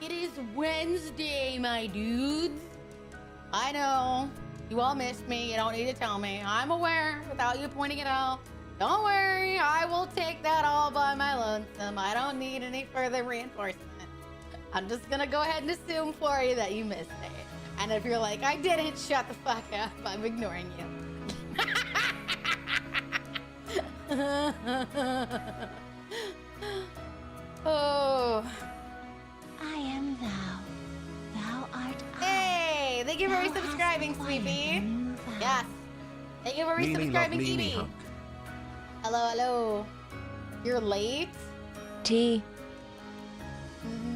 It is Wednesday, my dudes. I know. You all missed me. You don't need to tell me. I'm aware without you pointing it out. Don't worry. I will take that all by my lonesome. I don't need any further reinforcement. I'm just going to go ahead and assume for you that you missed it. And if you're like, I didn't, shut the fuck up. I'm ignoring you. Oh. I am thou. Thou art I. Hey, thank you for resubscribing, Sweepy. Yes. Thank you for resubscribing, Evie. Hello, hello. You're late? T.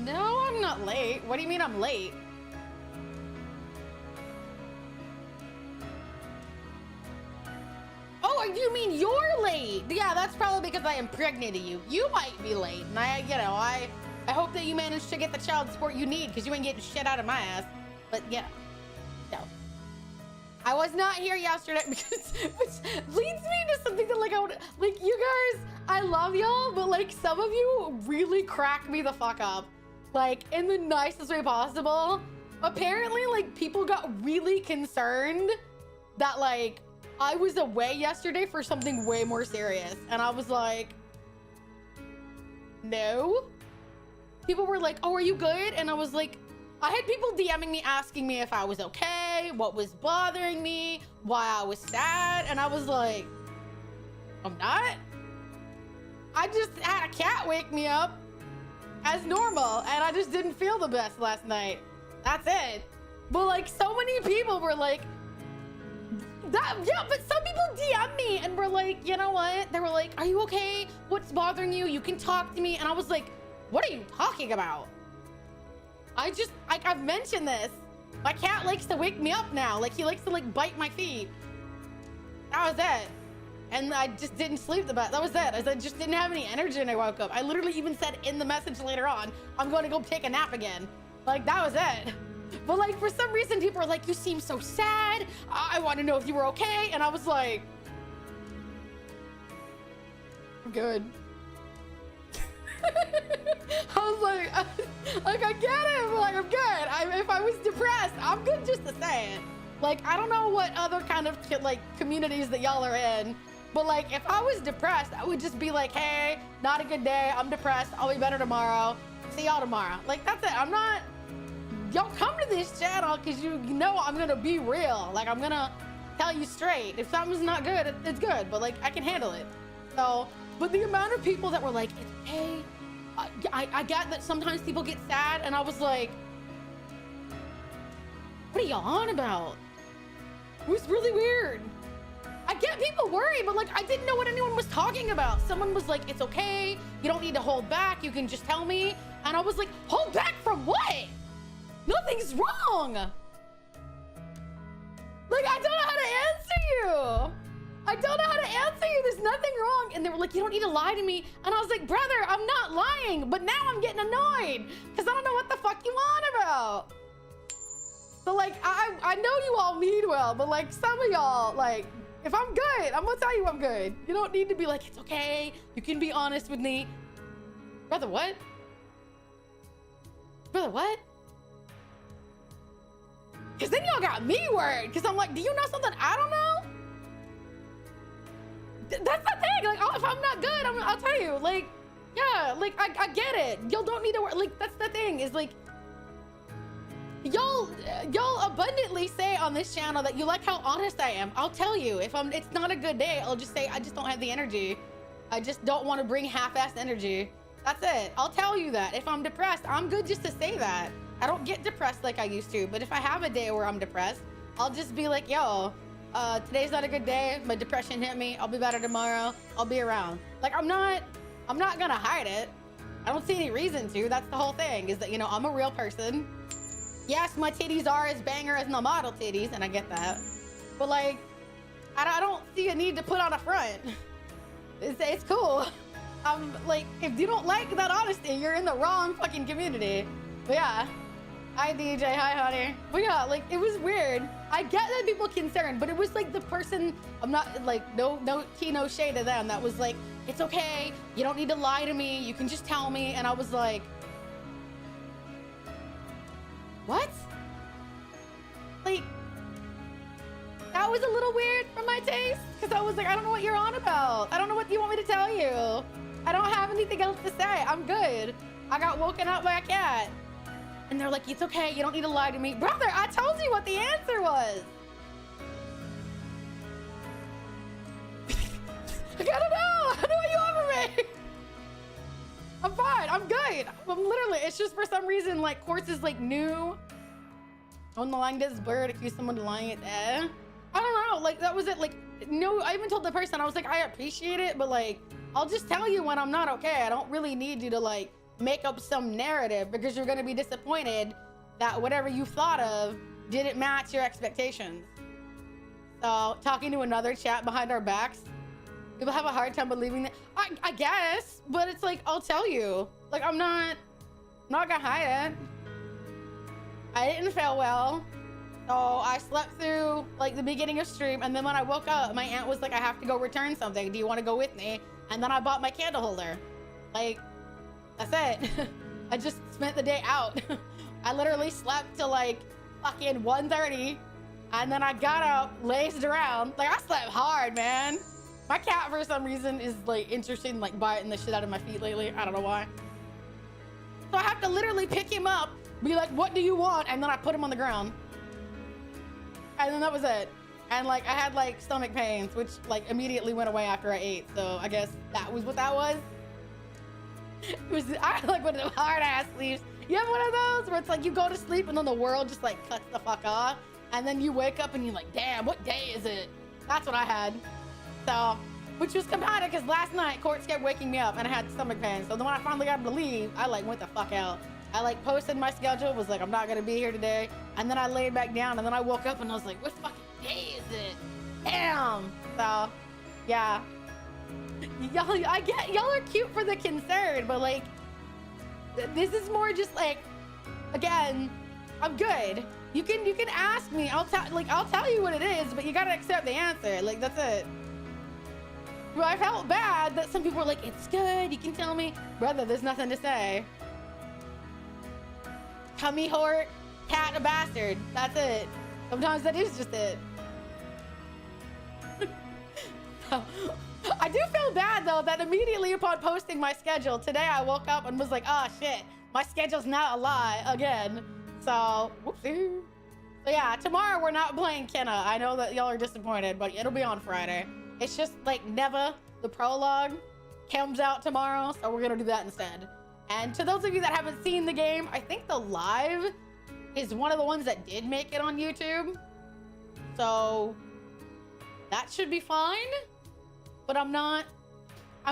No, I'm not late. What do you mean I'm late? Oh, you mean you're late? Yeah, that's probably because I impregnated you. You might be late, and I hope that you managed to get the child support you need, because you ain't getting shit out of my ass. But yeah, no. I was not here yesterday because, which leads me to something that like you guys, I love y'all, but like some of you really crack me the fuck up, like in the nicest way possible. Apparently, like people got really concerned that like I was away yesterday for something way more serious. And I was like, no. People were like, oh, are you good? And I was like, I had people DMing me, asking me if I was okay, what was bothering me, why I was sad. And I was like, I'm not. I just had a cat wake me up as normal. And I just didn't feel the best last night. That's it. But like so many people were like, yeah, but some people DM me and were like, you know what? They were like, are you okay? What's bothering you? You can talk to me. And I was like, what are you talking about? I've mentioned this. My cat likes to wake me up now. Like he likes to like bite my feet. That was it. And I just didn't sleep the best. That was it. I just didn't have any energy and I woke up. I literally even said in the message later on, I'm going to go take a nap again. Like that was it. But like for some reason people are like, you seem so sad. I want to know if you were okay. And I was like, I'm good. I was like I get it, but like I'm good. If I was depressed, I'm good just to say it. Like I don't know what other kind of like communities that y'all are in, but like if I was depressed, I would just be like, hey, not a good day. I'm depressed. I'll be better tomorrow. See y'all tomorrow. Like that's it. I'm not. Y'all come to this channel because you know I'm gonna be real. Like I'm gonna tell you straight. If something's not good, it's good. But like I can handle it. So, but the amount of people that were like, it's okay. I get that sometimes people get sad, and I was like, what are y'all on about? It was really weird. I get people worried, but like I didn't know what anyone was talking about. Someone was like, it's okay. You don't need to hold back. You can just tell me. And I was like, hold back from what? Nothing's wrong. Like I don't know how to answer you. I don't know how to answer you. There's nothing wrong. And they were like, you don't need to lie to me. And I was like, brother, I'm not lying. But now I'm getting annoyed because I don't know what the fuck you want about. So like, I know you all mean well, but like some of y'all, like, if I'm good, I'm gonna tell you I'm good. You don't need to be like, it's okay. You can be honest with me. Brother, what? Brother, what? Because then y'all got me worried. Because I'm like, do you know something I don't know? That's the thing. Like, if I'm not good, I'll tell you. Like, yeah, like, I get it. Y'all don't need to worry. Like, that's the thing is like, y'all abundantly say on this channel that you like how honest I am. I'll tell you. If it's not a good day, I'll just say, I just don't have the energy. I just don't want to bring half-assed energy. That's it. I'll tell you that. If I'm depressed, I'm good just to say that. I don't get depressed like I used to, but if I have a day where I'm depressed, I'll just be like, yo, today's not a good day. My depression hit me. I'll be better tomorrow. I'll be around. Like, I'm not gonna hide it. I don't see any reason to. That's the whole thing is that, you know, I'm a real person. Yes, my titties are as banger as my model titties, and I get that. But like, I don't see a need to put on a front. It's cool. I'm like, if you don't like that honesty, you're in the wrong fucking community. But yeah. Hi DJ, hi honey. But yeah, like it was weird. I get that people concerned, but it was like the person, I'm not like, no tea, no shade to them. That was like, it's okay. You don't need to lie to me. You can just tell me. And I was like, What? Like, that was a little weird for my taste, because I was like, I don't know what you're on about. I don't know what you want me to tell you. I don't have anything else to say. I'm good. I got woken up by a cat. And they're like, it's okay. You don't need to lie to me. Brother, I told you what the answer was. I don't know. I know what you want from me. I'm fine. I'm good. I'm literally, it's just for some reason, like, Quartz is like new. When the line gets blurred, accuse someone of lying, I don't know. Like, that was it. Like, no, I even told the person, I was like, I appreciate it, but like, I'll just tell you when I'm not okay. I don't really need you to like make up some narrative, because you're going to be disappointed that whatever you thought of didn't match your expectations. So talking to another chat behind our backs, people have a hard time believing that. I guess, but it's like, I'll tell you. Like, I'm not gonna hide it. I didn't feel well. So I slept through like the beginning of stream, and then when I woke up, my aunt was like, I have to go return something. Do you want to go with me? And then I bought my candle holder. Like, that's it. I just spent the day out. I literally slept till like fucking 1:30, and then I got up, lazed around. Like, I slept hard, man. My cat, for some reason, is like interested in like biting the shit out of my feet lately. I don't know why. So I have to literally pick him up, be like, what do you want? And then I put him on the ground. And then that was it. And like, I had like stomach pains, which like immediately went away after I ate. So I guess that was what that was. It was, I like one of the hard ass sleeps. You have one of those where it's like you go to sleep and then the world just like cuts the fuck off. And then you wake up and you're like, damn, what day is it? That's what I had. So, which was compounded because last night Quartz kept waking me up and I had stomach pain. So then when I finally got to leave, I like went the fuck out. I like posted my schedule, was like, I'm not gonna be here today. And then I laid back down and then I woke up and I was like, what fucking day is it? Damn. So, yeah. Y'all, I get, y'all are cute for the concern, but like, this is more just like, again, I'm good. You can ask me. I'll tell you what it is, but you gotta accept the answer. Like, that's it. Well, I felt bad that some people were like, it's good, you can tell me. Brother, there's nothing to say. Tummy hort, cat, a bastard. That's it. Sometimes that is just it. So, I do feel bad though that immediately upon posting my schedule today, I woke up and was like, oh shit, my schedule's not a lie again. So, whoopsie. So yeah, tomorrow we're not playing Kenna. I know that y'all are disappointed, but it'll be on Friday. It's just like Neva, the prologue, comes out tomorrow, so we're gonna do that instead. And to those of you that haven't seen the game, I think the live is one of the ones that did make it on YouTube. So that should be fine, but I'm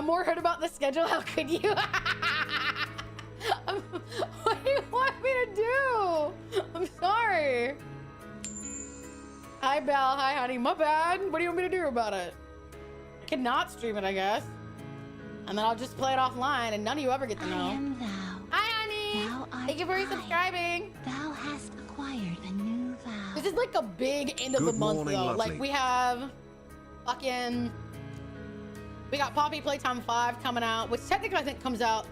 more hurt about the schedule. How could you? What do you want me to do? I'm sorry. Hi, Belle. Hi, honey. My bad. What do you want me to do about it? I cannot stream it, I guess. And then I'll just play it offline and none of you ever get to know. I am thou. Hi, honey. Thou art Thank you for I. subscribing. Thou hast acquired a new vow. This is like a big end of the month, though. Lovely. Like, we have fucking... We got Poppy Playtime 5 coming out, which technically I think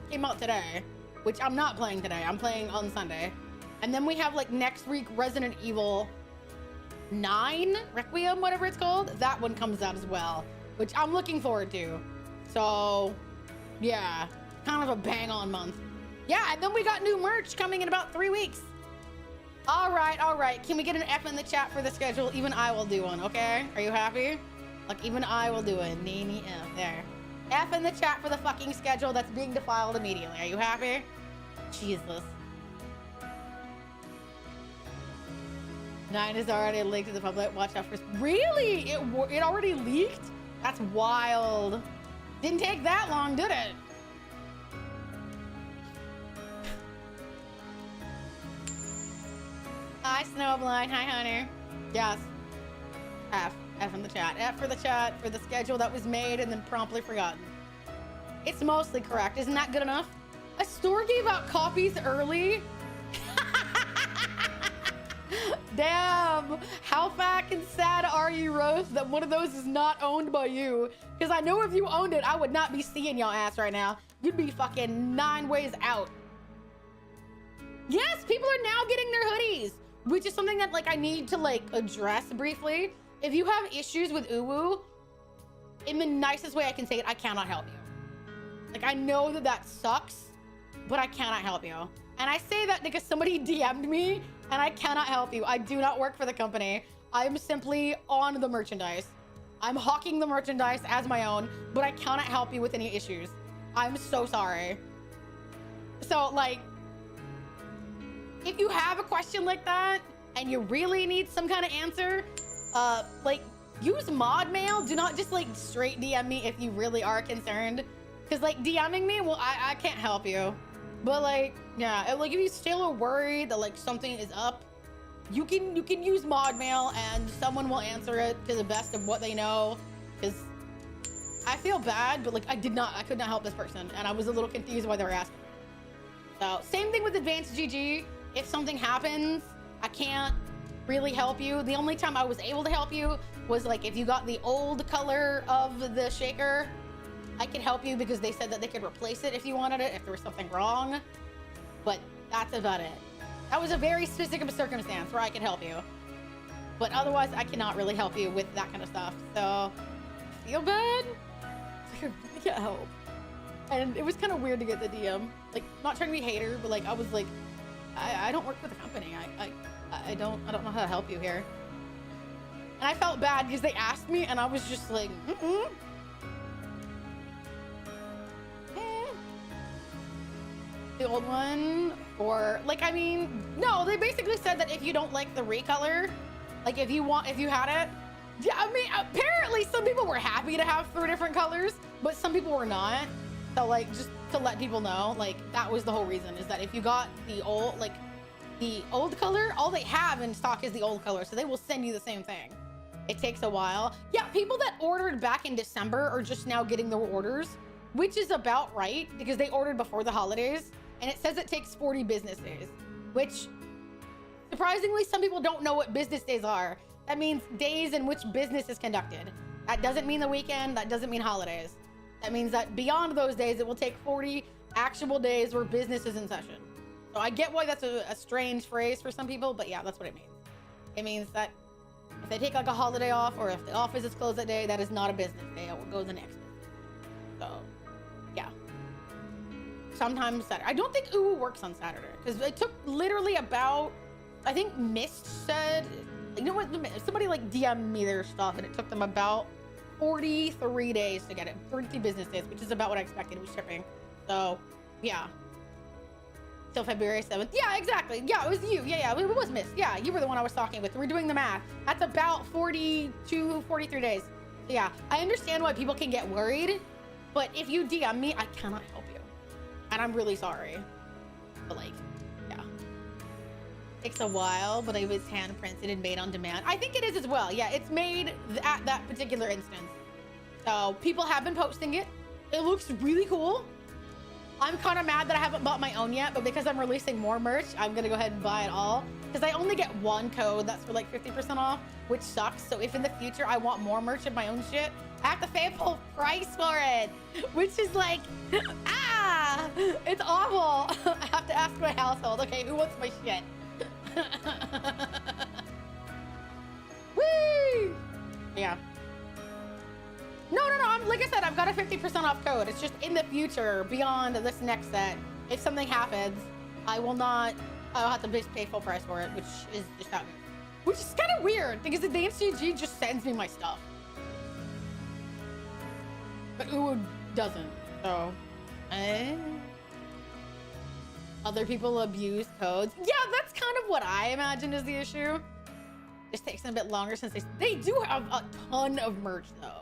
came out today, which I'm not playing today. I'm playing on Sunday. And then we have like next week Resident Evil 9 Requiem, whatever it's called. That one comes out as well, which I'm looking forward to. So yeah, kind of a bang on month. Yeah, and then we got new merch coming in about 3 weeks. All right. Can we get an F in the chat for the schedule? Even I will do one, okay? Are you happy? Like, even I will do it. Nini F. There. F in the chat for the fucking schedule that's being defiled immediately. Are you happy? Jesus. 9 is already leaked to the public. Watch out for... Really? It already leaked? That's wild. Didn't take that long, did it? Hi, Snowblind. Hi, Hunter. Yes. F in the chat. F for the chat for the schedule that was made and then promptly forgotten. It's mostly correct. Isn't that good enough? A store gave out copies early? Damn. How fucking sad are you, Rose, that one of those is not owned by you? Because I know if you owned it, I would not be seeing your ass right now. You'd be fucking 9 ways out. Yes, people are now getting their hoodies, which is something that like I need to like address briefly. If you have issues with Uwu, in the nicest way I can say it, I cannot help you. Like, I know that that sucks, but I cannot help you. And I say that because somebody DM'd me and I cannot help you. I do not work for the company. I'm simply on the merchandise. I'm hawking the merchandise as my own, but I cannot help you with any issues. I'm so sorry. So like, if you have a question like that and you really need some kind of answer, like use mod mail. Do not just like straight DM me if you really are concerned. Cause like DMing me, well, I can't help you. But like, yeah, like if you still are worried that like something is up, you can use mod mail and someone will answer it to the best of what they know. Cause I feel bad, but like I could not help this person and I was a little confused why they were asking. So same thing with Advanced GG. If something happens, I can't really help you. The only time I was able to help you was like if you got the old color of the shaker, I could help you because they said that they could replace it if you wanted it, if there was something wrong. But that's about it. That was a very specific circumstance where I could help you. But otherwise, I cannot really help you with that kind of stuff. So, feel bad? It's like I really can't help. And it was kind of weird to get the DM. Like, not trying to be a hater, but like, I was like, I don't work for the company. I don't know how to help you here. And I felt bad because they asked me and I was just like, The old one, or like, I mean, no, they basically said that if you don't like the recolor, like if you had it, yeah, I mean, apparently some people were happy to have 3 different colors, but some people were not. So like, just to let people know, like that was the whole reason, is that if you got the old color, all they have in stock is the old color. So they will send you the same thing. It takes a while. Yeah, people that ordered back in December are just now getting their orders, which is about right because they ordered before the holidays. And it says it takes 40 business days, which surprisingly, some people don't know what business days are. That means days in which business is conducted. That doesn't mean the weekend. That doesn't mean holidays. That means that beyond those days, it will take 40 actual days where business is in session. So I get why that's a strange phrase for some people, but yeah, that's what it means. It means that if they take like a holiday off or if the office is closed that day, that is not a business day. It will go the next business. So yeah. Sometimes Saturday. I don't think Uwu works on Saturday because it took literally about, I think Mist said, you know what, somebody like DM'd me their stuff and it took them about 43 days to get it, 32 business days, which is about what I expected with shipping. So yeah, till February 7th. Yeah, exactly. Yeah, it was you. Yeah, it was Mist. Yeah, you were the one I was talking with. We're doing the math. That's about 42, 43 days. So yeah, I understand why people can get worried, but if you DM me, I cannot help you. And I'm really sorry, but like, yeah. Takes a while, but it was hand printed and made on demand. I think it is as well. Yeah, it's made at that particular instance. So people have been posting it. It looks really cool. I'm kind of mad that I haven't bought my own yet, but because I'm releasing more merch, I'm gonna go ahead and buy it all. Because I only get one code that's for like 50% off, which sucks. So if in the future I want more merch of my own shit, I have to pay full price for it, which is like, it's awful. I have to ask my household, okay, who wants my shit? Woo! Yeah. No, like I said, I've got a 50% off code. It's just in the future, beyond this next set, if something happens, I'll have to pay full price for it, which is just that, which is kind of weird because the HCG just sends me my stuff. But Uwu doesn't, so. Other people abuse codes. Yeah, that's kind of what I imagine is the issue. Just takes them a bit longer since they do have a ton of merch though.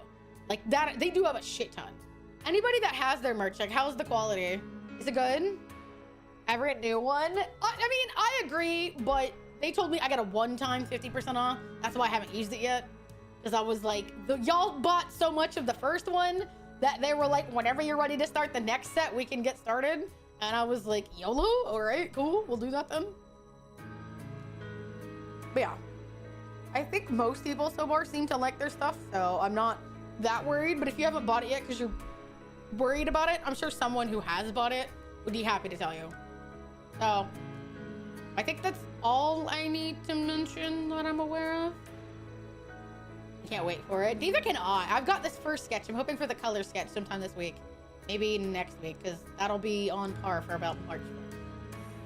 Like that, they do have a shit ton. Anybody that has their merch, like how's the quality? Is it good? Everett new one? I mean, I agree, but they told me I got a one-time 50% off. That's why I haven't used it yet. Because I was like, y'all bought so much of the first one that they were like, whenever you're ready to start the next set, we can get started. And I was like, YOLO, all right, cool, we'll do that then. But yeah, I think most people so far seem to like their stuff, so I'm not that worried. But if you haven't bought it yet because you're worried about it, I'm sure someone who has bought it would be happy to tell you. So I think that's all I need to mention that I'm aware of. I can't wait for it. Neither can I. I've got this first sketch. I'm hoping for the color sketch sometime this week. Maybe next week, because that'll be on par for about March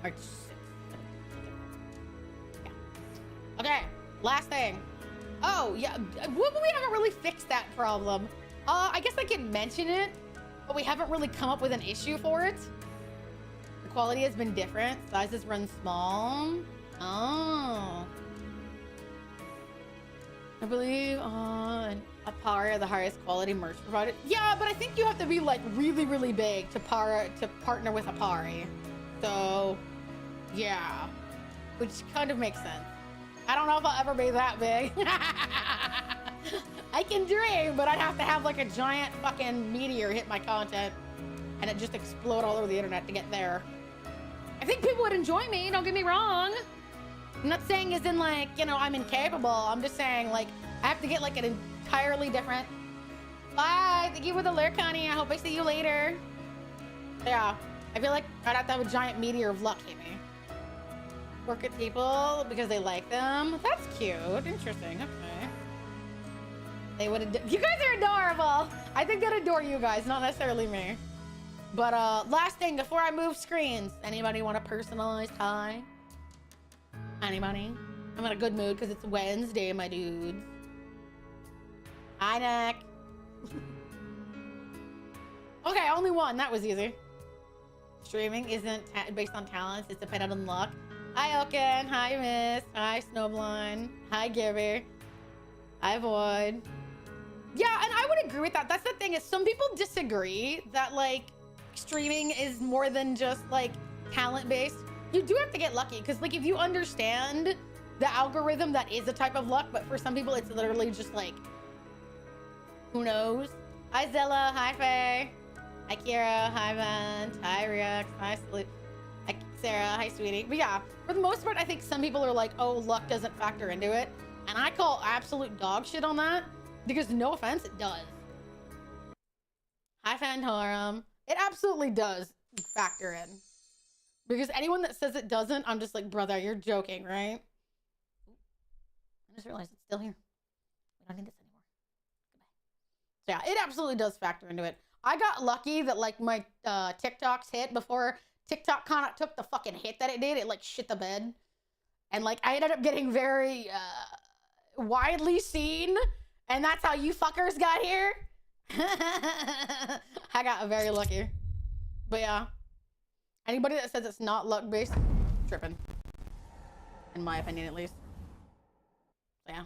6th. Yeah. Okay, last thing. Oh, yeah. Well, we haven't really fixed that problem. I guess I can mention it, but we haven't really come up with an issue for it. The quality has been different. Sizes run small. Oh. I believe on Apara, the highest quality merch provided. Yeah, but I think you have to be like really, really big to partner with Apari. So, yeah, which kind of makes sense. I don't know if I'll ever be that big. I can dream, but I'd have to have like a giant fucking meteor hit my content and it just explode all over the internet to get there. I think people would enjoy me, don't get me wrong. I'm not saying as in like, you know, I'm incapable. I'm just saying like, I have to get like an entirely different. Bye, thank you for the lurk, honey. I hope I see you later. Yeah, I feel like I'd have to have a giant meteor of luck hit me. Work at people because they like them. That's cute, interesting, okay. They would, you guys are adorable. I think they'd adore you guys, not necessarily me. But last thing before I move screens, anybody want a personalized hi? Anybody? I'm in a good mood because it's Wednesday, my dudes. Hi, Nick. Okay, only one. That was easy. Streaming isn't based on talents. It's dependent on luck. Hi, Oken. Hi, Miss. Hi, Snowblind. Hi, Gibby. Hi, Void. Yeah, and I would agree with that. That's the thing is some people disagree that, like, streaming is more than just, like, talent-based. You do have to get lucky because, like, if you understand the algorithm, that is a type of luck, but for some people, it's literally just, like, who knows? Hi, Zella. Hi, Faye. Hi, Kira. Hi, Vent. Hi, Rex. Hi, Salute. Hi, Sarah. Hi, sweetie. But yeah, for the most part, I think some people are like, oh, luck doesn't factor into it. And I call absolute dog shit on that because, no offense, it does. Hi, Phantorum. It absolutely does factor in. Because anyone that says it doesn't, I'm just like, brother, you're joking, right? I just realized it's still here. We don't need this anymore. Goodbye. So yeah, it absolutely does factor into it. I got lucky that like my TikToks hit before TikTok kind of took the fucking hit that it did. It like shit the bed. And like I ended up getting very widely seen. And that's how you fuckers got here. I got very lucky. But yeah. Anybody that says it's not luck based, tripping. In my opinion, at least. So yeah.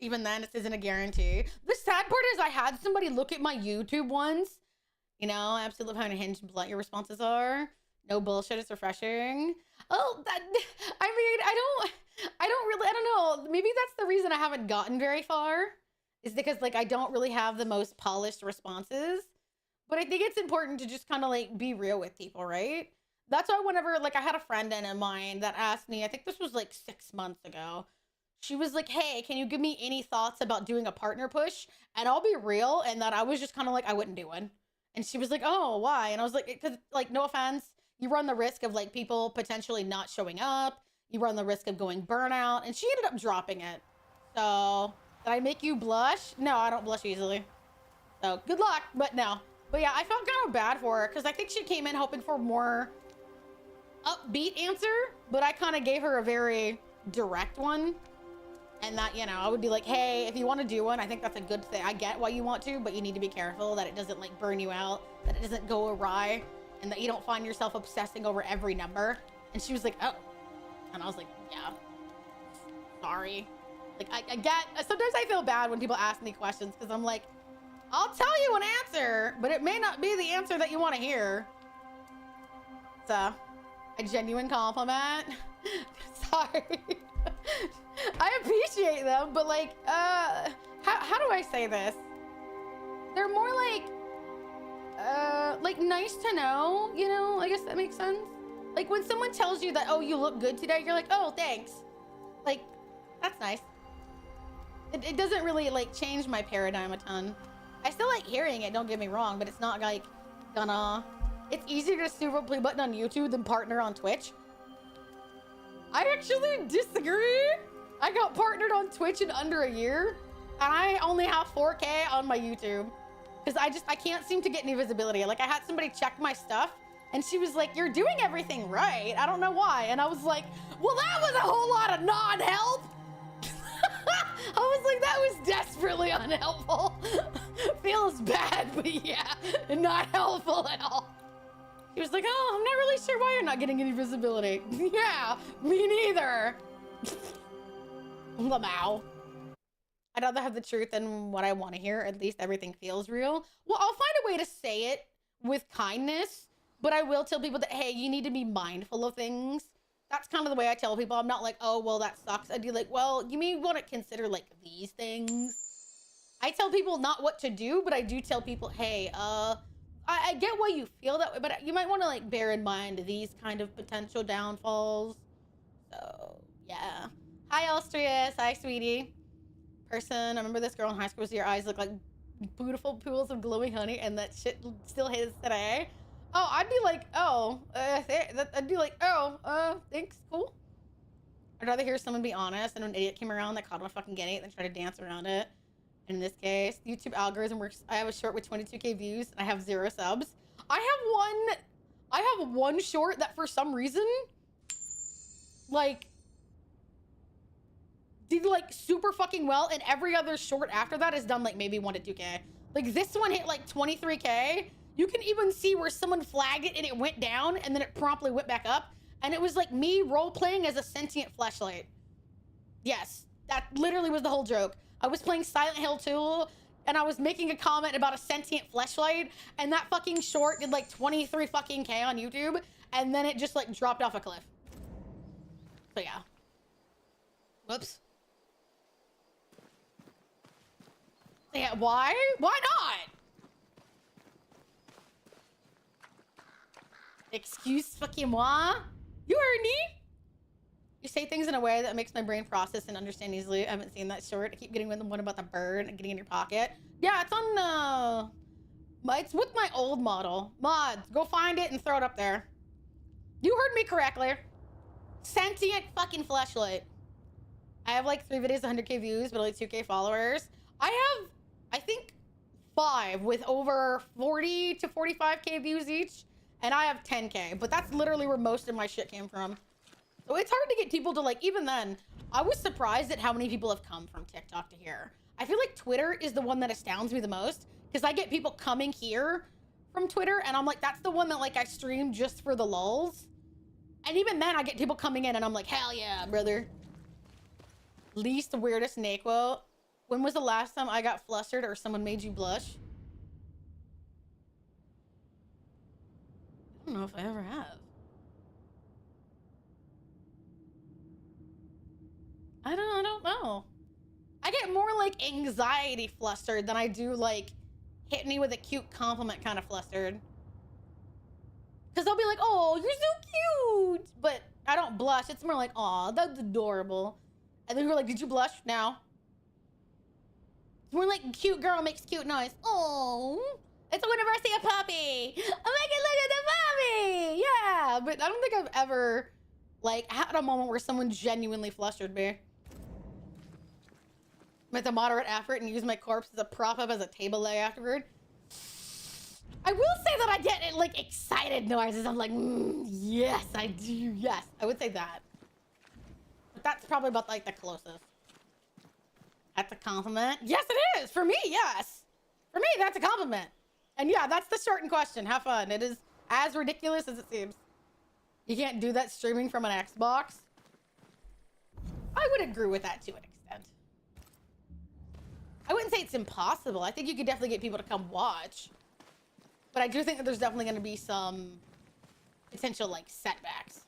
Even then, this isn't a guarantee. The sad part is I had somebody look at my YouTube ones. You know, I absolutely love how unhinged and blunt your responses are. No bullshit, it's refreshing. Oh, that, I mean, I don't know. Maybe that's the reason I haven't gotten very far. Is because, like, I don't really have the most polished responses. But I think it's important to just kind of, like, be real with people, right? That's why whenever, like, I had a friend of mine that asked me, I think this was, like, 6 months ago. She was like, hey, can you give me any thoughts about doing a partner push? And I'll be real, and that I was just kind of like, I wouldn't do one. And she was like, oh, why? And I was like, because, like, no offense, you run the risk of, like, people potentially not showing up. You run the risk of going burnout. And she ended up dropping it. So, did I make you blush? No, I don't blush easily. So, good luck, but no. But yeah, I felt kind of bad for her because I think she came in hoping for a more upbeat answer, but I kind of gave her a very direct one. And that, you know, I would be like, hey, if you want to do one, I think that's a good thing. I get why you want to, but you need to be careful that it doesn't like burn you out, that it doesn't go awry, and that you don't find yourself obsessing over every number. And she was like, oh. And I was like, yeah, sorry. Like, I get, sometimes I feel bad when people ask me questions because I'm like, I'll tell you an answer, but it may not be the answer that you want to hear. It's a genuine compliment. Sorry. I appreciate them, but like, how do I say this? They're more like nice to know, you know? I guess that makes sense. Like when someone tells you that, oh, you look good today, you're like, oh, thanks. Like, that's nice. It doesn't really like change my paradigm a ton. I still like hearing it, don't get me wrong, but it's not like gonna... It's easier to super play button on YouTube than partner on Twitch. I actually disagree. I got partnered on Twitch in under a year, and I only have 4K on my YouTube. Because I can't seem to get any visibility. Like, I had somebody check my stuff, and she was like, you're doing everything right. I don't know why. And I was like, well, that was a whole lot of non-help. I was like, that was desperately unhelpful. Feels bad, but yeah, not helpful at all. He was like, oh, I'm not really sure why you're not getting any visibility. Yeah, me neither. Lamau. I'd rather have the truth than what I want to hear. At least everything feels real. Well, I'll find a way to say it with kindness, but I will tell people that, hey, you need to be mindful of things. That's kind of the way I tell people. I'm not like, oh, well, that sucks. I'd be like, well, you may want to consider like these things. I tell people not what to do, but I do tell people, hey, I get why you feel that way, but you might want to like bear in mind these kind of potential downfalls. So yeah. Hi, Alstrius. Hi, sweetie. Person, I remember this girl in high school. So your eyes look like beautiful pools of glowing honey, and that shit still hits today. Oh, I'd be like, oh, I'd be like, oh, thanks, cool. I'd rather hear someone be honest, and an idiot came around that caught him a fucking getting it than try to dance around it. In this case, YouTube algorithm works. I have a short with 22K views, and I have 0 subs. I have one short that for some reason, like, did like super fucking well, and every other short after that is done like maybe 1 to 2K. Like this one hit like 23K. You can even see where someone flagged it and it went down and then it promptly went back up. And it was like me role playing as a sentient fleshlight. Yes, that literally was the whole joke. I was playing Silent Hill 2 and I was making a comment about a sentient fleshlight, and that fucking short did like 23 fucking K on YouTube, and then it just like dropped off a cliff. So yeah. Whoops. Yeah, why? Why not? Excuse fucking moi? You heard me? You say things in a way that makes my brain process and understand easily. I haven't seen that short. I keep getting the one about the bird and getting in your pocket. Yeah, it's on, it's with my old model. Mods, go find it and throw it up there. You heard me correctly. Sentient fucking fleshlight. I have like 3 videos, 100K views, but only 2K followers. I have, I think, 5 with over 40 to 45K views each. And I have 10K, but that's literally where most of my shit came from. So it's hard to get people to like, even then, I was surprised at how many people have come from TikTok to here. I feel like Twitter is the one that astounds me the most, because I get people coming here from Twitter, and I'm like, that's the one that like I stream just for the lulz. And even then I get people coming in and I'm like, hell yeah, brother. Least weirdest Naquo. When was the last time I got flustered or someone made you blush? I don't know if I ever have. I don't know. I get more like anxiety flustered than I do like hit me with a cute compliment kind of flustered. Cause they'll be like, oh, you're so cute. But I don't blush. It's more like, aw, that's adorable. And then we're like, did you blush? No. It's more like cute girl makes cute noise. Oh, it's whenever I see a puppy. Oh my God, look at the puppy. Yeah, but I don't think I've ever like had a moment where someone genuinely flustered me. With a moderate effort and use my corpse as a prop up as a table leg afterward. I will say that I get like excited noises. I'm like, yes, I do. Yes, I would say that. But that's probably about like the closest. That's a compliment. Yes, it is. For me, yes. For me, that's a compliment. And yeah, that's the short in question. Have fun. It is as ridiculous as it seems. You can't do that streaming from an Xbox. I would agree with that to an extent. I wouldn't say it's impossible. I think you could definitely get people to come watch. But I do think that there's definitely going to be some potential, like, setbacks.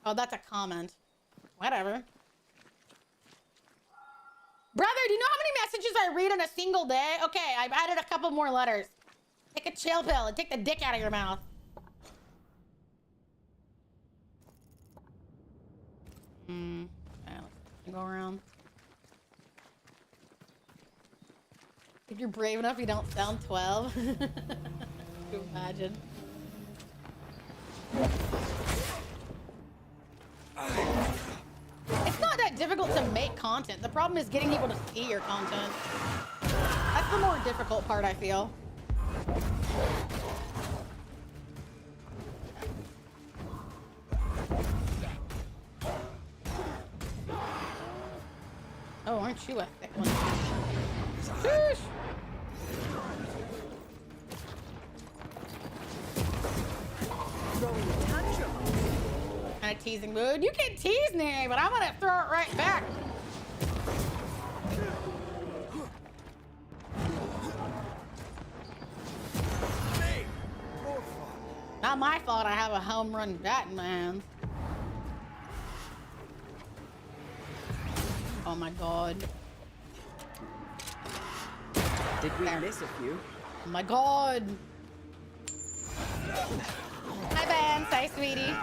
Oh, that's a comment. Whatever. Brother, do you know how many messages I read in a single day? Okay, I've added a couple more letters. Take a chill pill and take the dick out of your mouth. Okay, let's go around. If you're brave enough, you don't sound 12. Can you imagine? It's not that difficult to make content. The problem is getting people to see your content. That's the more difficult part, I feel. Oh, aren't you a thick one? Sheesh. Kind of teasing mood. You can tease me, but I'm gonna throw it right back. Not my fault I have a home run bat in my hands. Oh my god. Did we miss a few? Oh my god. Hi Ben, say sweetie.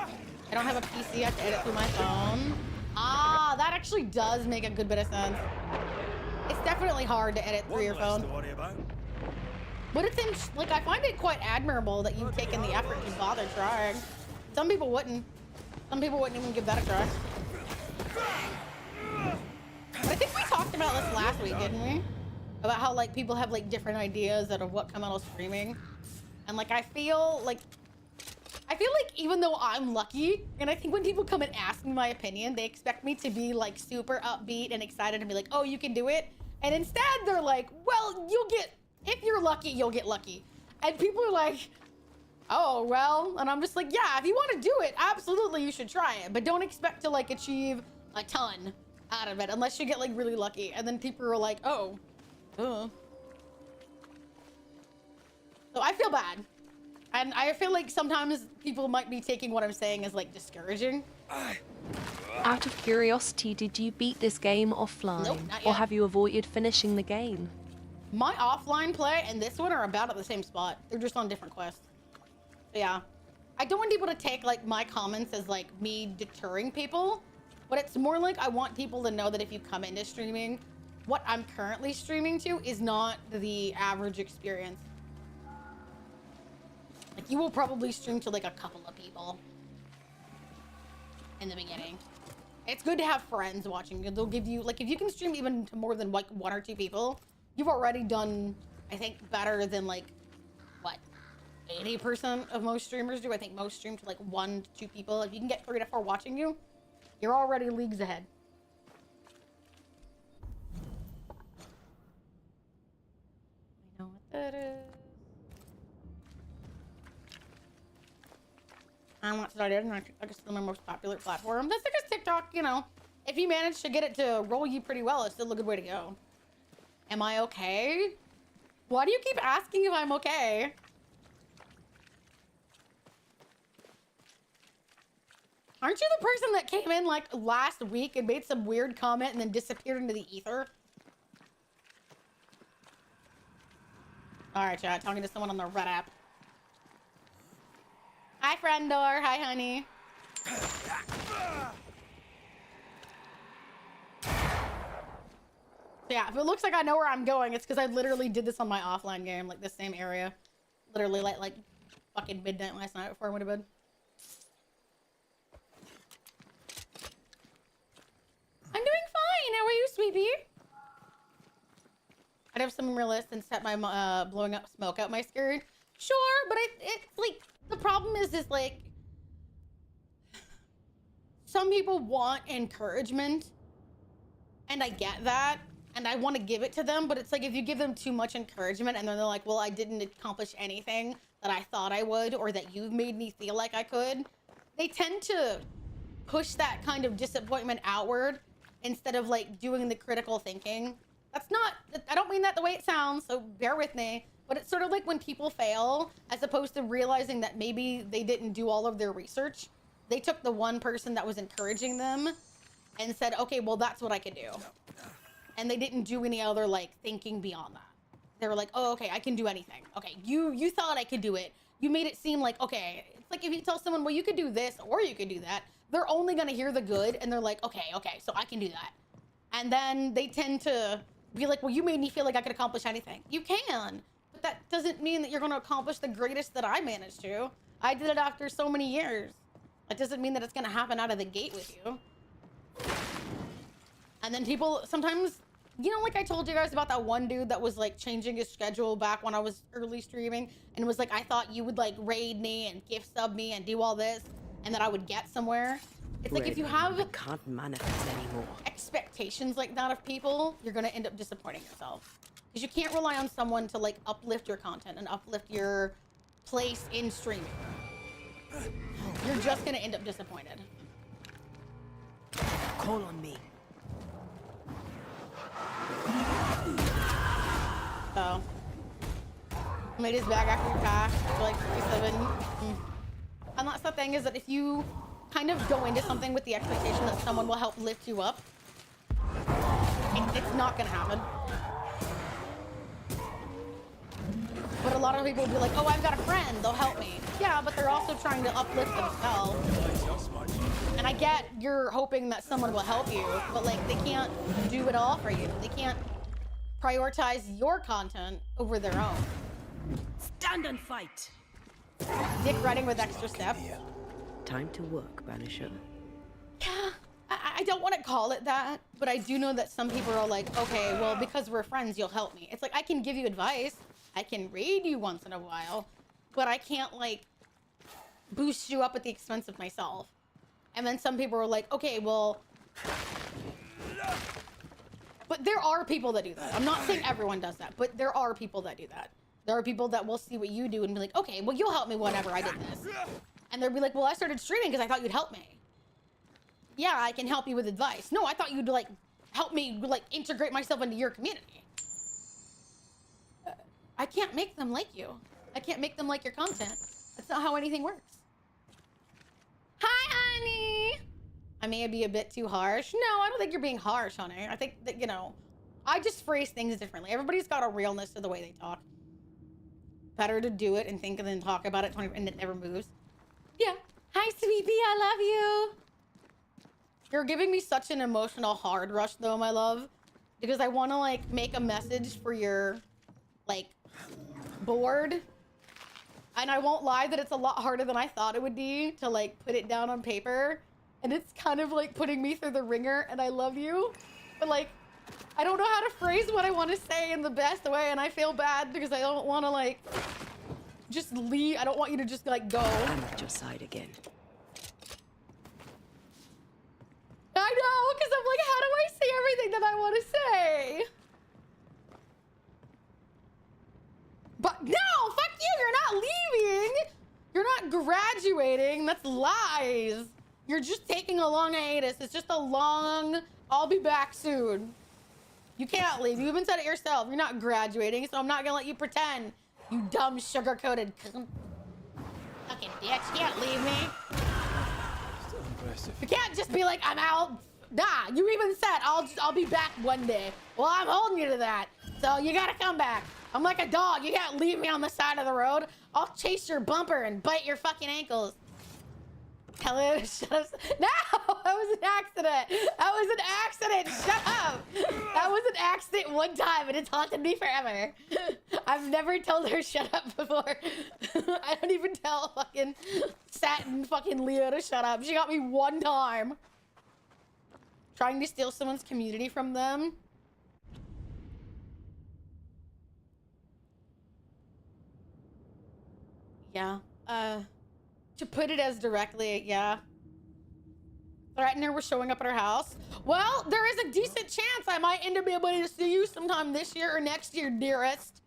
I don't have a PC, I have to edit through my phone. Ah, that actually does make a good bit of sense. It's definitely hard to edit through your phone. But it's like, I find it quite admirable that you've taken the effort to bother trying. Some people wouldn't. Some people wouldn't even give that a try. I think we talked about this last week, didn't we? About how like people have like different ideas out of what come out of streaming. And like I feel like even though I'm lucky, and I think when people come and ask me my opinion, they expect me to be like super upbeat and excited and be like, oh, you can do it. And instead they're like, well, if you're lucky, you'll get lucky. And people are like, oh, well, and I'm just like, yeah, if you want to do it, absolutely you should try it. But don't expect to like achieve a ton out of it unless you get like really lucky. And then people are like, oh, so I feel bad. And I feel like sometimes people might be taking what I'm saying as like discouraging. Out of curiosity, did you beat this game offline? Nope, not yet. Or have you avoided finishing the game? My offline play and this one are about at the same spot. They're just on different quests. So yeah. I don't want people to take like my comments as like me deterring people, but it's more like I want people to know that if you come into streaming, what I'm currently streaming to is not the average experience. Like you will probably stream to like a couple of people in the beginning. It's good to have friends watching. They'll give you, like if you can stream even to more than like 1 or 2 people, you've already done, I think, better than like, what, 80% of most streamers do. I think most stream to like 1 to 2 people. If you can get 3 to 4 watching you, you're already leagues ahead. I know what that is. I'm not started, and I guess it's my most popular platform. That's because TikTok, you know, if you manage to get it to roll you pretty well, it's still a good way to go. Am I okay? Why do you keep asking if I'm okay? Aren't you the person that came in like last week and made some weird comment and then disappeared into the ether? All right, chat, talking to someone on the Red app. Hi, Friendor. Hi, honey. Yeah, if it looks like I know where I'm going, it's because I literally did this on my offline game, like the same area. Literally like fucking midnight last night before I went to bed. I'm doing fine. How are you, sweetie? I'd have some realist and set my blowing up smoke out my skirt. Sure, but it's like the problem is like some people want encouragement, and I get that, and I want to give it to them, but it's like if you give them too much encouragement and then they're like, well, I didn't accomplish anything that I thought I would, or that you made me feel like I could, they tend to push that kind of disappointment outward instead of like doing the critical thinking. That's not, I don't mean that the way it sounds, so bear with me, but it's sort of like when people fail, as opposed to realizing that maybe they didn't do all of their research, they took the one person that was encouraging them and said, okay, well, that's what I could do. And they didn't do any other like thinking beyond that. They were like, oh, okay, I can do anything. Okay, you thought I could do it. You made it seem like, okay, it's like if you tell someone, well, you could do this or you could do that, they're only gonna hear the good and they're like, okay, so I can do that. And then they tend to be like, well, you made me feel like I could accomplish anything. You can, but that doesn't mean that you're going to accomplish the greatest that I managed to. I did it after so many years. That doesn't mean that it's going to happen out of the gate with you. And then people sometimes, you know, like I told you guys about that one dude that was like changing his schedule back when I was early streaming, and was like, I thought you would like raid me and gift sub me and do all this and that I would get somewhere. It's like if you have I can't manifest anymore. expectations like that of people, you're gonna end up disappointing yourself. Because you can't rely on someone to like uplift your content and uplift your place in streaming. You're just gonna end up disappointed. Call on me. So, made his bag after you packed for like 57. And that's the thing, is that if you kind of go into something with the expectation that someone will help lift you up, it's not gonna happen. But a lot of people will be like, oh, I've got a friend, they'll help me. Yeah, but they're also trying to uplift themselves. And I get you're hoping that someone will help you, but like they can't do it all for you. They can't prioritize your content over their own. Stand and fight. Dick riding with extra step. Time to work, Banisher. Yeah, I don't want to call it that, but I do know that some people are like, okay, well, because we're friends, you'll help me. It's like, I can give you advice. I can raid you once in a while, but I can't like boost you up at the expense of myself. And then some people are like, okay, well, but there are people that do that. I'm not saying everyone does that, but there are people that do that. There are people that will see what you do and be like, okay, well, you'll help me whenever I did this. And they'll be like, well, I started streaming because I thought you'd help me. Yeah, I can help you with advice. No, I thought you'd like help me like integrate myself into your community. I can't make them like you. I can't make them like your content. That's not how anything works. Hi, honey. I may be a bit too harsh. No, I don't think you're being harsh, honey. I think that, you know, I just phrase things differently. Everybody's got a realness to the way they talk. Better to do it and think and then talk about it and it never moves. Yeah. Hi, sweetie. I love you. You're giving me such an emotional hard rush, though, my love. Because I want to, like, make a message for your, like, board. And I won't lie that it's a lot harder than I thought it would be to, like, put it down on paper. And it's kind of, like, putting me through the ringer, and I love you. But, like, I don't know how to phrase what I want to say in the best way, and I feel bad because I don't want to, like, just leave. I don't want you to just, like, go. I'm at your side again. I know, because I'm like, how do I say everything that I want to say? But no, fuck you, you're not leaving. You're not graduating. That's lies. You're just taking a long hiatus. It's just a long, I'll be back soon. You can't leave. You even said it yourself. You're not graduating, so I'm not gonna let you pretend. You dumb sugar-coated cunt. Fucking bitch, you can't leave me. You can't just be like, I'm out. Nah, you even said, I'll be back one day. Well, I'm holding you to that. So you gotta come back. I'm like a dog. You can't leave me on the side of the road. I'll chase your bumper and bite your fucking ankles. Hello, shut up. No, that was an accident. That was an accident. Shut up. That was an accident one time and it's haunted me forever. I've never told her shut up before. I don't even tell fucking Satin fucking Leo to shut up. She got me one time. Trying to steal someone's community from them. Yeah. To put it as directly, yeah. Threaten her with showing up at her house. Well, there is a decent chance I might end up being able to see you sometime this year or next year, dearest.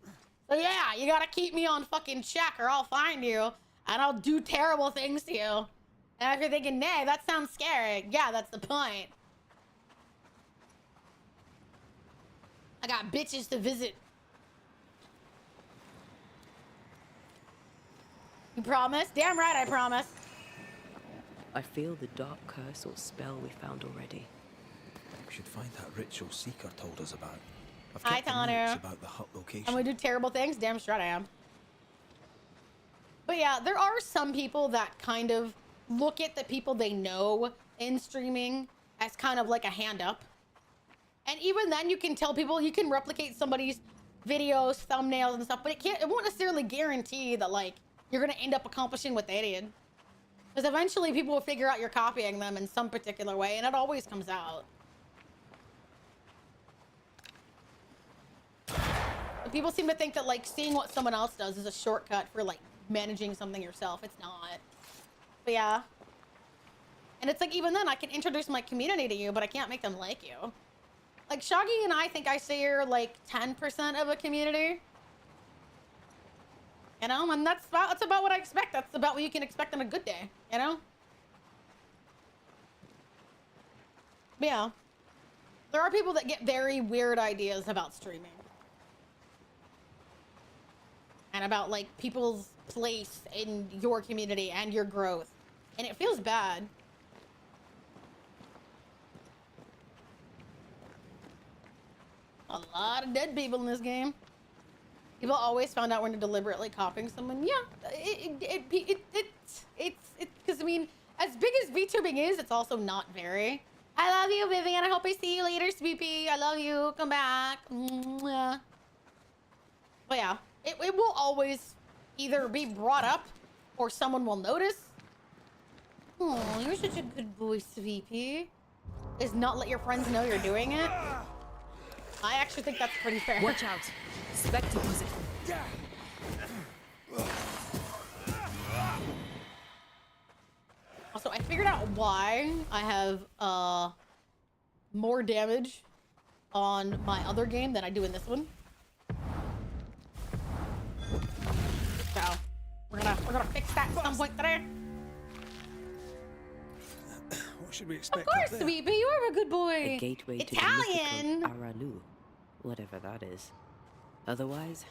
So yeah, you gotta keep me on fucking check or I'll find you and I'll do terrible things to you. And if you're thinking, nay, that sounds scary. Yeah, that's the point. I got bitches to visit. You promise? Damn right I promise. I feel the dark curse or spell we found already. We should find that ritual Seeker told us about. I've Hi, kept the Tanner. notes about the hut location. I'm gonna do terrible things? Damn straight I am. But yeah, there are some people that kind of look at the people they know in streaming as kind of like a hand up. And even then, you can tell people, you can replicate somebody's videos, thumbnails, and stuff, but it won't necessarily guarantee that, like, you're gonna end up accomplishing what they did. Because eventually people will figure out you're copying them in some particular way, and it always comes out. But people seem to think that, like, seeing what someone else does is a shortcut for, like, managing something yourself. It's not. But yeah. And it's like, even then, I can introduce my community to you, but I can't make them like you. Like, Shaggy and I think I share, like, 10% of a community. You know? And that's about what I expect. That's about what you can expect on a good day. You know? But yeah. There are people that get very weird ideas about streaming. And about, like, people's place in your community and your growth. And it feels bad. A lot of dead people in this game. People always found out when they're deliberately copying someone. Yeah, it's because, I mean, as big as VTubing is, it's also not very. I love you, Vivian. I hope I see you later, Sweepy. I love you. Come back. Mwah. But yeah, it will always either be brought up or someone will notice. Oh, you're such a good boy, Sweepy. Is not let your friends know you're doing it. I actually think that's pretty fair. Watch out. Spectre was it. Also, I figured out why I have more damage on my other game than I do in this one. So we're gonna fix that at some point today. What should we expect? Of course, Sweepy, you are a good boy. A gateway Italian. to the mythical Aralu, whatever that is. Otherwise,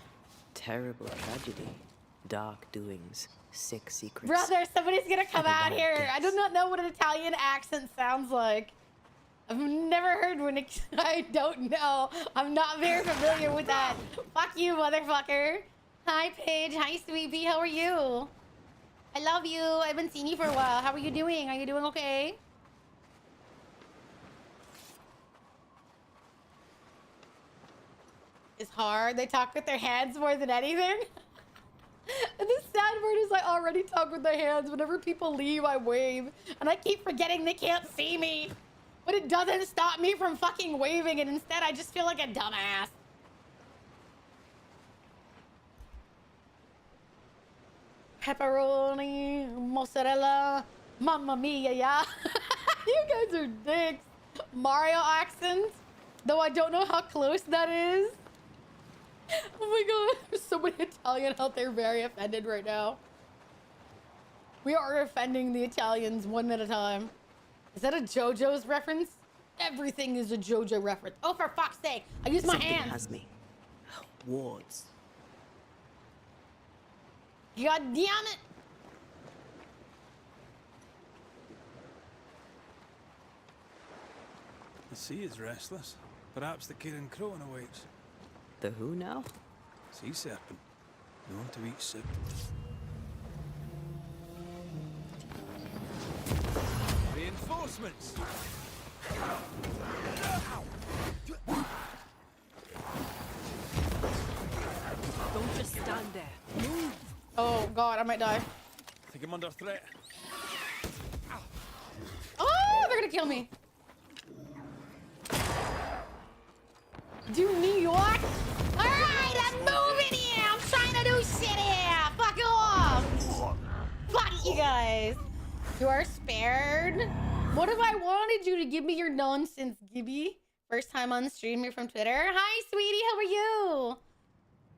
terrible tragedy, dark doings, sick secrets. Brother, somebody's gonna come out here. Deaths. I do not know what an Italian accent sounds like. I've never heard one. I don't know. I'm not very familiar with that. Fuck you, motherfucker. Hi, Paige. Hi, Sweepy. How are you? I love you. I haven't seen you for a while. How are you doing? Are you doing okay? It's hard. They talk with their hands more than anything. And the sad part is I already talk with my hands. Whenever people leave, I wave. And I keep forgetting they can't see me. But it doesn't stop me from fucking waving. And instead, I just feel like a dumbass. Pepperoni, mozzarella, mamma mia, yeah. You guys are dicks. Mario accent. Though I don't know how close that is. Oh my god, there's so many Italian out there very offended right now. We are offending the Italians one at a time. Is that a JoJo's reference? Everything is a JoJo reference. Oh, for fuck's sake, I use my Something hands. has me. Wards. God damn it. The sea is restless. Perhaps the Kirin Crowan awaits. The who now? Sea serpent, known to eat soup. Reinforcements! Don't just stand there. Move! Oh god, I might die. I think I'm under threat. Oh, they're gonna kill me. Do New York? Alright, I'm moving here. I'm trying to do shit here. Fuck off. Fuck you guys. You are spared. What if I wanted you to give me your nonsense, Gibby? First time on stream, you're from Twitter. Hi, sweetie. How are you?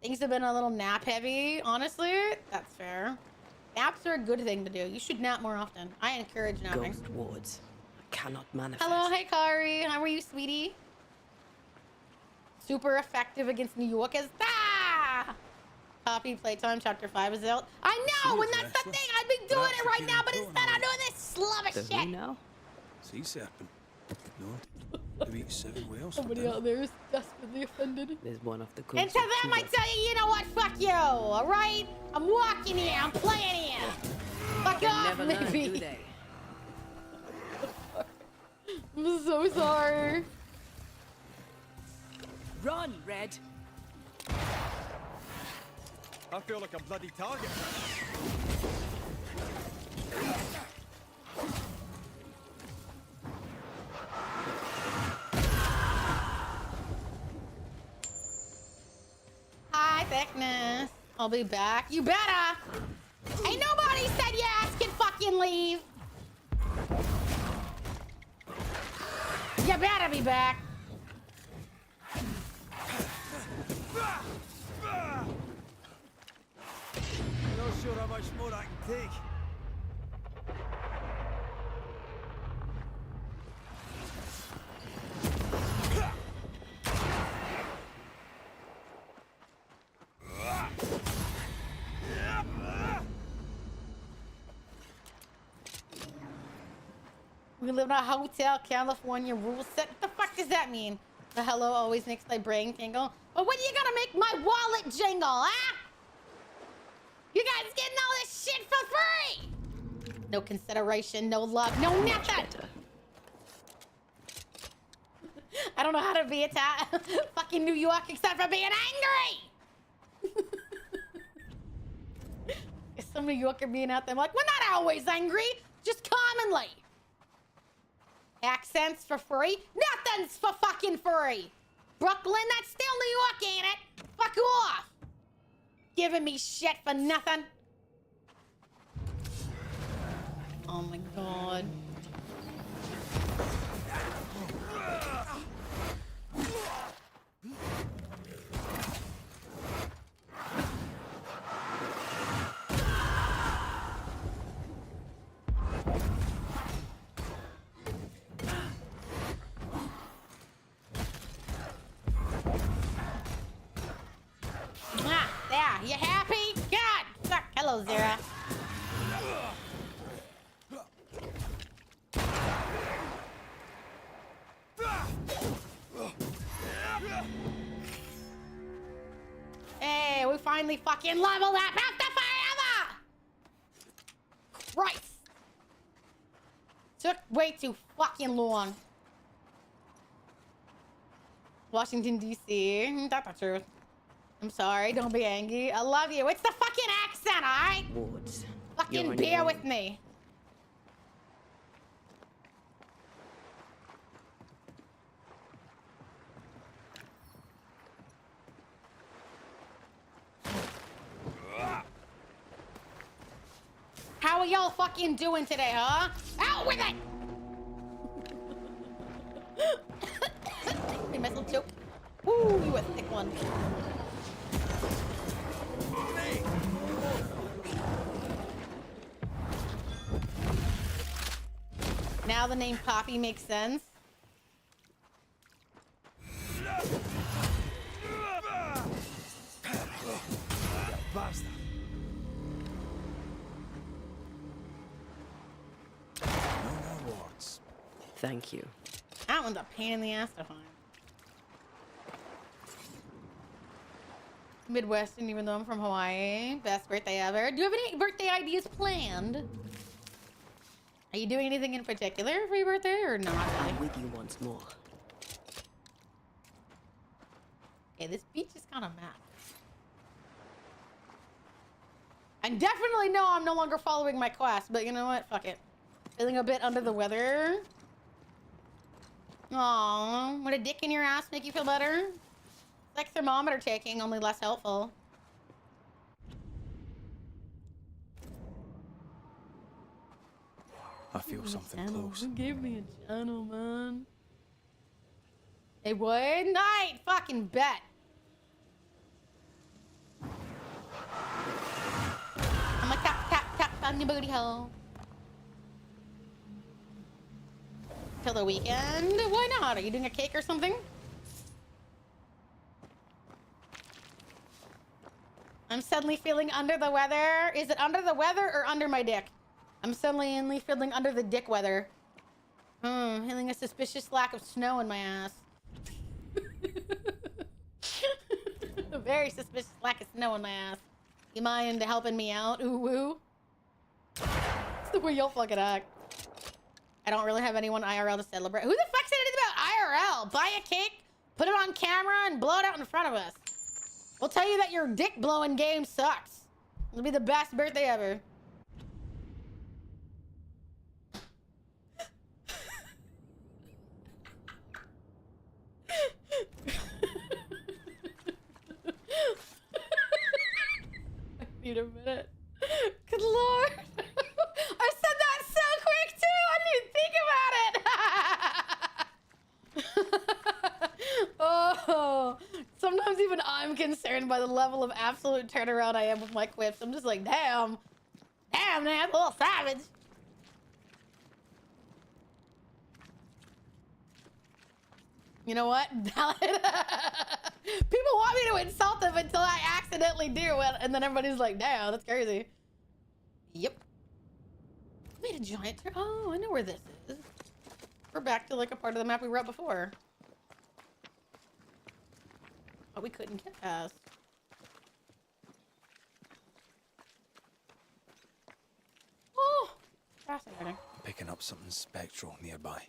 Things have been a little nap heavy. Honestly, that's fair. Naps are a good thing to do. You should nap more often. I encourage napping. Ghost wards. I cannot manifest. Hello, hey Kari. How are you, sweetie? Super effective against New York as Copy playtime chapter 5 is out. I know, and that's the thing. I'd be doing it right now, but instead I'm doing this slum of The shit. who now? Sea serpent, known to eat 7 whales. for Somebody dinner. out there is desperately offended. There's one of the And to them, I tell you, you know what? Fuck you. All right? I'm walking here. I'm playing here. Fuck off, Never learn, do maybe. they? I'm so sorry. Run, Red. I feel like a bloody target. Hi, Thickness. I'll be back. You better. Ain't nobody said your ass can fucking leave. You better be back. I'm not sure how much more I can take. We live in a hotel, California rule set. What the fuck does that mean? The hello always makes my brain tingle. But when are you gonna make my wallet jingle, huh? You guys getting all this shit for free? No consideration, no love, no nothing. I don't know how to be a fucking New York except for being angry. Is some New Yorker being out there? I'm like, we're not always angry, just commonly. Accents for free? Nothing's for fucking free. Brooklyn, that's still New York, ain't it? Fuck off. Giving me shit for nothing. Oh my god. There, you happy? God, fuck. Hello, Zara. Hey, we finally fucking leveled up after forever! Christ. Took way too fucking long. Washington, D.C. That's the truth. I'm sorry, don't be angry. I love you. It's the fucking accent, alright? Wards. Fucking bear with me. How are y'all fucking doing today, huh? Out with it! Made myself choke. Ooh, you a thick one. Now the name Poppy makes sense. Bastard. No more wards. Thank you. That one's a pain in the ass to find. Midwestern, even though I'm from Hawaii. Best birthday ever. Do you have any birthday ideas planned? Are you doing anything in particular for your birthday or not? I'm with you once more. Okay, this beach is kind of mad. I definitely know I'm no longer following my quest, but you know what? Fuck it. Feeling a bit under the weather. Aww, would a dick in your ass make you feel better? It's like thermometer taking, only less helpful. I feel something close. Give me a channel, man. They would? Night! Fucking bet. I'm like tap, tap, tap on your booty hole. Till the weekend? Why not? Are you doing a cake or something? I'm suddenly feeling under the weather. Is it under the weather or under my dick? I'm suddenly feeling under the dick weather. Feeling a suspicious lack of snow in my ass. A very suspicious lack of snow in my ass. You mind helping me out? Ooh woo. It's the way y'all fucking act. I don't really have anyone IRL to celebrate. Who the fuck said anything about IRL? Buy a cake Put it on camera and blow it out in front of us. We'll tell you that your dick blowing game sucks. It'll be the best birthday ever. I need a minute. Good lord. I said that so quick too. I didn't even think about it. Oh, sometimes even I'm concerned by the level of absolute turnaround I am with my quips. I'm just like, damn, man, that's a little savage. You know what? People want me to insult them until I accidentally do it, and then everybody's like, damn, that's crazy. Yep. Made a giant turn. Oh, I know where this is. We're back to like a part of the map we were at before. Oh, we couldn't get past. Oh, fascinating. Picking up something spectral nearby.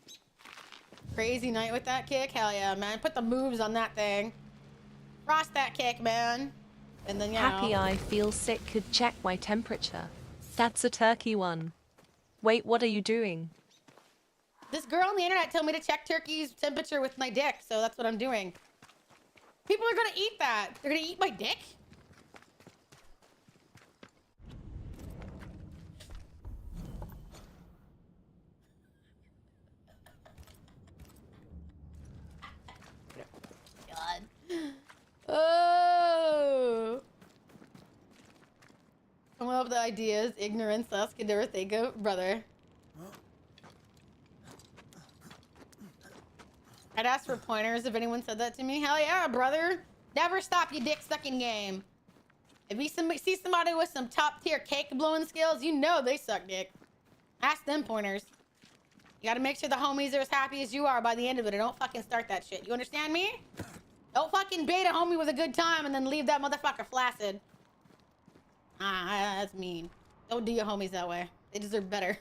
Crazy night with that kick? Hell yeah, man. Put the moves on that thing. Frost that kick, man. And then, you Happy know. I feel sick could check my temperature. That's a turkey one. Wait, what are you doing? This girl on the internet told me to check turkey's temperature with my dick, so that's what I'm doing. People are gonna eat that. They're gonna eat my dick? God. Oh. Come up with the ideas. Ignorance, us could never think of. Brother. I'd ask for pointers if anyone said that to me. Hell yeah, brother. Never stop your dick sucking game. If you see somebody with some top tier cake blowing skills, you know they suck dick. Ask them pointers. You gotta make sure the homies are as happy as you are by the end of it, and don't fucking start that shit. You understand me? Don't fucking bait a homie with a good time and then leave that motherfucker flaccid. Ah, that's mean. Don't do your homies that way. They deserve better.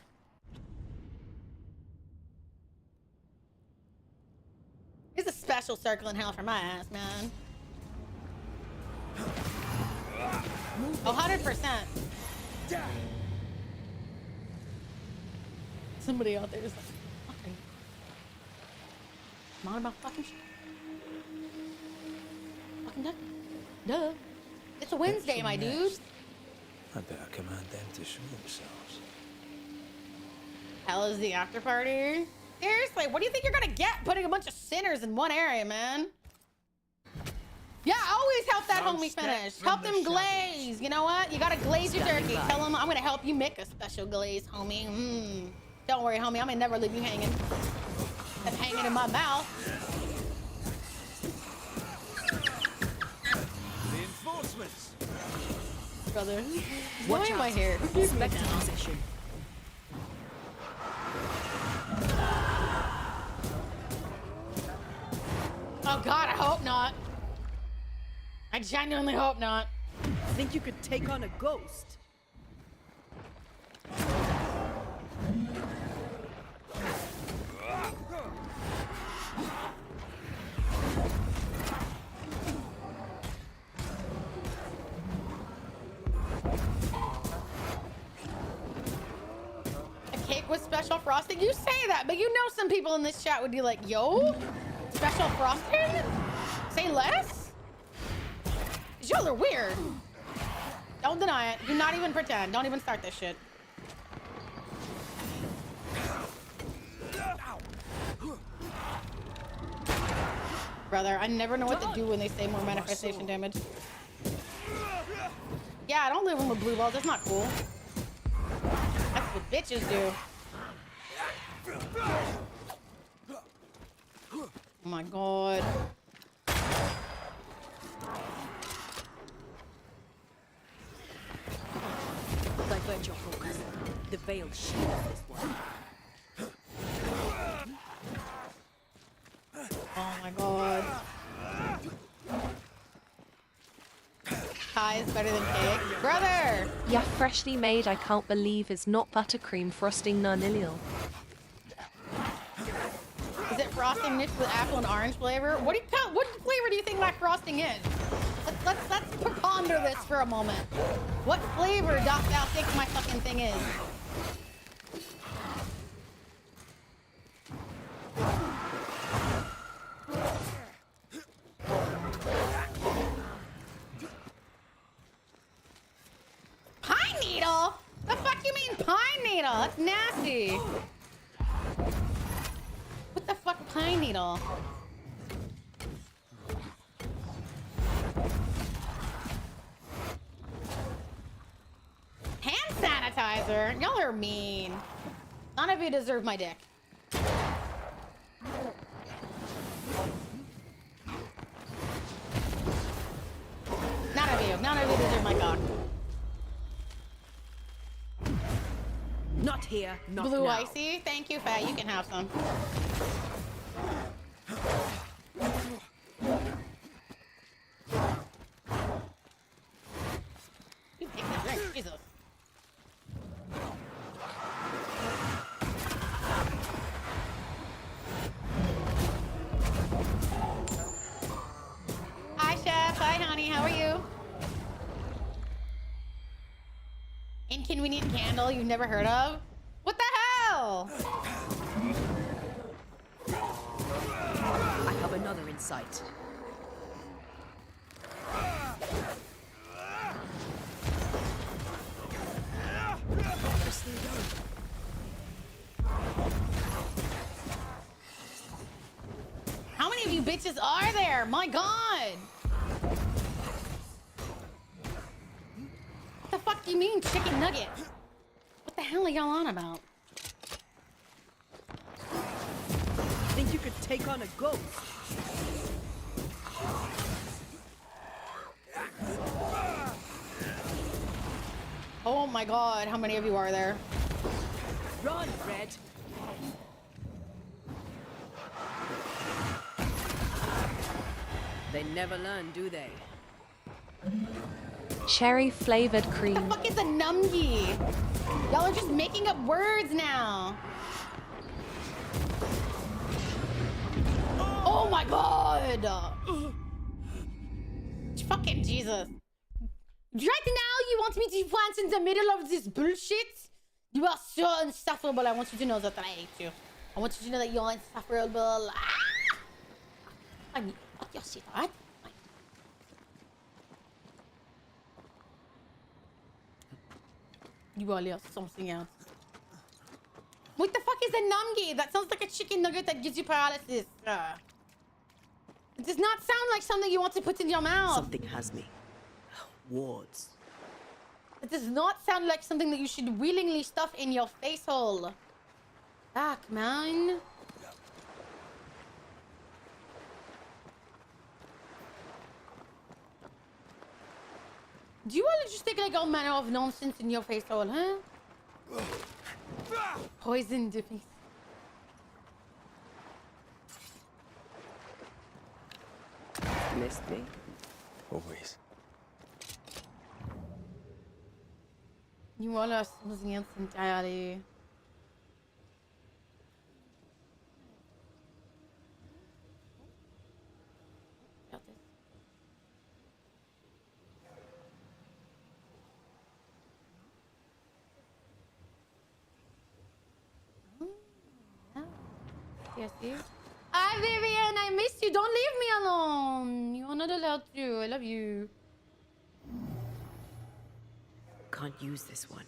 There's a special circle in hell for my ass, man. 100%. Somebody out there is like, fucking. Come on about fucking shit. Fucking duh. Duh. It's a Wednesday, my dude. I better command them to show themselves. Hell is the after party? Seriously, what do you think you're gonna get putting a bunch of sinners in one area, man? Yeah, always help that homie finish. Help them glaze. You know what? You gotta glaze your turkey. Tell them I'm gonna help you make a special glaze, homie. Don't worry, homie. I'm gonna never leave you hanging. I'm hanging in my mouth. Reinforcements. Brother, why am I here? Spectre position. Oh God, I hope not. I genuinely hope not. Think you could take on a ghost? A cake with special frosting? You say that, but you know some people in this chat would be like, yo, special frosting? Say less? Y'all are weird. Don't deny it. Do not even pretend. Don't even start this shit. Brother, I never know what to do when they say more manifestation damage. Yeah, I don't live with blue balls. That's not cool. That's what bitches do. Oh my God. Divert your focus. The veiled shield this one. Oh my God. Pie is better than cake. Brother! Yeah, freshly made, I can't believe is not buttercream frosting nonillial. Is it frosting mixed with apple and orange flavor? What do you think that frosting is? Let's ponder this for a moment. What flavor doth thou think my fucking thing is? Pine needle? The fuck you mean pine needle? That's nasty. What the fuck, pine needle? Hand sanitizer? Y'all are mean. None of you deserve my dick. None of you deserve my cock. Not here, not Blue now. icy? Thank you, Fat. You can have some. You take that drink, Jesus. Hi, Chef. Hi, honey. How are you? Inconvenient candle you've never heard of? What the hell? I have another in sight. How many of you bitches are there? My God. What the fuck do you mean, chicken nugget? What the hell are y'all on about? Think you could take on a ghost? Oh my God, how many of you are there? Run, Red! They never learn, do they? Cherry flavored What cream. the fuck is a numgie? Y'all are just making up words now. Oh my God! Fucking Jesus. Right now, you want me to plant in the middle of this bullshit? You are so insufferable. I want you to know that I hate you. I want you to know that you're insufferable. Ah! I mean, fuck your shit, alright? You are something else. What the fuck is a numgie? That sounds like a chicken nugget that gives you paralysis. It does not sound like something you want to put in your mouth. Something has me. Wards. It does not sound like something that you should willingly stuff in your face hole. Fuck, man. Do you want to just take like all manner of nonsense in your face hole, huh? Poison dipping. Missed me? Always. You all are something else entirely. Got this. Yes, yes. Hi, Vivian. I missed you. Don't leave me alone. You are not allowed to. I love you. Can't use this one.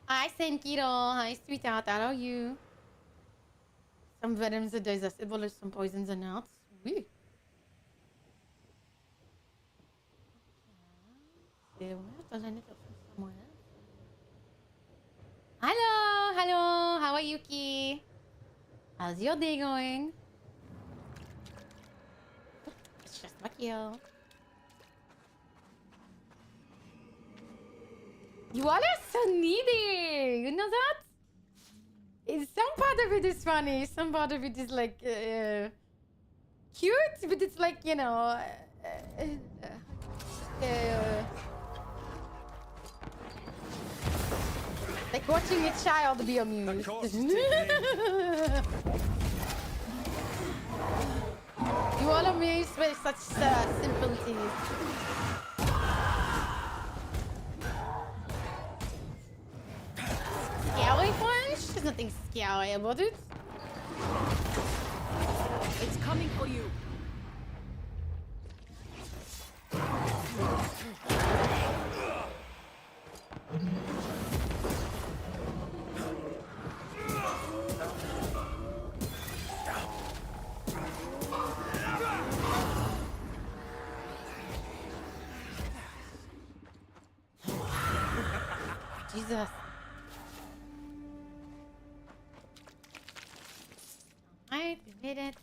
Hi, Senkiro. Hi, sweetheart. How are you? Some venoms are digestible, some poisons are not. Sweet. Hello, hello. How are you, Ki? How's your day going? It's just like you. You all are so needy. You know that? Some part of it is funny. Some part of it is like cute, but it's like, you know, like watching a child be amused. You all amused by such simplicities. Scary punch? There's nothing scary about it. It's coming for you. Jesus. Alright, we made it.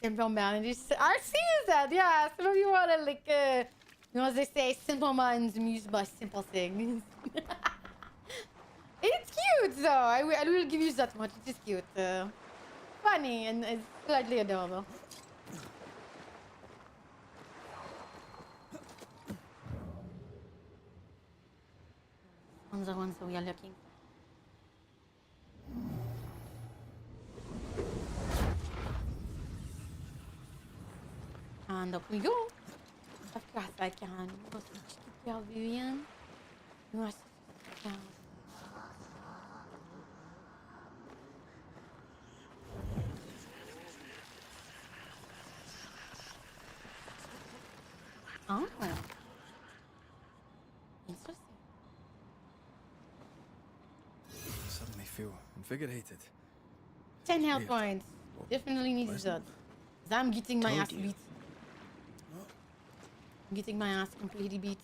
Simple managers. I see that, yeah. Some of you want to like, you know, as they say, simple minds amused by simple things. It's cute though. I will give you that much. It is cute. Funny and slightly adorable. The ones that we are looking for. And up we go. Of course I can. Vivian. You Oh. Interesting. I suddenly feel invigorated. 10 health points. Definitely needs that. 'Cause I'm getting my ass beat. I'm getting my ass completely beat.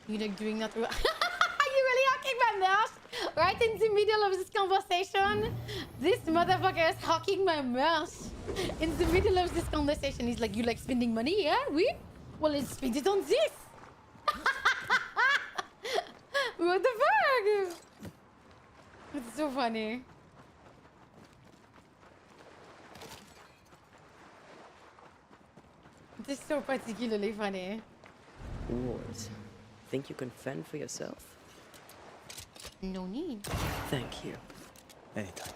You like doing that? Are you really hacking my mouse? Right in the middle of this conversation? This motherfucker is hacking my mouse. In the middle of this conversation, he's like, you like spending money? Yeah? Oui? Well, let's spend it on this. What the fuck? It's so funny. This is so particularly funny. Wars. Think you can fend for yourself? No need. Thank you. Anytime.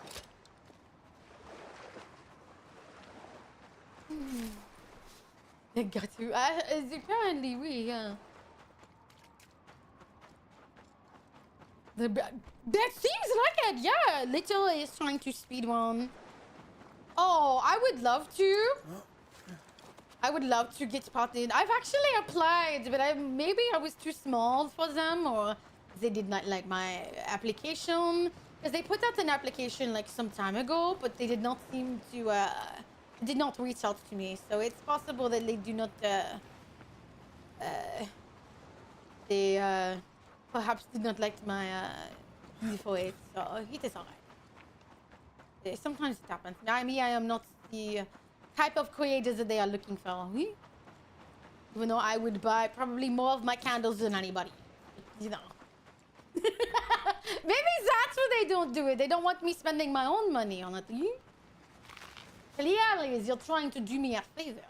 I got to. Apparently, yeah. That seems like it, yeah. Little is trying to speedrun. Oh, I would love to. I would love to get spotted. I've actually applied, but maybe I was too small for them, or they did not like my application. Because they put out an application like some time ago, but they did not seem to, did not reach out to me. So it's possible that they do not, they perhaps did not like my info. So it is alright. Sometimes it happens. I am not the type of creators that they are looking for. Oui? Even though I would buy probably more of my candles than anybody. You know. Maybe that's why they don't do it. They don't want me spending my own money on it. Clearly, you're trying to do me a favor.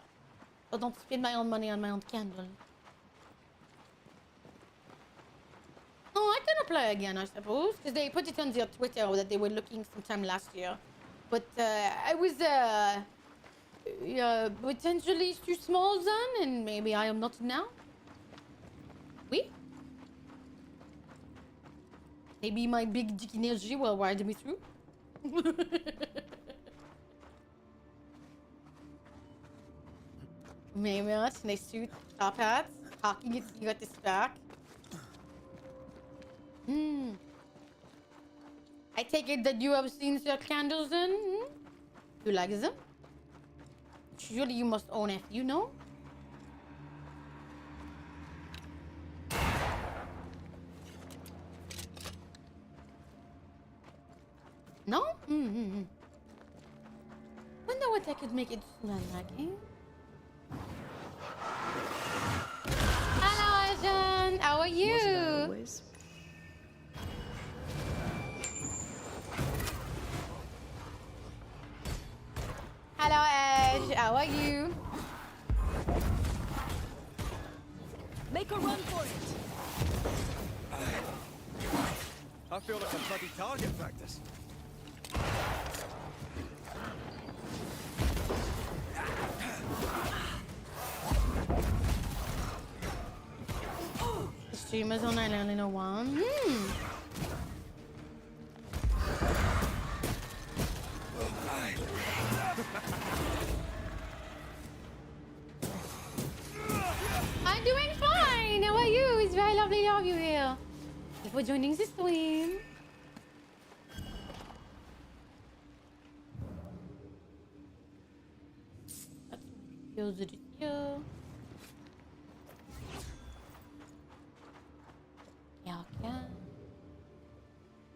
So don't spend my own money on my own candle. Oh, I can apply again, I suppose. Because they put it on their Twitter that they were looking sometime last year. But I was potentially too small then, and maybe I am not now. Oui? Maybe my big dick energy will ride me through. Maybe not. Nice suit, top hat, talking it, you got this back. I take it that you have seen their candles then? You like them? Surely you must own it, you know? No? Wonder what I could make it smell like, eh? Hello, Arjun! How are you? Wasn't I always? Hello, Edge. How are you? Make a run feel like a bloody target practice. The streamers on I only know one. I'm doing fine. How are you? It's very lovely to have you here. Thank you for joining the stream. Yeah.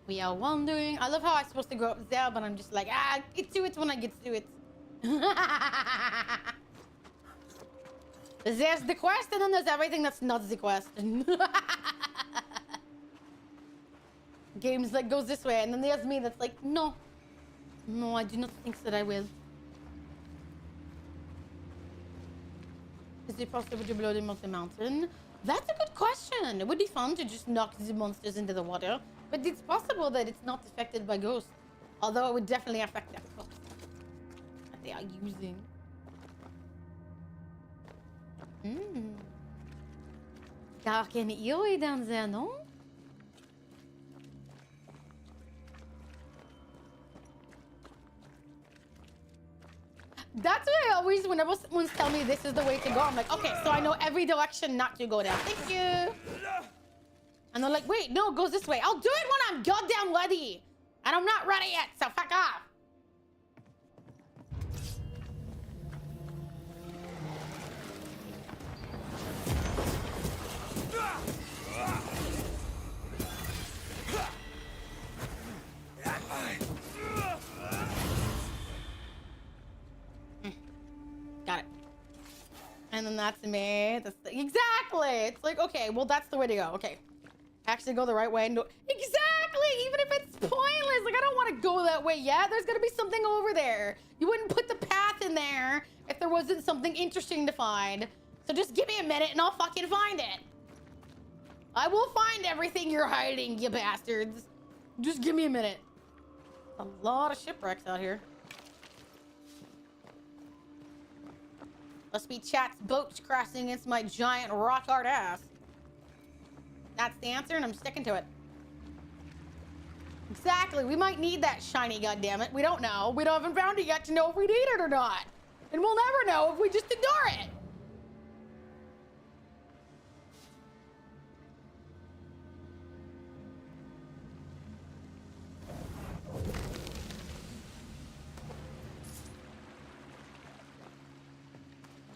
We are wandering. I love how I'm supposed to go up there, but I'm just like, get to it when I get to it. There's the quest, and then there's everything that's not the quest. Games that goes this way, and then there's me that's like, no, I do not think that I will. Is it possible to blow them off the mountain? That's a good question. It would be fun to just knock the monsters into the water, but it's possible that it's not affected by ghosts. Although it would definitely affect that ghost that they are using. Dark and eerie down there, no? That's why I always, whenever someone tells me this is the way to go, I'm like, okay, so I know every direction not to go down. Thank you. And they're like, wait, no, it goes this way. I'll do it when I'm goddamn ready. And I'm not ready yet, so fuck off. Got it. And then that's me. Exactly. It's like, okay, well, that's the way to go. Okay. Actually go the right way. No, exactly. Even if it's pointless. Like, I don't want to go that way yet. There's going to be something over there. You wouldn't put the path in there if there wasn't something interesting to find. So just give me a minute and I'll fucking find it. I will find everything you're hiding, you bastards. Just give me a minute. A lot of shipwrecks out here. Must be chat's boats crashing against my giant rock hard ass. That's the answer, and I'm sticking to it. Exactly. We might need that shiny, goddammit. We don't know. We haven't found it yet to know if we need it or not. And we'll never know if we just ignore it.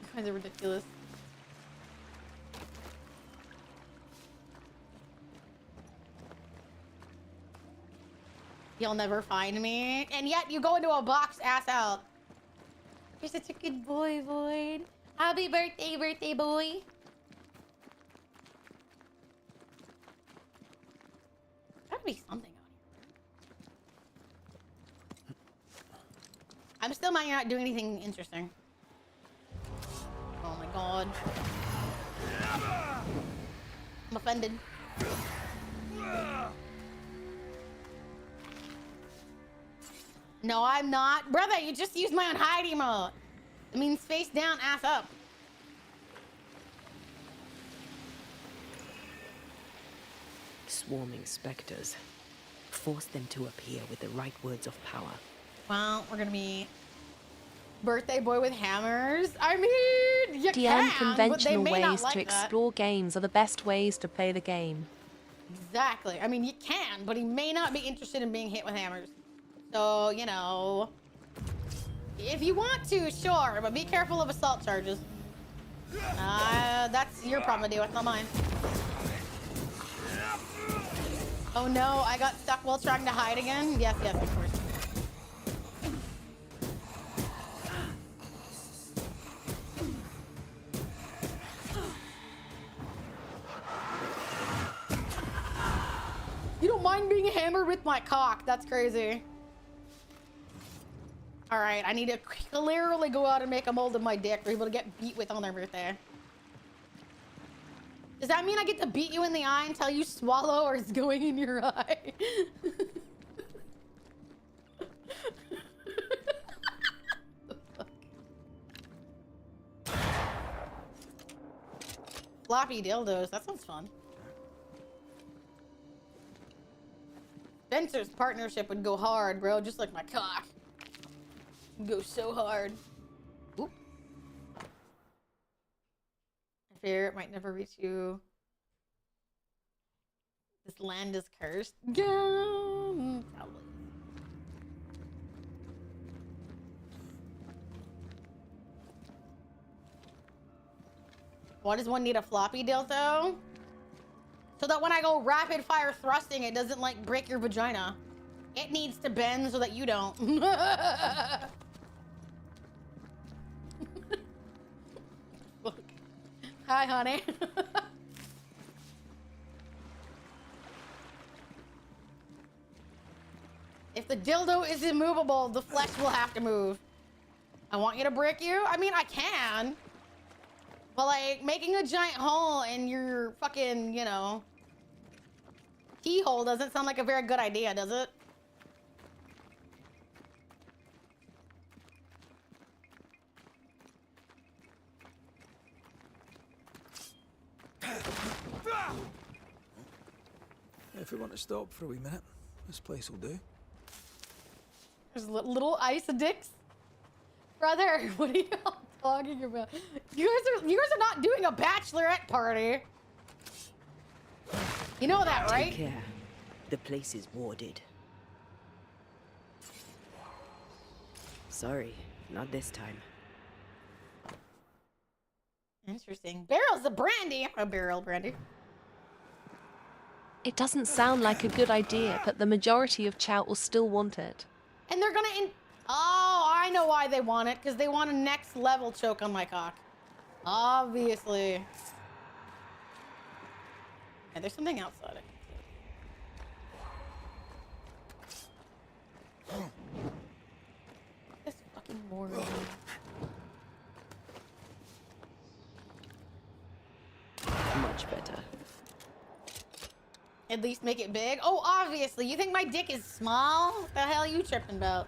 You guys are ridiculous. You'll never find me. And yet you go into a box ass out. You're such a good boy, Void. Happy birthday, birthday boy. Gotta be something out here. I'm still might not doing anything interesting. Oh my god. I'm offended. No, I'm not. Brother, you just used my own hide emote. It means face down, ass up. Swarming specters. Force them to appear with the right words of power. Well, we're gonna be birthday boy with hammers. I mean, you The can, unconventional but they may not ways like to that. explore games are the best ways to play the game. Exactly. I mean, you can, but he may not be interested in being hit with hammers. So, you know, if you want to, sure, but be careful of assault charges. That's your problem to deal with, not mine. Oh no, I got stuck while trying to hide again? Yes, yes, of course. You don't mind being hammered with my cock. That's crazy. All right, I need to clearly go out and make a mold of my dick for people to get beat with on their birthday. Does that mean I get to beat you in the eye until you swallow or it's going in your eye? Floppy dildos, that sounds fun. Spencer's partnership would go hard, bro, just like my cock. It'd go so hard. Oop. I fear it might never reach you. This land is cursed. Yeah, probably. Why does one need a floppy dildo? So that when I go rapid fire thrusting, it doesn't like break your vagina. It needs to bend so that you don't. Look. Hi, honey. If the dildo is immovable, the flesh will have to move. I want you to brick you? I mean, I can. But like, making a giant hole in your fucking, you know, keyhole doesn't sound like a very good idea, does it? If we want to stop for a wee minute, this place will do. There's little ice dicks. Brother, what are y'all talking about? You guys are not doing a bachelorette party. You know that, right? Take care. The place is warded. Sorry, not this time. Interesting. Barrels of brandy. A barrel brandy. It doesn't sound like a good idea, but the majority of Chout will still want it. And they're gonna oh, I know why they want it. Because they want a next level choke on my cock. Obviously. Yeah, there's something outside it. This fucking moron. Much better. At least make it big. Oh, obviously. You think my dick is small? What the hell are you tripping about?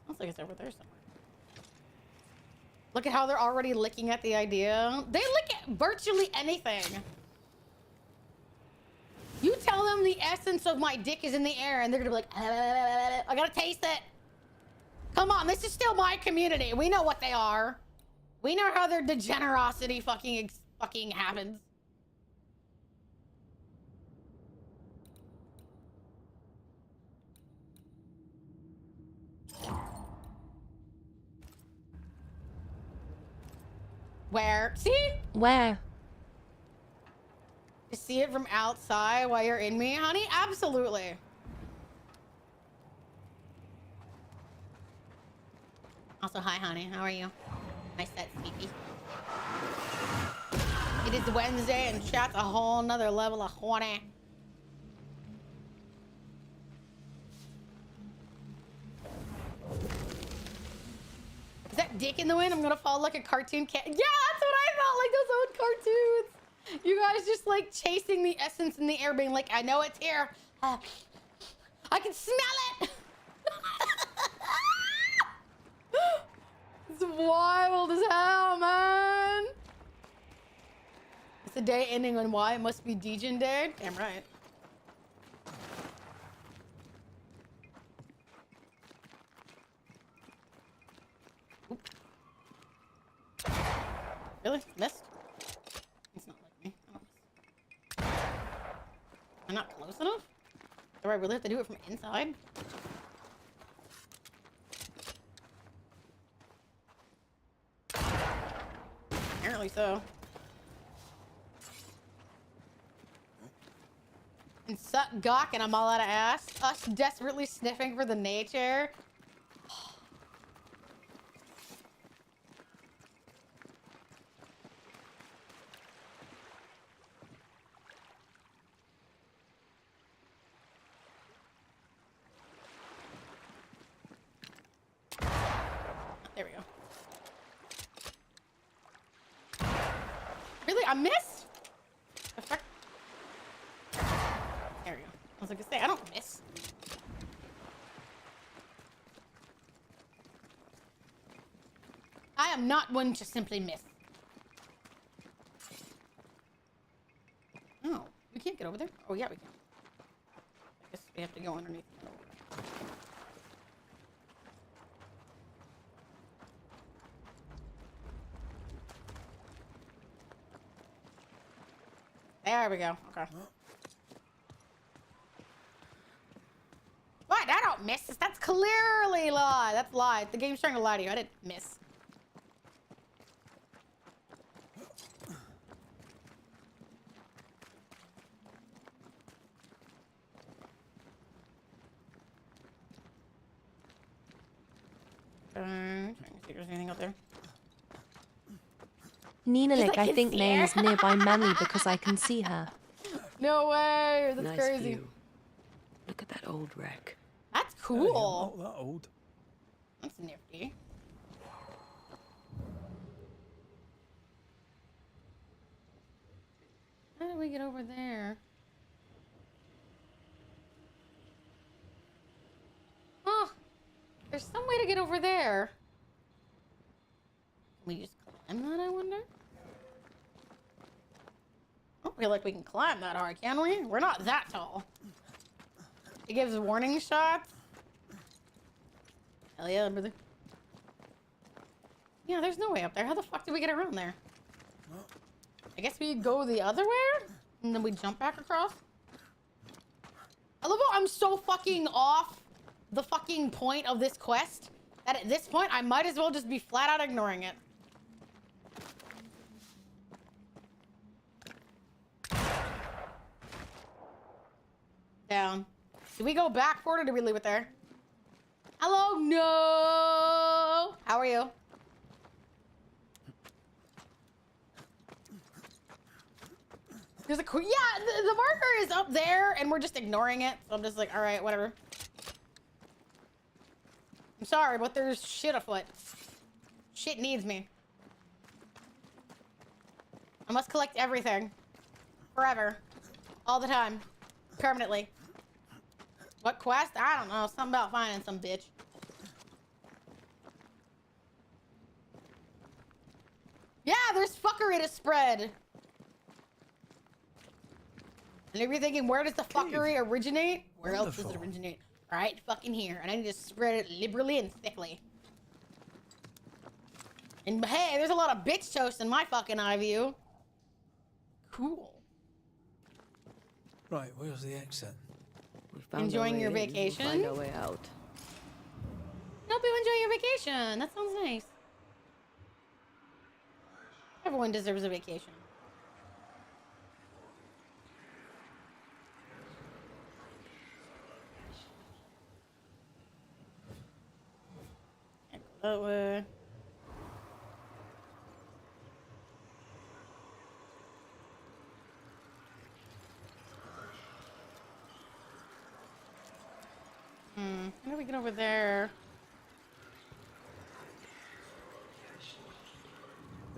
Looks like it's over there somewhere. Look at how they're already licking at the idea. They lick at virtually anything. You tell them the essence of my dick is in the air and they're gonna be like, I gotta taste it. Come on, this is still my community. We know what they are. We know how their degenerosity fucking happens. Where? See? Where? To see it from outside while you're in me, honey? Absolutely. Also, hi, honey. How are you? Nice set, Sleepy. It is Wednesday and chat's a whole nother level of horny. Is that dick in the wind? I'm gonna fall like a cartoon cat. Yeah, that's what I felt like those old cartoons. You guys just like chasing the essence in the air, being like, I know it's here. I can smell it. It's wild as hell, man. It's the day ending on Y. It must be Degen Day. Damn right. Oop. Really? Missed? It's not like me. I don't miss. Am I not close enough? Do I really have to do it from inside? Apparently so. And suck gawk and I'm all out of ass. Us desperately sniffing for the nature. There we go. Really? I missed? The fuck? There we go. I was like to say, I don't miss. I am not one to simply miss. Oh, we can't get over there? Oh, yeah, we can. I guess we have to go underneath. There we go. Okay. What? I don't miss. That's clearly lie. That's lie. The game's trying to lie to you. I didn't miss. Trying to see if there's anything out there. Ninalik, I can think see Nay her. is nearby Melly because I can see her. No way. That's Nice crazy. view. Look at that old wreck. That's Hey, cool. I'm not that old. That's nifty. How do we get over there? Oh, there's some way to get over there. Can we just climb that, I wonder? I don't feel like we can climb that high, can we? We're not that tall. It gives warning shots. Hell yeah, brother. Yeah, there's no way up there. How the fuck did we get around there? I guess we go the other way? And then we jump back across? I love how I'm so fucking off the fucking point of this quest that at this point I might as well just be flat out ignoring it. Down. Did we go back for it or did we leave it there? Hello? No! How are you? There's a yeah, the marker is up there and we're just ignoring it. So I'm just like, all right, whatever. I'm sorry, but there's shit afoot. Shit needs me. I must collect everything. Forever. All the time. Permanently. What quest? I don't know. Something about finding some bitch. Yeah, there's fuckery to spread. And if you're thinking, where does the fuckery originate? Where else does it Wonderful. originate? Right fucking here. And I need to spread it liberally and thickly. And hey, there's a lot of bitch toast in my fucking eye view. Cool. Right, where's the exit? We found our Enjoying way your in, we'll vacation? find our way out. Hope you enjoy your vacation. That sounds nice. Everyone deserves a vacation. Oh, how do we get over there?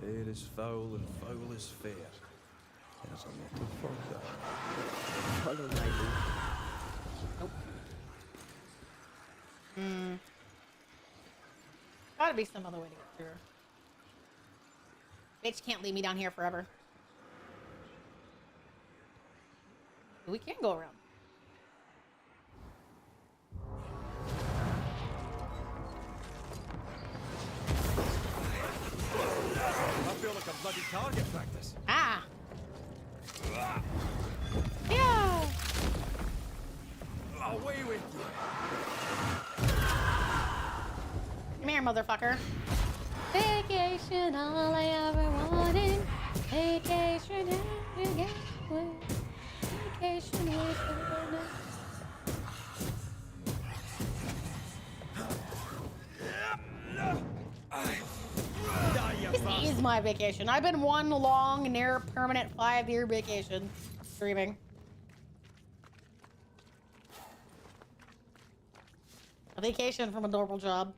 Air is foul and foul is fair. There's a lot of fog there. Follow my lead. Nope. Gotta be some other way to get through. Bitch can't leave me down here forever. We can go around. I feel like a bloody target practice. Ah! Yeah! Away with you. Come here, motherfucker. Vacation, all I ever wanted. Vacation, you get away. Vacation, with This is my vacation. I've been one long, near permanent 5-year vacation. Streaming. A vacation from a normal job.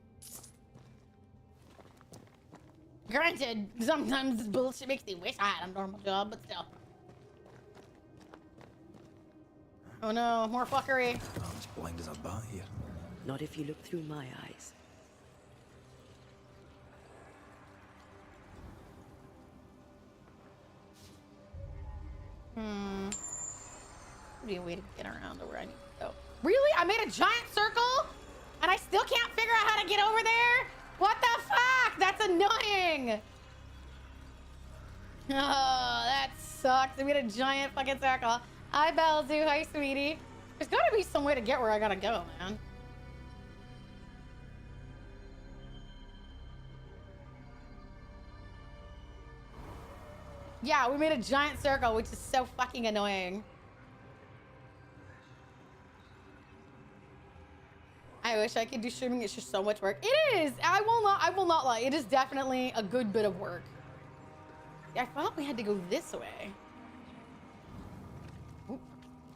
Granted, sometimes this bullshit makes me wish I had a normal job, but still. Oh no, more fuckery. I'm as blind as a bat here. Not if you look through my eyes. Be a way to get around to where I need to go. Really? I made a giant circle and I still can't figure out how to get over there? What the fuck? That's annoying. Oh, that sucks. I made a giant fucking circle. Hi, Belzu. Hi, sweetie. There's gotta be some way to get where I gotta go, man. Yeah, we made a giant circle, which is so fucking annoying. I wish I could do streaming. It's just so much work. It is. I will not lie. It is definitely a good bit of work. I thought we had to go this way.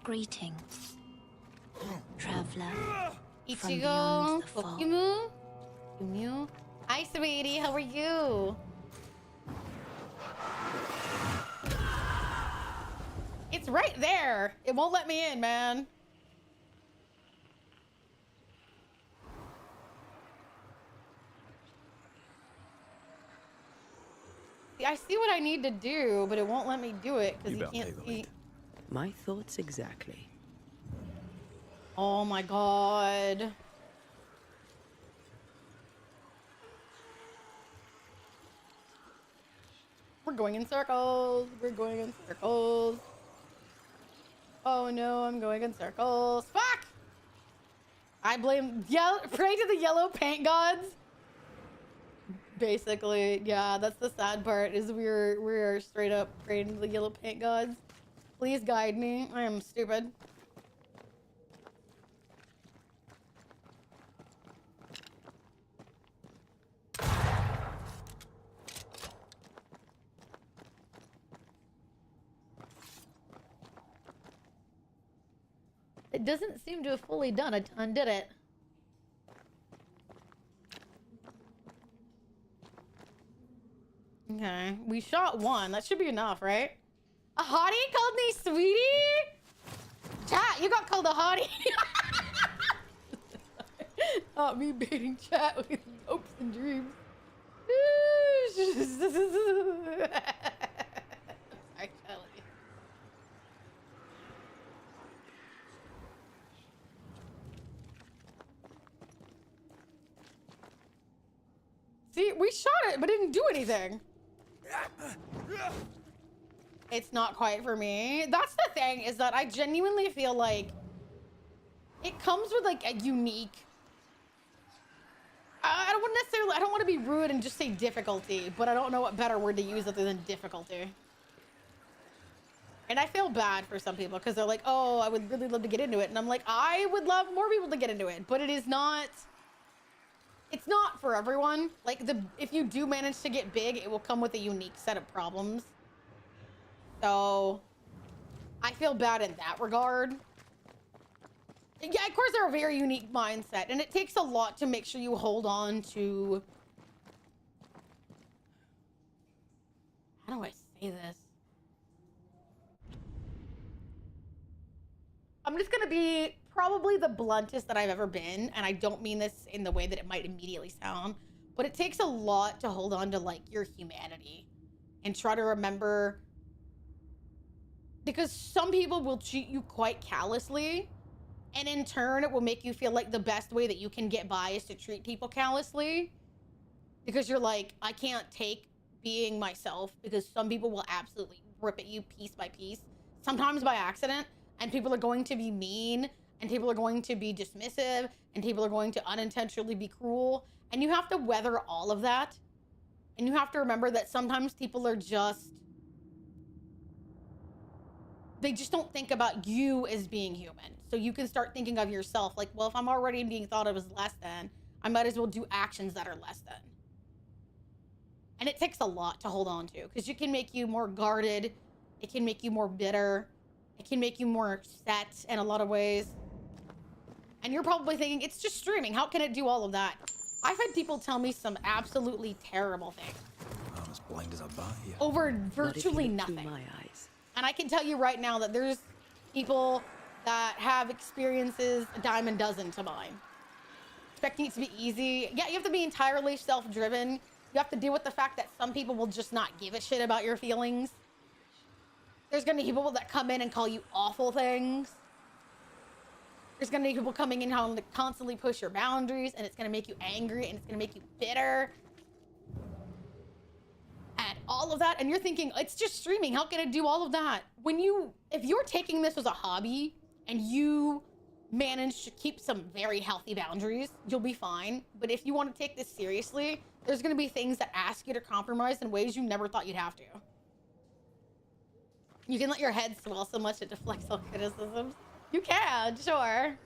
Greetings, traveler. From Ichigo, beyond the fog. Pokemu. Hi, sweetie. How are you? It's right there. It won't let me in, man. See, I see what I need to do, but it won't let me do it because You you better can't take the see. lead. My thoughts exactly. Oh my god. We're going in circles. We're going in circles. Oh no, I'm going in circles. Fuck! I blame pray to the yellow paint gods. Basically, yeah, that's the sad part is we're straight up praying to the yellow paint gods. Please guide me. I am stupid. It doesn't seem to have fully undid it. Okay, we shot one. That should be enough, right? A hottie called me sweetie? Chat, you got called a hottie. Not me baiting chat with hopes and dreams. Sorry, Kelly. See, we shot it, but it didn't do anything. It's not quite for me. That's the thing, is that I genuinely feel like it comes with like a unique... I don't want to be rude and just say difficulty, but I don't know what better word to use other than difficulty. And I feel bad for some people because they're like, oh, I would really love to get into it. And I'm like, I would love more people to get into it, but it is not... It's not for everyone. Like, if you do manage to get big, it will come with a unique set of problems. So, I feel bad in that regard. Yeah, of course, they're a very unique mindset, and it takes a lot to make sure you hold on to... How do I say this? I'm just gonna be probably the bluntest that I've ever been, and I don't mean this in the way that it might immediately sound, but it takes a lot to hold on to, like, your humanity and try to remember, because some people will treat you quite callously, and in turn, it will make you feel like the best way that you can get by is to treat people callously, because you're like, I can't take being myself, because some people will absolutely rip at you piece by piece, sometimes by accident, and people are going to be mean, and people are going to be dismissive, and people are going to unintentionally be cruel, and you have to weather all of that. And you have to remember that sometimes people are just... They just don't think about you as being human. So you can start thinking of yourself like, well, if I'm already being thought of as less than, I might as well do actions that are less than. And it takes a lot to hold on to, because it can make you more guarded, it can make you more bitter, it can make you more set in a lot of ways. And you're probably thinking, it's just streaming. How can it do all of that? I've had people tell me some absolutely terrible things. blind as a bat here. over Not if you virtually look through nothing. my eyes. And I can tell you right now that there's people that have experiences a dime a dozen to mine. Expecting it to be easy. Yeah, you have to be entirely self-driven. You have to deal with the fact that some people will just not give a shit about your feelings. There's gonna be people that come in and call you awful things. There's gonna be people coming in and constantly push your boundaries, and it's gonna make you angry, and it's gonna make you bitter. And all of that, and you're thinking, it's just streaming, how can it do all of that? If you're taking this as a hobby, and you manage to keep some very healthy boundaries, you'll be fine. But if you want to take this seriously, there's gonna be things that ask you to compromise in ways you never thought you'd have to. You can let your head swell so much it deflects all criticisms. You can, sure.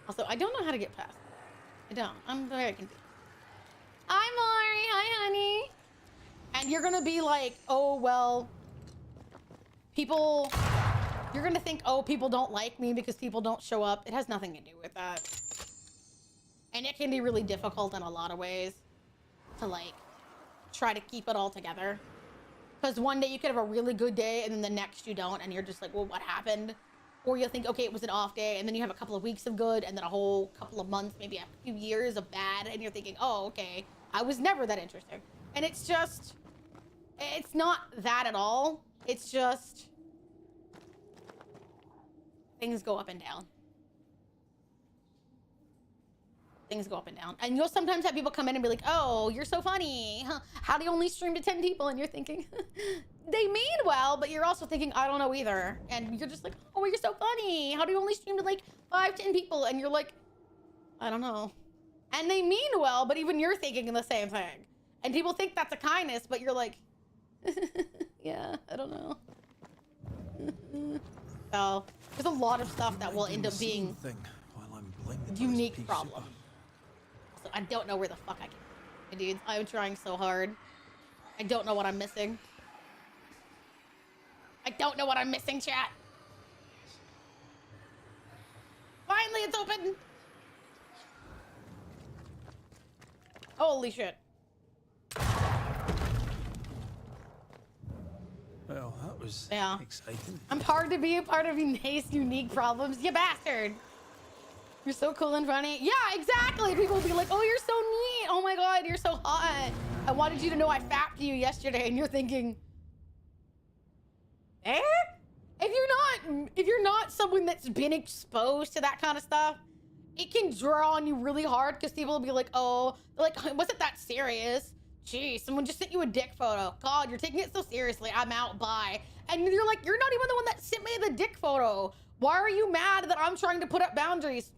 Also, I don't know how to get past it. I don't. I'm very confused. Hi, Maury. Hi, honey. And you're gonna be like, oh, well, people, you're gonna think, oh, people don't like me because people don't show up. It has nothing to do with that. And it can be really difficult in a lot of ways to like try to keep it all together. Because one day you could have a really good day and then the next you don't, and you're just like, well, what happened? Or you'll think, okay, it was an off day, and then you have a couple of weeks of good, and then a whole couple of months, maybe a few years of bad, and you're thinking, oh, okay, I was never that interesting. And it's just, it's not that at all. It's just, things go up and down. Things go up and down. And you'll sometimes have people come in and be like, oh, you're so funny. Huh? How do you only stream to 10 people? And you're thinking, they mean well, but you're also thinking, I don't know either. And you're just like, oh, you're so funny. How do you only stream to like 5, 10 people? And you're like, I don't know. And they mean well, but even you're thinking the same thing. And people think that's a kindness, but you're like, yeah, I don't know. So there's a lot of stuff that will end up being unique problems. So I don't know where the fuck I can. Dudes, I'm trying so hard. I don't know what I'm missing. I don't know what I'm missing, chat. Finally, it's open. Holy shit. Well, that was exciting. I'm proud to be a part of nice, unique problems. You bastard. You're so cool and funny. Yeah, exactly. People will be like, oh, you're so neat. Oh my God, you're so hot. I wanted you to know I fapped you yesterday. And you're thinking, eh? If you're not someone that's been exposed to that kind of stuff, it can draw on you really hard because people will be like, oh, they're like, was it that serious? Geez, someone just sent you a dick photo. God, you're taking it so seriously. I'm out, bye. And you're like, you're not even the one that sent me the dick photo. Why are you mad that I'm trying to put up boundaries?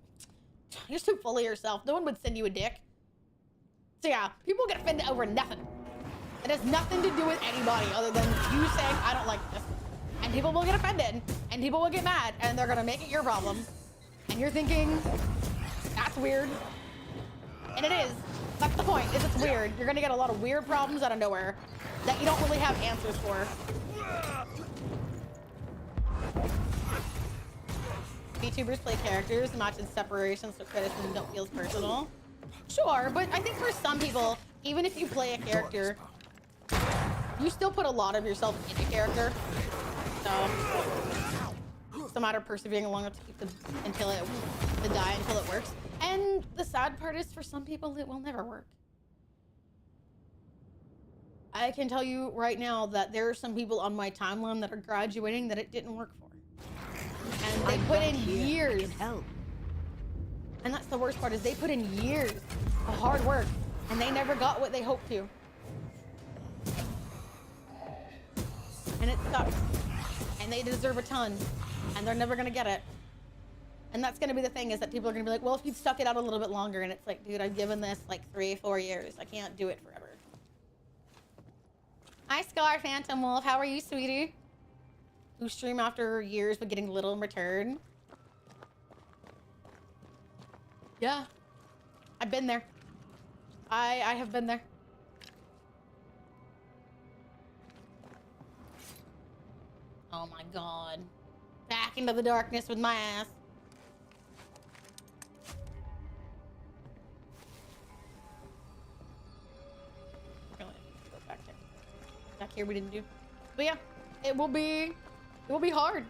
You're so full of yourself. No one would send you a dick. So yeah, people get offended over nothing. It has nothing to do with anybody other than you saying, I don't like this. And people will get offended, and people will get mad, and they're gonna make it your problem. And you're thinking, that's weird. And it is. That's the point, is it's weird. You're gonna get a lot of weird problems out of nowhere that you don't really have answers for. VTubers play characters, not in separation, so criticism don't feel as personal. Sure, but I think for some people, even if you play a character, you still put a lot of yourself in a character. So it's a matter of persevering long enough to keep until it works. And the sad part is, for some people, it will never work. I can tell you right now that there are some people on my timeline that are graduating that it didn't work for. And they put in years. And that's the worst part, is they put in years of hard work and they never got what they hoped to. And it sucks. And they deserve a ton. And they're never gonna get it. And that's gonna be the thing, is that people are gonna be like, well, if you'd stuck it out a little bit longer. And it's like, dude, I've given this like 3-4 years. I can't do it forever. Hi, Scar Phantom Wolf. How are you, sweetie? Who stream after years but getting little in return? Yeah. I've been there. I have been there. Oh my God. Back into the darkness with my ass. care we didn't do. But yeah, it will be hard.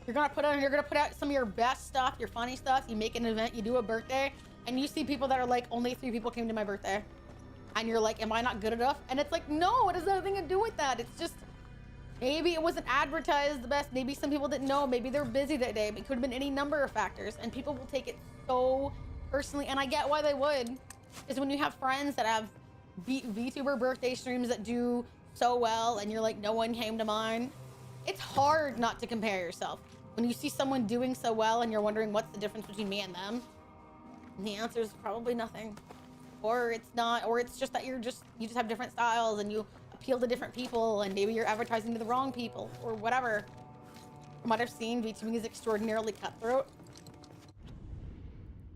You're gonna put out some of your best stuff, your funny stuff. You make an event, you do a birthday, and you see people that are like, only 3 people came to my birthday. And you're like, am I not good enough? And it's like, no, it has nothing to do with that. It's just, maybe it wasn't advertised the best. Maybe some people didn't know. Maybe they're busy that day. It could have been any number of factors. And people will take it so personally. And I get why they would. Is when you have friends that have VTuber birthday streams that do so well, and you're like, no one came to mine. It's hard not to compare yourself. When you see someone doing so well and you're wondering what's the difference between me and them, and the answer is probably nothing. Or it's not, or it's just that you just have different styles and you appeal to different people, and maybe you're advertising to the wrong people or whatever. From what I've seen, VTubing is extraordinarily cutthroat.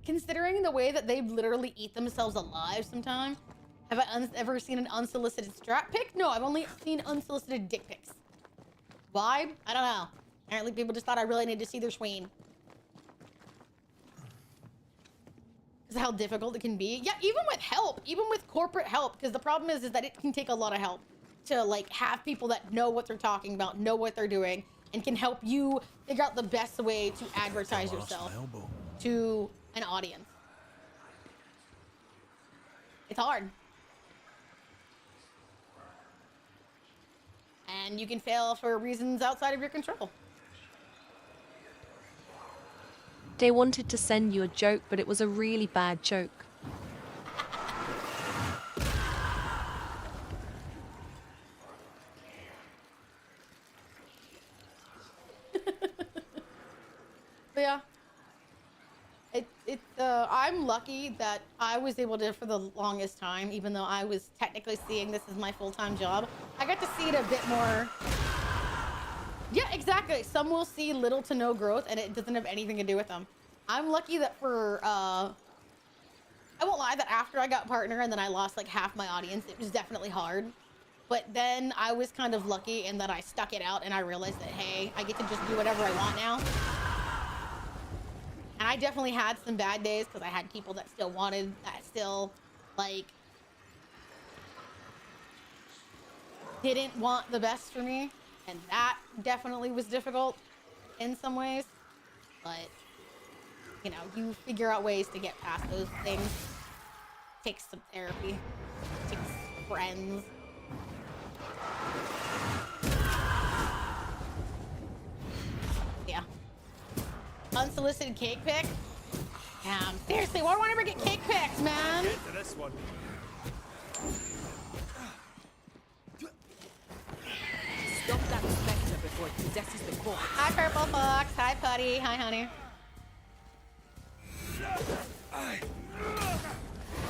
Considering the way that they literally eat themselves alive sometimes. Have I ever seen an unsolicited strap pic? No, I've only seen unsolicited dick pics. Why? I don't know. Apparently people just thought I really needed to see their swing. Is how difficult it can be. Yeah, even with help, even with corporate help, because the problem is that it can take a lot of help to like have people that know what they're talking about, know what they're doing, and can help you figure out the best way to advertise yourself to an audience. It's hard. And you can fail for reasons outside of your control. They wanted to send you a joke, but it was a really bad joke. But yeah, I'm lucky that I was able to, for the longest time, even though I was technically seeing this as my full-time job, I got to see it a bit more. Yeah, exactly. Some will see little to no growth and it doesn't have anything to do with them. I'm lucky that for, I won't lie that after I got partner and then I lost like half my audience, it was definitely hard. But then I was kind of lucky in that I stuck it out and I realized that, hey, I get to just do whatever I want now. And I definitely had some bad days because I had people that still wanted, that still like didn't want the best for me. And that definitely was difficult in some ways. But, you know, you figure out ways to get past those things. Takes some therapy. Takes friends. Yeah. Unsolicited cake pic? Damn, seriously, why do I never get cake pics, man? Get to this one. Stop that spectre before it possesses the core. Hi, Purple Fox. Hi, Putty. Hi, honey.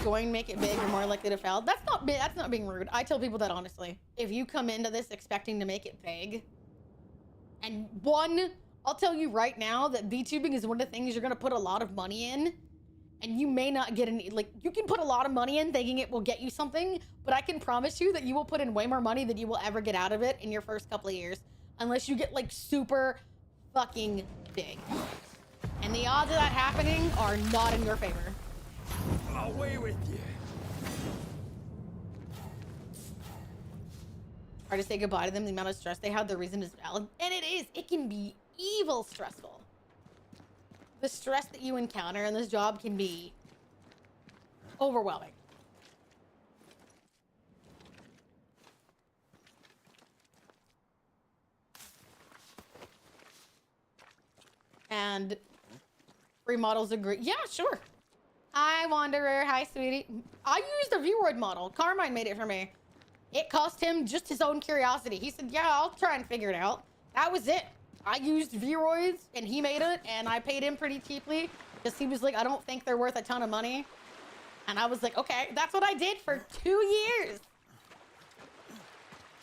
Going to make it big, you're more likely to fail. That's not being rude. I tell people that honestly. If you come into this expecting to make it big, and I'll tell you right now that VTubing is one of the things you're going to put a lot of money in, and you may not get any, like, you can put a lot of money in thinking it will get you something, but I can promise you that you will put in way more money than you will ever get out of it in your first couple of years, unless you get, like, super fucking big. And the odds of that happening are not in your favor. Away with you. Hard to say goodbye to them, the amount of stress they have, the reason is valid. And it is, it can be evil stressful. The stress that you encounter in this job can be overwhelming. And free models are great. Yeah, sure. Hi, Wanderer. Hi, sweetie. I used a Vroid model. Carmine made it for me. It cost him just his own curiosity. He said, yeah, I'll try and figure it out. That was it. I used Vroids and he made it and I paid him pretty cheaply because he was like, I don't think they're worth a ton of money. And I was like, okay, that's what I did for 2 years.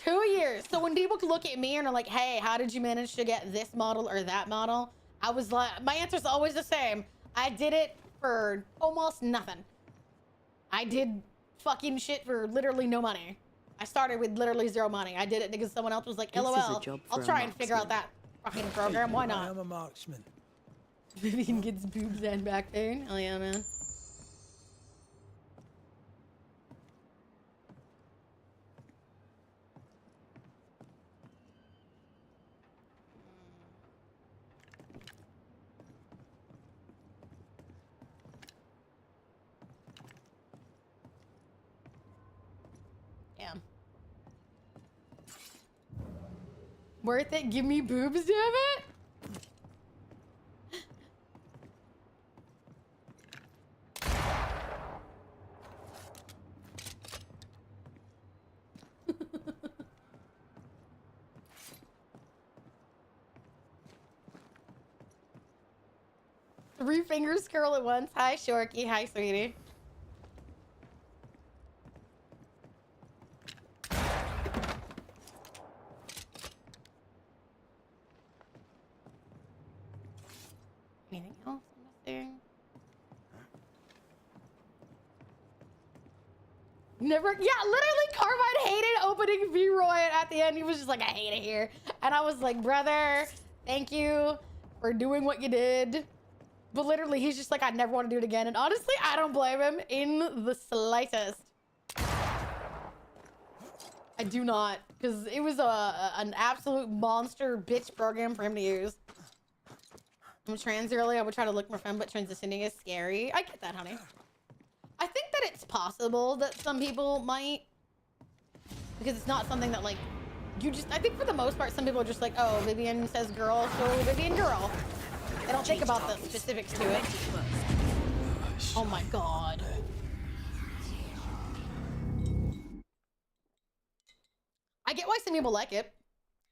2 years. So when people look at me and are like, hey, how did you manage to get this model or that model? I was like, my answer's always the same. I did it for almost nothing. I did fucking shit for literally no money. I started with literally zero money. I did it because someone else was like, LOL, I'll try and figure out that fucking program. Why not? I am a marksman. Vivian gets boobs and back pain. Hell yeah, man. Damn. Worth it? Give me boobs, damn it! Three fingers curl at once. Hi, Shorky. Hi, sweetie. Anything else I'm missing? Never, yeah, literally Carbide hated opening V-Roy at the end. He was just like, I hate it here. And I was like, brother, thank you for doing what you did. But literally, he's just like, I never want to do it again. And honestly, I don't blame him in the slightest. I do not, because it was an absolute monster bitch program for him to use. I'm trans early. I would try to look more femme, but transitioning is scary. I get that, honey. I think that it's possible that some people might, because it's not something that like you just. I think for the most part, some people are just like, oh, Vivian says girl, so Vivian girl. They don't think about the specifics to it. Oh my god. I get why some people like it.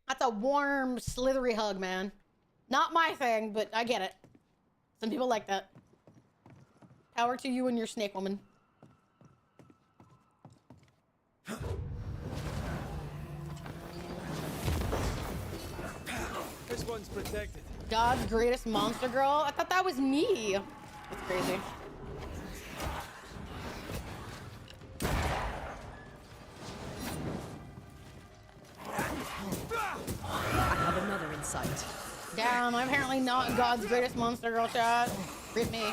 That's a warm, slithery hug, man. Not my thing, but I get it. Some people like that. Power to you and your snake woman. This one's protected. God's greatest monster girl? I thought that was me. That's crazy. I have another in sight. Damn, I'm apparently not God's greatest monster girl, chat. Rip me.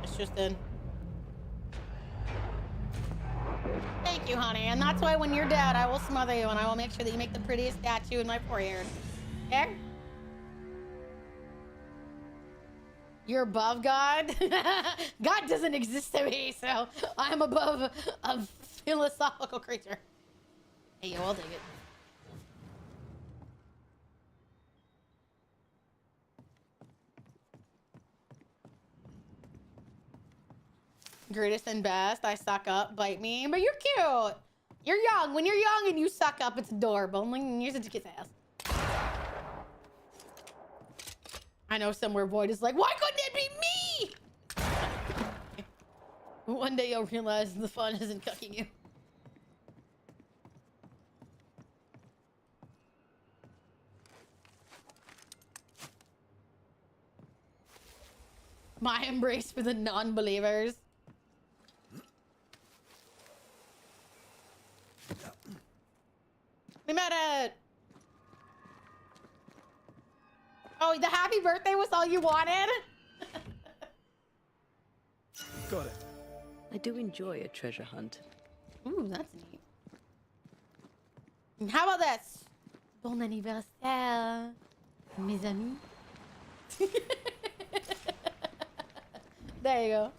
It's just in. Thank you, honey. And that's why when you're dead, I will smother you and I will make sure that you make the prettiest statue in my forehead. Okay? You're above God? God doesn't exist to me, so I'm above a philosophical creature. Hey, yo, I'll take it. Greatest and best. I suck up. Bite me. But you're cute. You're young. When you're young and you suck up, it's adorable. Like, you're such a kid's ass. I know somewhere Void is like, why couldn't it be me? One day you'll realize the fun isn't cucking you. My embrace for the non-believers. We met at... Oh, the happy birthday was all you wanted? Got it. I do enjoy a treasure hunt. Ooh, that's neat. And how about this? Bon anniversaire, mes amis. There you go.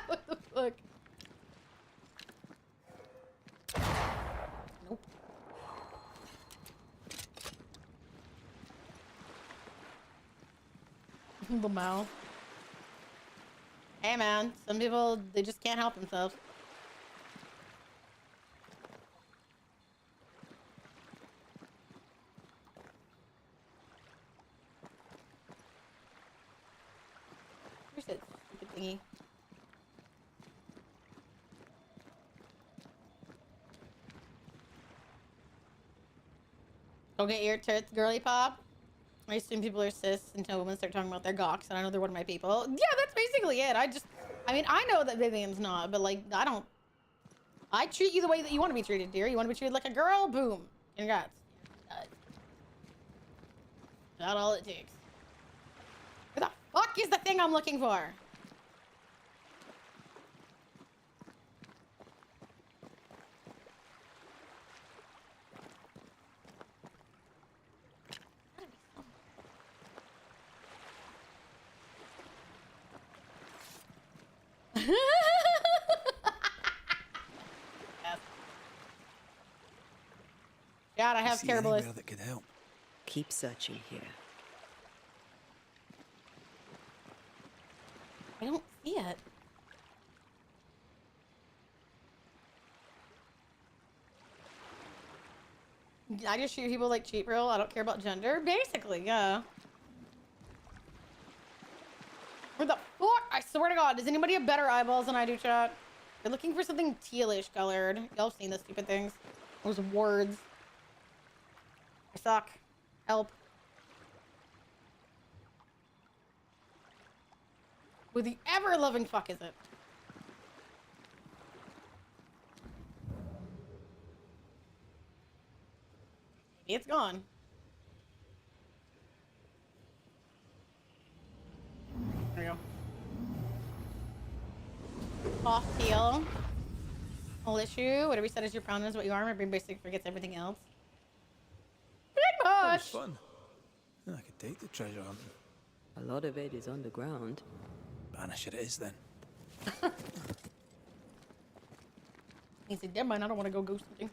What the fuck? Nope. The mouth. Hey man, some people, they just can't help themselves. Where's it? Stupid thingy. Go get your tits, girly pop. I assume people are cis until women start talking about their gawks, and I know they're one of my people. Yeah, that's basically it. I mean, I know that Vivian's not, but like, I treat you the way that you want to be treated, dear. You want to be treated like a girl? Boom. Congrats. Not all it takes. Where the fuck is the thing I'm looking for? Yes. God, I have See terrible. anywhere that could help. Keep searching here. I don't see it. I just shoot people like cheap real. I don't care about gender. Basically, yeah. Where the fuck? I swear to God, does anybody have better eyeballs than I do, chat? You're looking for something tealish colored. Y'all have seen the stupid things. Those words. I suck. Help. Who the ever-loving fuck is it? Maybe it's gone. There we go. Off teal. Whole issue. Whatever you said is your pronoun is what you are. My brain basically forgets everything else. Pretty That was much. fun. I could take the treasure hunting. A lot of it is underground. Banisher it is then. He's like, never mind, I don't want to go ghost hunting.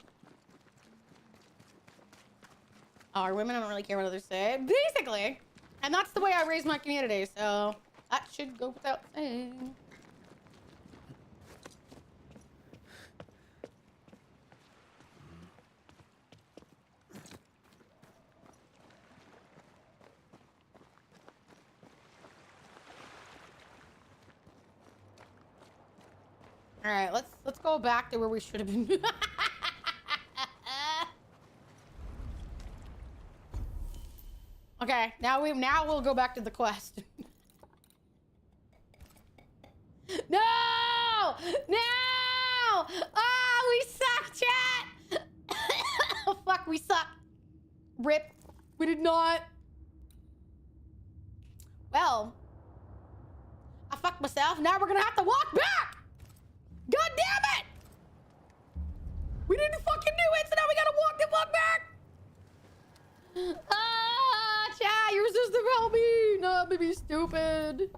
Our women don't really care what others say. Basically. And that's the way I raise my community, so that should go without saying. All right, let's go back to where we should have been. Okay, now we'll go back to the quest. No! No! Oh, we suck, chat! Oh, fuck, we suck. Rip. We did not. Well, I fucked myself. Now we're gonna have to walk back! God damn it! We didn't fucking do it, so now we gotta walk the fuck back! Ah, chat, you were supposed to help me, not me be stupid.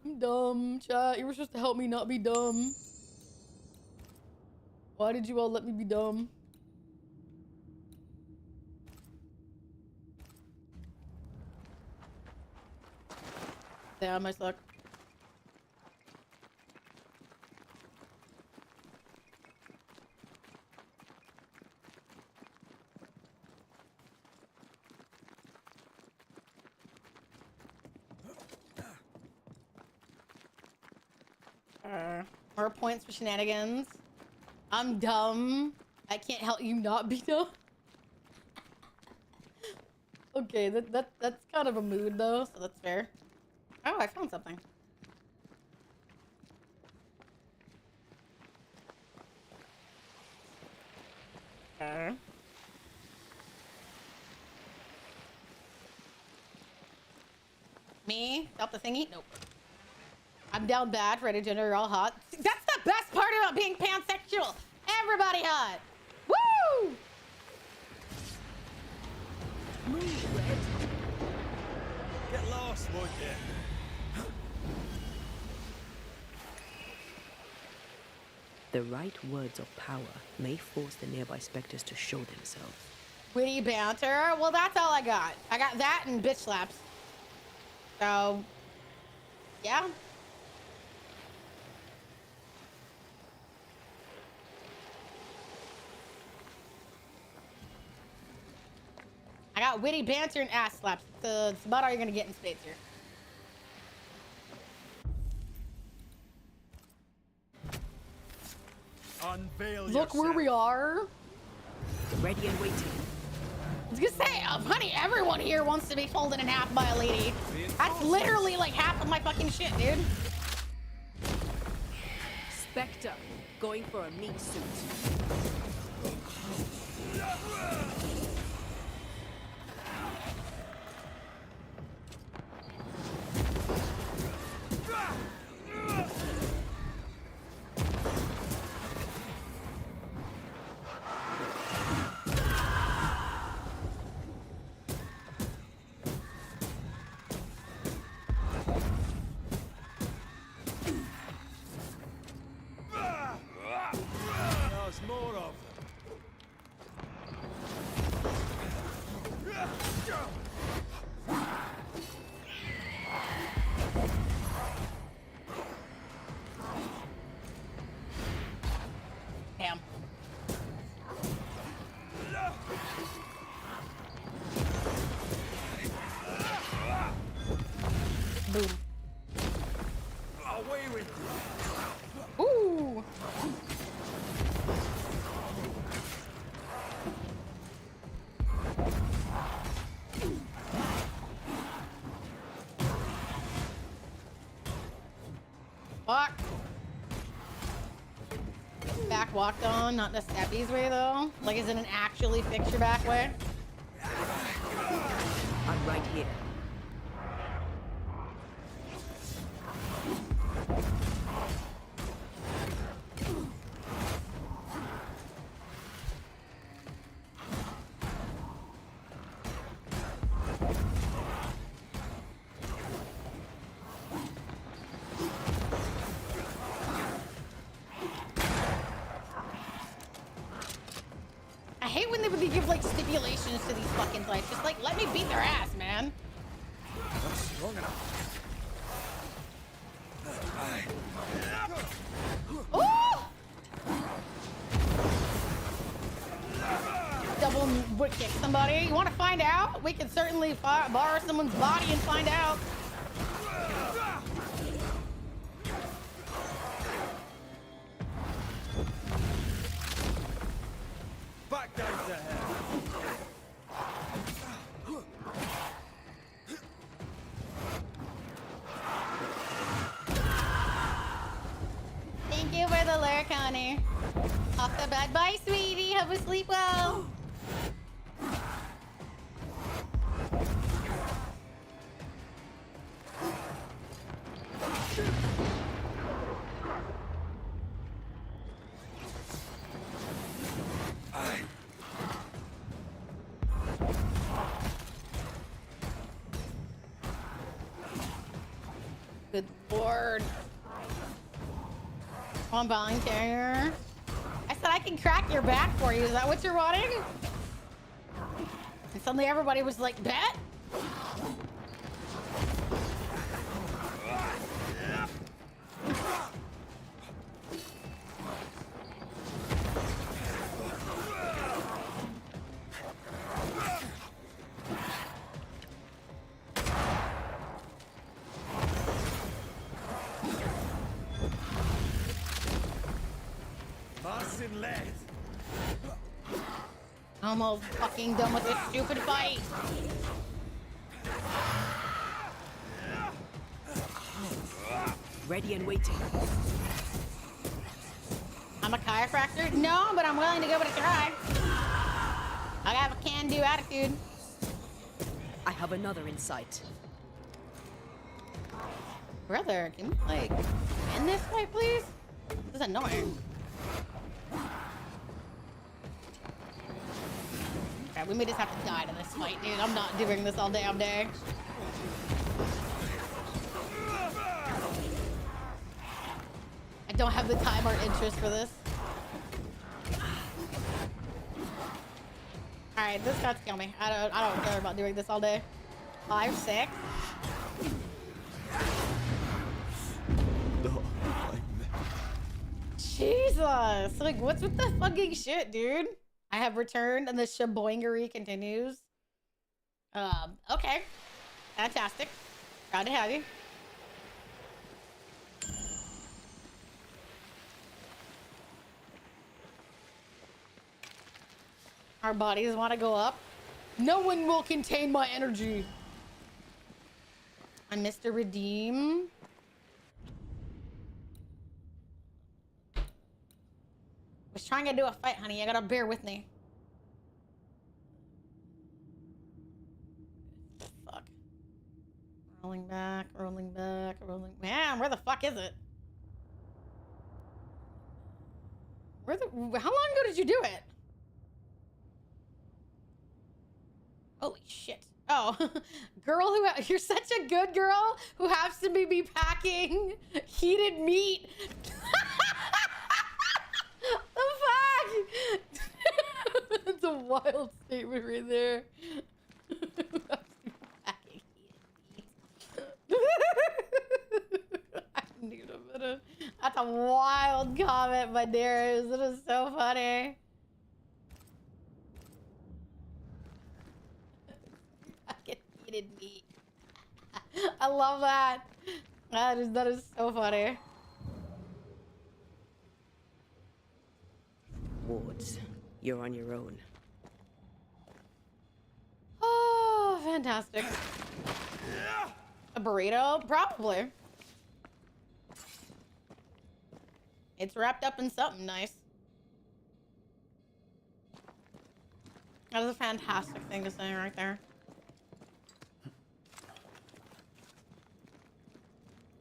I'm dumb, chat. You were supposed to help me not be dumb. Why did you all let me be dumb? Damn, I suck. More points for shenanigans. I'm dumb. I can't help you not be dumb. Okay, that's kind of a mood though, so that's fair. Oh, I found something. Me? Stop the thingy? Nope. I'm down bad, ready gender, you're all hot. That's the best part about being pansexual! Everybody hot! Woo! Move, Red. Get lost, won't you? The right words of power may force the nearby specters to show themselves. Witty banter? Well, that's all I got. I got that and bitch slaps. So, yeah. I got witty banter and ass slaps. It's about all you're gonna get in spades here. Unveil Look where we are. Ready and waiting. I was gonna say, honey, everyone here wants to be folded in half by a lady. That's literally like half of my fucking shit, dude. Spectre, going for a meat suit. Boom. Away with you. Ooh. Fuck. Back walked on, not the steppies way though. Like, is it an actually fix your back way? I'm right here. I hate when they give like stipulations to these fucking fights. Just like, let me beat their ass, man. Not strong enough. Oh! Double would kick somebody. You want to find out? We can certainly borrow someone's body and find out. Back down to hell. Thank you for the lure, Connor. Off the bed. Bye, sweetie. Have a sleep well. Good lord. On volunteer. I said I can crack your back for you. Is that what you're wanting? And suddenly everybody was like, bet? Marcin led. Almost fucking done with this stupid fight. Ready and waiting. I'm a chiropractor? No, but I'm willing to give it a try. I have a can-do attitude. I have another in sight. Brother, can we, like, end this fight, please? This is annoying. Okay, we may just have to die to this fight, dude. I'm not doing this all damn day. I don't have the time or interest for this. Alright, this got to kill me. I don't care about doing this all day. 5, 6. No, I'm Jesus! Like, what's with the fucking shit, dude? I have returned and the shaboingery continues. Okay. Fantastic. Proud to have you. Our bodies want to go up. No one will contain my energy. I'm Mr. Redeem. Was trying to do a fight, honey. You gotta bear with me. Fuck. Rolling back, rolling back, rolling. Man, where the fuck is it? How long ago did you do it? Holy shit. Oh, girl who, you're such a good girl who has to be packing heated meat. The fuck? That's a wild statement right there. I need a bit of, that's a wild comment, my dears. It is so funny. Fucking heated meat. I love that. That is so funny. Wards, you're on your own. Oh, fantastic. A burrito? Probably. It's wrapped up in something nice. That is a fantastic thing to say right there.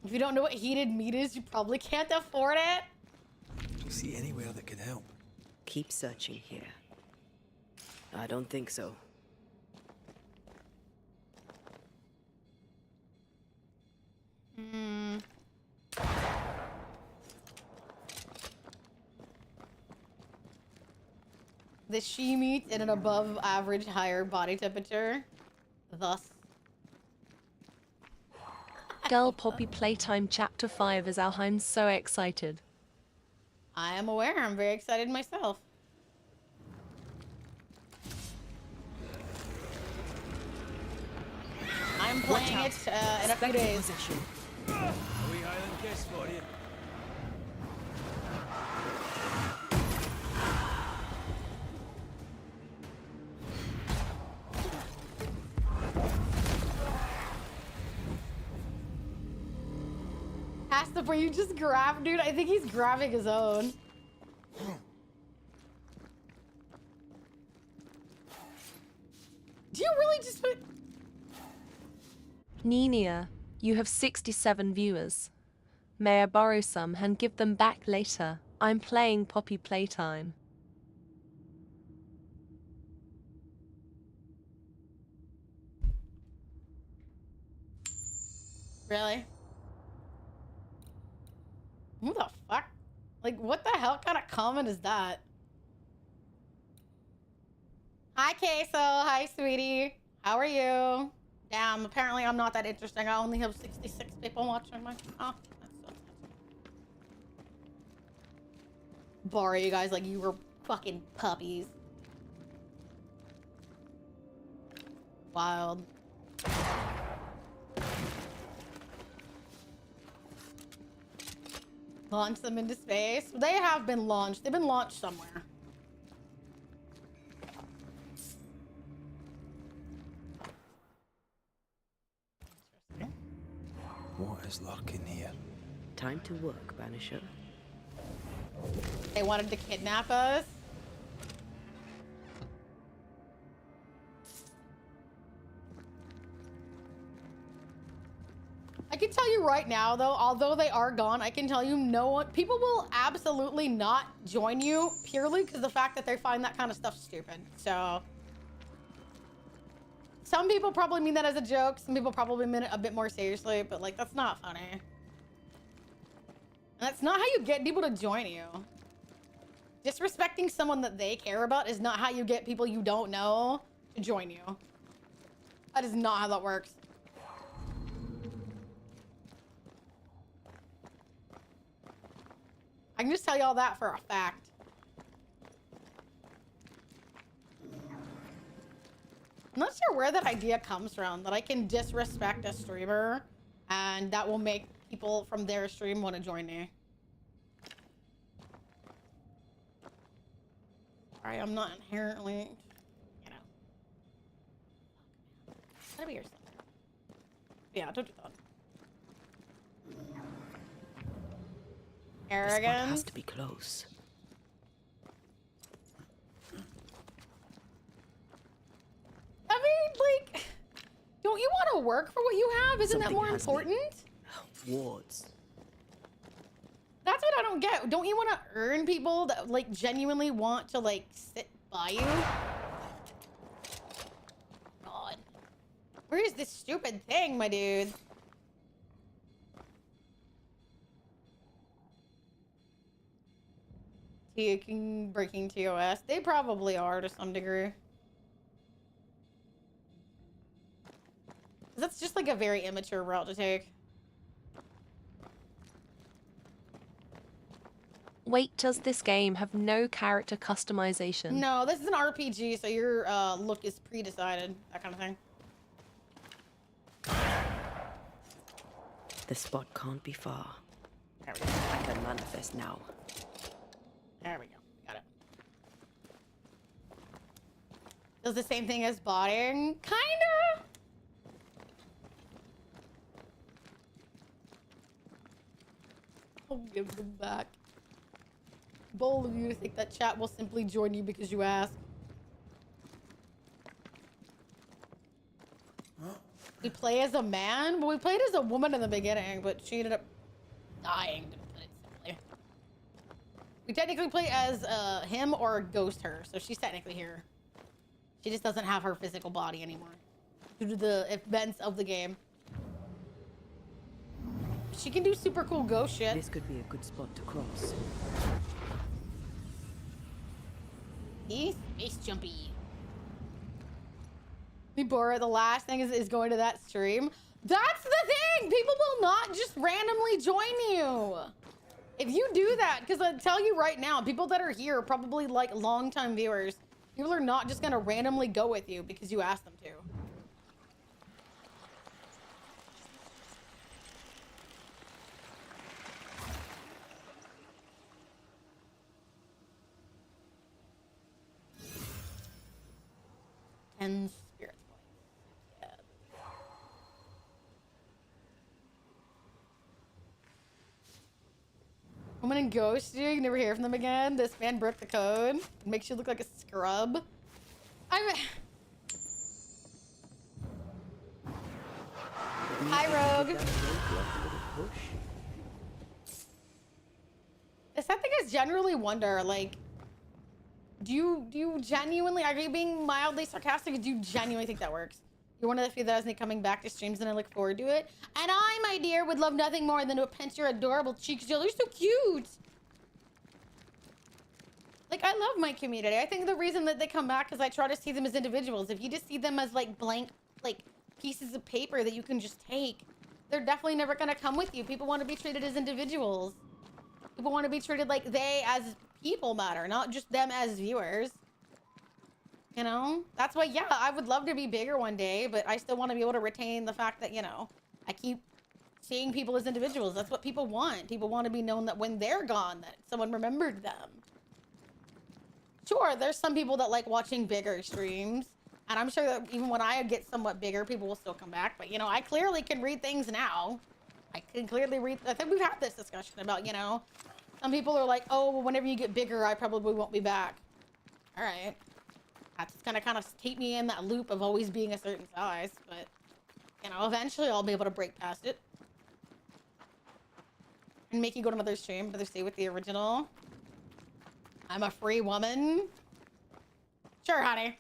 If you don't know what heated meat is, you probably can't afford it. Do you see anywhere that could help? Keep searching here. I don't think so. Hmm. The she meat in an above average higher body temperature. Thus. Girl Poppy Playtime Chapter 5 is out. I'm so excited. I am aware. I'm very excited myself. I'm playing it in a few days. Possession. A wee Highland kiss for you. Asta, where you just grab, dude? I think he's grabbing his own. Do you really just put... Nenia, you have 67 viewers. May I borrow some and give them back later? I'm playing Poppy Playtime. Really? Who the fuck? Like, what the hell kind of comment is that? Hi, Queso. Hi, sweetie. How are you? Damn, apparently I'm not that interesting. I only have 66 people watching my... Oh, that's so sad. Borrow you guys like you were fucking puppies. Wild. Launch them into space. They have been launched. They've been launched somewhere. What is lurking here? Time to work, Banisher. They wanted to kidnap us. I can tell you right now, though, although they are gone, I can tell you no one, people will absolutely not join you purely because the fact that they find that kind of stuff stupid. So, some people probably mean that as a joke. Some people probably mean it a bit more seriously, but like, that's not funny. And that's not how you get people to join you. Disrespecting someone that they care about is not how you get people you don't know to join you. That is not how that works. I can just tell y'all that for a fact. I'm not sure where that idea comes from, that I can disrespect a streamer and that will make people from their stream want to join me. Sorry, I'm not inherently, you know. Gotta be yourself. Yeah, don't do that. This one Arrogance. has to be close. I mean, like, don't you want to work for what you have? Isn't that Something more has me. important? Wards. That's what I don't get. Don't you want to earn people that, like, genuinely want to, like, sit by you? God. Where is this stupid thing, my dude? Breaking TOS. They probably are to some degree. That's just like a very immature route to take. Wait, does this game have no character customization? No, this is an RPG, so your look is pre-decided. That kind of thing. The spot can't be far. There we go. I can manifest now. There we go. Got it. Does the same thing as botting? Kinda. I'll give them back. Bold of you to think that chat will simply join you because you ask. We play as a man? Well, we played as a woman in the beginning, but she ended up dying, to put it simply. We technically play as him or ghost her, so she's technically here. She just doesn't have her physical body anymore due to the events of the game. She can do super cool ghost shit. This could be a good spot to cross. He's space jumpy. Bora, the last thing is going to that stream. That's the thing! People will not just randomly join you. If you do that, because I tell you right now, people that are here are probably like longtime viewers. People are not just gonna randomly go with you because you asked them to. And spirits. Yeah. Woman in ghost, you never hear from them again. This man broke the code. Makes you look like a scrub. Hi, Rogue. The sad thing is, generally wonder, like, do you genuinely, are you being mildly sarcastic, or do you genuinely think that works? You're one of the few that hasn't coming back to streams, and I look forward to it. And I, my dear, would love nothing more than to pinch your adorable cheeks. You're so cute. Like, I love my community. I think the reason that they come back is I try to see them as individuals. If you just see them as, like, blank, like, pieces of paper that you can just take, they're definitely never gonna come with you. People want to be treated as individuals. People want to be treated like they, as people, matter, not just them as viewers. You know? That's why, yeah, I would love to be bigger one day, but I still want to be able to retain the fact that, you know, I keep seeing people as individuals. That's what people want. People want to be known that when they're gone, that someone remembered them. Sure, there's some people that like watching bigger streams, and I'm sure that even when I get somewhat bigger, people will still come back. But, you know, I clearly can read things now. I can clearly read. I think we've had this discussion about, you know, some people are like, oh, well, whenever you get bigger, I probably won't be back. All right. That's gonna kind of keep me in that loop of always being a certain size, but, you know, eventually I'll be able to break past it. And make you go to another stream, another stay with the original. I'm a free woman. Sure, honey.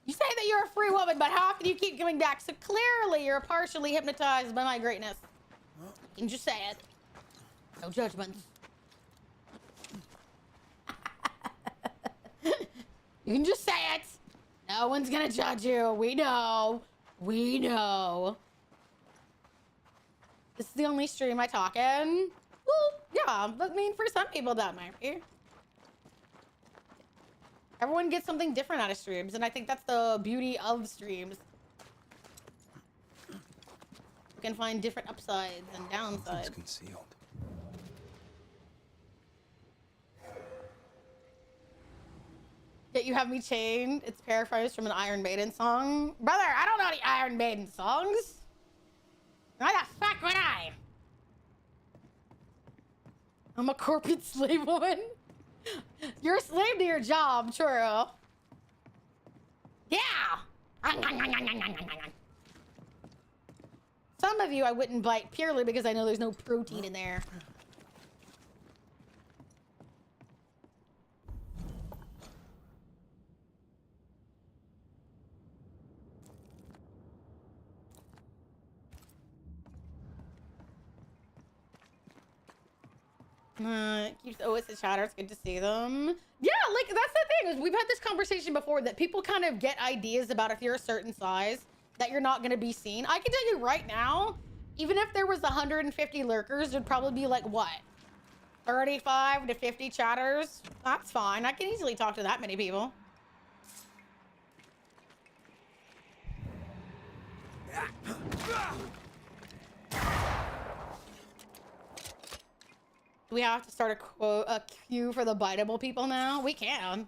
You say that you're a free woman, but how can you keep coming back? So clearly you're partially hypnotized by my greatness. You can just say it. No judgment. You can just say it. No one's gonna judge you. We know. We know. This is the only stream I talk in. Well, yeah, I mean, for some people that might be. Everyone gets something different out of streams, and I think that's the beauty of streams. You can find different upsides and downsides. It's concealed. Yet you have me chained. It's paraphrased from an Iron Maiden song. Brother, I don't know any Iron Maiden songs. Why the fuck would I? I'm a corporate slave woman. You're a slave to your job, true. Yeah. Some of you I wouldn't bite purely because I know there's no protein in there. Keeps always the chatter. It's good to see them. Yeah, like that's the thing is we've had this conversation before that people kind of get ideas about if you're a certain size that you're not going to be seen. I can tell you right now, even if there was 150 lurkers, there'd probably be like what, 35 to 50 chatters. That's fine. I can easily talk to that many people. Do we have to start a queue for the biteable people now? We can.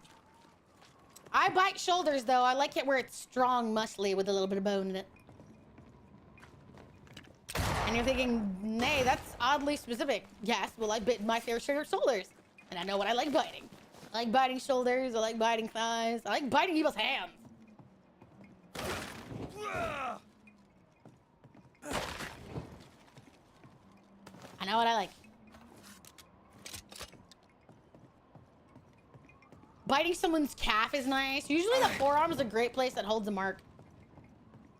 I bite shoulders though. I like it where it's strong, muscly with a little bit of bone in it. And you're thinking, nay, that's oddly specific. Yes, well, I bit my fair share of shoulders. And I know what I like biting. I like biting shoulders. I like biting thighs. I like biting people's hands. I know what I like. Biting someone's calf is nice. Usually the forearm is a great place that holds a mark.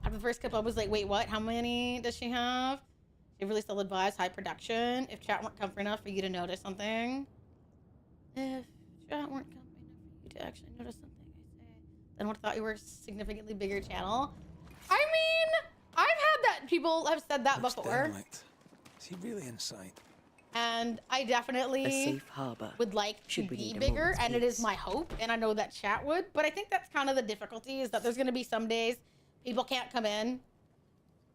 After the first couple, I was like, wait, what? How many does she have? She really still advised high production. If chat weren't comfy enough for you to notice something. If chat weren't comfy enough for you to actually notice something, I say. Then would have thought you were a significantly bigger channel. I mean, I've had that. People have said that Looks before. derelict. Is he really in sight? And I A definitely safe harbor. would like to Should we be need a bigger, moment's and it is peace? my hope, and I know that chat would, but I think that's kind of the difficulty, is that there's going to be some days people can't come in,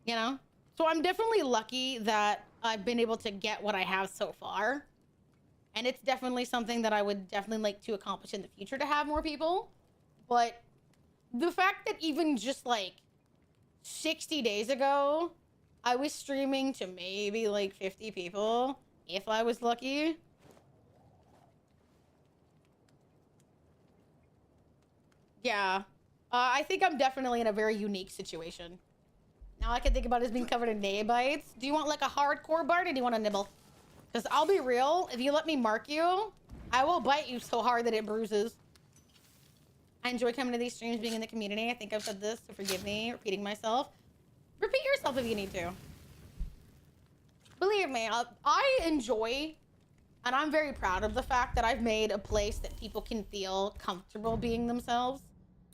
you know? So I'm definitely lucky that I've been able to get what I have so far, and it's definitely something that I would definitely like to accomplish in the future, to have more people. But the fact that even just like 60 days ago, I was streaming to maybe like 50 people, if I was lucky. Yeah. I think I'm definitely in a very unique situation. Now I can think about it as being covered in nail bites. Do you want like a hardcore bite, or do you want a nibble? Because I'll be real, if you let me mark you, I will bite you so hard that it bruises. I enjoy coming to these streams, being in the community. I think I've said this, so forgive me, repeating myself. Repeat yourself if you need to. Believe me, I enjoy, and I'm very proud of the fact that I've made a place that people can feel comfortable being themselves.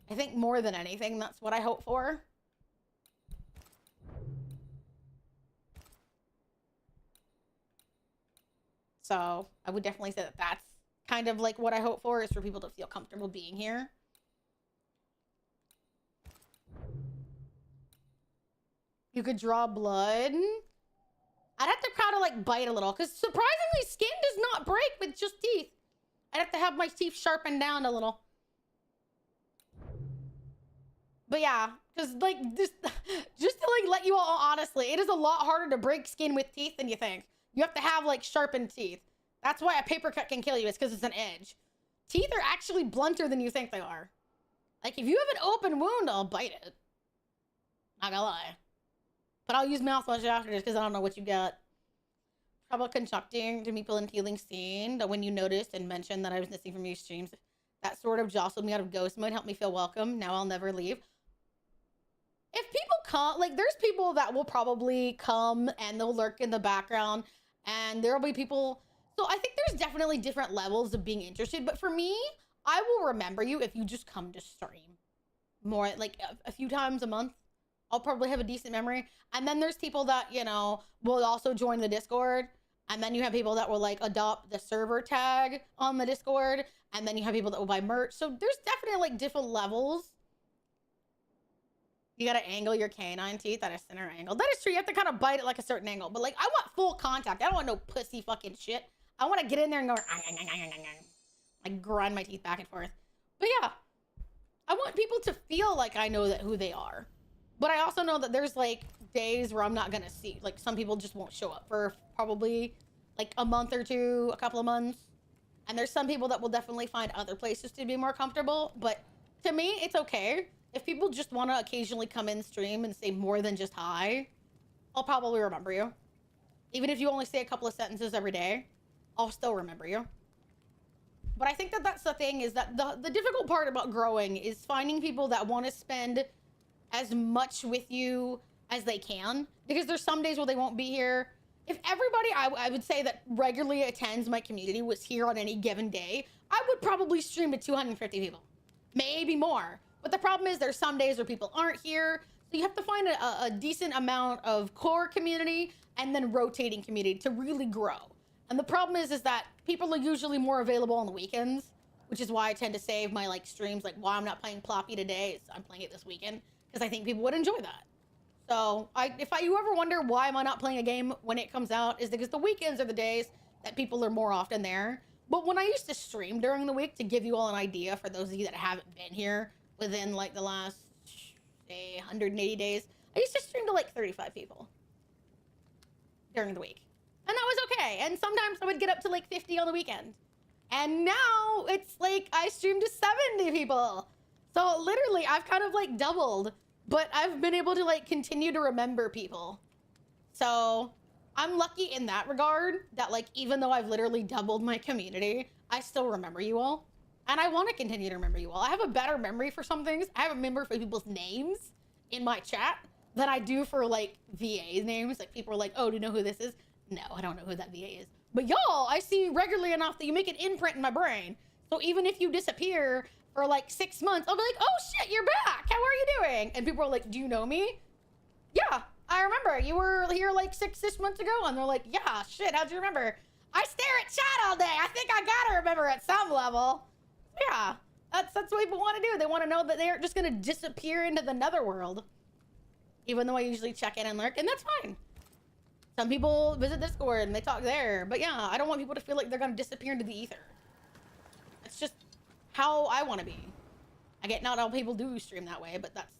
I think more than anything, that's what I hope for. So I would definitely say that that's kind of like what I hope for, is for people to feel comfortable being here. You could draw blood. I'd have to kind of like bite a little, because surprisingly, skin does not break with just teeth. I'd have to have my teeth sharpened down a little. But yeah, because like just to like let you all honestly, it is a lot harder to break skin with teeth than you think. You have to have like sharpened teeth. That's why a paper cut can kill you. It's because it's an edge. Teeth are actually blunter than you think they are. Like if you have an open wound, I'll bite it. Not gonna lie. But I'll use mouthwash after this because I don't know what you got. Trouble conducting to people in healing scene. That when you noticed and mentioned that I was missing from your streams, that sort of jostled me out of ghost mode, helped me feel welcome. Now I'll never leave. If people come, like there's people that will probably come and they'll lurk in the background, and there'll be people. So I think there's definitely different levels of being interested. But for me, I will remember you if you just come to stream more, like a few times a month. I'll probably have a decent memory. And then there's people that, you know, will also join the Discord. And then you have people that will like adopt the server tag on the Discord. And then you have people that will buy merch. So there's definitely like different levels. You gotta angle your canine teeth at a center angle. That is true. You have to kind of bite it like a certain angle. But like, I want full contact. I don't want no pussy fucking shit. I want to get in there and go, like grind my teeth back and forth. But yeah, I want people to feel like I know that who they are. But I also know that there's like days where I'm not gonna see, like some people just won't show up for probably like a month or two, a couple of months. And there's some people that will definitely find other places to be more comfortable. But to me, it's okay. If people just want to occasionally come in stream and say more than just hi, I'll probably remember you. Even if you only say a couple of sentences every day, I'll still remember you. But I think that that's the thing, is that the difficult part about growing is finding people that want to spend as much with you as they can. Because there's some days where they won't be here. If everybody I would say that regularly attends my community was here on any given day, I would probably stream to 250 people. Maybe more. But the problem is there's some days where people aren't here. So you have to find a decent amount of core community and then rotating community to really grow. And the problem is that people are usually more available on the weekends, which is why I tend to save my like streams. Like, why I'm not playing Ploppy today is I'm playing it this weekend because I think people would enjoy that. So you ever wonder why am I not playing a game when it comes out, is because the weekends are the days that people are more often there. But when I used to stream during the week, to give you all an idea for those of you that haven't been here within like the last, say, 180 days, I used to stream to like 35 people during the week. And that was okay. And sometimes I would get up to like 50 on the weekend. And now it's like I stream to 70 people. So literally I've kind of like doubled, but I've been able to like continue to remember people. So I'm lucky in that regard that like, even though I've literally doubled my community, I still remember you all. And I want to continue to remember you all. I have a better memory for some things. I have a memory for people's names in my chat than I do for like VA names. Like people are like, oh, do you know who this is? No, I don't know who that VA is. But y'all, I see you regularly enough that you make an imprint in my brain. So even if you disappear for like 6 months, I'll be like, oh shit, you're back. How are you doing? And people are like, do you know me? Yeah, I remember. You were here like 6 months ago. And they're like, yeah, shit, how'd you remember? I stare at chat all day. I think I gotta remember at some level. Yeah, that's what people want to do. They want to know that they aren't just gonna disappear into the netherworld. Even though I usually check in and lurk, and that's fine. Some people visit Discord and they talk there. But yeah, I don't want people to feel like they're gonna disappear into the ether. It's just how I want to be. I get not all people do stream that way, but that's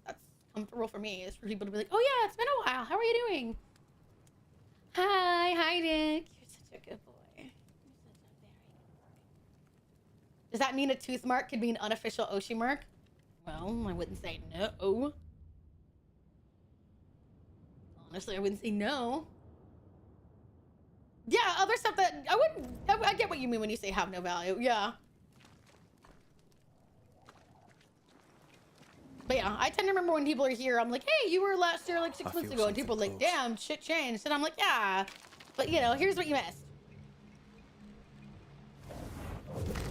comfortable for me. Is for people to be like, oh yeah, it's been a while. How are you doing? Hi, Dick. You're such a good boy. You're such a very good boy. Does that mean a tooth mark could be an unofficial Oshi mark? Well, I wouldn't say no. Honestly, I wouldn't say no. Yeah, other stuff that I get what you mean when you say have no value. Yeah. But yeah, I tend to remember when people are here, I'm like, hey, you were last year like 6 months ago. And people are like, damn, shit changed. And I'm like, yeah. But you know, here's what you missed.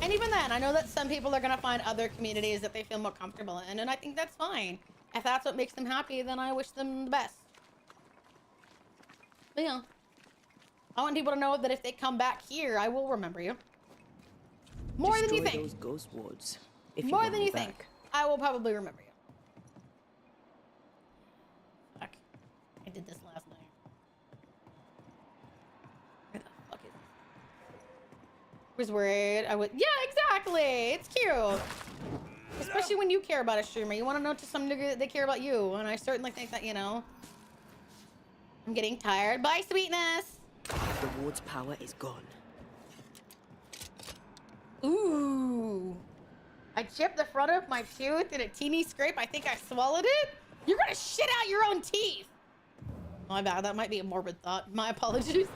And even then, I know that some people are going to find other communities that they feel more comfortable in. And I think that's fine. If that's what makes them happy, then I wish them the best. But yeah. I want people to know that if they come back here, I will remember you. More than you think. Those ghost wards, if you More want than me you back. think. I will probably remember you. Fuck. I did this last night. Where the fuck is it? Was worried. I would. Yeah, exactly. It's cute. Especially when you care about a streamer. You want to know to some degree that they care about you. And I certainly think that, you know. I'm getting tired. Bye, sweetness. The ward's power is gone. Ooh. I chipped the front of my tooth in a teeny scrape. I think I swallowed it. You're gonna shit out your own teeth. My bad. That might be a morbid thought. My apologies.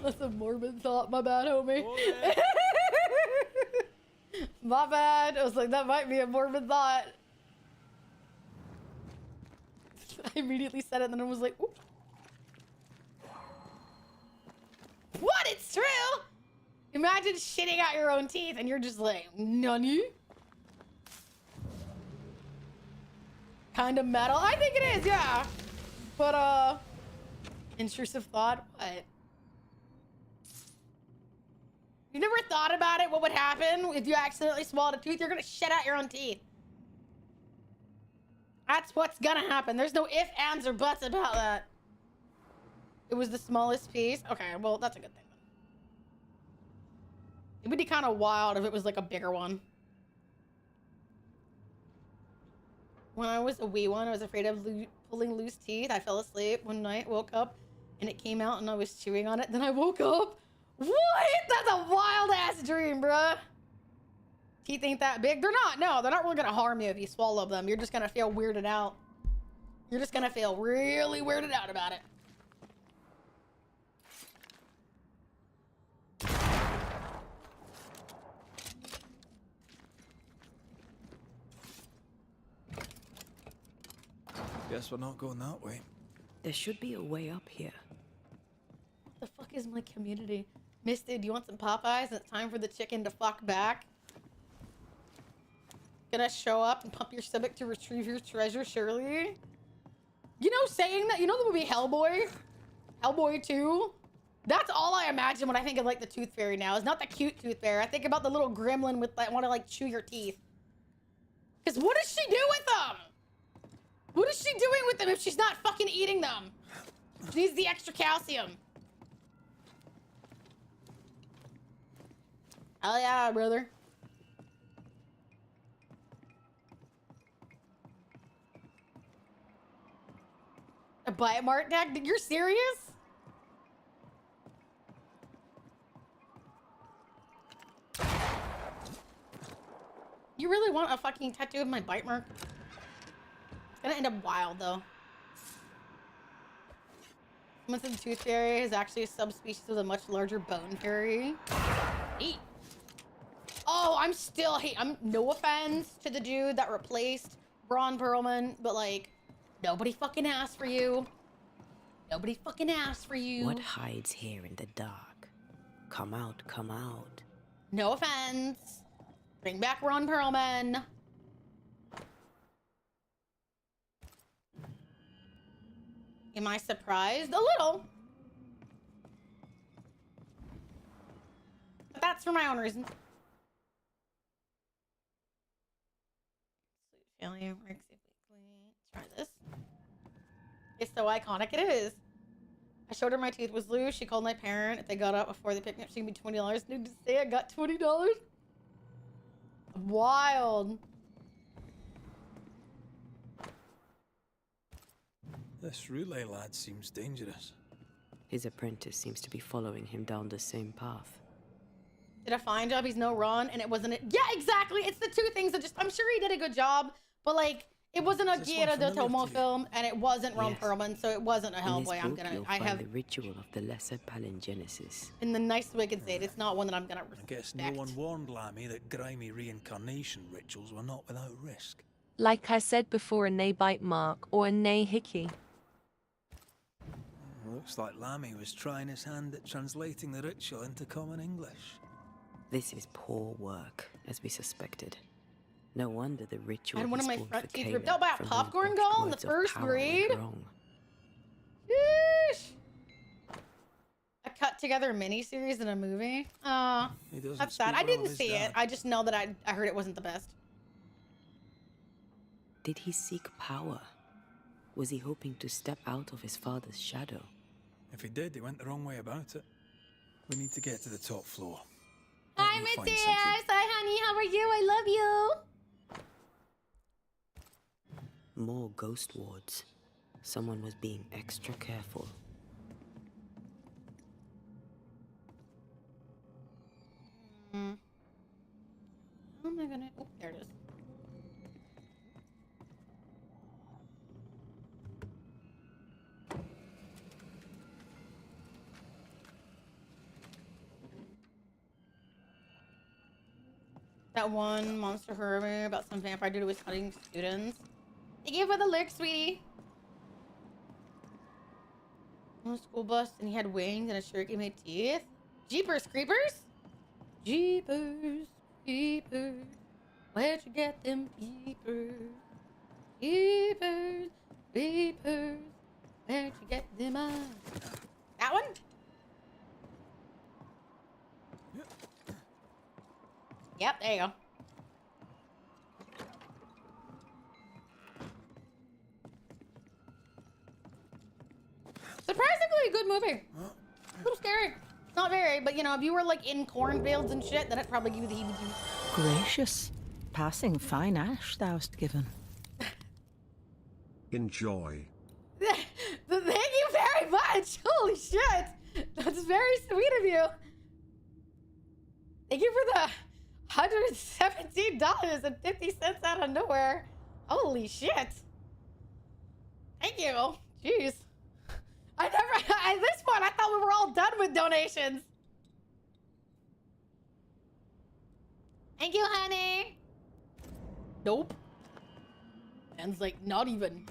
That's a morbid thought. My bad, homie. Oh, yeah. My bad. I was like, that might be a morbid thought. I immediately said it and then I was like, ooh. What? It's true? Imagine shitting out your own teeth and you're just like, nani? Kind of metal? I think it is, yeah. But, intrusive thought? What? You never thought about it? What would happen if you accidentally swallowed a tooth? You're gonna shit out your own teeth. That's what's gonna happen. There's no ifs, ands, or buts about that. It was the smallest piece? Okay, well, that's a good thing. It would be kind of wild if it was like a bigger one. When I was a wee one, I was afraid of pulling loose teeth. I fell asleep one night, woke up, and it came out and I was chewing on it. Then I woke up. What? That's a wild ass dream, bruh. Teeth ain't that big. They're not. No, they're not really gonna harm you if you swallow them. You're just gonna feel weirded out. You're just gonna feel really weirded out about it. Guess we're not going that way. There should be a way up here. What the fuck is my community? Misty, do you want some Popeyes? It's time for the chicken to fuck back. Gonna show up and pump your stomach to retrieve your treasure, surely? You know, saying that, you know the movie Hellboy? Hellboy 2? That's all I imagine when I think of like the Tooth Fairy now. It's not the cute Tooth Fairy. I think about the little gremlin with like want to like chew your teeth. Because what does she do with them? What is she doing with them if she's not fucking eating them? She needs the extra calcium. Hell yeah, brother. A bite mark tag? You're serious? You really want a fucking tattoo of my bite mark? It's gonna end up wild though. Someone said the tooth fairy is actually a subspecies of the much larger bone fairy. Eat. Oh, I'm still I'm no offense to the dude that replaced Braun Perlman, but like nobody fucking asked for you. Nobody fucking asked for you. What hides here in the dark? Come out, come out. No offense. Bring back Ron Perlman. Am I surprised? A little. But that's for my own reasons. Failure works weekly. Try this. It's so iconic. It is. I showed her my tooth was loose. She called my parent. If they got up before they picked me up, she'd be $20. Need to say I got $20. Wild. This relay lad seems dangerous. His apprentice seems to be following him down the same path. Did a fine job. He's no Ron, and it wasn't it. Yeah, exactly. It's the two things that just. I'm sure he did a good job, but like it wasn't a Is this one Guillermo del familiar Toro to you? film, and it wasn't Ron Yes. Perlman, so it wasn't a In this Hellboy. I'm book, gonna. you'll I find have the ritual of the lesser palingenesis. in the nicest way I can say it. It's not one that I'm gonna I respect. guess no one warned Lammy that grimy reincarnation rituals were not without risk. Like I said before, a nay bite mark or a nay hickey. Looks like Lammy was trying his hand at translating the ritual into common English. This is poor work, as we suspected. No wonder the ritual I had one of has my spawned front teeth Vicana ripped out by a from when popcorn botched doll in the words of first power went grade. wrong. Yeesh. A cut together miniseries in a movie. He doesn't That's sad. speak I well of didn't his see it. dad. I just know that I heard it wasn't the best. Did he seek power? Was he hoping to step out of his father's shadow? If he did, he went the wrong way about it. We need to get to the top floor. Hi, Maybe we'll Matthias. find something. Hi, honey. How are you? I love you. More ghost wards. Someone was being extra careful. How am I gonna? Oh, there it is. That one monster horror movie about some vampire dude who was hunting students. Thank you for the lyric, sweetie. On a school bus, and he had wings and a shirt he made teeth. Jeepers creepers. Jeepers creepers. Where'd you get them peepers? Jeepers creepers. Where'd you get them That one? Yep, there you go. Surprisingly a good movie. A little scary. Not very, but you know, if you were like in cornfields and shit, then it'd probably give you the heebie-jeebies. Gracious, passing fine ash thou'st given. Enjoy. Thank you very much. Holy shit. That's very sweet of you. Thank you for the $117.50 out of nowhere. Holy shit. Thank you. Jeez. At this point, I thought we were all done with donations. Thank you, honey. Nope. Man's like, not even.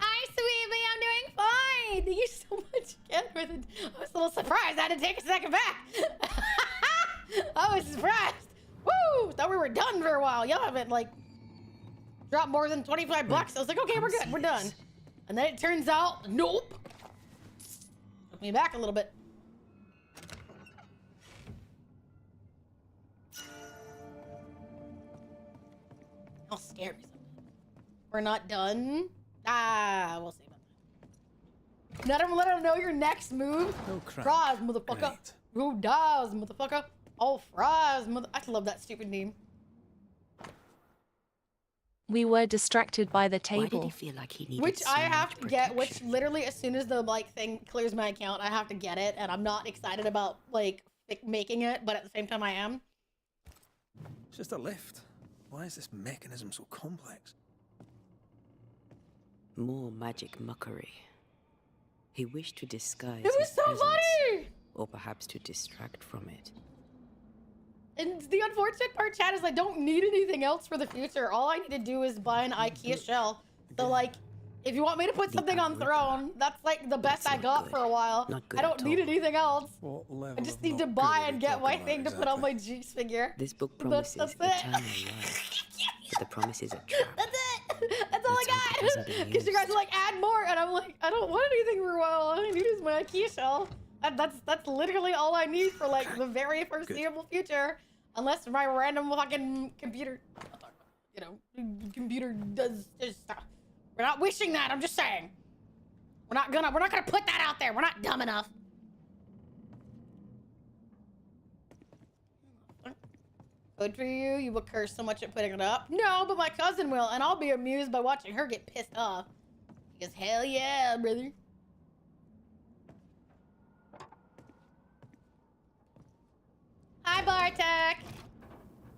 Hi, sweetie. I'm doing fine. Thank you so much again for the... I was a little surprised. I had to take a second back. I was surprised. Woo! Thought we were done for a while. Y'all haven't, like, dropped more than 25 bucks. I was like, okay, we're good. We're done. And then it turns out, nope. Took me back a little bit. I'll scare me sometimes. We're not done. Ah, we'll see about that. Let him know your next move. No crap. Fries, motherfucker. Great. Who dies, motherfucker? Oh, fries, mother. I love that stupid name. We were distracted by the Why did he table. feel like he needed Which so I have much to get, which protection? literally as soon as the like thing clears my account, I have to get it, and I'm not excited about like making it, but at the same time I am. It's just a lift. Why is this mechanism so complex? More magic muckery. He wished to disguise It was his so presence, funny! or perhaps to distract from it. And the unfortunate part, Chad, is I don't need anything else for the future. All I need to do is buy an IKEA shell. So like, if you want me to put something on throne, that's like the best I That's not got good. for a while. Not good I don't at need all. anything else. What level I just of need to not buy good are and we get my talking thing to about put on my exactly? Jeeps figure. This book That's promises it. eternal life, but the promise is a trap. That's it. That's all Let's hope it I doesn't got. get Because you guys used. are like, add more, and I'm like, I don't want anything for a while. All I need is my IKEA shell. That's literally all I need for like the very foreseeable future, unless my random fucking computer, you know, computer does stuff. We're not wishing that. I'm just saying. We're not gonna put that out there. We're not dumb enough. Good for you. You will curse so much at putting it up. No, but my cousin will, and I'll be amused by watching her get pissed off. Because hell yeah, brother. Hi, Bartek.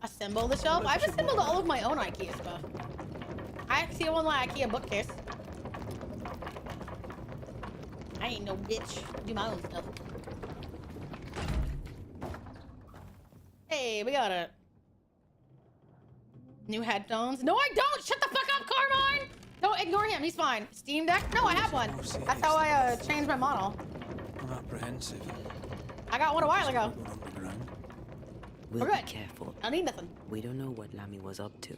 Assemble the shelf. I've assembled all of my own IKEA stuff. I actually own my IKEA bookcase. I ain't no bitch. Do my own stuff. Hey, we got it. New headphones. No, I don't! Shut the fuck up, Carmine! Don't ignore him, he's fine. Steam Deck? No, I have one. That's how I changed my model. I'm apprehensive. I got one a while ago. Going underground. We'll We're be good. careful. I don't need nothing. We don't know what Lammy was up to,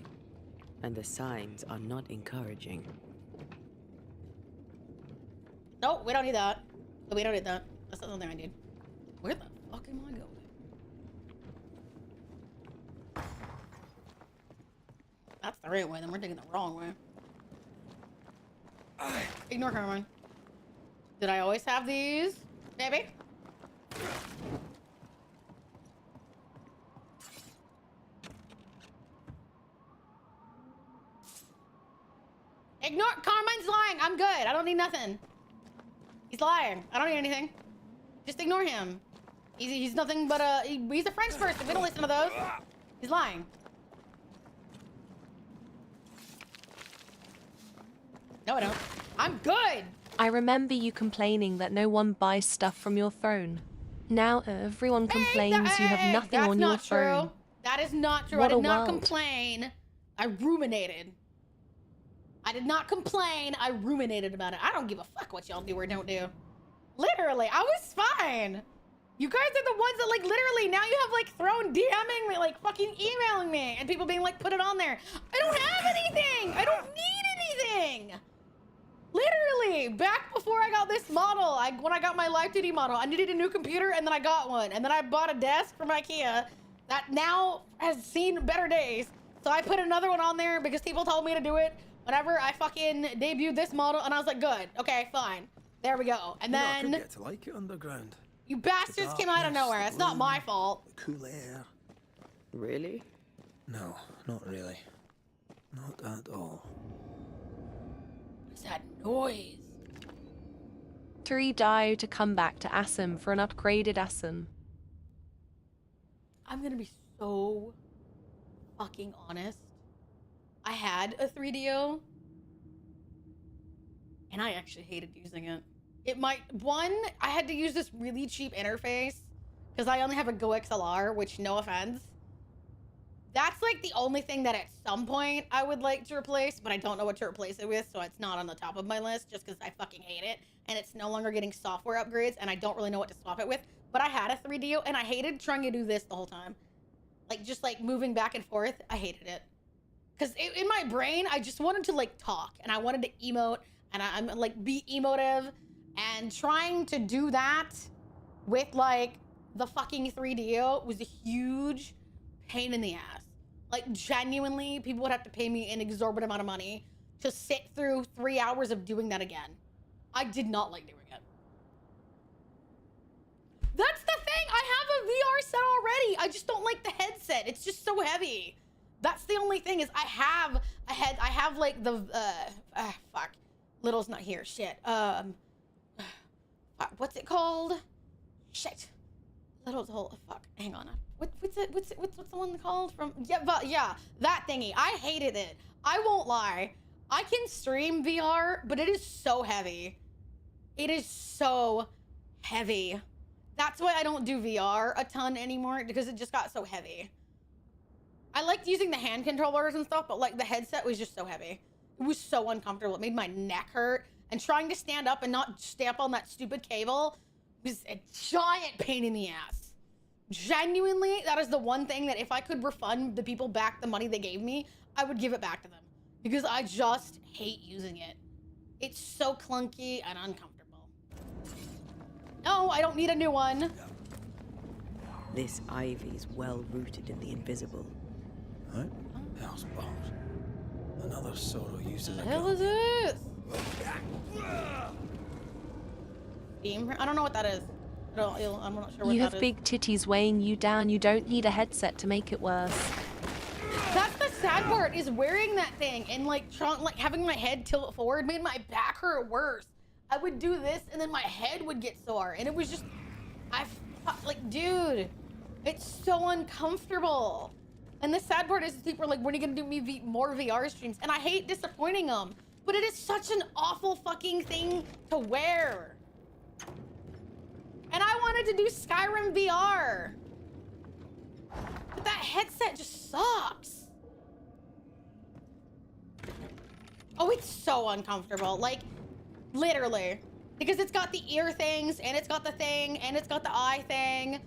and the signs are not encouraging. No, we don't need that. We don't need that. That's not something I need. Where the fuck am I going? That's the right way, then we're taking the wrong way. Ignore Carmine. Did I always have these? Maybe? Ignore Carmine's lying. I'm good. I don't need nothing. He's lying. I don't need anything. Just ignore him. He's nothing but he's a French person. We don't listen to those. He's lying. No, I don't. I'm good. I remember you complaining that no one buys stuff from your throne. Now everyone complains you have nothing That's on your not throne. true. That is not true. What I a did not world. complain. I ruminated. I did not complain. I ruminated about it. I don't give a fuck what y'all do or don't do. Literally, I was fine. You guys are the ones that like literally now you have like thrown DMing me, like fucking emailing me, and people being like, put it on there. I don't have anything. I don't need anything. Literally, back before I got this model, when I got my live 2D model, I needed a new computer, and then I got one, and then I bought a desk from IKEA that now has seen better days. So I put another one on there because people told me to do it whenever I fucking debuted this model, and I was like, good, okay, fine. There we go. And You know, I could then get to like it underground. you bastards came out of nowhere. It's not my fault. The cool air. Really? No, not really. Not at all. What's that noise? Turi died to come back to Asim for an upgraded Asim. I'm gonna be so fucking honest. I had a 3DO, and I actually hated using it. I had to use this really cheap interface because I only have a Go XLR, which, no offense, that's like the only thing that at some point I would like to replace, but I don't know what to replace it with, so it's not on the top of my list just because I fucking hate it, and it's no longer getting software upgrades, and I don't really know what to swap it with. But I had a 3DO, and I hated trying to do this the whole time. Like, just like moving back and forth, I hated it. Because in my brain, I just wanted to like talk, and I wanted to emote, and I'm like be emotive, and trying to do that with like the fucking 3DO was a huge pain in the ass. Like, genuinely, people would have to pay me an exorbitant amount of money to sit through 3 hours of doing that again. I did not like doing it. That's the thing. I have a VR set already. I just don't like the headset. It's just so heavy. That's the only thing is I have like the fuck. Little's not here. Shit. What's it called? Shit. Little's whole fuck. Hang on. What's the one called from? Yeah, that thingy. I hated it. I won't lie. I can stream VR, but it is so heavy. It is so heavy. That's why I don't do VR a ton anymore, because it just got so heavy. I liked using the hand controllers and stuff, but like the headset was just so heavy. It was so uncomfortable. It made my neck hurt, and trying to stand up and not stamp on that stupid cable was a giant pain in the ass. Genuinely, that is the one thing that if I could refund the people back the money they gave me, I would give it back to them, because I just hate using it. It's so clunky and uncomfortable. No, I don't need a new one. This ivy's well rooted in the invisible. Right? House bombs. Another sorrow using What a the hell is this? Steam? I don't know what that is. I'm not sure what You that have is. big titties weighing you down. You don't need a headset to make it worse. That's the sad part, is wearing that thing and like having my head tilt forward made my back hurt worse. I would do this and then my head would get sore, and it was just, like, dude, it's so uncomfortable. And the sad part is people are like, when are you gonna do me more VR streams? And I hate disappointing them, but it is such an awful fucking thing to wear. And I wanted to do Skyrim VR, but that headset just sucks. Oh, it's so uncomfortable. Like, literally. Because it's got the ear things, and it's got the thing, and it's got the eye thing.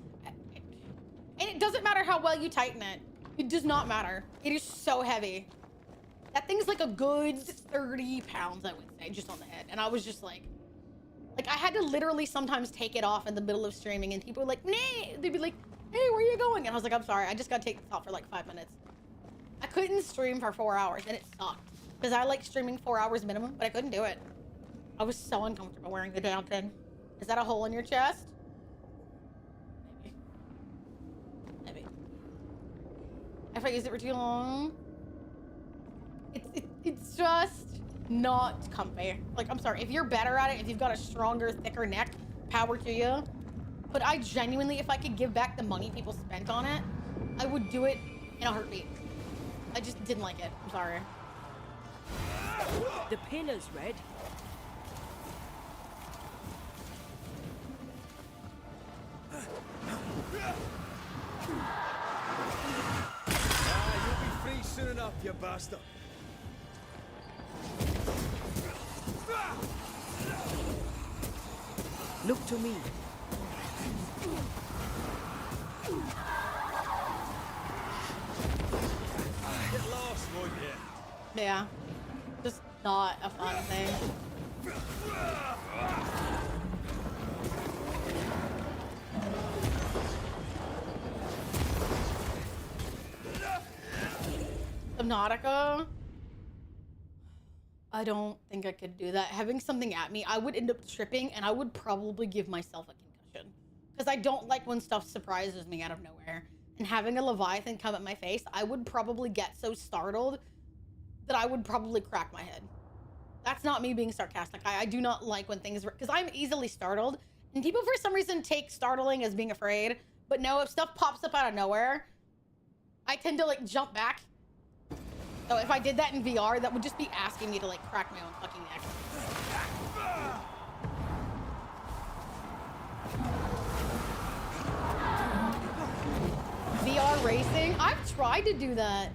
And it doesn't matter how well you tighten it. It does not matter. It is so heavy. That thing's like a good 30 pounds, I would say, just on the head. And I was just like I had to literally sometimes take it off in the middle of streaming, and people were like, nah. They'd be like, hey, where are you going? And I was like, I'm sorry, I just gotta take this off for like 5 minutes. I couldn't stream for 4 hours, and it sucked. Because I like streaming 4 hours minimum, but I couldn't do it. I was so uncomfortable wearing the damn thing. Is that a hole in your chest? Maybe. Maybe. If I use it for too long, it's just not comfy. Like, I'm sorry, if you're better at it, if you've got a stronger, thicker neck, power to you. But I genuinely, if I could give back the money people spent on it, I would do it in a heartbeat. I just didn't like it. I'm sorry. The pillar's red. You'll be free soon enough, you bastard. Look to me. Get lost, won't you? Yeah. Just not a fun thing. Subnautica. I don't think I could do that. Having something at me, I would end up tripping, and I would probably give myself a concussion. Because I don't like when stuff surprises me out of nowhere. And having a Leviathan come at my face, I would probably get so startled that I would probably crack my head. That's not me being sarcastic. I do not like when things, because I'm easily startled. And people for some reason take startling as being afraid. But no, if stuff pops up out of nowhere, I tend to like jump back. So if I did that in VR, that would just be asking me to like crack my own fucking neck. VR racing? I've tried to do that.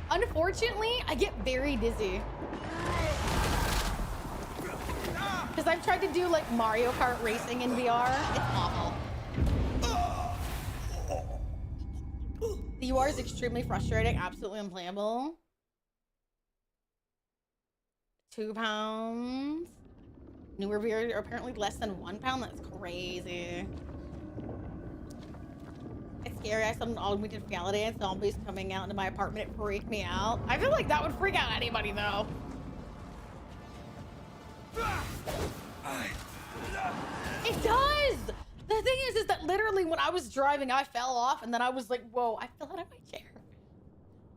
Unfortunately, I get very dizzy. Because I've tried to do like Mario Kart racing in VR. It's awful. The UR is extremely frustrating, absolutely unplayable. 2 pounds. Newer VR are apparently less than 1 pound. That's crazy. scary. I summoned augmented reality and zombies coming out into my apartment. It freaked me out. I feel like that would freak out anybody though. It does! The thing is that literally when I was driving, I fell off and then I was like, whoa, I fell out of my chair.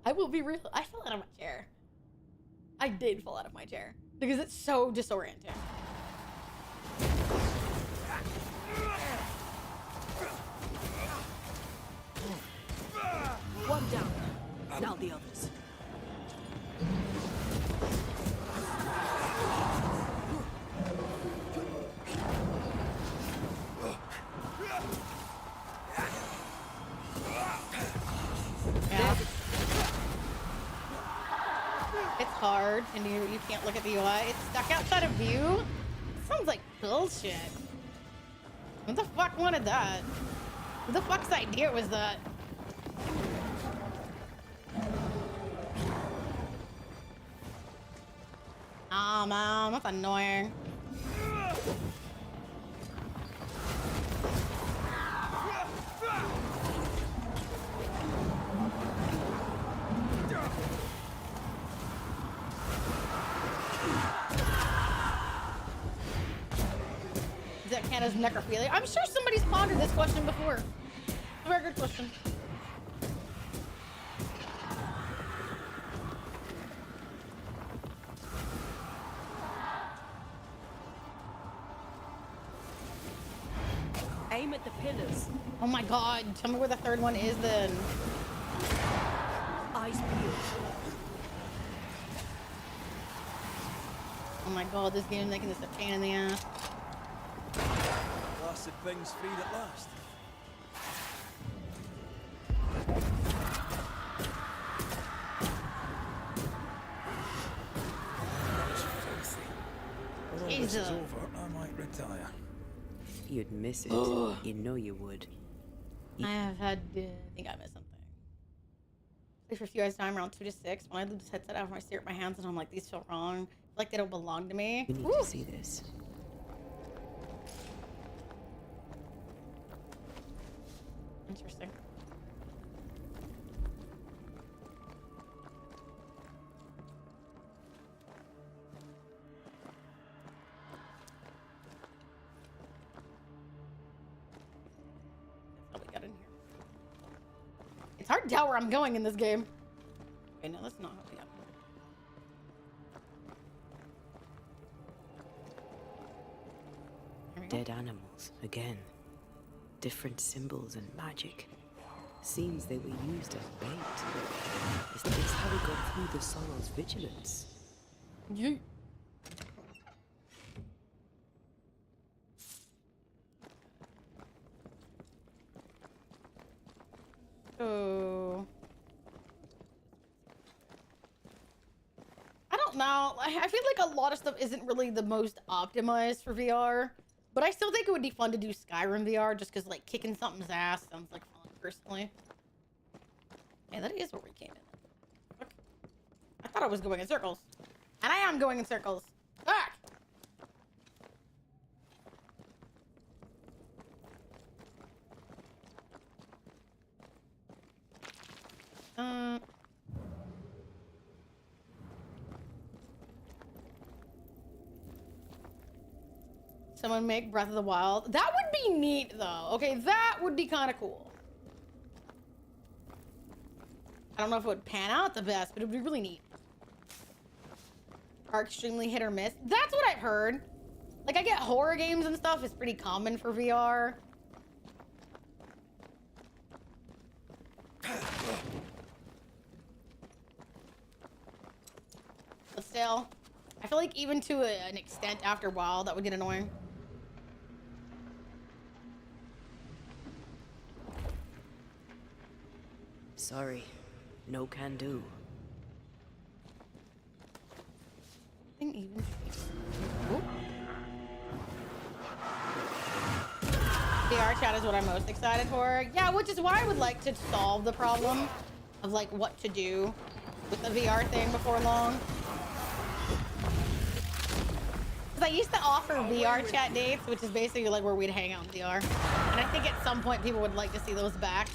I will be real, I fell out of my chair. I did fall out of my chair because it's so disorienting. One down. Now the others. Yeah. It's hard and you can't look at the UI. It's stuck outside of view. Sounds like bullshit. Who the fuck wanted that? Who the fuck's idea was that? Oh man, that's annoying. Is that Canada's necrophilia? I'm sure somebody's pondered this question before. It's a very good question. Aim at the pillars. Oh my god, tell me where the third one is then. Eyes peeled. Oh my god, this game is making this a pain in the ass. Blasted thing's freed at last. When all this is Jesus. over, I might retire. You'd miss it. You know you would. I have had, I think I missed something. Play for a few hours time around 2 to 6. When I leave this headset out, I stare at my hands and I'm like, these feel wrong. Like they don't belong to me. You need Woo. to see this. Interesting. That's how we got in here. It's hard to tell where I'm going in this game. Okay, no, that's not how we got in here. Here we go. Dead animals, again. Different symbols and magic. Seems they were used as bait. Is this how we got through the Sorrow's vigilance? Yeet. Oh. I don't know. I feel like a lot of stuff isn't really the most optimized for VR, but I still think it would be fun to do Skyrim VR just because, like, kicking something's ass sounds like fun, personally. Yeah, that is where we came in. Fuck. I thought I was going in circles. And I am going in circles. Fuck! Someone make Breath of the Wild. That would be neat, though. Okay, that would be kind of cool. I don't know if it would pan out the best, but it would be really neat. Are extremely hit or miss. That's what I've heard. Like, I get horror games and stuff is pretty common for VR. But still, I feel like even to an extent after a while, that would get annoying. Sorry. No can do. Thing even. Ooh. VR chat is what I'm most excited for. Yeah, which is why I would like to solve the problem of like what to do with the VR thing before long. Because I used to offer VR chat dates, which is basically like where we'd hang out in VR. And I think at some point people would like to see those back.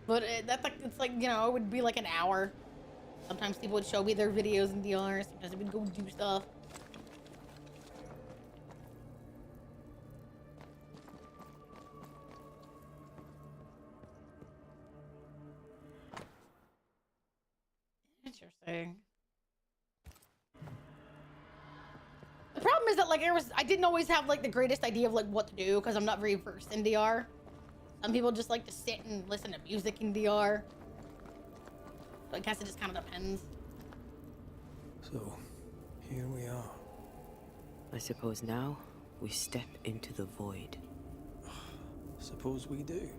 But that's like, it's like, you know, it would be like an hour. Sometimes people would show me their videos in VR. Sometimes they would go do stuff. Interesting. The problem is that like I didn't always have like the greatest idea of like what to do because I'm not very versed in VR. Some people just like to sit and listen to music in VR. So I guess it just kind of depends. So, here we are. I suppose now we step into the void. Suppose we do.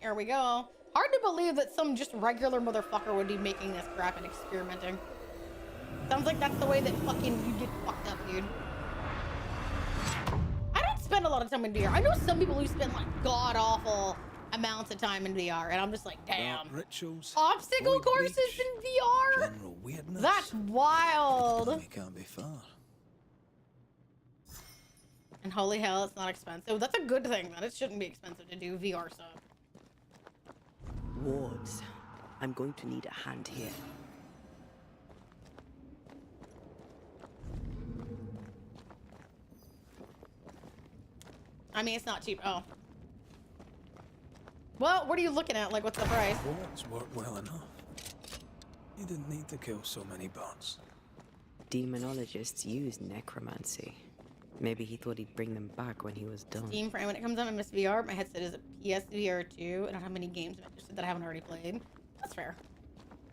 Here we go. Hard to believe that some just regular motherfucker would be making this crap and experimenting. Sounds like that's the way that fucking you get fucked up, dude. I don't spend a lot of time in VR. I know some people who spend like god-awful amounts of time in VR, and I'm just like, damn. Dark rituals, Obstacle void courses breach, in VR? general weirdness. That's wild. We can't be far. And holy hell, it's not expensive. That's a good thing, that it shouldn't be expensive to do VR stuff. Wards. I'm going to need a hand here. I mean, it's not cheap. Oh. Well, what are you looking at? Like, what's the price? Wards worked well enough. You didn't need to kill so many bots. Demonologists use necromancy. Maybe he thought he'd bring them back when he was done. Steam frame when it comes on my VR. My headset is a PSVR 2. I don't have many games I'm interested that I haven't already played. That's fair.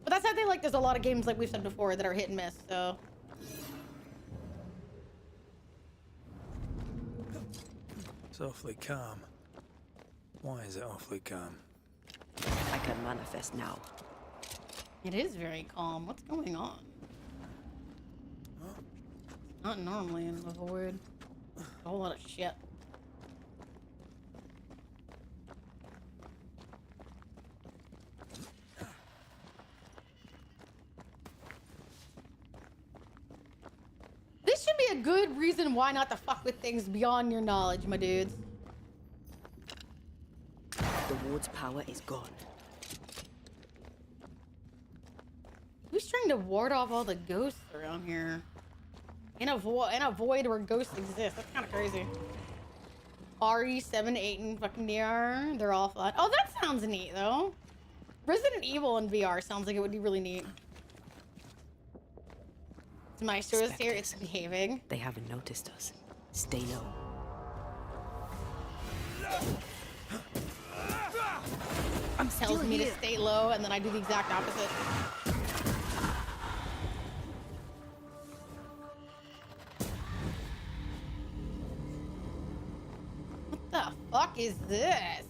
But that's how they like. There's a lot of games like we've said before that are hit and miss. So. It's awfully calm. Why is it awfully calm? I can manifest now. It is very calm. What's going on? Not normally in the void. A whole lot of shit. This should be a good reason why not to fuck with things beyond your knowledge, my dudes. The ward's power is gone. Who's trying to ward off all the ghosts around here? In a void where ghosts exist. That's kind of crazy. RE7, 8, and fucking DR. They're all flat. Oh, that sounds neat, though. Resident Evil in VR sounds like it would be really neat. Maestro is here. It's behaving. They haven't noticed us. Stay low. Tells me to stay low, and then I do the exact opposite. What the fuck is this?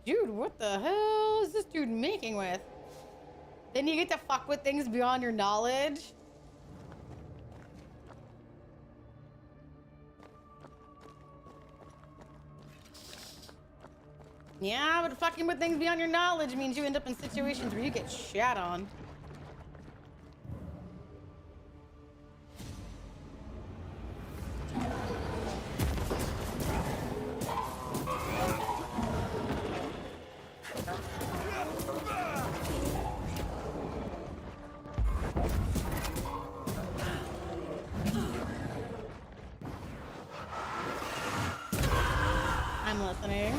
Dude, what the hell is this dude making with? Then you get to fuck with things beyond your knowledge? Yeah, but fucking with things beyond your knowledge means you end up in situations where you get shat on. I'm listening.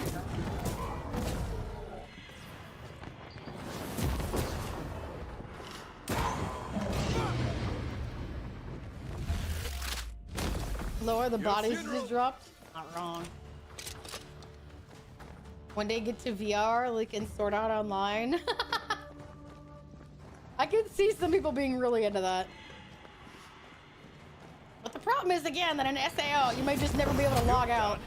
Lower the bodies just dropped. Not wrong. When they get to VR, they can sort out online. I can see some people being really into that. But the problem is, again, that in SAO, you may just never be able to log out.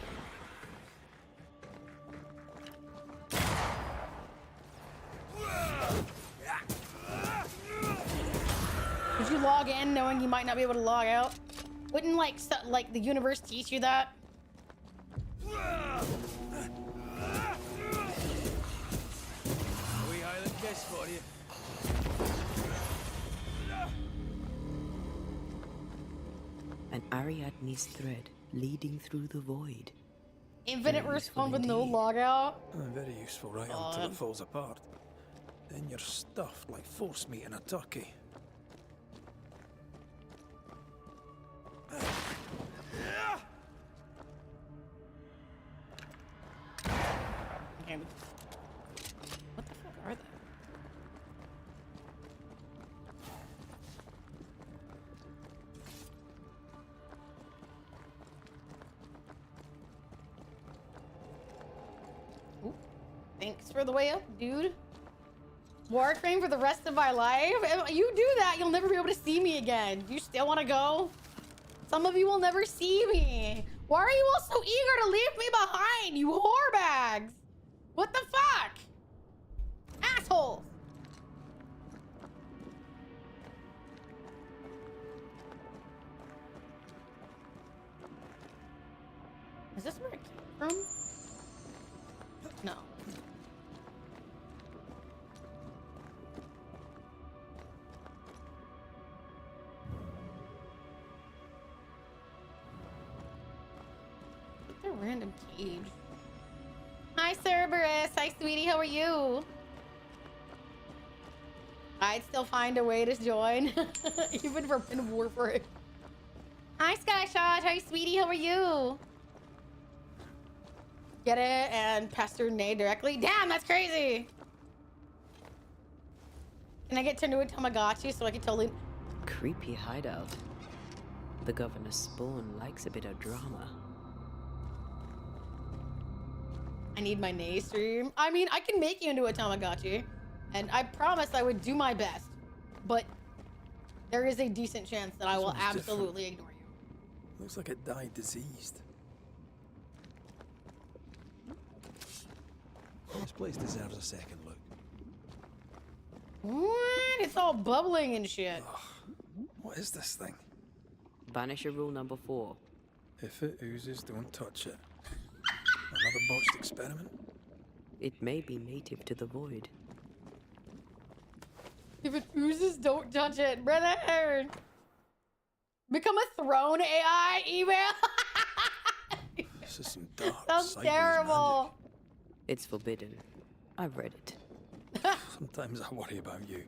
Would you log in knowing you might not be able to log out? Wouldn't like the universe teach you that? We Highland kiss for you. An Ariadne's thread leading through the void. Infinite Very respawn useful with no indeed. logout. Very useful right until it falls apart. Then you're stuffed like force meat in a turkey. Okay. What the fuck are they? Ooh. Thanks for the way up, dude. Warframe for the rest of my life? If you do that, you'll never be able to see me again. Do you still want to go? Some of you will never see me. Why are you all so eager to leave me behind, you whore bags? What the fuck? Assholes. Is this where it came from? No. It's a random cage. Hi, Cerberus. Hi, sweetie. How are you? I'd still find a way to join, even for in Warframe. Hi, Skyshot. Hi, sweetie. How are you? Get it and Pastor Nay directly. Damn, that's crazy. Can I get turned into a Tamagotchi so I can totally? Creepy hideout. The governor's spawn likes a bit of drama. I need my Nay stream. I mean, I can make you into a Tamagotchi, and I promise I would do my best. But there is a decent chance that I will This one's absolutely ignore you. Looks like it died diseased. This place deserves a second look. What? It's all bubbling and shit. What is this thing? Banisher rule number 4. If it oozes, don't touch it. Another botched experiment? It may be native to the void. If it oozes, don't touch it, brother. Become a throne AI email. This is some dark, Sounds sideways terrible. It's forbidden. I've read it. magic. Sometimes I worry about you.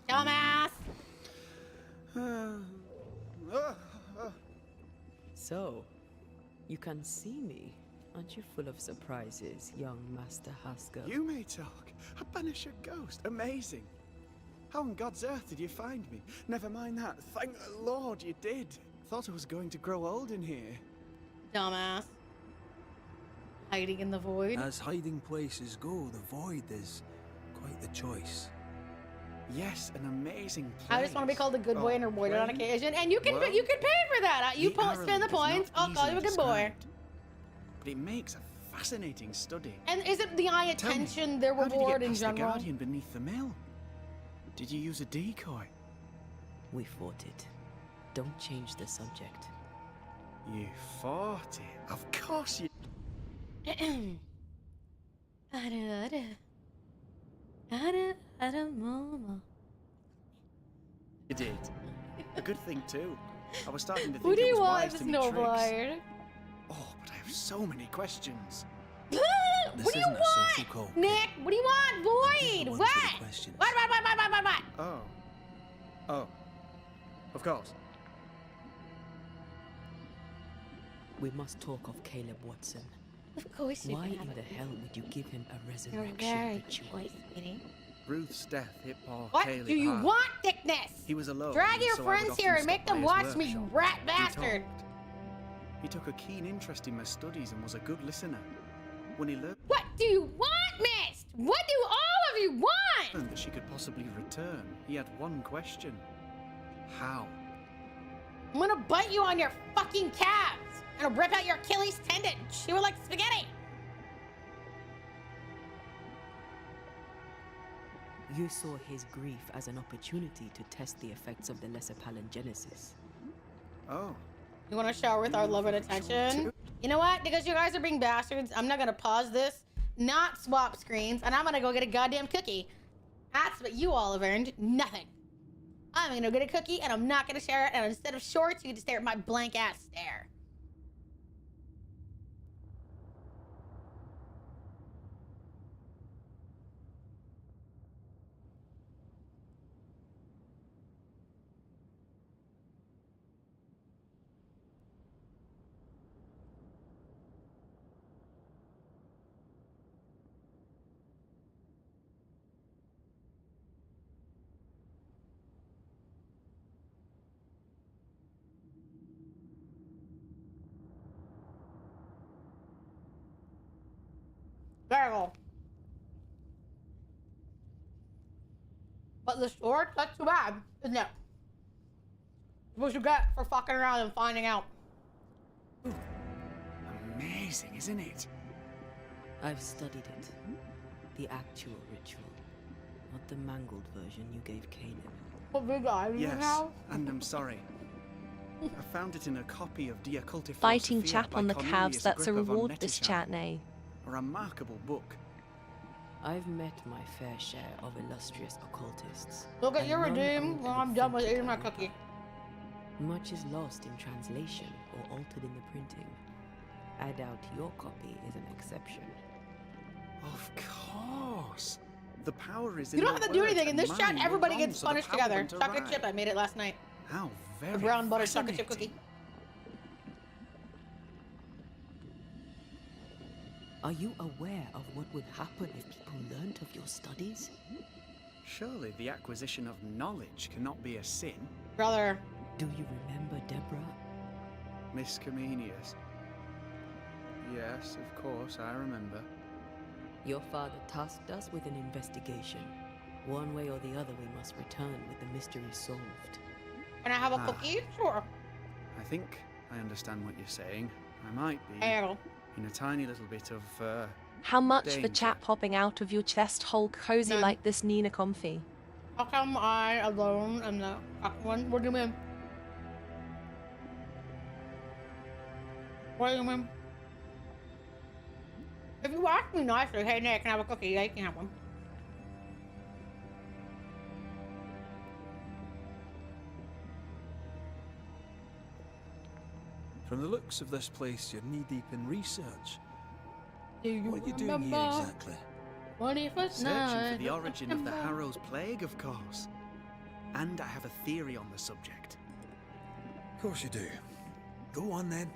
Dumbass. So, you can see me. Aren't you full of surprises, young Master Haskell? You may talk. A Banisher ghost. Amazing. How on God's earth did you find me? Never mind that. Thank the Lord you did. Thought I was going to grow old in here. Dumbass. Hiding in the void. As hiding places go, the void is quite the choice. Yes, an amazing place. I just want to be called a good boy and rewarded on plain? occasion, and you can Well, you can pay for that. You The spend the Arrowleaf is points. not I'll call you a easily good boy. described, But it makes a fascinating study. And isn't the eye Tell me, attention their how did you reward get in past the general? Guardian beneath the mill? Did you use a decoy? We fought it. Don't change the subject. You fought it. Of course you. You did. A good thing too. I was starting to think Who do it you was want, wise to me tricks. Snowblind? Oh, but I have so many questions. This What do you isn't a social want, call. Nick? What do you want, These Void? are the ones What? with the questions. What? Oh. Oh. Of course. We must talk of Caleb Watson. Of course you Why can have in it. the hell would you give him a You're resurrection very ritual? choice, sweetie. Ruth's death hit poor What Caleb do you hard. want, thickness? He was alone. Drag your so I would friends often here and stop make by them his watch me, you workshop. rat He bastard. talked. He took a keen interest in my studies and was a good listener. When he learned What do you want, Mist? What do all of you want? that she could possibly return, he had one question. How? I'm gonna bite you on your fucking calves and rip out your Achilles tendon. Chew it like spaghetti. You saw his grief as an opportunity to test the effects of the lesser palingenesis. Oh. You want to shower with our love and attention? You know what? Because you guys are being bastards, I'm not gonna pause this, not swap screens, and I'm gonna go get a goddamn cookie. That's what you all have earned. Nothing. I'm gonna get a cookie and I'm not gonna share it. And instead of shorts, you get to stare at my blank ass stare. Terrible. But the shorts, that's too bad, isn't it? What you get for fucking around and finding out. Amazing, isn't it? I've studied it. The actual ritual, not the mangled version you gave Caleb. What big eyes you Yes, have? and I'm sorry. I found it in a copy of De Occulti Fighting Philosophia chap by on the Cornelius calves, that's a Agrippa von reward this Nettesheim. chat, nay. A remarkable book. I've met my fair share of illustrious occultists. Look at and your none redeem own when an I'm done with authentic eating my idea. cookie. Much is lost in translation or altered in the printing. I doubt your copy is an exception. Of course. The power is in You don't the have to do word, anything. In and this mine chat, were everybody wrong, gets so the punished power together. went Chocolate awry. chip, I made it last night. How very A brown butter chocolate chip fascinating. cookie. Are you aware of what would happen if people learnt of your studies? Surely the acquisition of knowledge cannot be a sin, Brother, Do you remember Deborah? Miss Comenius. Yes, of course, I remember. Your father tasked us with an investigation. One way or the other, we must return with the mystery solved. can I have a Ah. cookie? Sure. I think I understand what you're saying. I might be Arrow. in a tiny little bit of, How much for Danger. chat popping out of your chest hole cozy None. like this, Nina Comfy? How come I alone am the fucking one? What do you mean? What do you mean? If you ask me nicely, hey Nick, can I have a cookie? Yeah, you can have one. From the looks of this place, you're knee-deep in research. Do you What are you doing remember? here exactly? 21st searching night for the of origin of the September. Harrow's Plague, of course. And I have a theory on the subject. Of course you do. Go on then.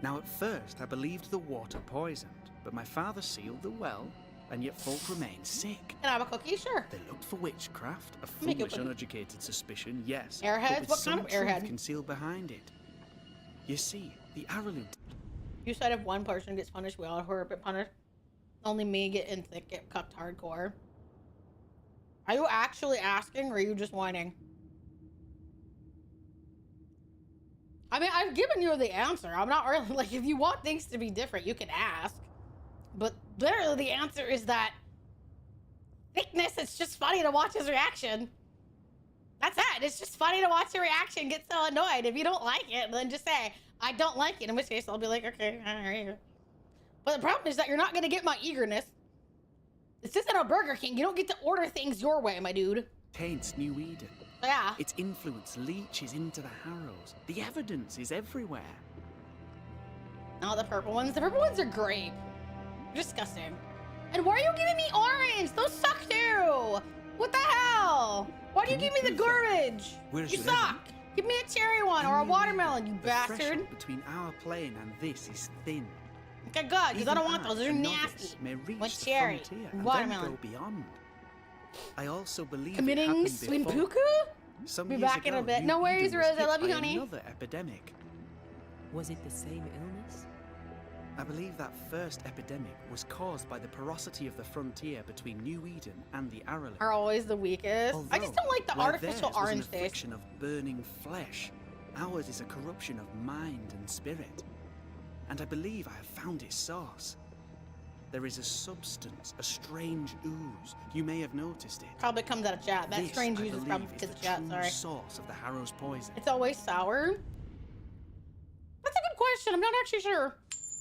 Now, at first, I believed the water poisoned, but my father sealed the well, and yet folk remained sick. Can I have a cookie? Sure. They looked for witchcraft, a Make it foolish, funny. uneducated suspicion, yes. Airheads? But with What some kind of truth airhead? concealed behind it. You see, the Arrowroot. You said if one person gets punished, we all are a bit punished. Only me get cucked hardcore. Are you actually asking, or are you just whining? I mean, I've given you the answer. I'm not really like, if you want things to be different, you can ask. But literally, the answer is that thickness. It's just funny to watch his reaction. That's it. It's just funny to watch your reaction get so annoyed. If you don't like it, then just say, I don't like it. In which case, I'll be like, okay, all right. But the problem is that you're not going to get my eagerness. This isn't a Burger King. You don't get to order things your way, my dude. Taints New Eden. Yeah. Its influence leaches into the Harrows. The evidence is everywhere. Not the purple ones. The purple ones are grape. Disgusting. And why are you giving me orange? Those suck too. What the hell? Why do you Can you give me the prove that? garbage? Where's You your suck. Give me a cherry one or a Can you watermelon, read you it? The bastard. threshold between our plane and this is thin. Okay, good, because I Even don't want those. They're a nasty. novice may reach With the cherry, frontier and watermelon. then go beyond. I also believe it Committing happened swimpuku? before. Some Be years back in a ago, bit. New No worries, Eden was Rose. I hit love you, by honey. Another epidemic. Was it the same illness? I believe that first epidemic was caused by the porosity of the frontier between New Eden and the Arrowroot. Are always the weakest. I just don't like the Where artificial theirs was orange an taste. affliction of burning flesh, ours is a corruption of mind and spirit. And I believe I have found its source. There is a substance, a strange ooze. You may have noticed it. Probably comes out of chat. That This, strange I use is believe, probably is to the the chat. true Sorry. source of the Harrow's poison. It's always sour. That's a good question. I'm not actually sure.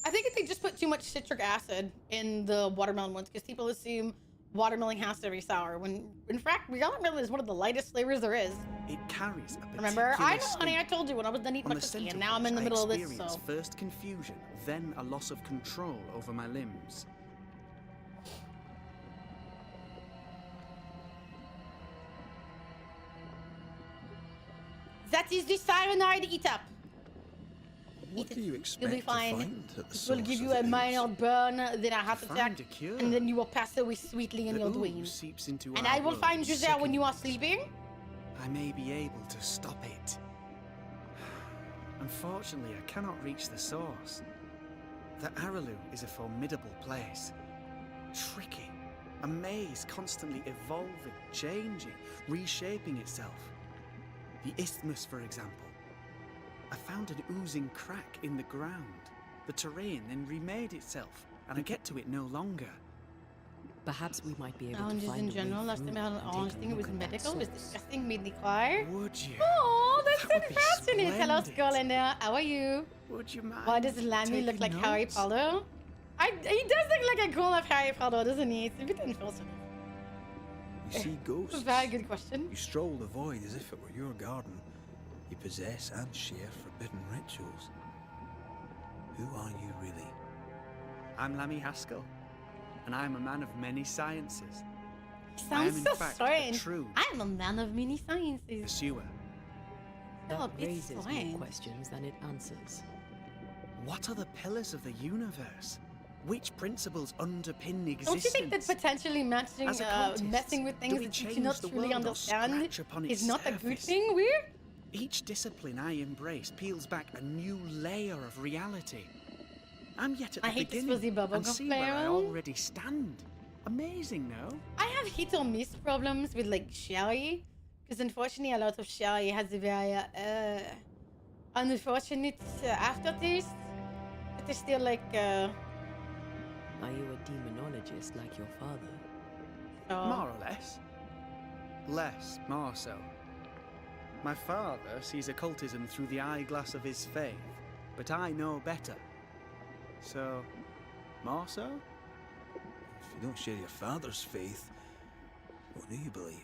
I think if they just put too much citric acid in the watermelon ones, because people assume watermelon has to be sour, when in fact watermelon is one of the lightest flavors there is. It carries a particular Remember? I know, sting. honey, I told you when I was done eating On my the cookie, scent and of now I'm which in the I middle of this, experienced so. first confusion, then a loss of control over my limbs. That is the cyanide eat up. What do you expect You'll be fine. to find at the It will source give you of a the minor ooze? burn, then a heart Find attack, a cure. and then you will pass away sweetly in The your ooze dream. seeps into And our I will world, find you there when you are sickening. sleeping. I may be able to stop it. Unfortunately, I cannot reach the source. The Araloo is a formidable place. Tricky. A maze constantly evolving, changing, reshaping itself. The isthmus, for example. I found an oozing crack in the ground. The terrain then remade itself, and I get to it no longer. Perhaps we might be able to Oranges find in a way general, last through time I had an and take orange a thing, it look was at that medical, it was source. disgusting, made me cry. Would you? Oh, that's That so would be fascinating. Hello, splendid. Skolender. How are you? Would you mind? Why does Lammy look like taking Harry notes? Potter? He does look like a grown-up Harry Potter, doesn't he? It's a bit unfortunate. You see ghosts. It's a very good question. You stroll the void as if it were your garden. You possess and share forbidden rituals. Who are you really? I'm Lammy Haskell, and I am a man of many sciences. He I am sounds in so fact strange. a true I am a man of many sciences. pursuer. That Oh, it's raises more strange. questions than it answers. What are the pillars of the universe? Which principles underpin existence? Don't you think that potentially matching, As a cultist, messing with do things we that you change cannot the truly world or understand scratch upon its is not a good surface? thing? Weird? Each discipline I embrace peels back a new layer of reality. I'm yet at the I hate this beginning fuzzy bubblegum and see where I flavor. already stand. Amazing, no? I have hit or miss problems with like sherry, because unfortunately a lot of sherry has a very unfortunate aftertaste. But it's still like Are you a demonologist like your father? More or less. Less, more so. My father sees occultism through the eyeglass of his faith, but I know better. So, more so? If you don't share your father's faith, what do you believe?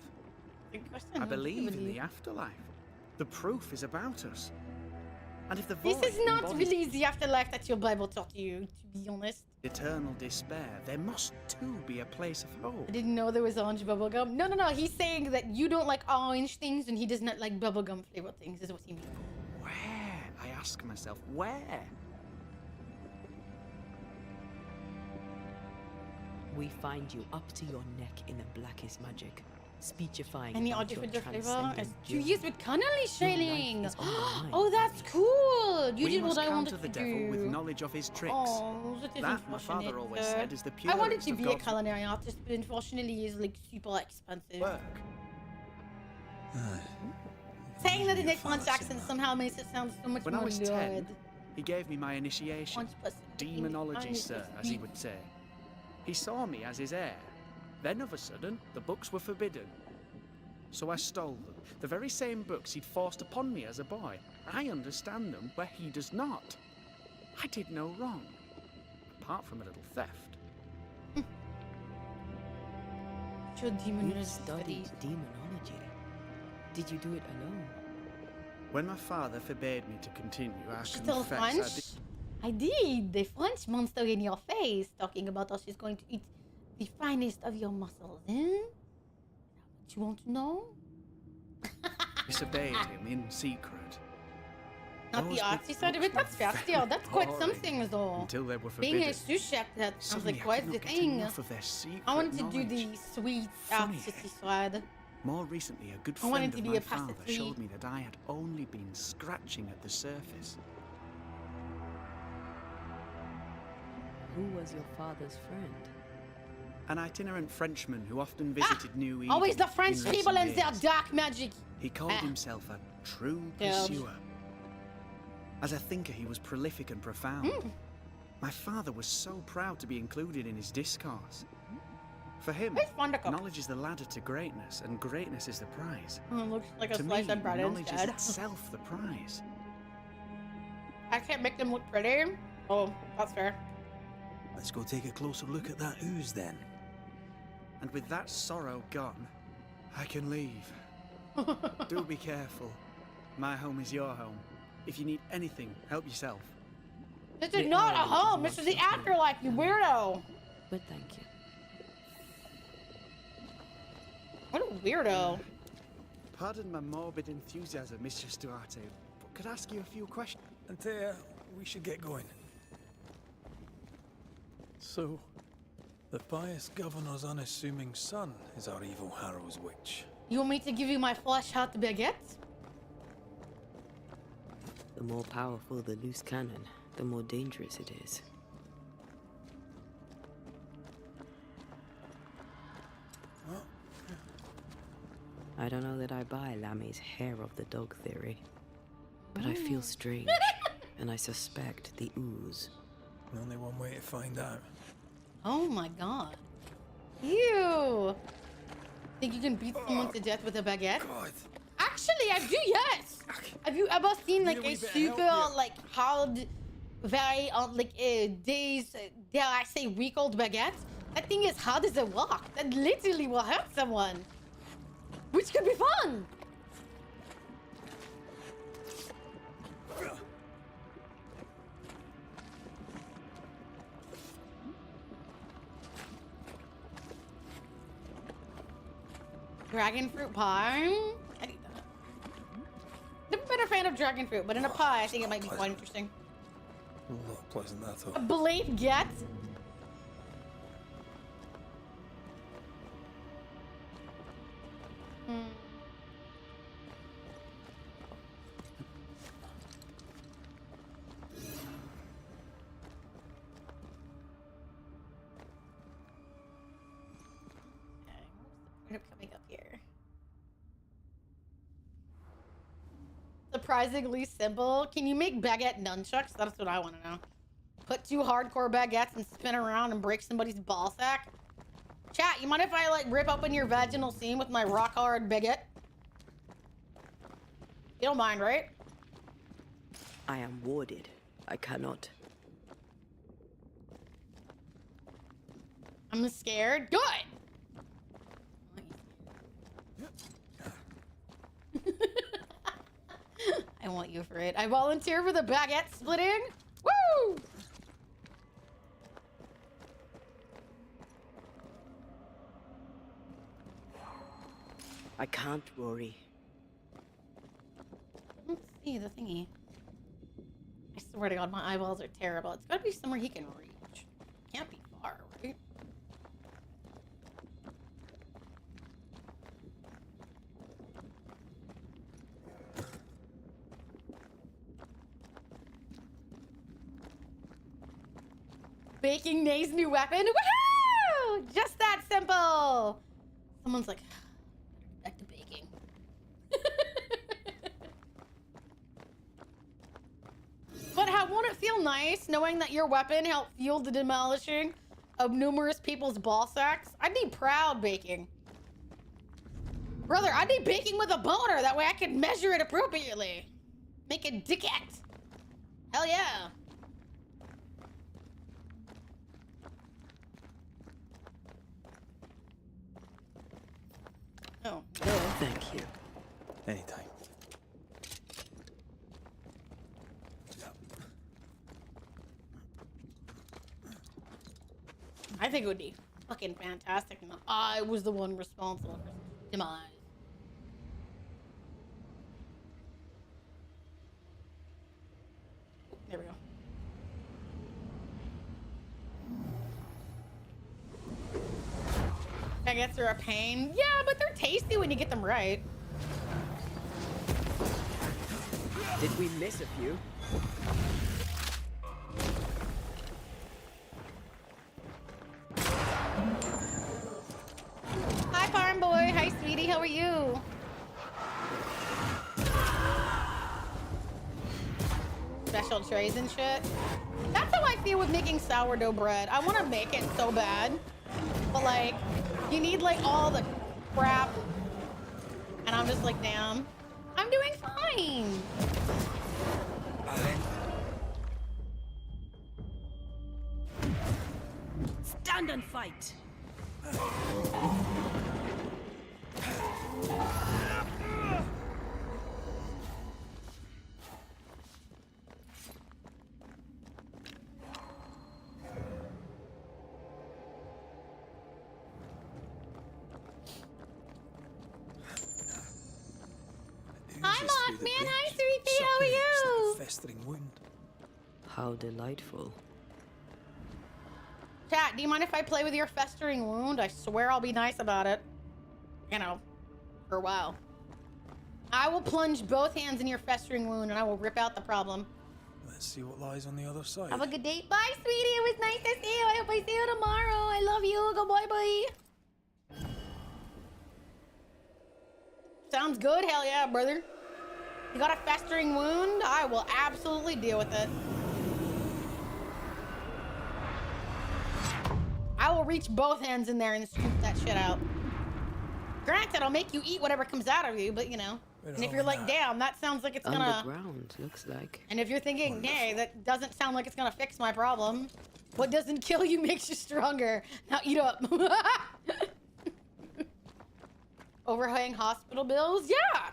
good question. I What do you believe in the afterlife. The proof is about us. And if the This void is not embodies really the afterlife that your Bible taught you, to be honest. eternal despair, there must too be a place of hope. I didn't know there was orange bubblegum. No. He's saying that you don't like orange things and he does not like bubblegum flavored things, is what he means. Where? I ask myself, where? We find you up to your neck in the blackest magic, speechifying Any about orange your with the flavor? transcendent 2 journey. years with Connolly shading. is on the line, Oh, that's cool. You We did must what I counter wanted the to devil do. with knowledge of his tricks. Oh, that is That, my father unfortunate. always said, is the I wanted purest to of be a God's culinary artist, but unfortunately, it's like super expensive. work. Saying that in a Your French father accent said somehow makes it sound so much When more I was good. 10, he gave me my initiation. Demonology, sir, as he would say. He saw me as his heir. Then, of a sudden, the books were forbidden. So I stole them. The very same books he'd forced upon me as a boy. I understand them where he does not. I did no wrong. Apart from a little theft. Your demonology You studied demonology. Did you do it alone? When my father forbade me to continue, I She's still confess French? I did. I did. The French monster in your face talking about how she's going to eat the finest of your muscles, eh? What you want to know? Disobeyed him in secret. Not the Those artsy big side of it, books that's were fair. very That's quite boring something though. Until they were forbidden. Being a sous chef, that sounds Suddenly, like I quite could the not get thing. enough of their secret I wanted to do knowledge. the sweet Funny. artisty side. More recently, a good I wanted friend to of be my a father passetriere. showed me that I had only been scratching at the surface. Who was your father's friend? An itinerant Frenchman who often visited New Eden. Always the French in people recent and their years. dark magic. He called Ah. himself a true Girls. pursuer. As a thinker, he was prolific and profound. Hmm. My father was so proud to be included in his discourse. For him, Where's Wondercup? knowledge is the ladder to greatness, and greatness is the prize. Looks like a To slice me, of bread knowledge is instead. itself the prize. I can't make them look pretty. Oh, that's fair. Let's go take a closer look at that ooze then. And with that sorrow gone, I can leave. Do be careful. My home is your home. If you need anything, help yourself. This is not a home. This is the afterlife, you weirdo. But thank you. What a weirdo. Pardon my morbid enthusiasm, Mistress Duarte, but could I ask you a few questions? Antea, we should get going. So, the pious governor's unassuming son is our evil Harrow's witch. You want me to give you my flesh out baguette? The more powerful the loose cannon, the more dangerous it is. Well, I don't know that I buy Lammy's hair of the dog theory, but I feel strange, and I suspect the ooze. only one way to find out. Oh my god. Ew. Think you can beat someone to death with a baguette? God. Actually, I do, yes. Have you ever seen like Need a a wee bit of super help here. like hard, very days, dare I say, week-old baguette? That thing is hard as a rock. That literally will hurt someone, which could be fun. Dragon fruit pie? I need that. Never been a fan of dragon fruit, but in a pie, I think it might be quite interesting. Not pleasant at all. A blade get? Coming up here. Surprisingly simple. Can you make baguette nunchucks? That's what I want to know. Put 2 hardcore baguettes and spin around and break somebody's ball sack. Chat, you mind if I like rip open your vaginal seam with my rock hard baguette? You don't mind, right? I am warded. I cannot. I'm scared. Good. I want you for it. I volunteer for the baguette splitting. Woo! I can't, Rory. Let's see the thingy. I swear to God, my eyeballs are terrible. It's gotta be somewhere he can reach. Can't be far, right? Baking Nay's new weapon. Woohoo! Just that simple. Someone's like, back to baking. But how won't it feel nice knowing that your weapon helped fuel the demolishing of numerous people's ball sacks? I'd be proud baking. Brother, I'd be baking with a boner. That way I can measure it appropriately. Make a dickette. Hell yeah. Oh, Thank you. Anytime. I think it would be fucking fantastic. And I was the one responsible for demise. There we go. Baguettes are a pain. Yeah, but they're tasty when you get them right. Did we miss a few? Hi, farm boy. Hi, sweetie. How are you? Special trays and shit. That's how I feel with making sourdough bread. I want to make it so bad, but like, you need like all the crap, and I'm just like, damn, I'm doing fine. Stand and fight. the Man, breach, hi, sweetie. How are suffering it's like you? a festering wound. How delightful. Chat, do you mind if I play with your festering wound? I swear I'll be nice about it. You know, for a while. I will plunge both hands in your festering wound and I will rip out the problem. Let's see what lies on the other side. Have a good day. Bye, sweetie. It was nice to see you. I hope I see you tomorrow. I love you. Go bye bye. Sounds good. Hell yeah, brother. You got a festering wound? I will absolutely deal with it. I will reach both hands in there and scoop that shit out. Granted, I'll make you eat whatever comes out of you, but you know. And if you're like, damn, that sounds like it's gonna... Underground, looks like. And if you're thinking, hey, that doesn't sound like it's gonna fix my problem. What doesn't kill you makes you stronger. Now eat up. Overhang hospital bills? Yeah!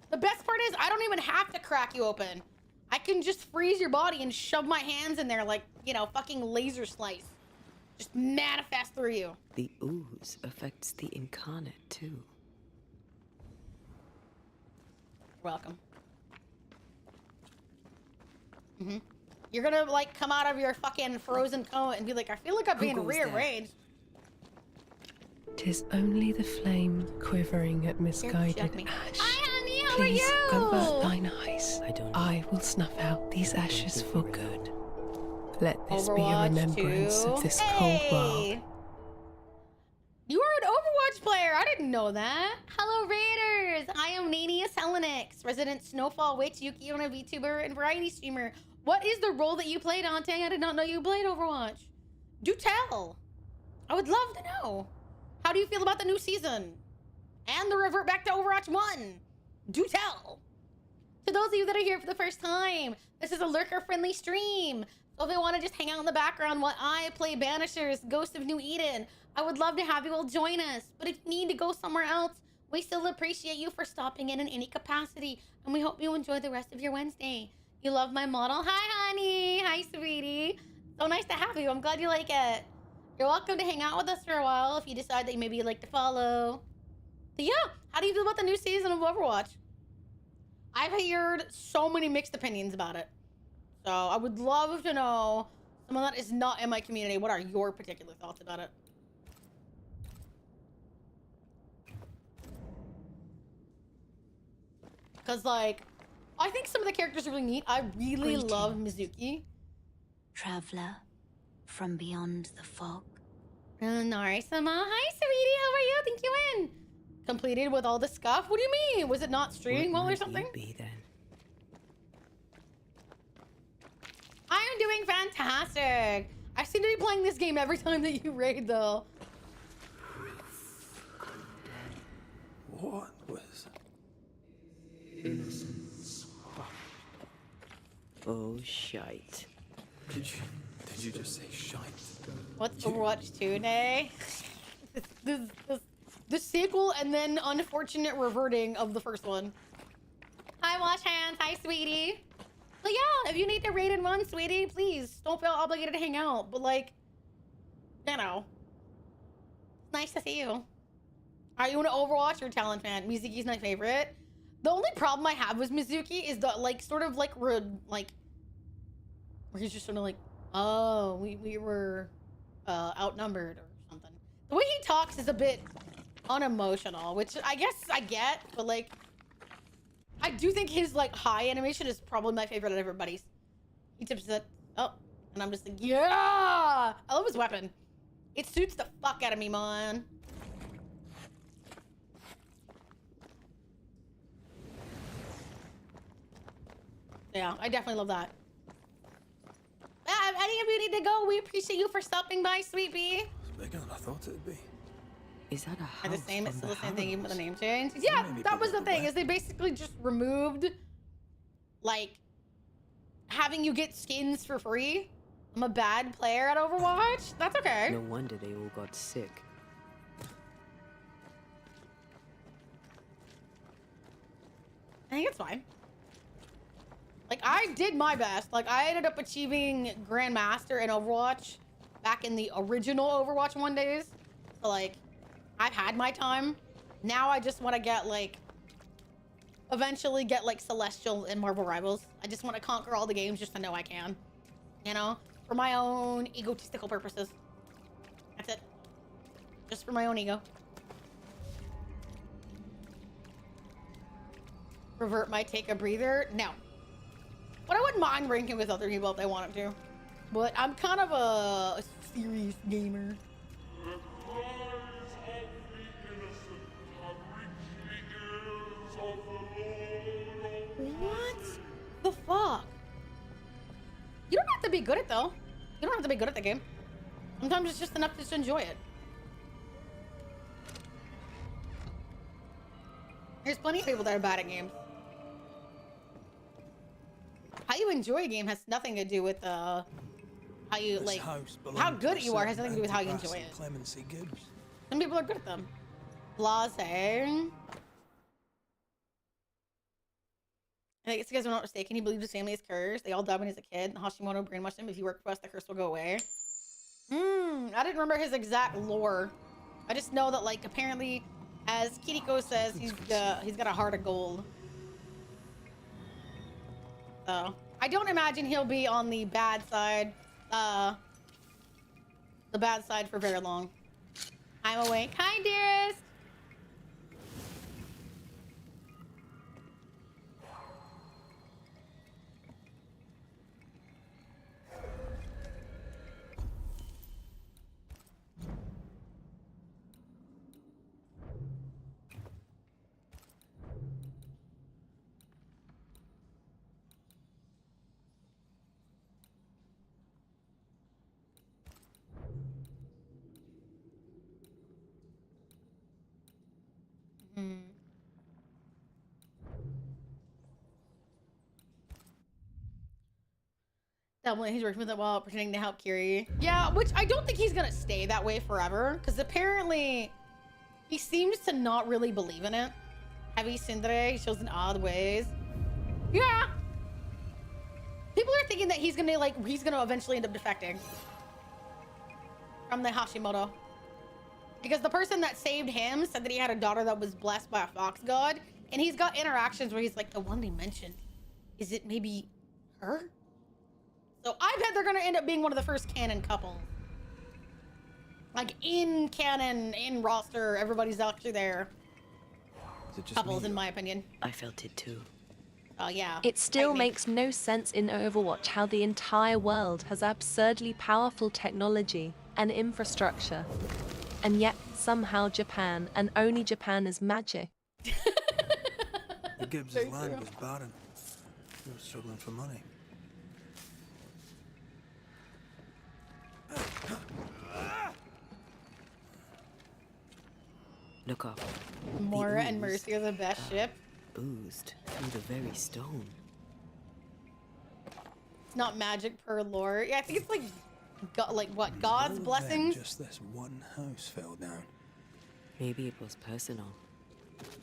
The best part is I don't even have to crack you open. I can just freeze your body and shove my hands in there like, you know, fucking laser slice. Just manifest through you. The ooze affects the incarnate too. Welcome. You're gonna like come out of your fucking frozen coma and be like, I feel like I'm being rearranged. 'Tis only the flame quivering at misguided ash. Hi, honey, how Please are you? avert thine eyes. I will snuff out these ashes for good. Let this Overwatch be a remembrance 2. of this cold world. You are an Overwatch player. I didn't know that. Hello, Raiders. I am Nania Selenix, resident Snowfall Witch, Yukiona VTuber, and variety streamer. What is the role that you played, Ante? I did not know you played Overwatch. Do tell. I would love to know. How do you feel about the new season? And the revert back to Overwatch 1? Do tell. To those of you that are here for the first time, this is a lurker-friendly stream. So if you want to just hang out in the background while I play Banishers, Ghost of New Eden, I would love to have you all join us. But if you need to go somewhere else, we still appreciate you for stopping in any capacity. And we hope you enjoy the rest of your Wednesday. You love my model? Hi, honey. Hi, sweetie. So nice to have you. I'm glad you like it. You're welcome to hang out with us for a while if you decide that maybe you'd like to follow. So yeah, how do you feel about the new season of Overwatch? I've heard so many mixed opinions about it. So I would love to know, someone that is not in my community, what are your particular thoughts about it? Because, like, I think some of the characters are really neat. I really love Mizuki. Traveler from beyond the fog. Nari-sama. Hi, sweetie. How are you? Thank you in. Completed with all the scuff? What do you mean? Was it not streaming well or something? Be then. I am doing fantastic. I seem to be playing this game every time that you raid, though. What was... Innocence. Oh, shite. Did you just say shite? What's Overwatch 2 day? The sequel and then unfortunate reverting of the first one. Hi, wash hands. Hi, sweetie. So yeah, if you need to raid and run, sweetie, please don't feel obligated to hang out. But like, you know, it's nice to see you. Are you an Overwatch or Talent fan? Mizuki's my favorite. The only problem I have with Mizuki is the like sort of like where he's just sort of like, oh, we were outnumbered or something. The way he talks is a bit unemotional, which I guess I get, but like, I do think his like high animation is probably my favorite out of everybody's. He tips it, oh, and I'm just like, yeah! I love his weapon. It suits the fuck out of me, man. Yeah, I definitely love that. Any of you need to go, we appreciate you for stopping by, sweet pea. It's bigger than I thought it'd be. Is that a house? And the same, it's from still the same thing, even with the Harrows? name change. Yeah, Maybe that was the people thing, will is they basically just removed, like, having you get skins for free. I'm a bad player at Overwatch. That's okay. No wonder they all got sick. I think it's fine. Like, I did my best. Like, I ended up achieving Grandmaster in Overwatch back in the original Overwatch 1 days. So, like, I've had my time. Now I just want to get, like, eventually get like Celestial and Marvel Rivals. I just want to conquer all the games just to know I can. You know? For my own egotistical purposes. That's it. Just for my own ego. Revert might take a breather. No. But I wouldn't mind ranking with other people if they wanted to. But I'm kind of a serious gamer. What the fuck? You don't have to be good at though. You don't have to be good at the game. Sometimes it's just enough just to enjoy it. There's plenty of people that are bad at games. How you enjoy a game has nothing to do with how you like how good you are has nothing to do with how you enjoy it. Clemency Gibbs. Some people are good at them. Blase. I think it's because I'm not mistaken. He believes his family is cursed. They all died when he was a kid. Hashimoto brainwashed him. If you work for us, the curse will go away. I didn't remember his exact lore. I just know that, like, apparently, as Kiriko says, he's got a heart of gold. So I don't imagine he'll be on the bad side. The bad side for very long. I'm awake. Hi, dearest. Definitely, he's working with it while pretending to help Kiri. Yeah, which I don't think he's gonna stay that way forever, because apparently he seems to not really believe in it. Heavy Sindre, he shows in odd ways. Yeah. People are thinking that he's gonna eventually end up defecting from the Hashimoto. Because the person that saved him said that he had a daughter that was blessed by a fox god, and he's got interactions where he's like, the one they mentioned, is it maybe her? So I bet they're gonna end up being one of the first canon couples. Like in canon, in roster, everybody's actually there. Is it just Couples, me? in my opinion. I felt it too. Oh yeah. It still Fight me. makes no sense in Overwatch how the entire world has absurdly powerful technology and infrastructure, and yet somehow Japan, and only Japan, is magic. The Gibbs' land was barren. They were struggling for money. Look up. Mora and ooze Mercy are the best ship. Oozed through the very stone. It's not magic per lore. Yeah, I think it's like, what, God's Well, then, blessings? just this one house fell down. Maybe it was personal.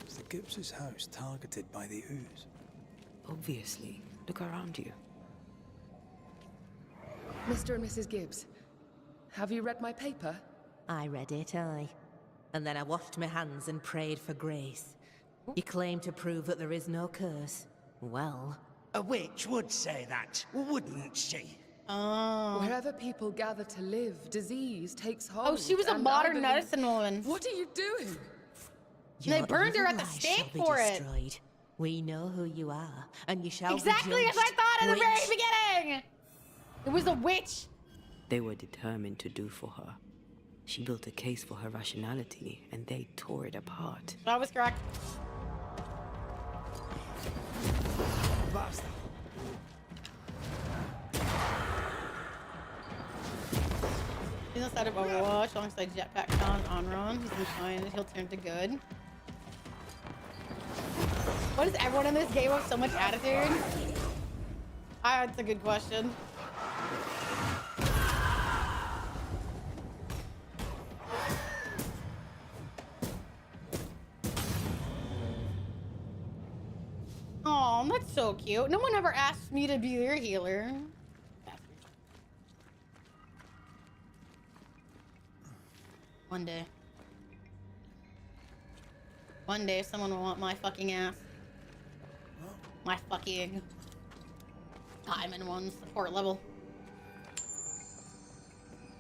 Was the Gibbs' house targeted by the ooze? Obviously. Look around you. Mr. and Mrs. Gibbs, have you read my paper? I read it, aye. And then I washed my hands and prayed for grace. You claim to prove that there is no curse. Well... A witch would say that, wouldn't she? Oh. Wherever people gather to live, disease takes hold. Oh, she was a and modern I believe- medicine woman. What are you doing? They Your burned her evil at the eyes stake shall be for it. destroyed. We know who you are, and you shall Exactly be as judged. I thought in the very Witch. beginning! It was a witch. They were determined to do for her. She built a case for her rationality, and they tore it apart. That was correct. Basta. He's inside of Overwatch alongside Jetpack Sean Onron. He's been fine. He'll turn to good. Why does everyone in this game have so much attitude? That's a good question. Oh, that's so cute. No one ever asked me to be their healer. One day. One day someone will want my fucking ass. My fucking diamond one support level.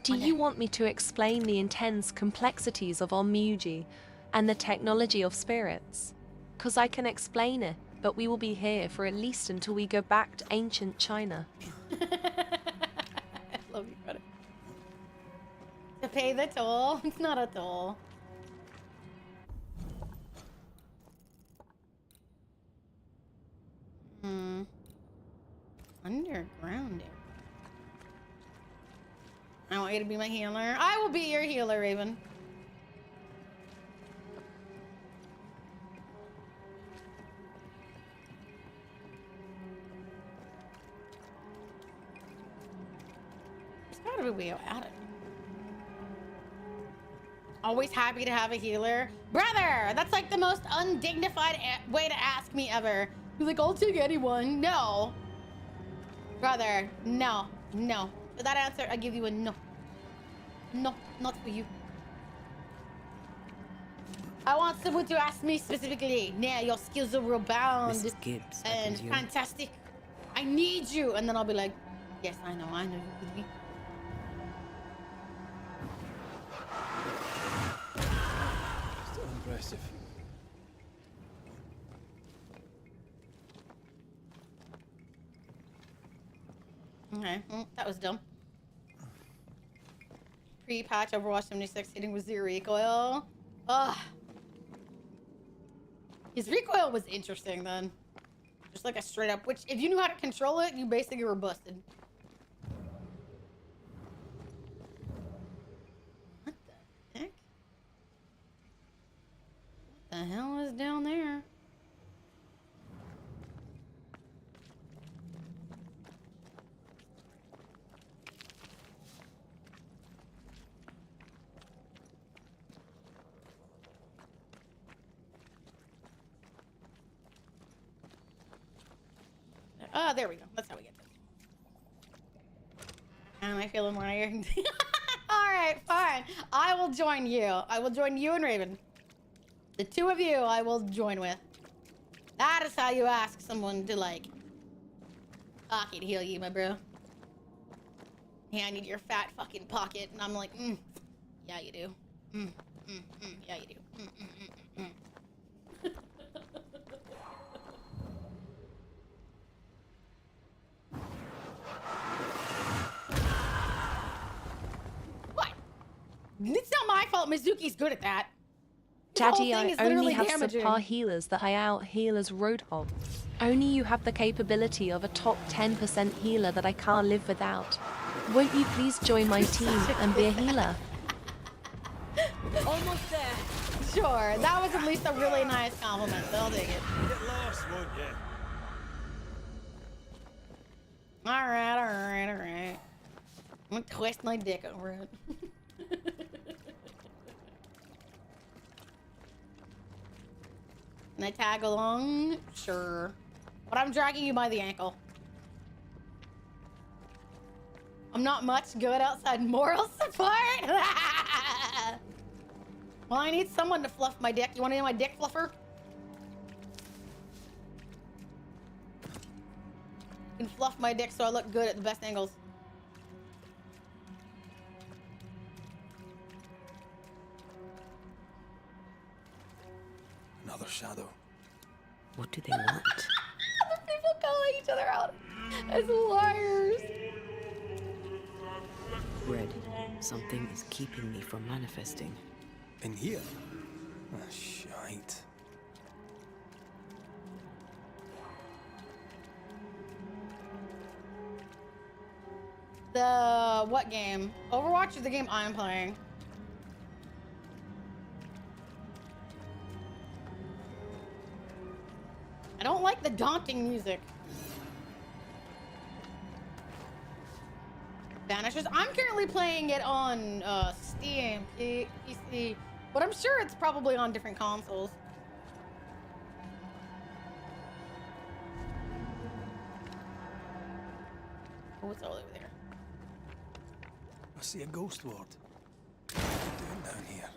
Do you want me to explain the intense complexities of Onmyuji and the technology of spirits? 'Cause I can explain it, but we will be here for at least until we go back to ancient China. I love you, brother. To pay the toll? It's not a toll. Underground area. I want you to be my healer. I will be your healer, Raven. There's gotta be a way out of it. Always happy to have a healer. Brother, that's like the most undignified way to ask me ever. You're like, I'll take anyone. No. Brother, no. No. For that answer, I give you a no. No, not for you. I want someone to ask me specifically, nah, your skills are rebound Mrs. Gibbs, and fantastic. I need you. And then I'll be like, yes, I know you with me. Still impressive. Okay, well, that was dumb. Pre-patch Overwatch 76 hitting with 0 recoil. Ugh. His recoil was interesting then. Just like a straight up, which if you knew how to control it, you basically were busted. What the heck? What the hell is down there? Oh, there we go. That's how we get this. Am I feeling more here? Alright, fine. I will join you. I will join you and Raven. The two of you I will join with. That is how you ask someone to, like, pocket heal you, my bro. Yeah, I need your fat fucking pocket. And I'm like, yeah, you do. Yeah, you do. It's not my fault. Mizuki's good at that. Daddy, I only have subpar healers that I out-heal as Roadhog. Only you have the capability of a top 10% healer that I can't live without. Won't you please join my team and be a healer? Almost there. Sure, that was at least a really nice compliment. I'll take it. Get lost, won't you? Alright. I'm gonna twist my dick over it. Can I tag along? Sure. But I'm dragging you by the ankle. I'm not much good outside moral support. Well, I need someone to fluff my dick. You want to be my dick fluffer? You can fluff my dick so I look good at the best angles. Another shadow. What do they want? The people calling each other out as liars. Red, something is keeping me from manifesting. In here? Ah, shite. The what game? Overwatch is the game I'm playing. I don't like the daunting music. Banishers. I'm currently playing it on Steam, PC, but I'm sure it's probably on different consoles. Oh, it's all over there. I see a ghost ward. What are you doing down here?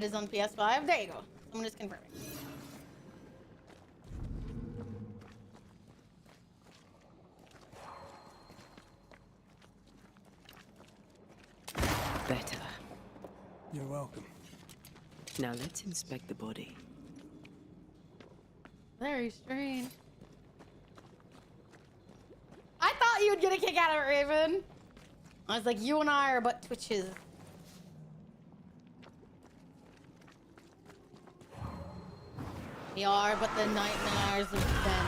It is on PS5. There you go. Someone is confirming. Better. You're welcome. Now let's inspect the body. Very strange. I thought you'd get a kick out of it, Raven. I was like, you and I are but twitches. We are but the nightmares of Ben.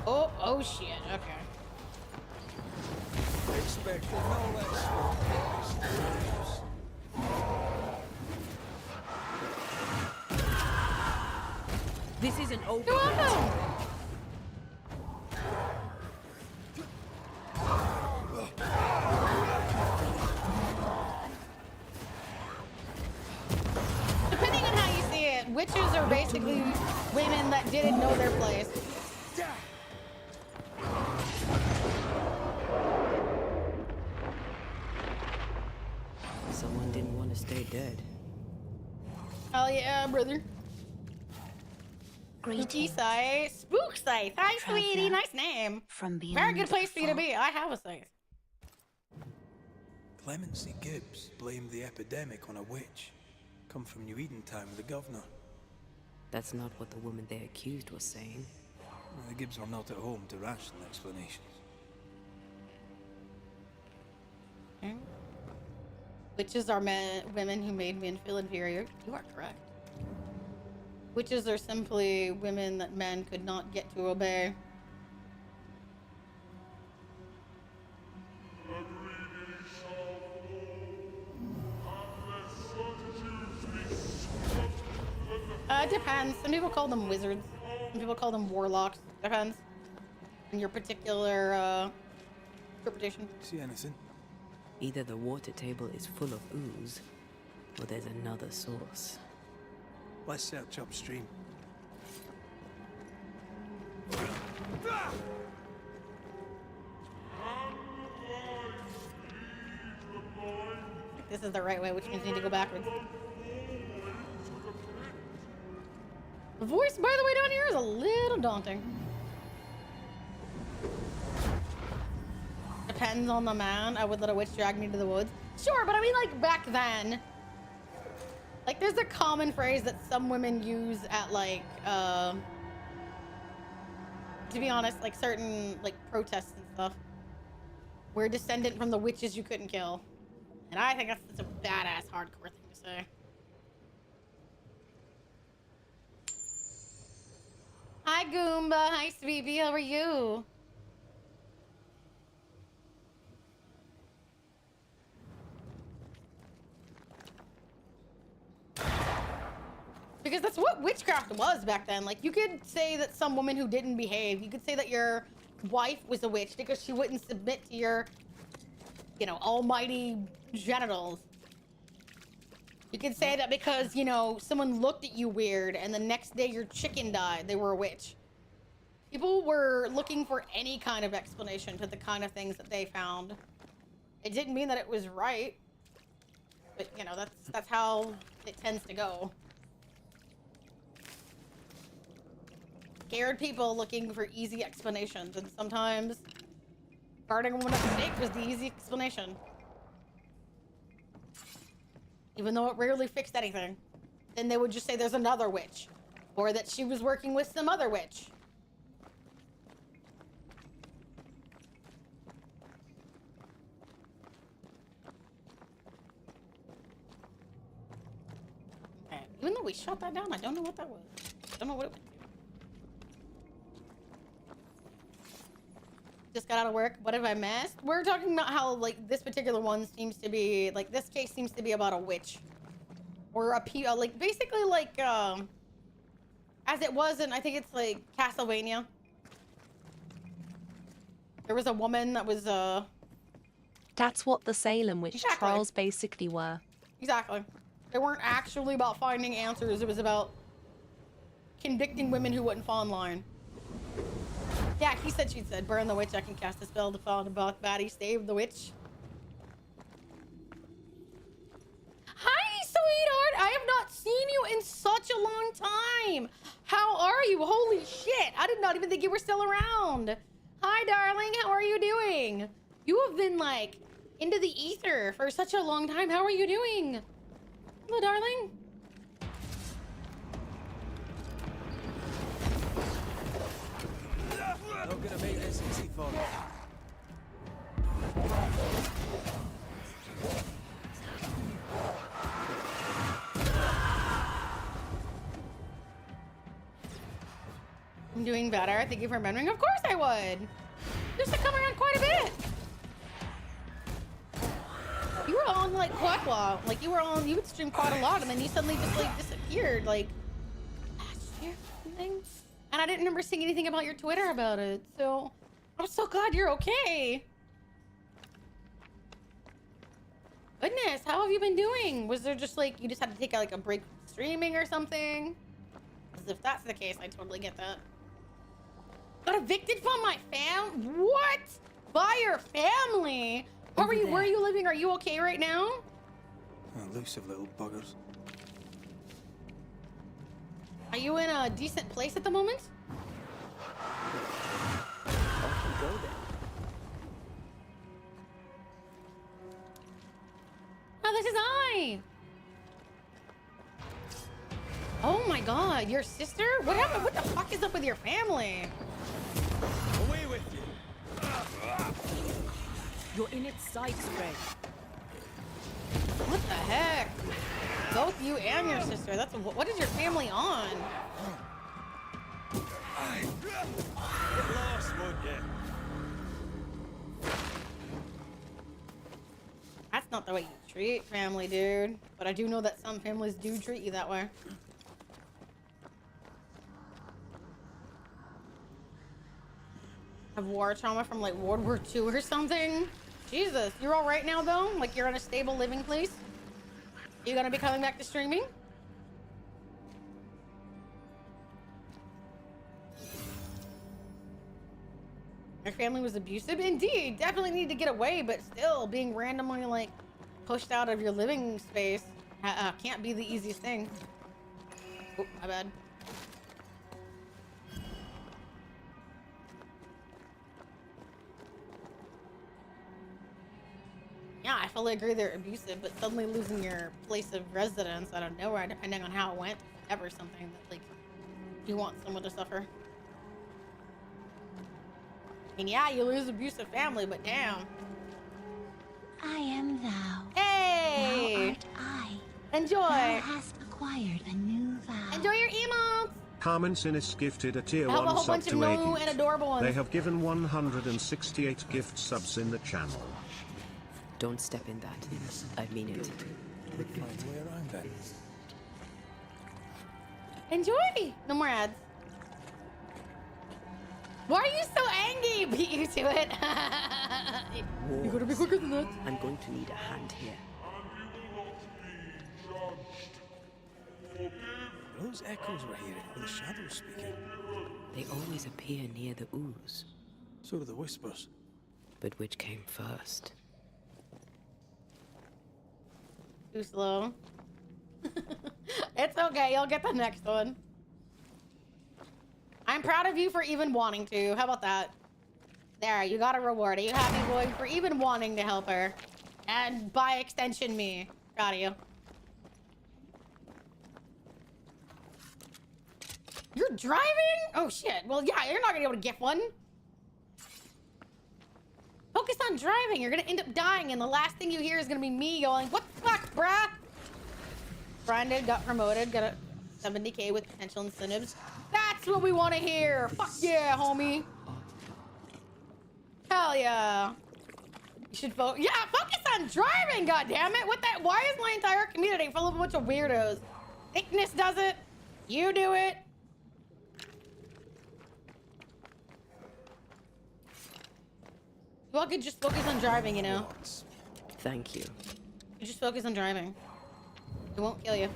Oh shit, okay. Expected no less from This isn't over. You're welcome. Depending on how you see it, witches are basically women that didn't know their place. Someone didn't want to stay dead. Hell yeah, brother. Spooky site. Spook site. Hi, sweetie. Nice name. From beyond Very good place the for you to fog. be. I have a site. Clemency Gibbs blamed the epidemic on a witch. Come from New Eden Town with the governor. That's not what the woman they accused was saying. Well, the Gibbs are not at home to rational explanations. Okay. Witches are women who made men feel inferior. You are correct. Witches are simply women that men could not get to obey. It depends. Some people call them wizards. Some people call them warlocks. Depends on your particular interpretation. See anything? Either the water table is full of ooze, or there's another source. Let's search upstream. This is the right way, which means we need to go backwards. The voice, by the way, down here is a little daunting. Depends on the man. I would let a witch drag me to the woods. Sure, but I mean, like, back then. Like, there's a common phrase that some women use at, like, to be honest, like, certain, like, protests and stuff. We're descendant from the witches you couldn't kill. And I think that's such a badass, hardcore thing to say. Hi, Goomba. Hi, Sweetie. How are you? Because that's what witchcraft was back then. Like, you could say that some woman who didn't behave, you could say that your wife was a witch because she wouldn't submit to your, you know, almighty genitals. You could say that because, you know, someone looked at you weird and the next day your chicken died, they were a witch. People were looking for any kind of explanation to the kind of things that they found. It didn't mean that it was right, but, you know, that's how it tends to go. Scared people looking for easy explanations, and sometimes guarding a woman at stake was the easy explanation. Even though it rarely fixed anything. Then they would just say there's another witch, or that she was working with some other witch. Okay. Even though we shot that down, I don't know what that was. I don't know what it was. Just got out of work. What have I missed? We're talking about how, like, this particular one seems to be, like, this case seems to be about a witch. Or a, like, basically, like, as it was in, I think it's, like, Castlevania. There was a woman that was, That's what the Salem witch Exactly. trials basically were. Exactly. They weren't actually about finding answers. It was about convicting women who wouldn't fall in line. Yeah, he said, she said, burn the witch. I can cast a spell to fall about baddie, save the witch. time. How are you? Holy shit. I did not even think you were still around. Hi, darling. How are you doing? You have been like into the ether for such a long time. How are you doing? Hello, darling. Not gonna make this easy for me. I'm doing better. Thank you for remembering. Of course I would. Used to come around quite a bit. You were on like Quackwa. Like you would stream quite a lot and then you suddenly just like disappeared like last year or something. And I didn't remember seeing anything about your Twitter about it. So I'm so glad you're okay. Goodness, how have you been doing? Was there just like, you just had to take like a break from streaming or something? Because if that's the case, I totally get that. Got evicted from my what? By your family? Where are you living? Are you okay right now? Elusive little buggers. Are you in a decent place at the moment? Off you go then. Oh, this is I. Oh my god, your sister? What happened? What the fuck is up with your family? Away with you! You're in its sights, Greg. What the heck? Both you and your sister. What is your family on? Get lost, would you? That's not the way you treat family, dude. But I do know that some families do treat you that way. Have war trauma from like World War II or something? Jesus, you're all right now though? Like you're in a stable living place? You gonna be coming back to streaming? Your family was abusive? Indeed, definitely need to get away, but still being randomly like pushed out of your living space can't be the easiest thing. Oh, my bad. Yeah, I fully agree they're abusive, but suddenly losing your place of residence out of nowhere, depending on how it went, ever something that like you want someone to suffer. And yeah, you lose abusive family, but damn. I am thou. Hey! Thou art I. Enjoy! Thou hast acquired a new vow. Enjoy your emotes! Carmen Sinis gifted a tier I have 1 a whole sub bunch of to new and Agent. adorable ones. They have given 168 gift subs in the channel. Don't step in that. I mean it. Enjoy! No more ads. Why are you so angry? Beat you to it. You gotta be quicker than that. I'm going to need a hand here. Those echoes we're hearing were the shadows speaking. They always appear near the ooze. So do the whispers. But which came first? Too slow. It's okay, you'll get the next one. I'm proud of you for even wanting to. How about that? There, you got a reward. Are you happy, boy, for even wanting to help her? And by extension, me. Proud of you. You're driving? Oh, shit. Well, yeah, you're not gonna be able to get one. Focus on driving. You're gonna end up dying, and the last thing you hear is gonna be me going, "What the fuck, bruh?" Brandon got promoted, got a 70K with potential incentives. That's what we want to hear. Fuck yeah, homie. Hell yeah. You should focus. Yeah, focus on driving. God damn it! What that? Why is my entire community full of a bunch of weirdos? Thickness does it. You do it. You all could just focus on driving, you know? Thank you. You just focus on driving. It won't kill you.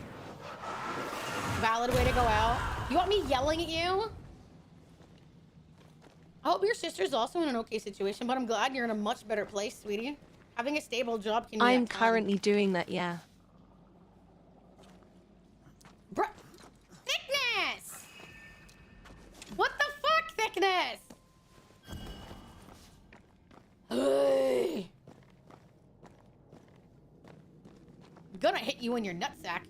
Valid way to go out. You want me yelling at you? I hope your sister's also in an okay situation, but I'm glad you're in a much better place, sweetie. Having a stable job can be I'm currently doing that, yeah. Bruh. Thickness! craziness! Hey. I'm gonna hit you in your nutsack.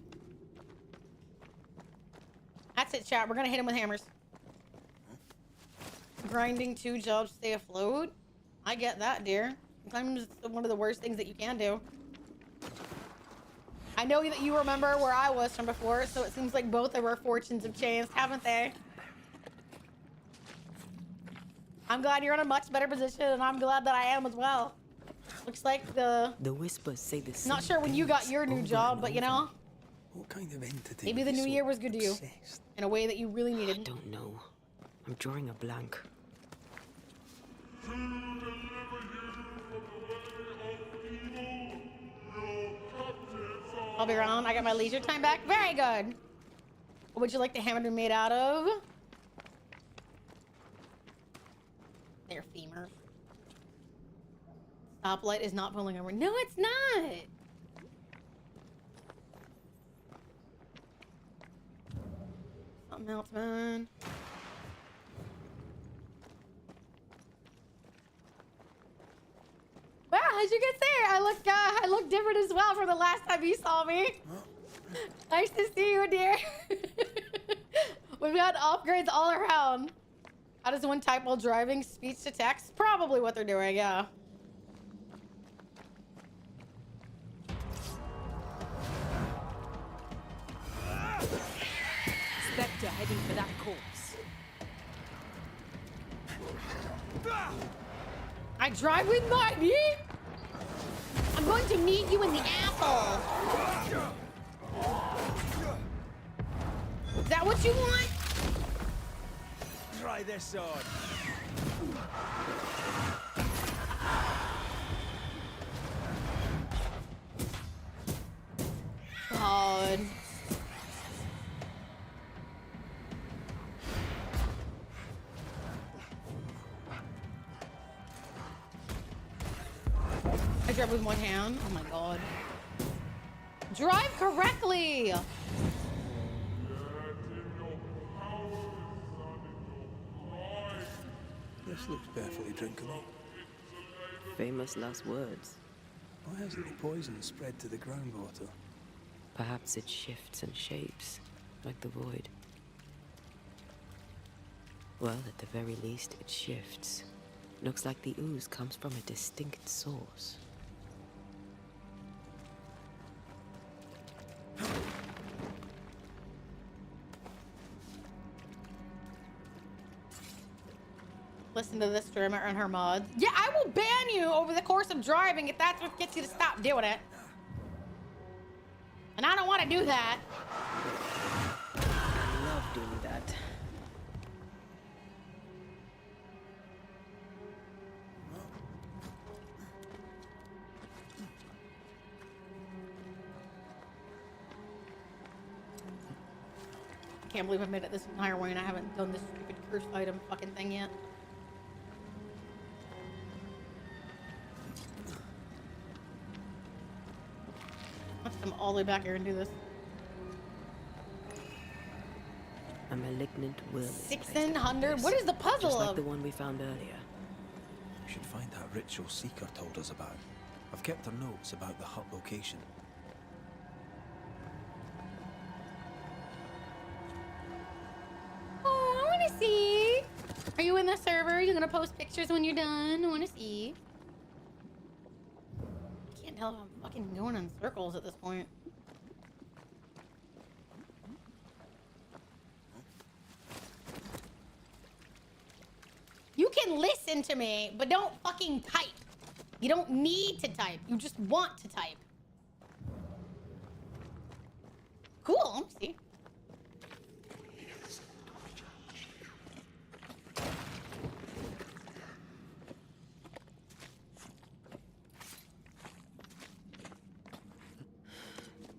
That's it, chat. We're gonna hit him with hammers. Grinding 2 jobs to stay afloat? I get that, dear. Sometimes it's one of the worst things that you can do. I know that you remember where I was from before, so it seems like both of our fortunes have changed, haven't they? I'm glad you're in a much better position, and I'm glad that I am as well. Looks like the whispers say the same. Not sure when you got your new job, but you know, What kind of entity maybe the new year was good to you in a way that you really needed. I don't know. I'm drawing a blank. I'll be around. I got my leisure time back. Very good. What would you like the hammer to be made out of? Their femur. Stoplight is not pulling over. No, it's not. Something else, man. Wow, how'd you get there? I look different as well from the last time you saw me. Nice to see you, dear. We've got upgrades all around. How does one type while driving? Speech to text? Probably what they're doing, yeah. Spectre heading for that corpse. I drive with my knee? I'm going to need you in the apple. Is that what you want? Try this sword. God. I drive with one hand. Oh my God. Drive correctly. This looks perfectly drinkable. Famous last words. Why hasn't the poison spread to the groundwater? Perhaps it shifts and shapes, like the void. Well, at the very least, it shifts. Looks like the ooze comes from a distinct source. Listen to this streamer and her mods. Yeah, I will ban you over the course of driving if that's what gets you to stop doing it. And I don't want to do that. I love doing that. I can't believe I've made it this entire way and I haven't done this stupid cursed item fucking thing yet. Let's come all the way back here and do this. A malignant will. 600? What is the puzzle Just like of? the one we found earlier. We should find that ritual Seeker told us about. I've kept her notes about the hut location. Oh, I want to see. Are you in the server? You're gonna post pictures when you're done? I want to see. I can't tell if I'm fucking going in circles at this point. You can listen to me, but don't fucking type. You don't need to type. You just want to type. Cool, let me see.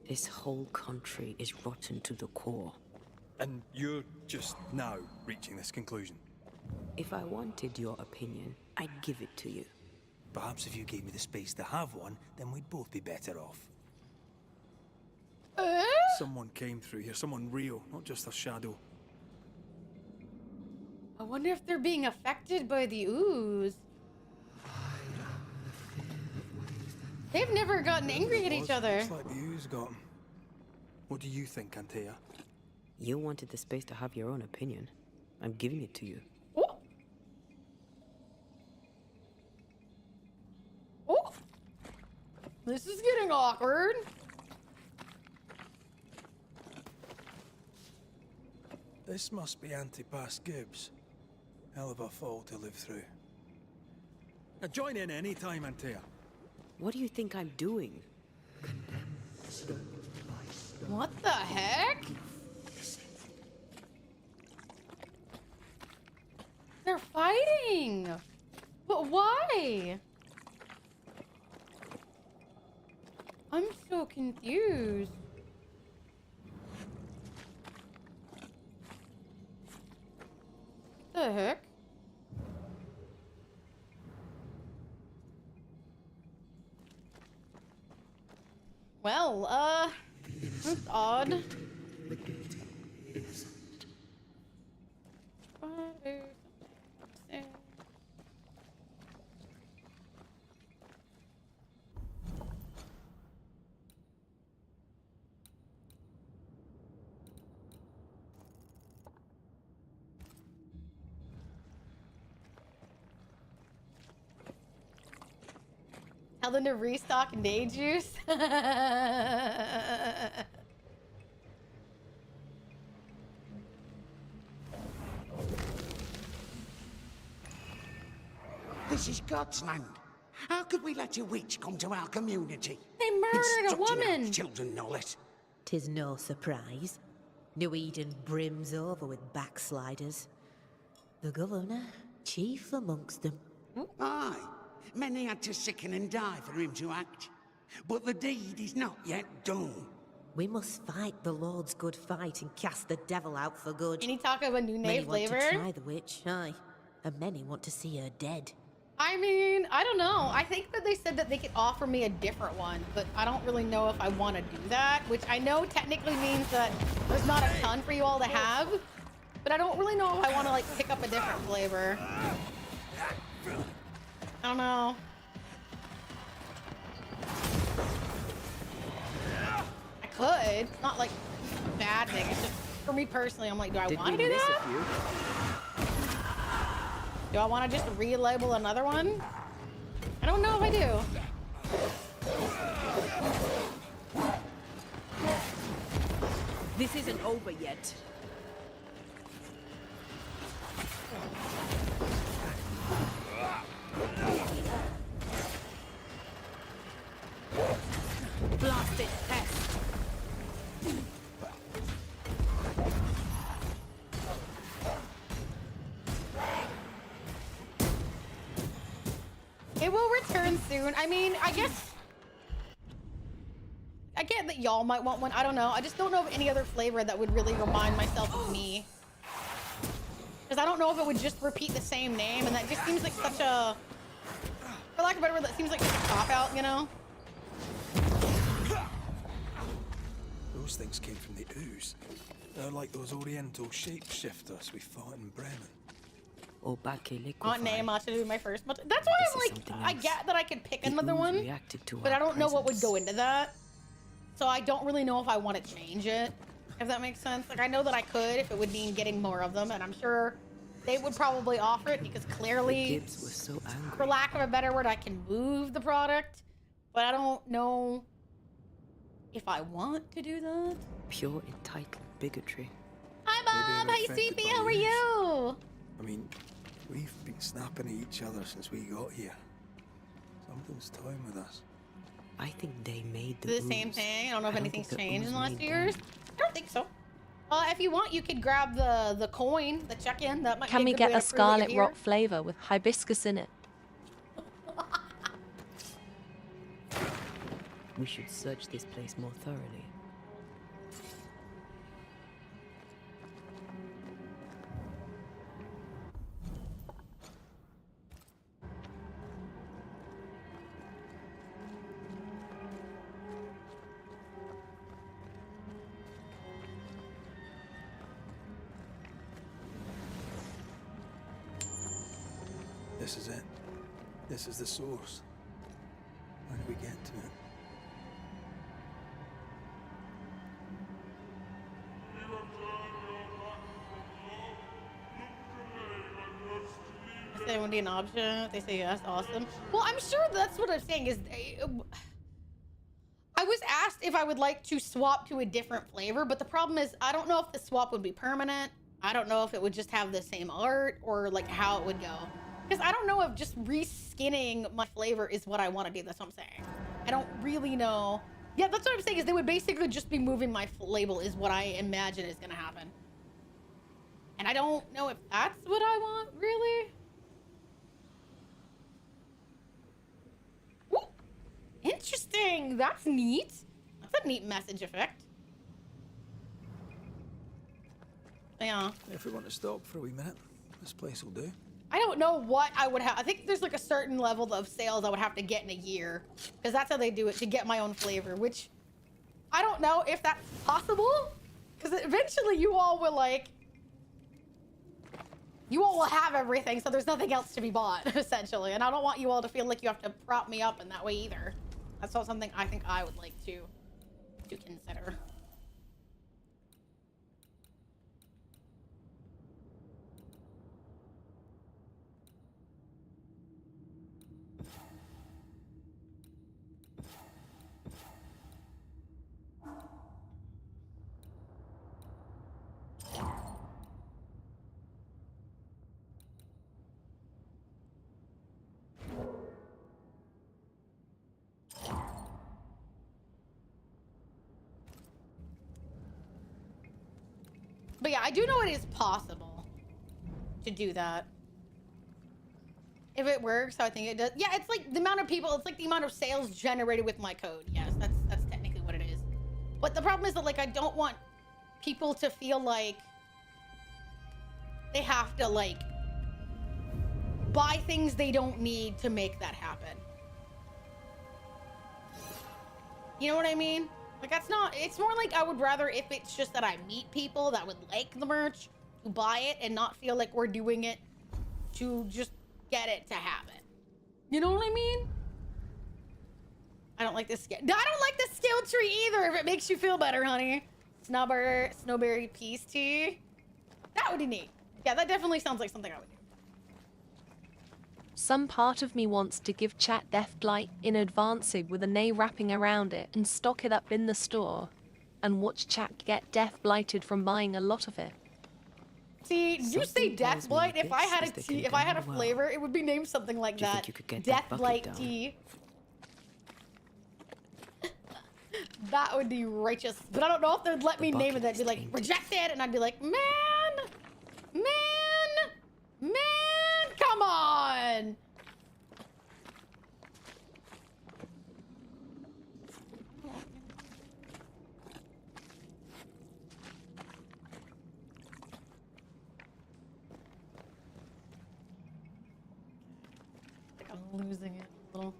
This whole country is rotten to the core. And you're just now reaching this conclusion? If I wanted your opinion, I'd give it to you. Perhaps if you gave me the space to have one, then we'd both be better off. Someone came through here, someone real, not just a shadow. A wonder if they're being affected by the ooze. They've never gotten angry at each other. Looks like the ooze got him. What do you think, Antea? You wanted the space to have your own opinion. I'm giving it to you. Oh. Oh. This is getting awkward. This must be Antipas Gibbs. Hell of a fall to live through. Now join in any time, Antea. What do you think I'm doing? What the heck? They're fighting! But why? I'm so confused. What the heck? Well, that's odd. Tell them to restock day juice. This is God's land. How could we let a witch come to our community? They murdered a woman. Children, no less. 'Tis no surprise. New Eden brims over with backsliders. The governor, chief amongst them. Aye, many had to sicken and die for him to act. But the deed is not yet done. We must fight the Lord's good fight and cast the devil out for good. Any talk of a new Many name want flavor? to try the witch, aye. And many want to see her dead. I mean, I don't know. I think that they said that they could offer me a different one, but I don't really know if I want to do that, which I know technically means that there's not a ton for you all to have, but I don't really know if I want to like pick up a different flavor. I don't know. I could. It's not like a bad thing. It's just for me personally, I'm like, do I want to do that? Do I want to just relabel another one? I don't know if I do. This isn't over yet. Blasted pest. It will return soon. I mean, I get that y'all might want one. I don't know. I just don't know of any other flavor that would really remind myself of me. Because I don't know if it would just repeat the same name, and that just seems like such a, for lack of a better word, that seems like such a cop-out, you know? Those things came from the ooze. They're like those oriental shapeshifters we fought in Bremen. Not name much to do with my first, but that's why I'm like, I get that I could pick another one, but I don't know what would go into that. So I don't really know if I want to change it, if that makes sense. Like, I know that I could if it would mean getting more of them, and I'm sure they would probably offer it because clearly, for lack of a better word, I can move the product, but I don't know if I want to do that. Pure entitled bigotry. Hi, Mom. Hi, Sleepy. How are you? I mean, we've been snapping at each other since we got here. Something's toying with us. I think they made The same thing. I don't know if anything's changed in the last few years. I don't think so. If you want, you could grab the coin, the check-in. That might Can be we a good get way a to prove that Scarlet you're Rock flavor with hibiscus in it? We should search this place more thoroughly. This is it. This is the source. How do we get to it? If there would be an option, they say yes, awesome. Well, I'm sure that's what I'm saying is I was asked if I would like to swap to a different flavor, but the problem is I don't know if the swap would be permanent. I don't know if it would just have the same art or like how it would go. Because I don't know if just reskinning my flavor is what I want to do. That's what I'm saying. I don't really know. Yeah, that's what I'm saying is they would basically just be moving my label is what I imagine is going to happen. And I don't know if that's what I want, really. Ooh, interesting. That's neat. That's a neat message effect. Yeah. If we want to stop for a wee minute, this place will do. I don't know what I would have. I think there's like a certain level of sales I would have to get in a year. Because that's how they do it, to get my own flavor. Which, I don't know if that's possible. Because eventually you all will like... You all will have everything, so there's nothing else to be bought, essentially. And I don't want you all to feel like you have to prop me up in that way either. That's not something I think I would like to consider. But yeah, I do know it is possible to do that. If it works, I think it does. Yeah, it's like the amount of people, it's like the amount of sales generated with my code. Yes, that's technically what it is. But the problem is that like I don't want people to feel like they have to like buy things they don't need to make that happen. You know what I mean? Like that's not, it's more like I would rather if it's just that I meet people that would like the merch to buy it and not feel like we're doing it to just get it to happen. You know what I mean? I don't like this skill. I don't like the skill tree either if it makes you feel better, honey. Snowberry peace tea. That would be neat. Yeah, that definitely sounds like something I would do. Some part of me wants to give chat Deathblight in advance with a nay wrapping around it and stock it up in the store and watch chat get death blighted from buying a lot of it. See, you say Deathblight. If I had a tea, if I had a flavor, it would be named something like that. Deathblight tea. That would be righteous. But I don't know if they'd let me name it. They'd be like, rejected. And I'd be like, man, come on. I think I'm losing it a little.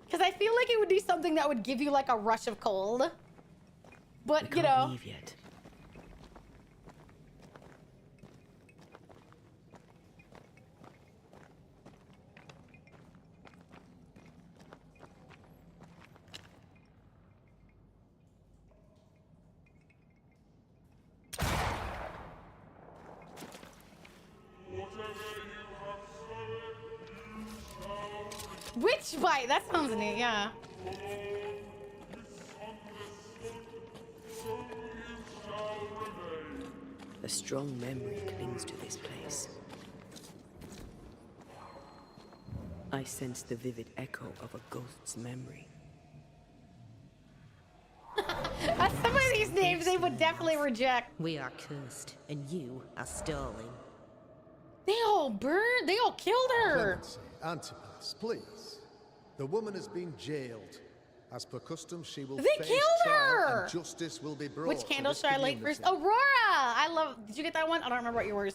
Because I feel like it would be something that would give you like a rush of cold. But, you know. Leave yet. Witch bite, that sounds neat, yeah. A strong memory clings to this place. I sense the vivid echo of a ghost's memory. Some of these names they would definitely reject. We are cursed, and you are stolen. They all burned, they all killed her. Clemency, Antipas, please. The woman has been jailed. As per custom, she will They face killed trial her! and justice will be brought. Which candle to should I light first? Aurora! I love, did you get that one? I don't remember what yours.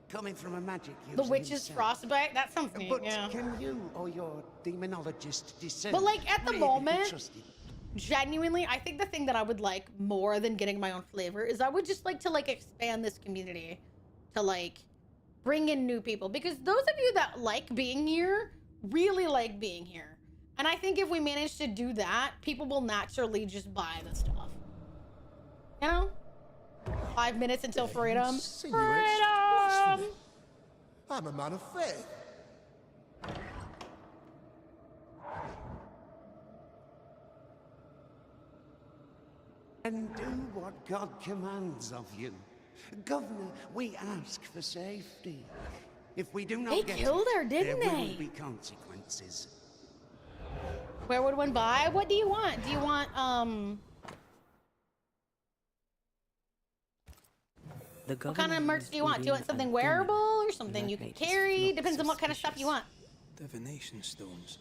Coming from a magic user The witch's himself. frostbite? That sounds neat, But yeah. can you or your demonologist discern? But like at the where he can be moment, trusted? genuinely, I think the thing that I would like more than getting my own flavor is I would just like to like expand this community to like bring in new people, because those of you that like being here really like being here. And I think if we manage to do that, people will naturally just buy the stuff. You know? 5 minutes until freedom. Freedom! I'm a man of faith. And do what God commands of you. Governor, we ask for safety. If we do not They get killed it, her, didn't there they? will be consequences. Where would one buy? What do you want? Do you want, what kind of merch do you want? Do you want something wearable or something you can carry? Depends on what kind of stuff you want. Divination stones.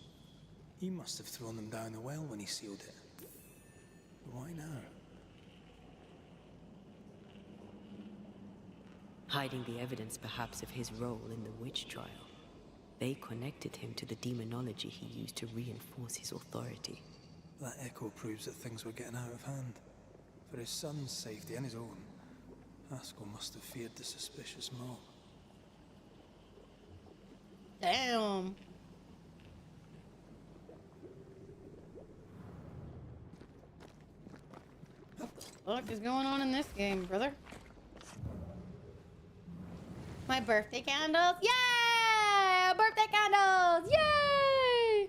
He must have thrown them down the well when he sealed it. Why now? Hiding the evidence, perhaps, of his role in the witch trial. They connected him to the demonology he used to reinforce his authority. That echo proves that things were getting out of hand. For his son's safety and his own, Haskell must have feared the suspicious mob. Damn. What the fuck is going on in this game, brother? My birthday candles. Yay! Birthday candles. Yay!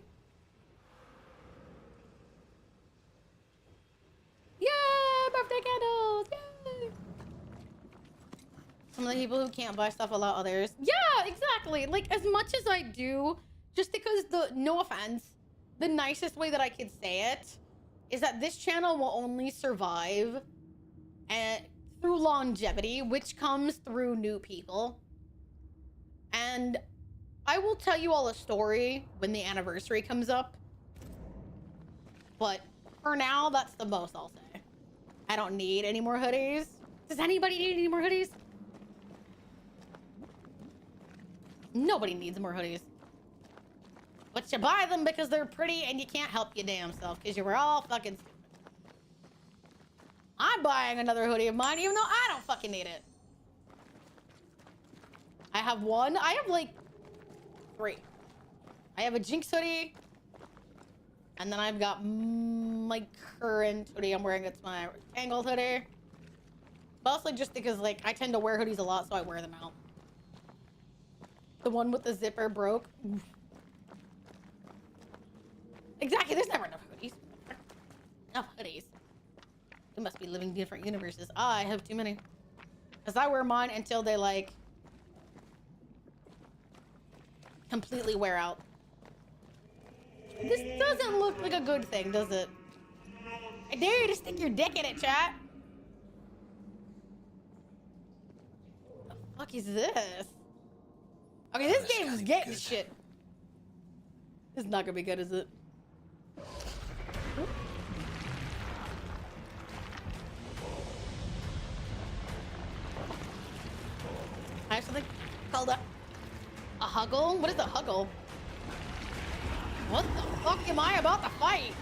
Yay! Birthday candles. Yay! Some of the people who can't buy stuff allow others. Yeah, exactly. Like, as much as I do, just because no offense, the nicest way that I could say it is that this channel will only survive through longevity, which comes through new people. And I will tell you all a story when the anniversary comes up. But for now, that's the most I'll say. I don't need any more hoodies. Does anybody need any more hoodies? Nobody needs more hoodies. But you buy them because they're pretty and you can't help your damn self because you were all fucking stupid. I'm buying another hoodie of mine even though I don't fucking need it. I have one. I have like 3. I have a Jinx hoodie. And then I've got my current hoodie I'm wearing. It's my Angled hoodie. Mostly just because like I tend to wear hoodies a lot, so I wear them out. The one with the zipper broke. Exactly, there's never enough hoodies. Enough hoodies. We must be living different universes. I have too many. Because I wear mine until they like completely wear out. This doesn't look like a good thing, does it? I dare you to stick your dick in it, chat. What the fuck is this? Okay, this game is getting shit. This is not gonna be good, is it? I have something called a huggle? What is a huggle? What the fuck am I about to fight?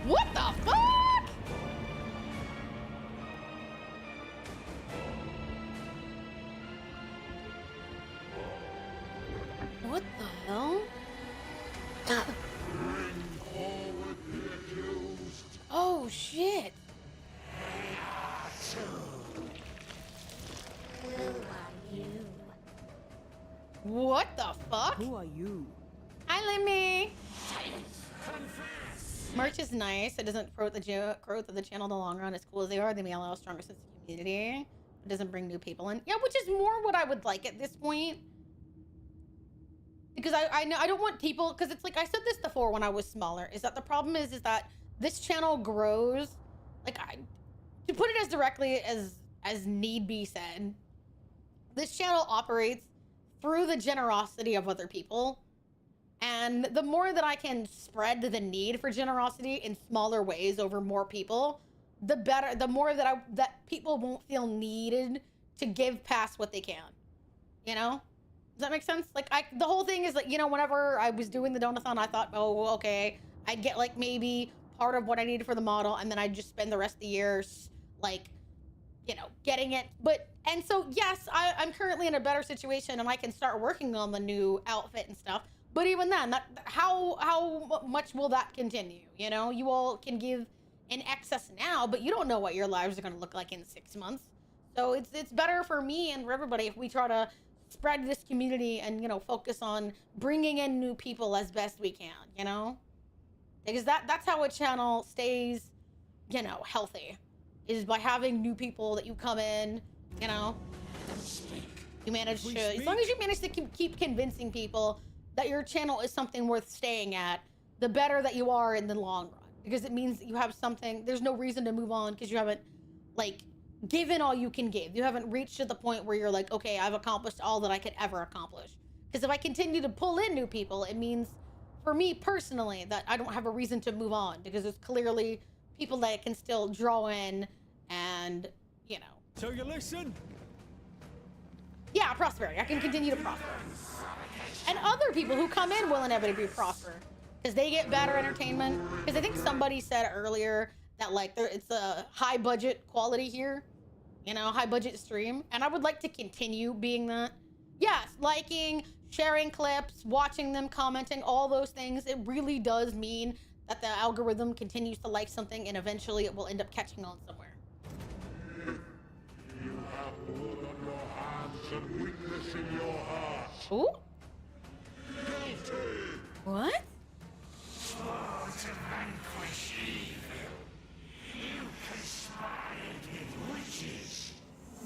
What the fuck? What the hell? Oh shit. What the fuck? Who are you? Hi, Limmy. Merch is nice. It doesn't promote the growth of the channel in the long run. As cool as they are, they may allow a stronger sense of community. It doesn't bring new people in. Yeah, which is more what I would like at this point. Because I know I don't want people, because it's like I said this before when I was smaller, is that the problem is that this channel grows, like to put it as directly as need be said, this channel operates through the generosity of other people. And the more that I can spread the need for generosity in smaller ways over more people, the better, the more that people won't feel needed to give past what they can, you know? Does that make sense? Like, the whole thing is like, you know, whenever I was doing the donathon, I thought, oh, okay, I'd get like maybe part of what I needed for the model, and then I'd just spend the rest of the year like, you know, getting it. But, and so yes, I'm currently in a better situation and I can start working on the new outfit and stuff. But even then, how much will that continue? You know, you all can give in excess now, but you don't know what your lives are going to look like in 6 months. So it's better for me and for everybody if we try to spread this community and, you know, focus on bringing in new people as best we can, you know? Because that's how a channel stays, you know, healthy, is by having new people that you come in, you know? You manage to, as long as you manage to keep convincing people that your channel is something worth staying at, the better that you are in the long run. Because it means that you have something, there's no reason to move on because you haven't, like, given all you can give. You haven't reached to the point where you're like, okay, I've accomplished all that I could ever accomplish. Because if I continue to pull in new people, it means, for me personally, that I don't have a reason to move on, because there's clearly people that I can still draw in and, you know. So you listen? Yeah, prosperity. I can continue to prosper. And other people who come in will inevitably prosper, because they get better entertainment. Because I think somebody said earlier that, like, it's a high budget quality here, you know, high budget stream. And I would like to continue being that. Yes, liking, sharing clips, watching them, commenting, all those things. It really does mean that the algorithm continues to like something, and eventually it will end up catching on somewhere. You have blood on your hands and weakness in your heart. Ooh? Guilty. What? Swore to vanquish evil. You conspired with witches.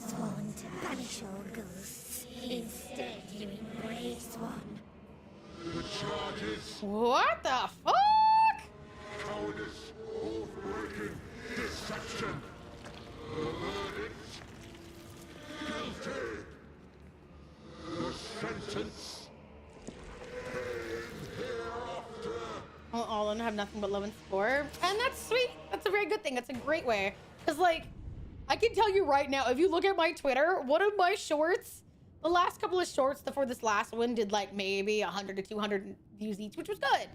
Sworn to banish all ghosts. Instead, you embrace one. The charges. What the fuck? Cowardice, oath-breaking, deception. The verdict. Guilty. The sentence. All of them have nothing but love and support. And that's sweet. That's a very good thing. That's a great way. Because, like, I can tell you right now, if you look at my Twitter, one of my shorts, the last couple of shorts before this last one did, like, maybe 100 to 200 views each, which was good.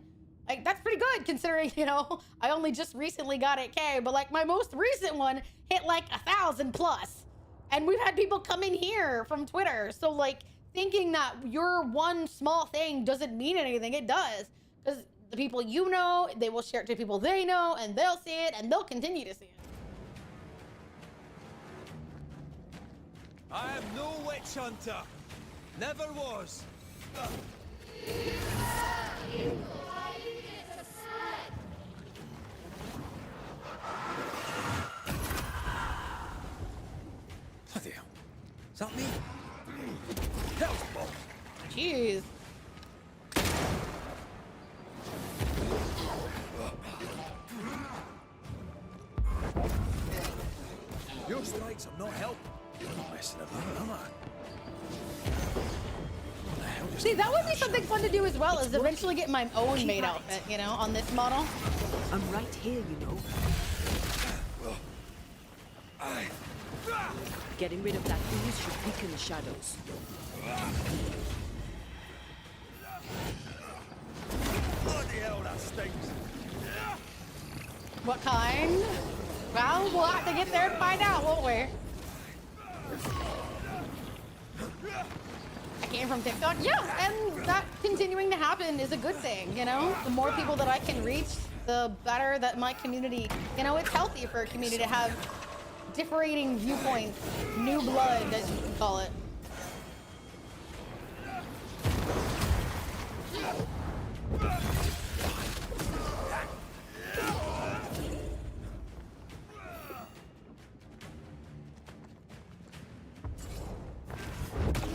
Like, that's pretty good considering, you know, I only just recently got 8K, but, like, my most recent one hit, like, 1,000 plus. And we've had people come in here from Twitter. So, like, thinking that your one small thing doesn't mean anything, it does. Because the people you know, they will share it to people they know, and they'll see it, and they'll continue to see it. I am no witch hunter. Never was. Bloody hell. Is that me? Hell's bomb. Jeez. Your strikes have not helped. You're not messing about, am I? See, that would be something fun to do as well, is eventually get my own made outfit, you know, on this model. I'm right here, you know. Getting rid of that ooze should weaken the shadows. Bloody hell, that stinks. What kind? Well, we'll have to get there and find out, won't we? I came from TikTok. Yeah, and that continuing to happen is a good thing, you know? The more people that I can reach, the better that my community, you know, it's healthy for a community to have differing viewpoints, new blood, as you can call it.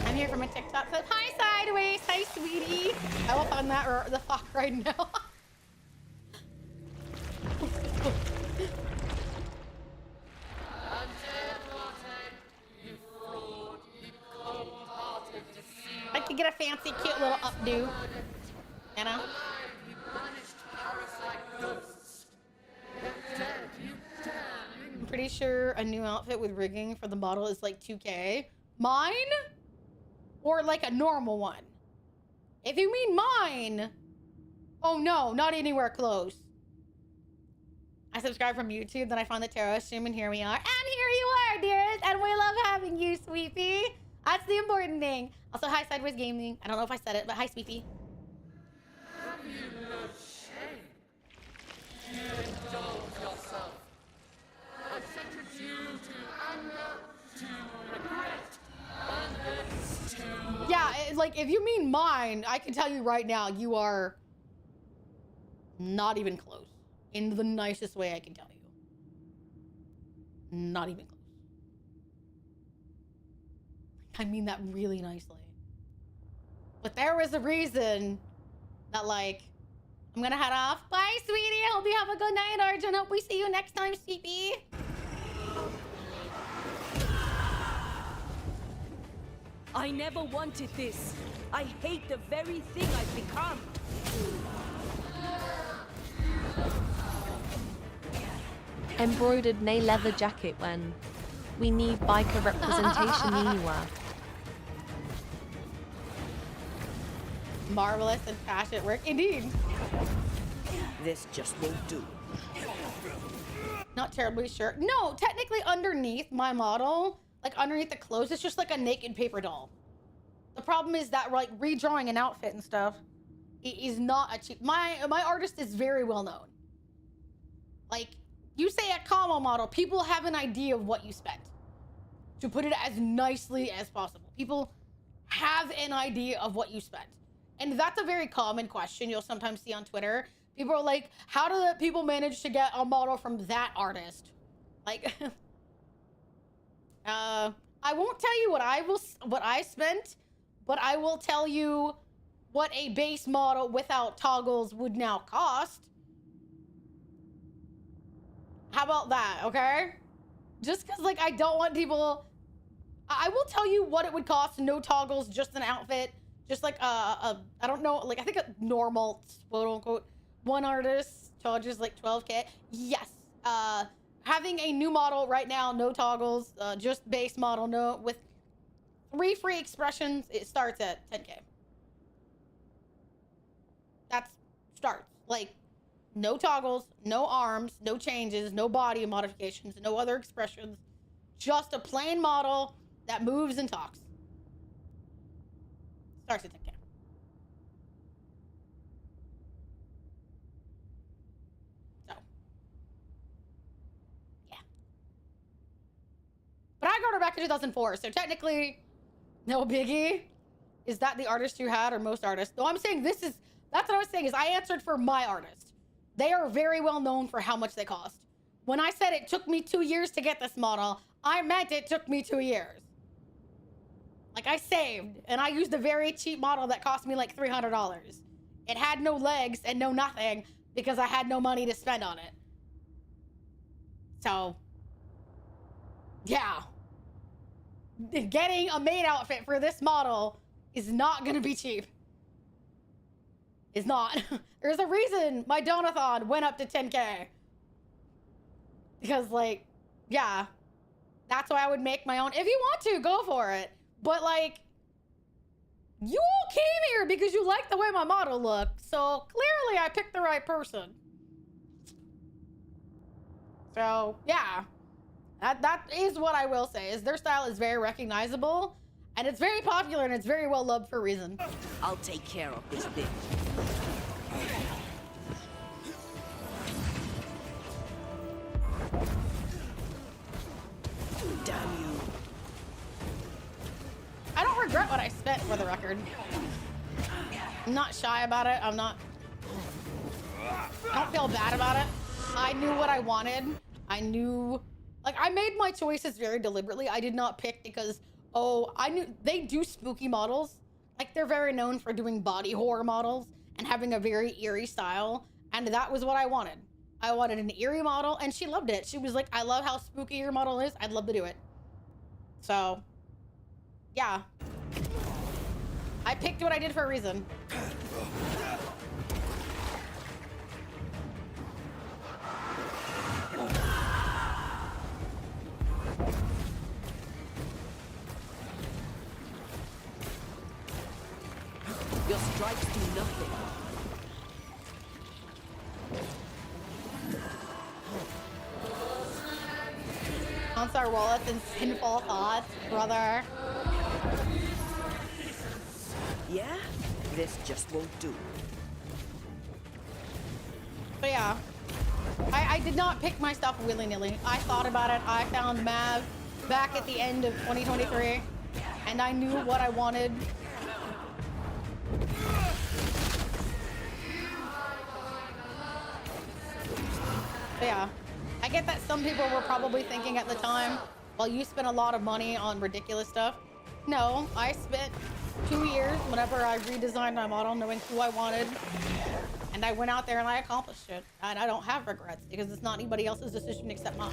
I'm here for my TikTok. So, hi, Sideways. Hi, sweetie. I will find that the fuck right now. I could get a fancy, cute little updo. You know? I'm pretty sure a new outfit with rigging for the model is like 2K. Mine? or like a normal one. If you mean mine, oh no, not anywhere close. I subscribed from YouTube, then I found the tarot stream, and here we are. And here you are, dearest, and we love having you, Sweepy. That's the important thing. Also, hi, Sideways Gaming. I don't know if I said it, but hi, Sweepy. Have you no shame? You indulge yourself. I sentence you to anger, to regret, and then to... Yeah, like, if you mean mine, I can tell you right now, you are not even close. In the nicest way I can tell you. Not even close. I mean that really nicely. But there was a reason that, like, I'm gonna head off. Bye, sweetie. Hope you have a good night, Arjun. Hope we see you next time, Sleepy. I never wanted this. I hate the very thing I've become. Embroidered nay leather jacket when we need biker representation anywhere. Marvelous and passionate work, indeed. This just won't do. Not terribly sure. No, technically underneath my model, like underneath the clothes, it's just like a naked paper doll. The problem is that like redrawing an outfit and stuff is not a cheap. My artist is very well known. Like, you say a combo model, people have an idea of what you spent. To put it as nicely as possible. People have an idea of what you spent. And that's a very common question you'll sometimes see on Twitter. People are like, how do the people manage to get a model from that artist? Like, I won't tell you what I spent, but I will tell you what a base model without toggles would now cost. How about that, okay? Just because, like, I don't want people... I will tell you what it would cost, no toggles, just an outfit. Just like I don't know, like, I think a normal, quote-unquote, one artist charges like 12K. Yes. Having a new model right now, no toggles, just base model, no, with 3 free expressions, it starts at 10K. That's starts. Like, no toggles, no arms, no changes, no body modifications, no other expressions. Just a plain model that moves and talks. Starts at 10K. So. Yeah. But I got her back in 2004, so technically, no biggie. Is that the artist you had or most artists? No, I'm saying that's what I was saying is I answered for my artist. They are very well known for how much they cost. When I said it took me 2 years to get this model, I meant it took me 2 years. Like, I saved, and I used a very cheap model that cost me like $300. It had no legs and no nothing because I had no money to spend on it. So, yeah. Getting a maid outfit for this model is not gonna be cheap. It's not. There's a reason my donathon went up to 10K. Because, like, yeah. That's why I would make my own. If you want to, go for it. But, like, you all came here because you like the way my model looked. So, clearly I picked the right person. So, yeah. That is what I will say, is their style is very recognizable. And it's very popular and it's very well loved for a reason. I'll take care of this bitch. Damn you. I don't regret what I spent, for the record. I'm not shy about it. I don't feel bad about it. I knew what I wanted. I knew, like, I made my choices very deliberately. I did not pick because, oh, I knew they do spooky models. Like, they're very known for doing body horror models and having a very eerie style. And that was what I wanted. I wanted an eerie model, and she loved it. She was like, I love how spooky your model is. I'd love to do it. So, yeah. I picked what I did for a reason. Your strikes do nothing. On our wallets and sinful thoughts, brother. Yeah? This just won't do. But yeah, I did not pick my stuff willy-nilly. I thought about it. I found Mav back at the end of 2023, and I knew what I wanted. But yeah, I get that some people were probably thinking at the time, well, you spent a lot of money on ridiculous stuff. No, I spent 2 years whenever I redesigned my model knowing who I wanted. And I went out there and I accomplished it. And I don't have regrets because it's not anybody else's decision except mine.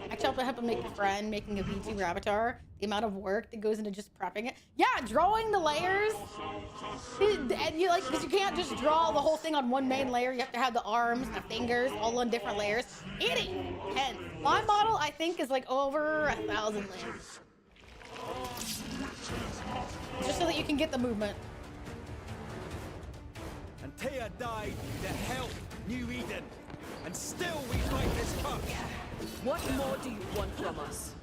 Actually, I'll help him make a friend, making a VTuber avatar. The amount of work that goes into just prepping it. Yeah, drawing the layers. And you like, because you can't just draw the whole thing on one main layer. You have to have the arms, the fingers, all on different layers. It is intense. My model, I think, is like over 1,000 layers. Just so that you can get the movement. And Tia died to help New Eden. And still we fight this curse. What more do you want from us?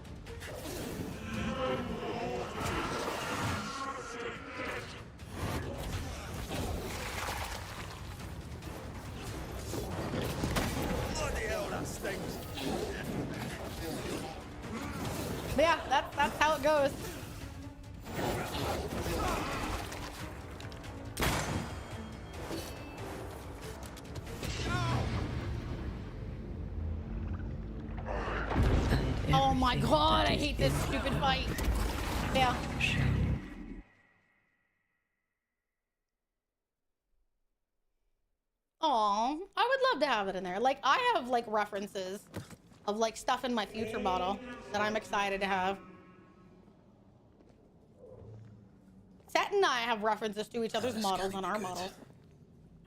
Bloody hell, that stings. But yeah, that's how it goes. Oh my god, I hate this stupid fight. Yeah. Aw, I would love to have it in there. Like, I have like references of like stuff in my future model that I'm excited to have. Set and I have references to each other's models on our models.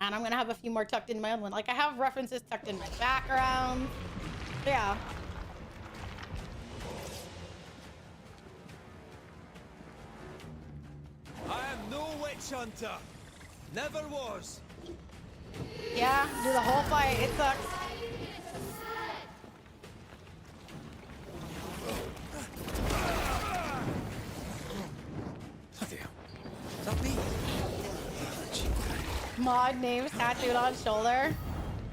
And I'm gonna have a few more tucked in my own one. Like, I have references tucked in my background. Yeah. I am no witch hunter. Never was. Yeah, do the whole fight. It sucks. Bloody hell. Is that me? Mod names tattooed on shoulder.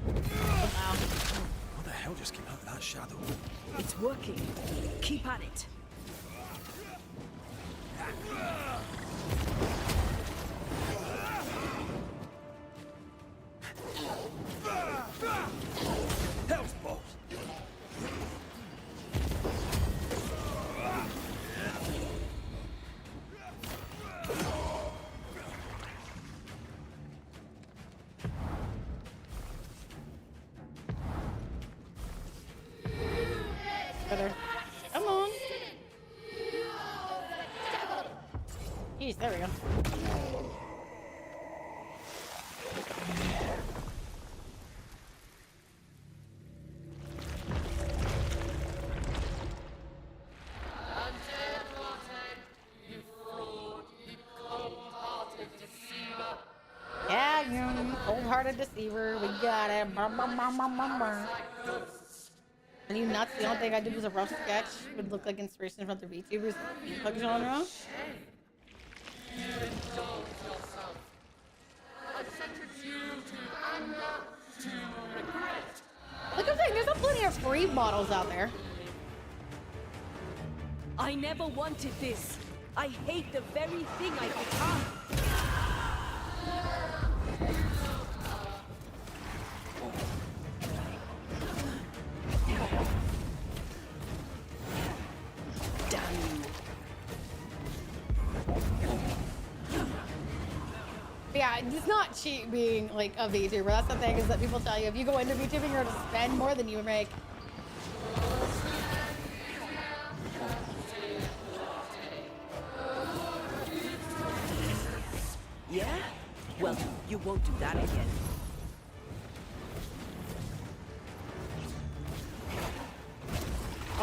Wow. What the hell just came out of that shadow? It's working. Keep at it. Hell's balls. Come on. Jeez, there we go. Yeah, you cold-hearted deceiver. We got it. Are you nuts? The only thing I did was a rough sketch. Would look like inspiration from the VTubers pug genre. Look at that, there's plenty of free models out there. I never wanted this. I hate the very thing I've become. Damn you. Yeah, it's not cheap being like a VTuber. That's the thing, is that people tell you if you go into VTubing, you're gonna spend more than you make. Yeah? Well, you won't do that again.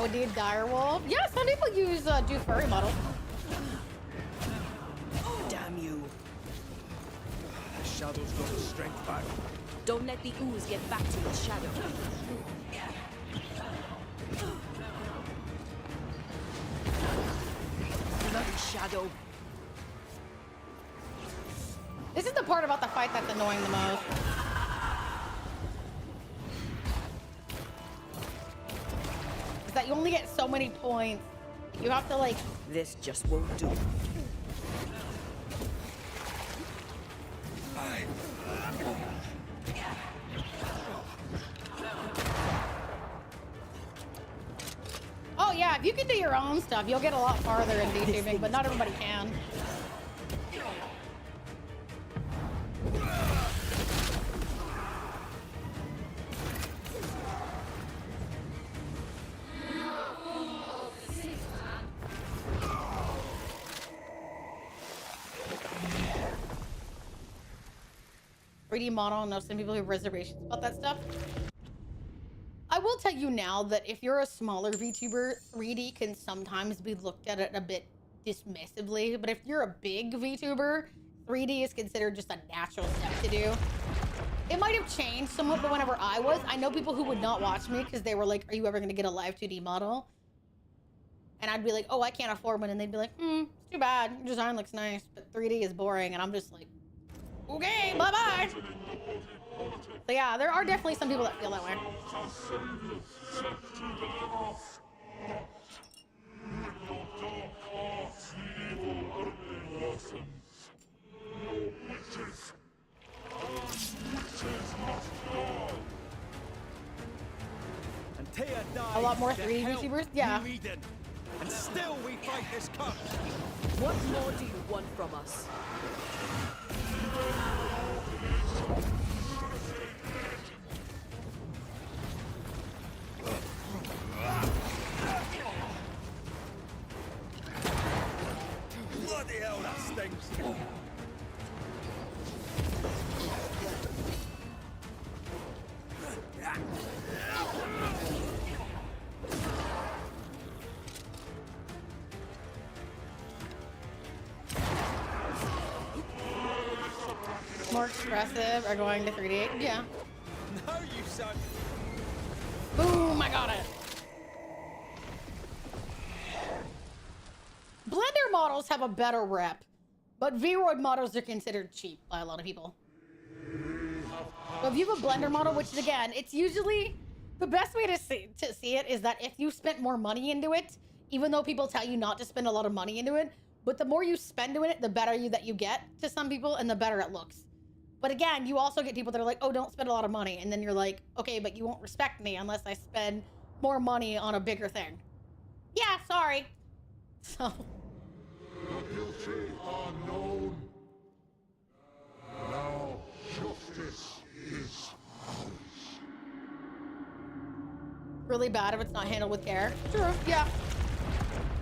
Oh, indeed, direwolf. Yeah, some people use do furry models. Damn you. The shadow's got its strength back. Don't let the ooze get back to the shadow. Bloody shadow. This is the part about the fight that's annoying the most. Is that you only get so many points. You have to like... This just won't do. Oh yeah, if you can do your own stuff, you'll get a lot farther in VTubing, but not everybody can. 3D model. I know some people who have reservations about that stuff. I will tell you now that if you're a smaller VTuber, 3D can sometimes be looked at a bit dismissively. But if you're a big VTuber, 3D is considered just a natural step to do. It might have changed somewhat, but whenever I know people who would not watch me because they were like, are you ever going to get a live 2D model? And I'd be like, oh, I can't afford one. And they'd be like, it's too bad. Your design looks nice, but 3D is boring. And I'm just like, okay, bye-bye. So yeah, there are definitely some people that feel that way. A lot more 3D VTubers? Yeah. And still we fight this curse. What more do you want from us? Bloody hell, that stinks. More expressive are going to 3D. Yeah. No, you son. Boom, I got it. Blender models have a better rep, but Vroid models are considered cheap by a lot of people. So if you have a Blender model, which is again, it's usually the best way to see it is that if you spent more money into it, even though people tell you not to spend a lot of money into it, but the more you spend in it, the better that you get to some people and the better it looks. But again, you also get people that are like, oh, don't spend a lot of money. And then you're like, okay, but you won't respect me unless I spend more money on a bigger thing. Yeah, sorry. So. The guilty are known. Now justice is ours. Really bad if it's not handled with care. True, yeah.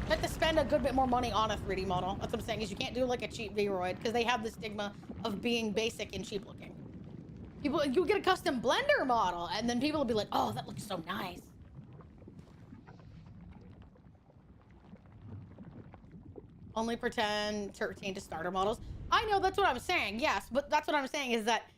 You have to spend a good bit more money on a 3D model. That's what I'm saying, is you can't do like a cheap Vroid because they have the stigma of being basic and cheap looking. People, you get a custom Blender model and then people will be like, oh, that looks so nice. Only pretend to retain to starter models. I know, that's what I'm saying, yes, but that's what I'm saying is that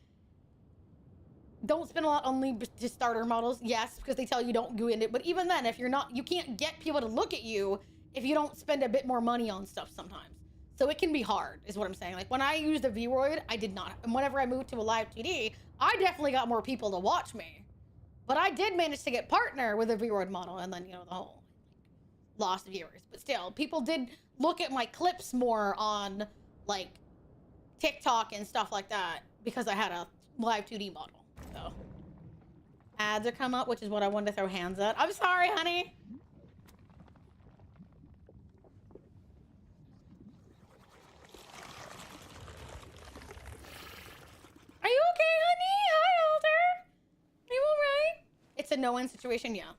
don't spend a lot only to starter models, yes, because they tell you don't go into it, but even then, if you're not, you can't get people to look at you if you don't spend a bit more money on stuff sometimes. So it can be hard, is what I'm saying. Like when I used a Vroid, I did not. And whenever I moved to a live 2D, I definitely got more people to watch me. But I did manage to get partner with a Vroid model and then, you know, the whole lost viewers. But still, people did look at my clips more on like TikTok and stuff like that because I had a live 2D model. So ads are come up, which is what I wanted to throw hands at. I'm sorry, honey. Are you okay, honey? Hi, Alder. Are you all right? It's a no-win situation, yeah.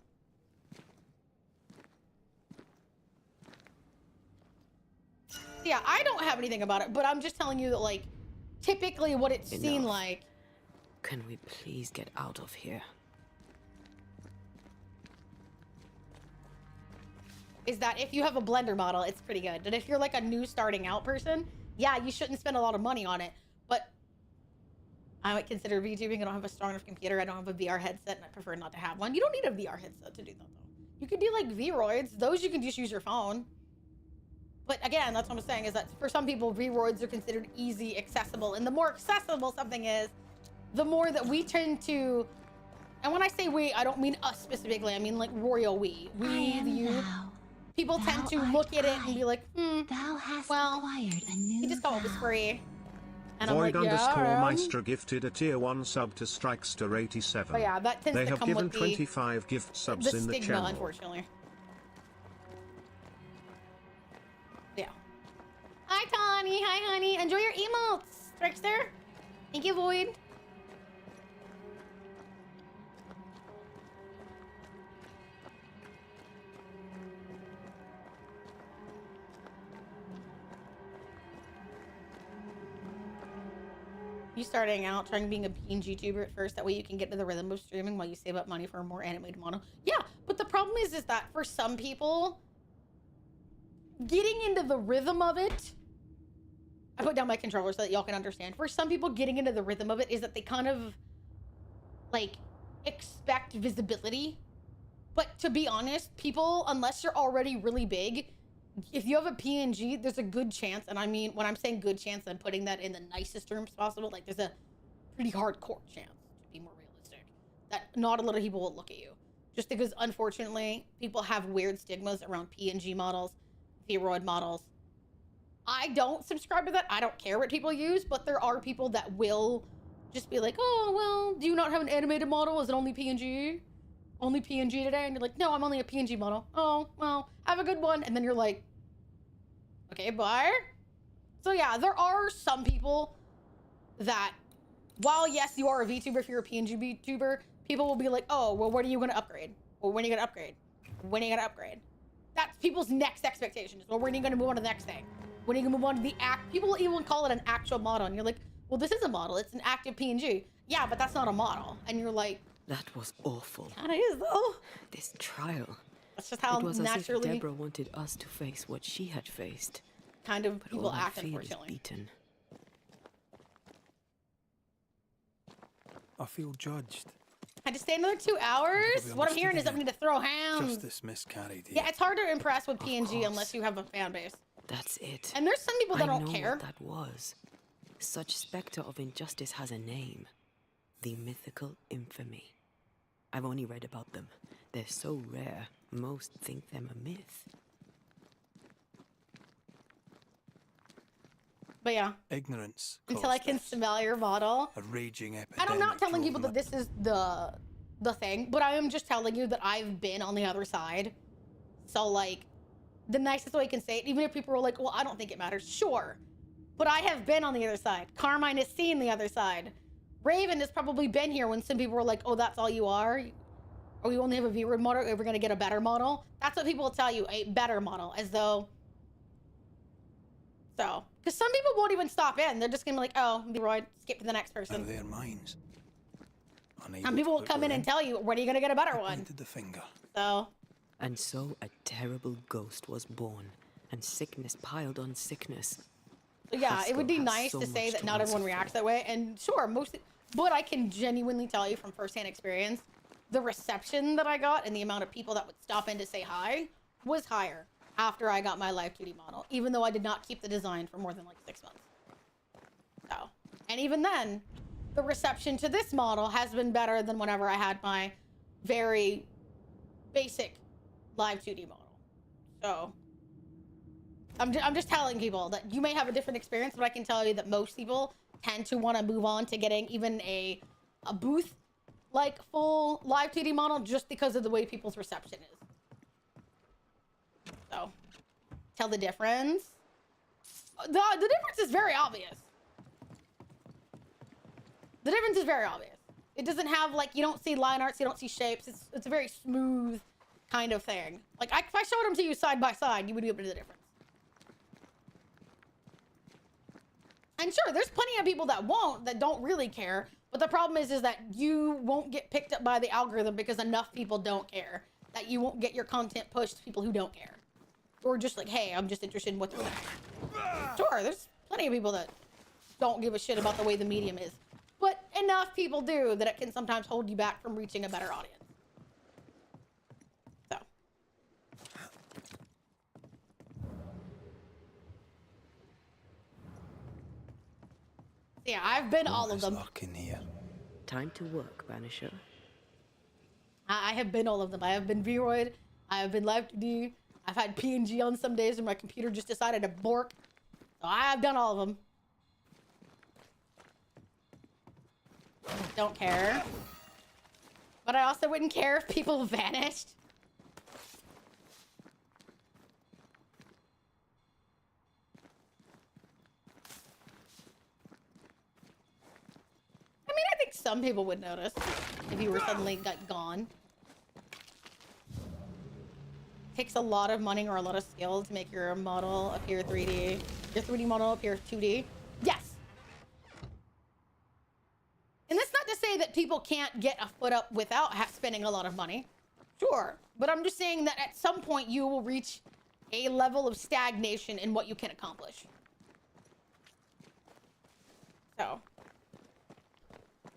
Yeah, I don't have anything about it, but I'm just telling you that, like, typically what it's seen like. Can we please get out of here? is that if you have a Blender model, it's pretty good. But if you're like a new starting out person, yeah, you shouldn't spend a lot of money on it. But I might consider VTubing. I don't have a strong enough computer. I don't have a VR headset, and I prefer not to have one. You don't need a VR headset to do that, though. You could do like Vroids. Those you can just use your phone. But again, that's what I'm saying, is that for some people, Vroids are considered easy, accessible. And the more accessible something is, the more that we tend to... And when I say we, I don't mean us specifically. I mean like royal we. We, the you. People tend to look at it and be like, Thou hast well, acquired a new he just thought it was free. And Void I'm like, yeah, Meister gifted a tier 1 sub to Strikester87. But yeah, that tends they to have come given with 25 gift subs the in the stigma, channel. unfortunately. Yeah. Hi, Tawny. Hi, honey. Enjoy your emotes, Trickster. Thank you, Void. You starting out trying being a PNG tuber at first, that way you can get into the rhythm of streaming while you save up money for a more animated model. Yeah, but the problem is that for some people, getting into the rhythm of it, I put down my controller so that y'all can understand. For some people, getting into the rhythm of it is that they kind of like expect visibility. But to be honest, people, unless you're already really big, if you have a PNG, there's a good chance, and I mean, when I'm saying good chance, I'm putting that in the nicest terms possible. Like, there's a pretty hardcore chance, to be more realistic, that not a lot of people will look at you. Just because, unfortunately, people have weird stigmas around PNG models, Vroid models. I don't subscribe to that. I don't care what people use, but there are people that will just be like, oh, well, do you not have an animated model? Is it only PNG? Only PNG today? And you're like, no, I'm only a PNG model. Oh, well, have a good one. And then you're like, okay, bye. So yeah, there are some people that, while yes, you are a VTuber, if you're a PNG VTuber, people will be like, oh, well, what are you going to upgrade? Well, when are you going to upgrade? When are you going to upgrade? That's people's next expectation. Well, when are you going to move on to the next thing? When are you going to move on to the people will even call it an actual model. And you're like, well, this is a model. It's an active PNG. Yeah, but that's not a model. And you're like, that was awful. Kinda is, though. This trial. That's just how it was naturally... as if Deborah wanted us to face what she had faced. Kind of but people all act, I feel unfortunately. Is beaten. I feel judged. I had to stay another 2 hours? What I'm hearing is that we need to throw hands. Justice miscarried here. Yeah, it's hard to impress with PNG unless you have a fan base. That's it. And there's some people that don't I know care. What that was. Such specter of injustice has a name. The mythical infamy. I've only read about them. They're so rare, most think them a myth. But yeah. Ignorance. Until I can smell your model. A raging epidemic. And I'm not telling people that this is the thing, but I am just telling you that I've been on the other side. So like, the nicest way I can say it, even if people are like, well, I don't think it matters. Sure. But I have been on the other side. Carmine has seen the other side. Raven has probably been here when some people were like, oh, that's all you are? Or you only have a V-Road model, or we're going to get a better model? That's what people will tell you, a better model, as though... So, because some people won't even stop in. They're just going to be like, oh, V-Roid, skip to the next person. Out of their minds. Some people will come in and tell you, when are you going to get a better one? The finger. So... And so a terrible ghost was born, and sickness piled on sickness. Yeah, it would be nice to say that not everyone reacts that way, and sure, but I can genuinely tell you from firsthand experience, the reception that I got and the amount of people that would stop in to say hi was higher after I got my Live 2D model, even though I did not keep the design for more than like 6 months. So, and even then, the reception to this model has been better than whenever I had my very basic Live 2D model. So, I'm just telling people that you may have a different experience, but I can tell you that most people tend to want to move on to getting even a booth like full Live 2D model just because of the way people's reception is. So, tell the difference. The difference is very obvious. The difference is very obvious. It doesn't have like, you don't see line arts, you don't see shapes. It's a very smooth kind of thing. Like if I showed them to you side by side, you would be able to see the difference. And sure, there's plenty of people that don't really care. But the problem is that you won't get picked up by the algorithm because enough people don't care. That you won't get your content pushed to people who don't care. or just like, hey, I'm just interested in what's going on. Sure, there's plenty of people that don't give a shit about the way the medium is, but enough people do that it can sometimes hold you back from reaching a better audience. So. Yeah, I've been all of them. In here. Time to work, Banisher. I have been all of them. I have been Vroid. I have been Live 2D. I've had PNG on some days when my computer just decided to bork. So I have done all of them. Don't care. But I also wouldn't care if people vanished. I mean, I think some people would notice if you were suddenly gone. Takes a lot of money or a lot of skill to make your model appear 3D. Your 3D model appear 2D. Yes. And that's not to say that people can't get a foot up without spending a lot of money. Sure. But I'm just saying that at some point you will reach a level of stagnation in what you can accomplish. So.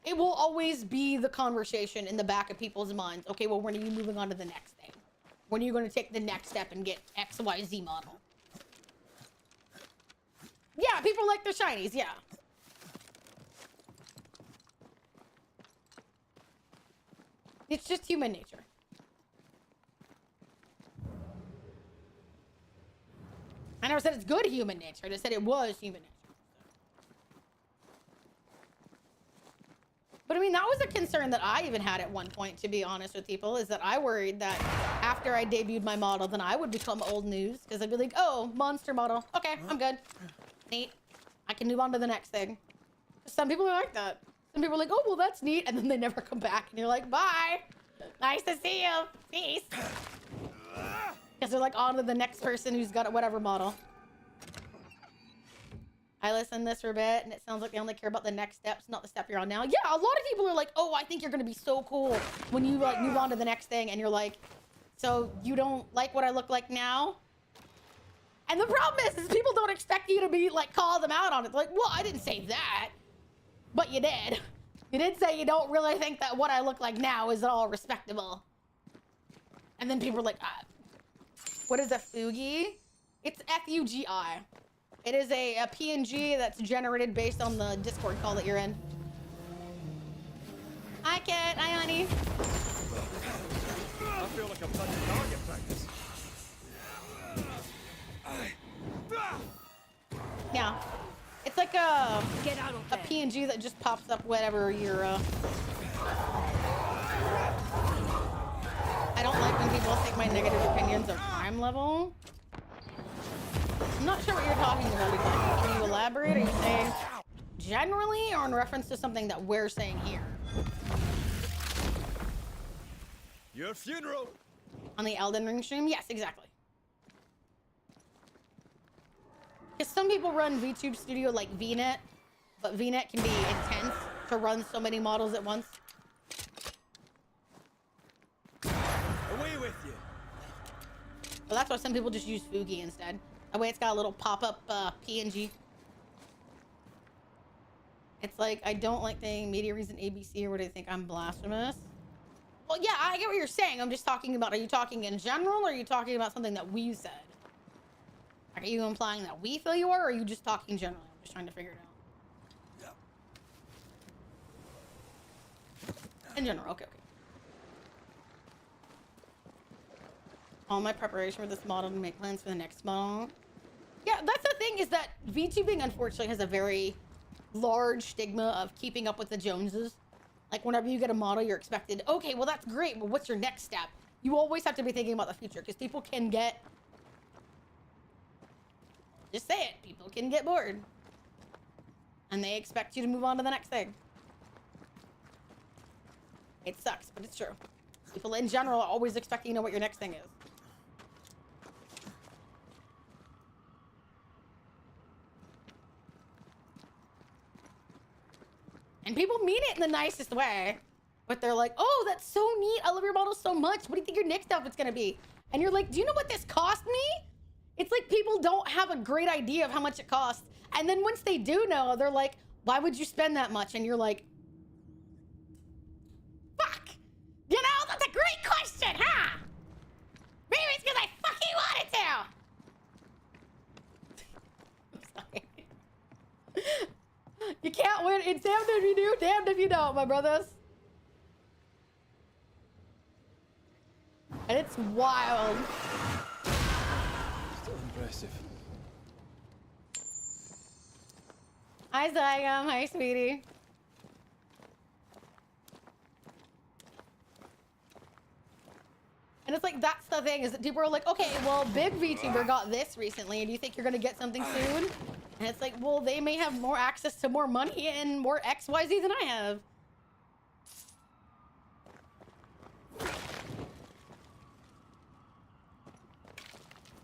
It will always be the conversation in the back of people's minds. Okay, well, when are you moving on to the next thing? When are you going to take the next step and get XYZ model? Yeah, people like the shinies, yeah. It's just human nature. I never said it's good human nature. I just said it was human nature. But I mean, that was a concern that I even had at one point, to be honest with people, is that I worried that after I debuted my model, then I would become old news. Because I'd be like, oh, monster model. Okay, I'm good. Neat. I can move on to the next thing. Some people are like that. Some people are like, oh, well, that's neat. And then they never come back. And you're like, bye. Nice to see you. Peace. Because they're like on to the next person who's got whatever model. I listened to this for a bit, and it sounds like they only care about the next steps, not the step you're on now. Yeah, a lot of people are like, oh, I think you're going to be so cool when you like move on to the next thing, and you're like, so you don't like what I look like now? And the problem is people don't expect you to be like, call them out on it. They're like, well, I didn't say that, but you did. You did say you don't really think that what I look like now is at all respectable. And then people are like, what is a Fugi? It's F-U-G-I. It is a PNG that's generated based on the Discord call that you're in. Hi, Kit. Hi, honey. I feel like I'm touching target practice. Yeah. It's like a PNG that just pops up whenever you're, I don't like when people take my negative opinions of crime level. I'm not sure what you're talking about exactly. Can you elaborate? Are you saying generally or in reference to something that we're saying here? Your funeral. On the Elden Ring stream? Yes, exactly. Because some people run VTube Studio like VNet, but VNet can be intense to run so many models at once. Away with you. Well, that's why some people just use Fugi instead. That way it's got a little pop-up PNG. It's like, I don't like the media reason ABC, or what do they think I'm blasphemous? Well, yeah, I get what you're saying. I'm just talking about, are you talking in general, or are you talking about something that we said? Like, are you implying that we feel you are, or are you just talking generally? I'm just trying to figure it out. In general, okay. All my preparation for this model to make plans for the next model. Yeah, that's the thing, is that VTubing unfortunately has a very large stigma of keeping up with the Joneses. Like, whenever you get a model, you're expected, okay, well, that's great, but what's your next step? You always have to be thinking about the future, because people can get, just say it, people can get bored. And they expect you to move on to the next thing. It sucks, but it's true. People in general are always expecting to know what your next thing is. And people mean it in the nicest way. But they're like, oh, that's so neat. I love your model so much. What do you think your next outfit's gonna be? And you're like, do you know what this cost me? It's like people don't have a great idea of how much it costs. And then once they do know, they're like, why would you spend that much? And you're like, fuck. You know, that's a great question, huh? Maybe it's because I fucking wanted to. I'm sorry. You can't win. It's damned if you do, damned if you don't, my brothers. And it's wild. Still impressive. Hi, Zygam. Hi, sweetie. And it's like, that's the thing, is that people are like, okay, well, big VTuber got this recently, and do you think you're gonna get something soon? And it's like, well, they may have more access to more money and more XYZ than I have.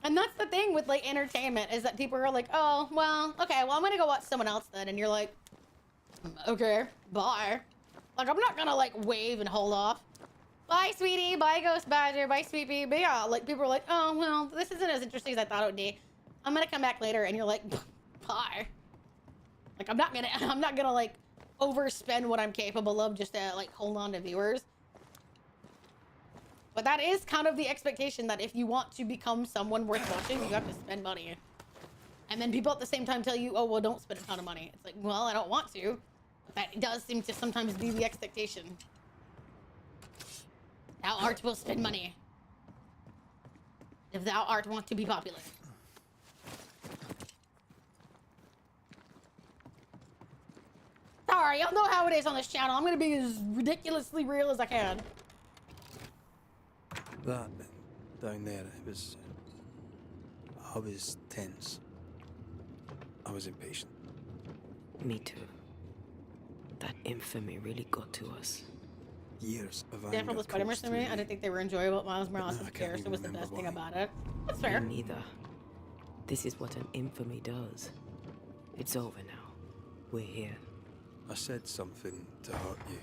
And that's the thing with like entertainment, is that people are like, oh, well, okay, well, I'm gonna go watch someone else then. And you're like, okay, bye. Like, I'm not gonna like wave and hold off. Bye, sweetie. Bye, Ghost Badger. Bye, Sweepy. But yeah, like people are like, oh, well, this isn't as interesting as I thought it would be. I'm gonna come back later. And you're like, bye. Like, I'm not gonna like overspend what I'm capable of just to like hold on to viewers. But that is kind of the expectation, that if you want to become someone worth watching, you have to spend money. And then people at the same time tell you, oh, well, don't spend a ton of money. It's like, well, I don't want to. But that does seem to sometimes be the expectation. Thou art will spend money. If thou art want to be popular. Sorry, y'all know how it is on this channel. I'm gonna be as ridiculously real as I can. That down there, I was tense. I was impatient. Me too. That infamy really got to us. Years of Yeah, from the Spider-Man to me, I didn't think they were enjoyable. Miles Morales' character was the best thing about it. That's fair. Me neither. This is what an infamy does. It's over now. We're here. I said something to hurt you.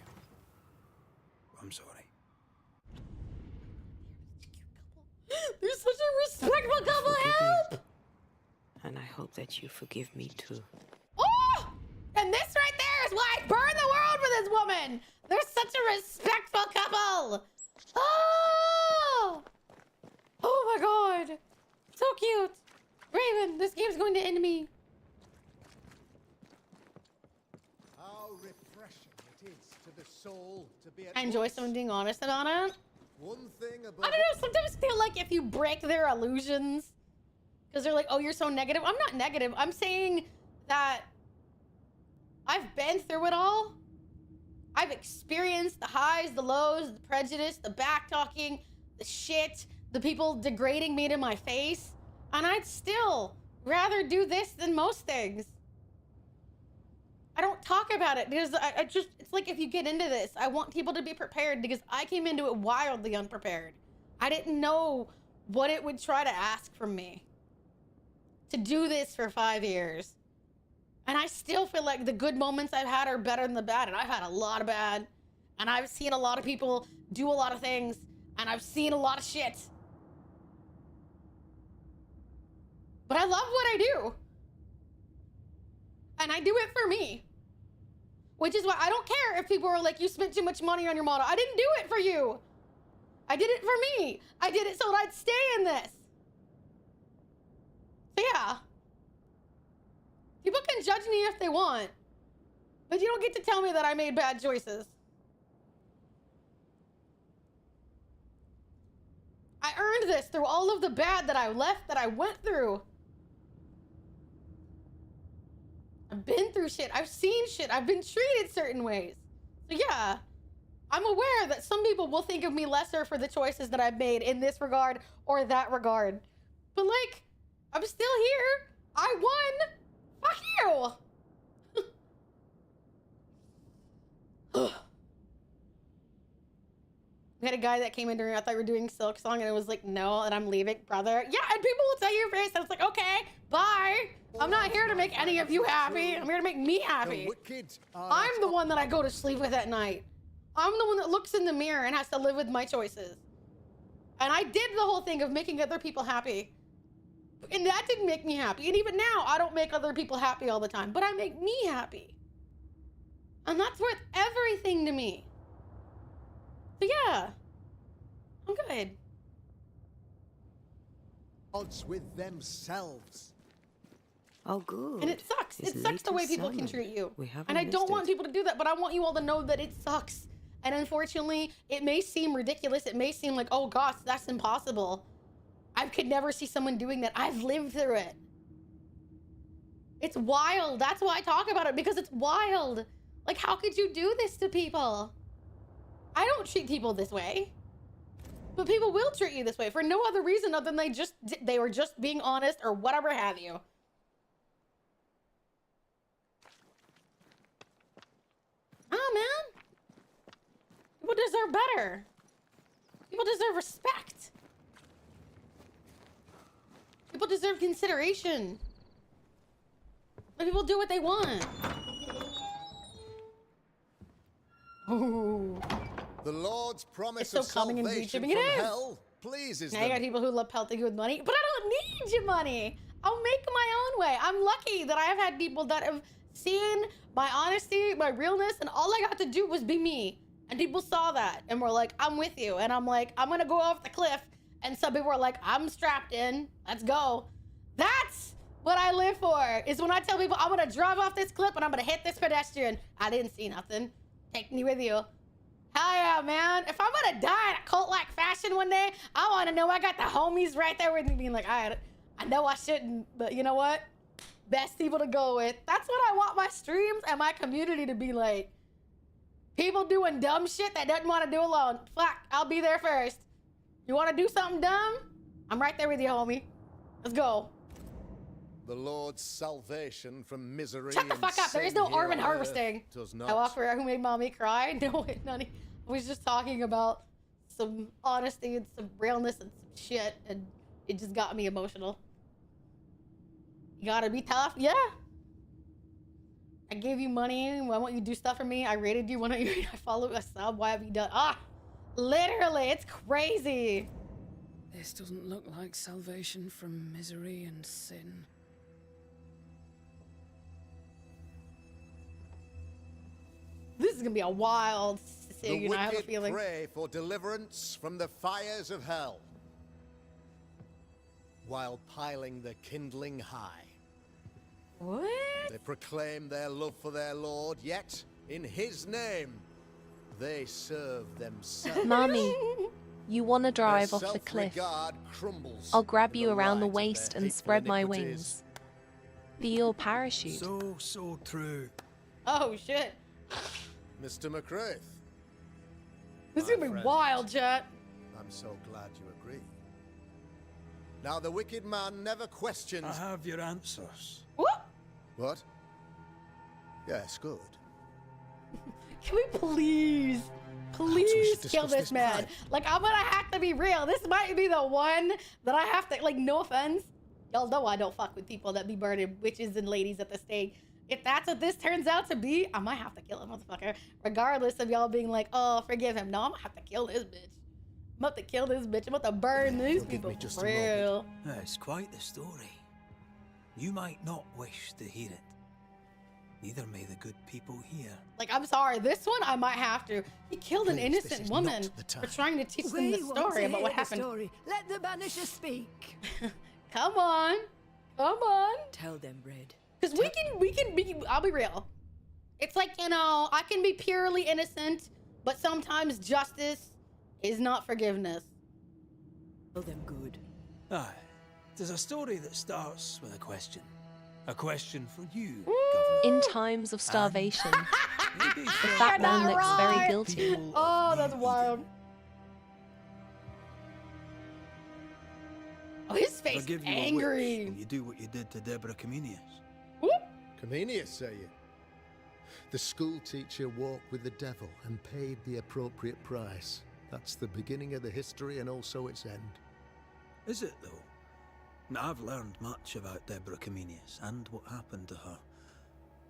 I'm sorry. They're such a respectful couple. Help! And I hope that you forgive me too. Oh! And this right there is why I burn the world for this woman. They're such a respectful couple. Oh! Oh my god. So cute. Raven, this game's going to end me. How refreshing it is to the soul to be. I enjoy someone being honest about it. One thing about I don't know, sometimes I feel like if you break their illusions, because they're like, oh, you're so negative. I'm not negative. I'm saying that I've been through it all. I've experienced the highs, the lows, the prejudice, the back-talking, the shit, the people degrading me to my face. And I'd still rather do this than most things. I don't talk about it because I just, it's like if you get into this, I want people to be prepared because I came into it wildly unprepared. I didn't know what it would try to ask from me to do this for 5 years. And I still feel like the good moments I've had are better than the bad. And I've had a lot of bad. And I've seen a lot of people do a lot of things. And I've seen a lot of shit. But I love what I do. And I do it for me. Which is why I don't care if people are like, you spent too much money on your model. I didn't do it for you. I did it for me. I did it so that I'd stay in this. So yeah. People can judge me if they want. But you don't get to tell me that I made bad choices. I earned this through all of the bad that I left, that I went through. I've been through shit. I've seen shit. I've been treated certain ways. So yeah, I'm aware that some people will think of me lesser for the choices that I've made in this regard or that regard. But like, I'm still here. I won. Fuck you. We had a guy that came in during, I thought we were doing Silk Song, and it was like, no, and I'm leaving, brother. Yeah, and people will tell you your face, and it's like, okay, bye. I'm not here to make any of you happy. I'm here to make me happy. I'm the one that I go to sleep with at night. I'm the one that looks in the mirror and has to live with my choices. And I did the whole thing of making other people happy. And that didn't make me happy. And even now, I don't make other people happy all the time, but I make me happy. And that's worth everything to me. So yeah, I'm good. Odds with themselves. Oh, good. And it sucks. It's It sucks the way late people can summer. treat you. We haven't And I don't missed want it. people to do that, but I want you all to know that it sucks. And unfortunately, it may seem ridiculous. It may seem like, oh gosh, that's impossible. I could never see someone doing that. I've lived through it. It's wild. That's why I talk about it, because it's wild. Like, how could you do this to people? I don't treat people this way. But people will treat you this way for no other reason other than they were just being honest or whatever have you. Oh, man. People deserve better. People deserve respect. People deserve consideration. Let people do what they want. Ooh. The Lord's promise It's so of calming and salvation reaching. from It is. hell pleases Now you got them. people who love pelting you with money, but I don't need your money. I'll make my own way. I'm lucky that I have had people that have seen my honesty, my realness, and all I got to do was be me. And people saw that and were like, I'm with you. And I'm like, I'm gonna go off the cliff. And some people are like, I'm strapped in. Let's go. That's what I live for, is when I tell people I'm gonna drive off this cliff and I'm gonna hit this pedestrian. I didn't see nothing. Take me with you. Hell yeah, man. If I'm gonna die in a cult-like fashion one day, I wanna know I got the homies right there with me being like, all right, I know I shouldn't, but you know what? Best people to go with. That's what I want my streams and my community to be like. People doing dumb shit that doesn't want to do alone. Fuck, I'll be there first. You want to do something dumb? I'm right there with you, homie. Let's go. The Lord's salvation from misery. Shut the and fuck up. There is sin no here Armin on harvesting. earth does not. I offer who made mommy cry. No, none. I was just talking about some honesty and some realness and some shit, and it just got me emotional. You gotta be tough. Yeah. I gave you money. Why won't you do stuff for me? I rated you. Why don't you? I follow a sub. Why have you done? Ah, literally, it's crazy. This doesn't look like salvation from misery and sin. This is gonna be a wild The scene. I have a wicked feeling. pray for deliverance from the fires of hell, while piling the kindling high. What? They proclaim their love for their Lord, yet in His name they serve themselves. Mommy, you want to drive Their off the cliff? self-regard crumbles I'll grab in you around the light of waist their and hateful spread my iniquities. wings. Be your parachute. So true. Oh shit. Mr. McCraith, This is my gonna be friend, wild, chat. I'm so glad you agree. Now the wicked man never questions. I have your answers. What? What? Yes, good. Can we please should kill discuss this this man? crime. Like, I'm gonna have to be real. This might be the one that I have to, like, no offense. Y'all know I don't fuck with people that be burning witches and ladies at the stake. If that's what this turns out to be, I might have to kill a motherfucker. Regardless of y'all being like, oh, forgive him. No, I'm gonna have to kill this bitch. I'm about to kill this bitch. I'm about to burn these people for real. It's quite the story. You might not wish to hear it. Neither may the good people here. Like, I'm sorry, this one I might have to. He killed an Please, this innocent is woman not the time. for trying to teach them We the want story to about what hear the happened. story. Let the Banishers speak. Come on. Come on. Tell them, Red. Because we can be, I'll be real. It's like, you know, I can be purely innocent, but sometimes justice is not forgiveness. Tell them good. Aye. There's a story that starts with a question. A question for you, In times of starvation, Maybe the for fat man You're looks not very right. guilty. people Oh, of that's New wild. Eden. Oh, his face Forgive is you a wish angry. when you do what you did to Deborah Comenius. Comenius, say you? The school teacher walked with the devil and paid the appropriate price. That's the beginning of the history and also its end. Is it, though? Now, I've learned much about Deborah Comenius and what happened to her,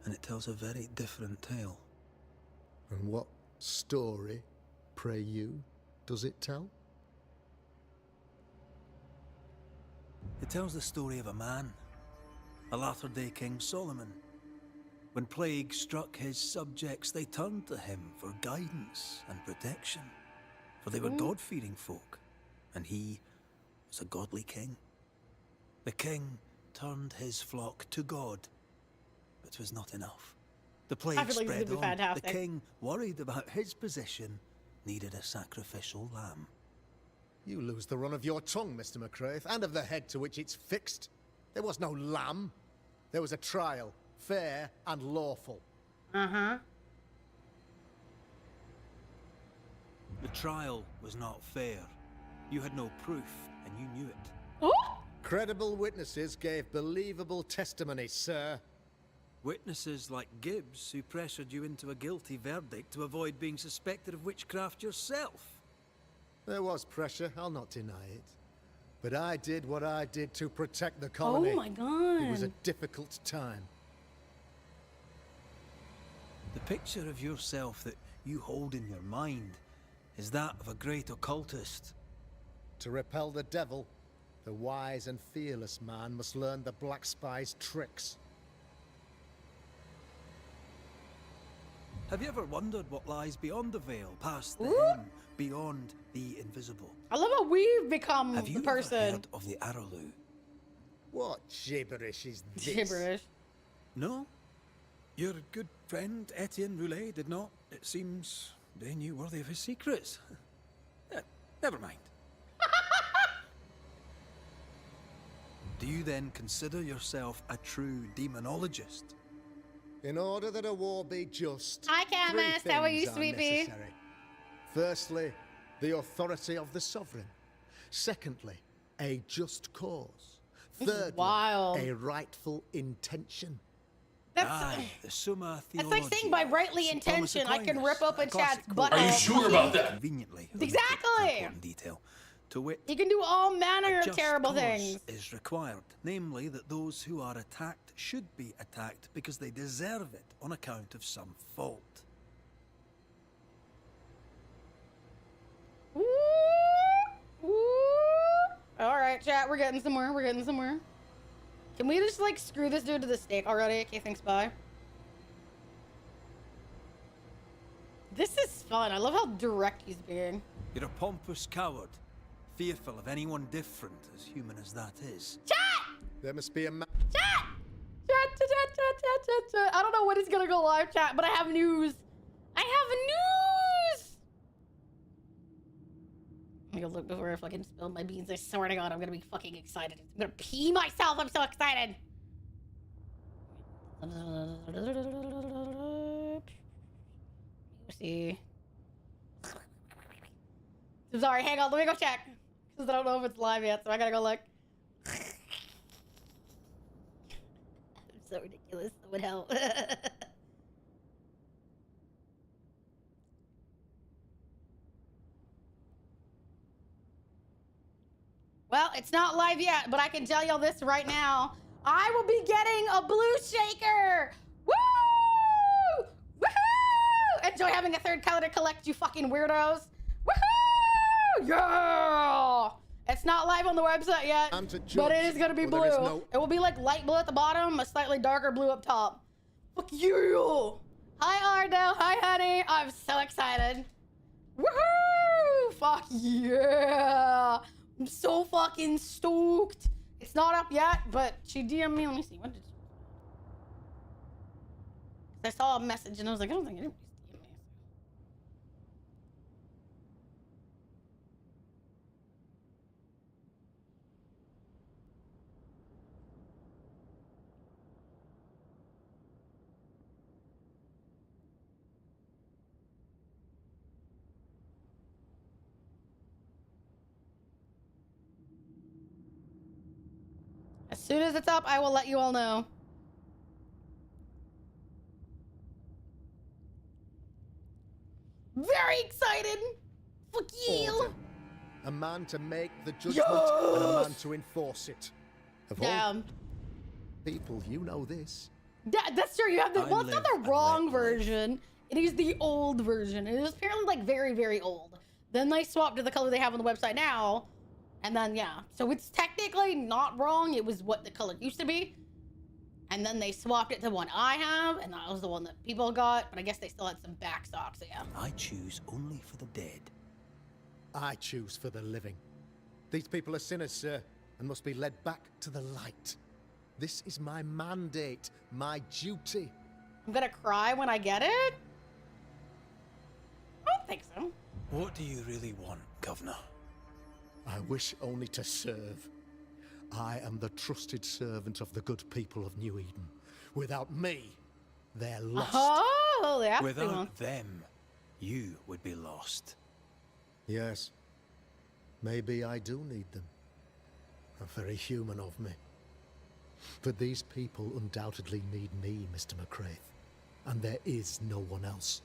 and it tells a very different tale. And what story, pray you, does it tell? It tells the story of a man, a latter-day King Solomon. When plague struck his subjects, they turned to him for guidance and protection, for they were God-fearing folk, and he was a godly king. The king turned his flock to God, but it was not enough. The plague spread on. The king, worried about his position, needed a sacrificial lamb. You lose the run of your tongue, Mr. McCraith, and of the head to which it's fixed. There was no lamb. There was a trial, fair and lawful. Uh-huh. The trial was not fair. You had no proof, and you knew it. Oh! Credible witnesses gave believable testimony, sir. Witnesses like Gibbs, who pressured you into a guilty verdict to avoid being suspected of witchcraft yourself. There was pressure, I'll not deny it. But I did what I did to protect the colony. Oh my god. It was a difficult time. The picture of yourself that you hold in your mind is that of a great occultist. To repel the devil, the wise and fearless man must learn the Black Spy's tricks. Have you ever wondered what lies beyond the veil, past the hem, beyond the invisible? I love how we've become Have you the person. ever heard of the Arrowloo? What gibberish is this? Gibberish. No? Your good friend Etienne Roulet did not. It seems they knew worthy of his secrets. Never mind. Do you then consider yourself a true demonologist? In order that a war be just, Hi, Camus. How are you, sweetie? Necessary. Firstly, the authority of the sovereign. Secondly, a just cause. Thirdly, a rightful intention. That's, the Summa that's like saying by rightly intention, I can rip open chat's butt. Are you sure about that? Conveniently. Exactly. Important detail. To wit, You can do all manner of just terrible cause things. is required, namely that those who are attacked should be attacked because they deserve it on account of some fault. Ooh, ooh. All right, chat, we're getting somewhere. We're getting somewhere. Can we just like screw this dude to the stake already? Okay, thanks, bye. This is fun. I love how direct he's being. You're a pompous coward, fearful of anyone different, as human as that is. Chat! There must be a man. Chat! Chat. I don't know when it's gonna go live, chat, but I have news. I have news! I'm gonna look before I fucking spill my beans. I swear to God, I'm gonna be fucking excited. I'm gonna pee myself. I'm so excited. Let's see. I'm sorry, hang on, let me go check. Because I don't know if it's live yet, so I gotta go look. I'm so ridiculous. Someone help. Well, it's not live yet, but I can tell y'all this right now. I will be getting a blue shaker! Woo! Woohoo! Enjoy having a third color to collect, you fucking weirdos. Woohoo! Yeah! It's not live on the website yet, but it is gonna be blue. It will be like light blue at the bottom, a slightly darker blue up top. Fuck you! Hi, Ardo. Hi, honey. I'm so excited. Woohoo! Fuck yeah! I'm so fucking stoked. It's not up yet, but she DM'd me. Let me see. What did I saw a message and I was like, I don't think anybody's DM'd me. As soon as it's up, I will let you all know. Very excited! Fuck you! Order. A man to make the judgment and a man to enforce it. Of all people, you know this. That's true. You have the well, it's not the wrong version. It is the old version. It is apparently like very, very old. Then they swapped to the color they have on the website now. And then, yeah. So it's technically not wrong. It was what the color used to be. And then they swapped it to one I have, and that was the one that people got. But I guess they still had some backstock, so yeah. I choose only for the dead. I choose for the living. These people are sinners, sir, and must be led back to the light. This is my mandate, my duty. I'm gonna cry when I get it? I don't think so. What do you really want, Governor? I wish only to serve. I am the trusted servant of the good people of New Eden. Without me, they're lost. Oh, that's Without them, you would be lost. Yes. Maybe I do need them. Very human of me. But these people undoubtedly need me, Mr. McCraith. And there is no one else.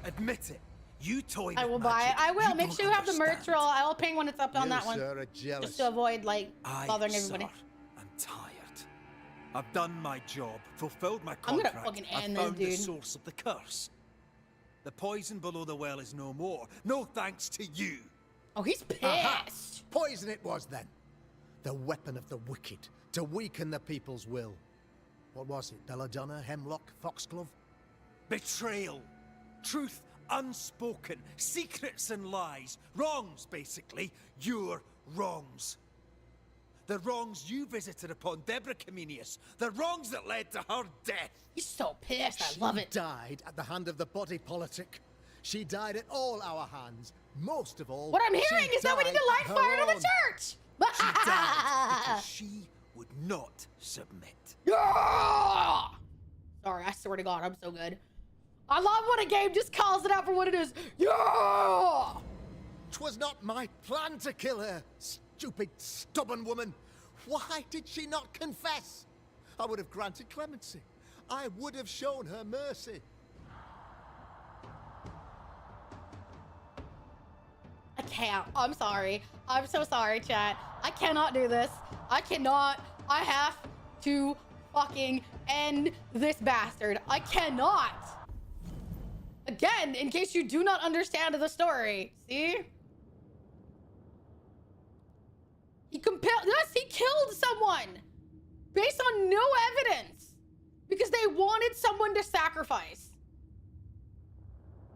Admit it. You toyed I will with buy it. magic. I will. You Make don't sure you have the merch understand. roll. I will ping when it's up on You, that one. sir, are jealous. Just to avoid, like, bothering everybody. Sir, I'm tired. I've done my job, fulfilled my I'm gonna contract. fucking I've end this, found the dude. source of the curse. The poison below the well is no more. No thanks to you. Oh, he's pissed. Aha! Poison it was then. The weapon of the wicked, to weaken the people's will. What was it? Belladonna, Hemlock, Foxglove? Betrayal. Truth unspoken. Secrets and lies. Wrongs, basically. Your wrongs. The wrongs you visited upon Deborah Comenius. The wrongs that led to her death. He's so pissed. I love it. She died at the hand of the body politic. She died at all our hands. Most of all, What I'm hearing she is that we need to died light at her fire to the own. church. She died because she would not submit. Yeah! Sorry, I swear to God, I'm so good. I love when a game just calls it out for what it is. Yeah! 'Twas not my plan to kill her, stupid, stubborn woman. Why did she not confess? I would have granted clemency. I would have shown her mercy. I can't. I'm sorry. I'm so sorry, chat. I cannot do this. I cannot. I have to fucking end this bastard. I cannot. Again, in case you do not understand the story. See? Yes, he killed someone based on no evidence because they wanted someone to sacrifice.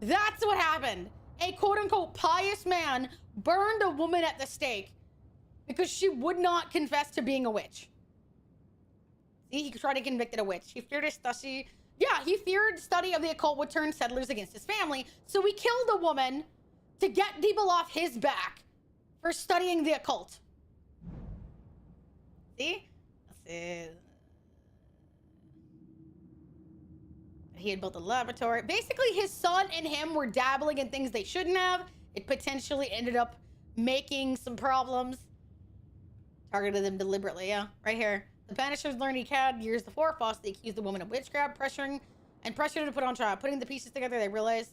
That's what happened. A quote-unquote pious man burned a woman at the stake because she would not confess to being a witch. See, he tried to convict a witch. He feared study of the occult would turn settlers against his family, so he killed a woman to get people off his back for studying the occult. See? That's it. He had built a laboratory. Basically, his son and him were dabbling in things they shouldn't have. It potentially ended up making some problems. Targeted them deliberately, yeah. Right here. The Banishers learned he had years before. Falsely accused the woman of witchcraft, pressured her to put on trial. Putting the pieces together, they realized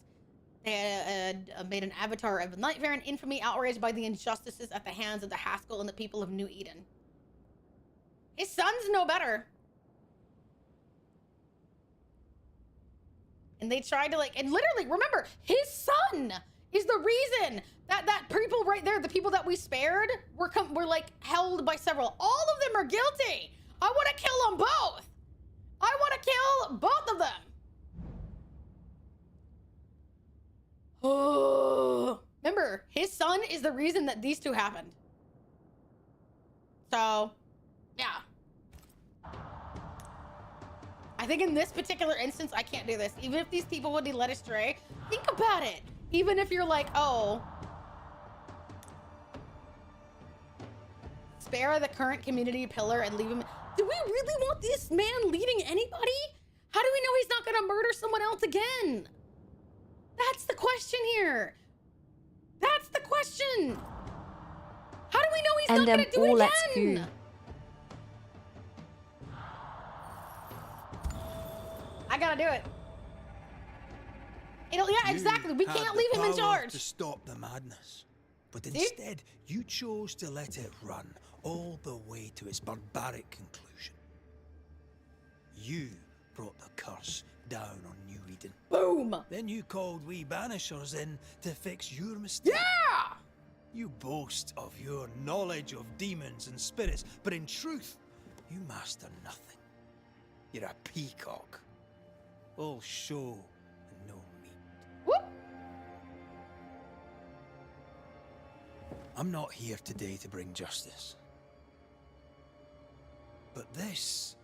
they had made an avatar of nightmare and infamy, outraged by the injustices at the hands of the Haskell and the people of New Eden. His sons know better. And they tried to and literally, remember, his son is the reason that people right there, the people that we spared, were held by several. All of them are guilty. I want to kill them both. I want to kill both of them. Oh, remember, his son is the reason that these two happened. So, yeah. I think in this particular instance, I can't do this. Even if these people would be led astray, think about it. Even if you're like, oh, spare the current community pillar and leave him. Do we really want this man leading anybody? How do we know he's not gonna murder someone else again? That's the question here. That's the question. How do we know he's not gonna do it again? I gotta do it. Exactly. We can't leave him in charge. To stop the madness, but instead you chose to let it run all the way to its barbaric conclusion. You brought the curse down on New Eden. Boom. Then you called we Banishers in to fix your mistake. Yeah. You boast of your knowledge of demons and spirits, but in truth, you master nothing. You're a peacock. All show and no meat. Whoop. I'm not here today to bring justice. But this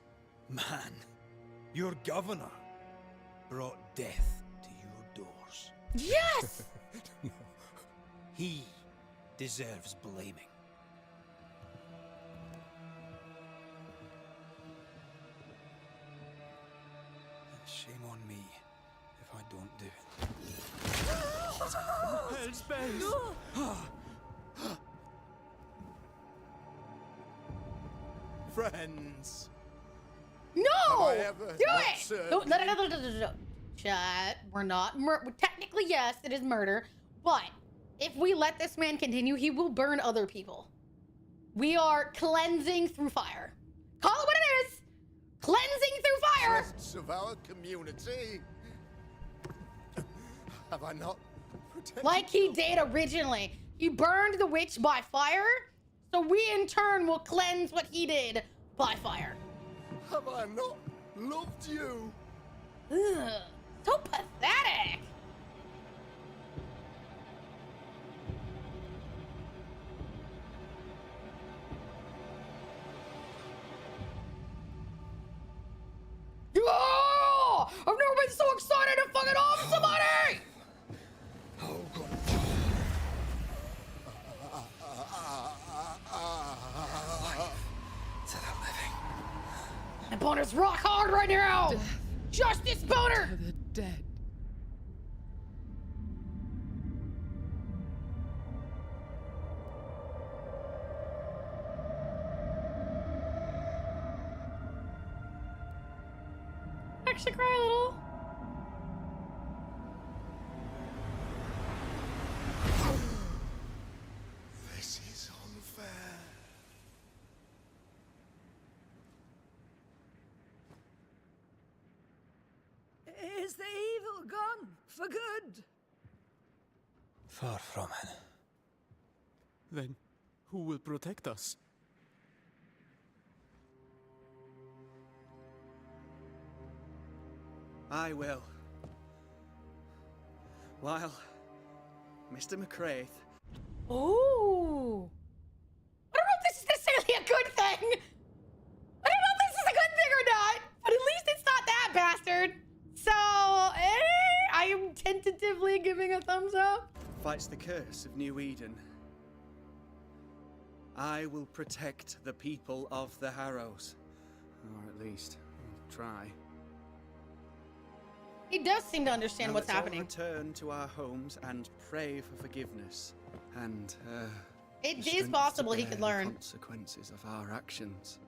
man, your governor, brought death to your doors. Yes! He deserves blaming. And shame on me if I don't do it. Hell's bells! No. Friends. No! Have I ever Do not it! served No, no, no, no, no, no, no. Chat. We're not. Technically, yes, it is murder. But if we let this man continue, he will burn other people. We are cleansing through fire. Call it what it is. Cleansing through fire. Interests of our community. Have I not protected Like he did originally. He burned the witch by fire, so we in turn will cleanse what he did by fire. Have I not loved you? Ugh, so pathetic. Oh, I've never been so excited to fucking off somebody! Oh, God. To the living. My boner's rock hard right now! Death. Justice boner! To the dead. Actually cry a little. This is unfair. Is the evil gone for good? Far from it. Then who will protect us? I will. While Mr. McCraith... Ooh. I don't know if this is necessarily a good thing. I don't know if this is a good thing or not, but at least it's not that bastard. So, I am tentatively giving a thumbs up. fights the curse of New Eden. I will protect the people of the Harrows. Or at least, try. He does seem to understand Now what's let's all happening. return to our homes and pray for forgiveness. And, It the is strength to possible he bear could the learn. consequences of our actions.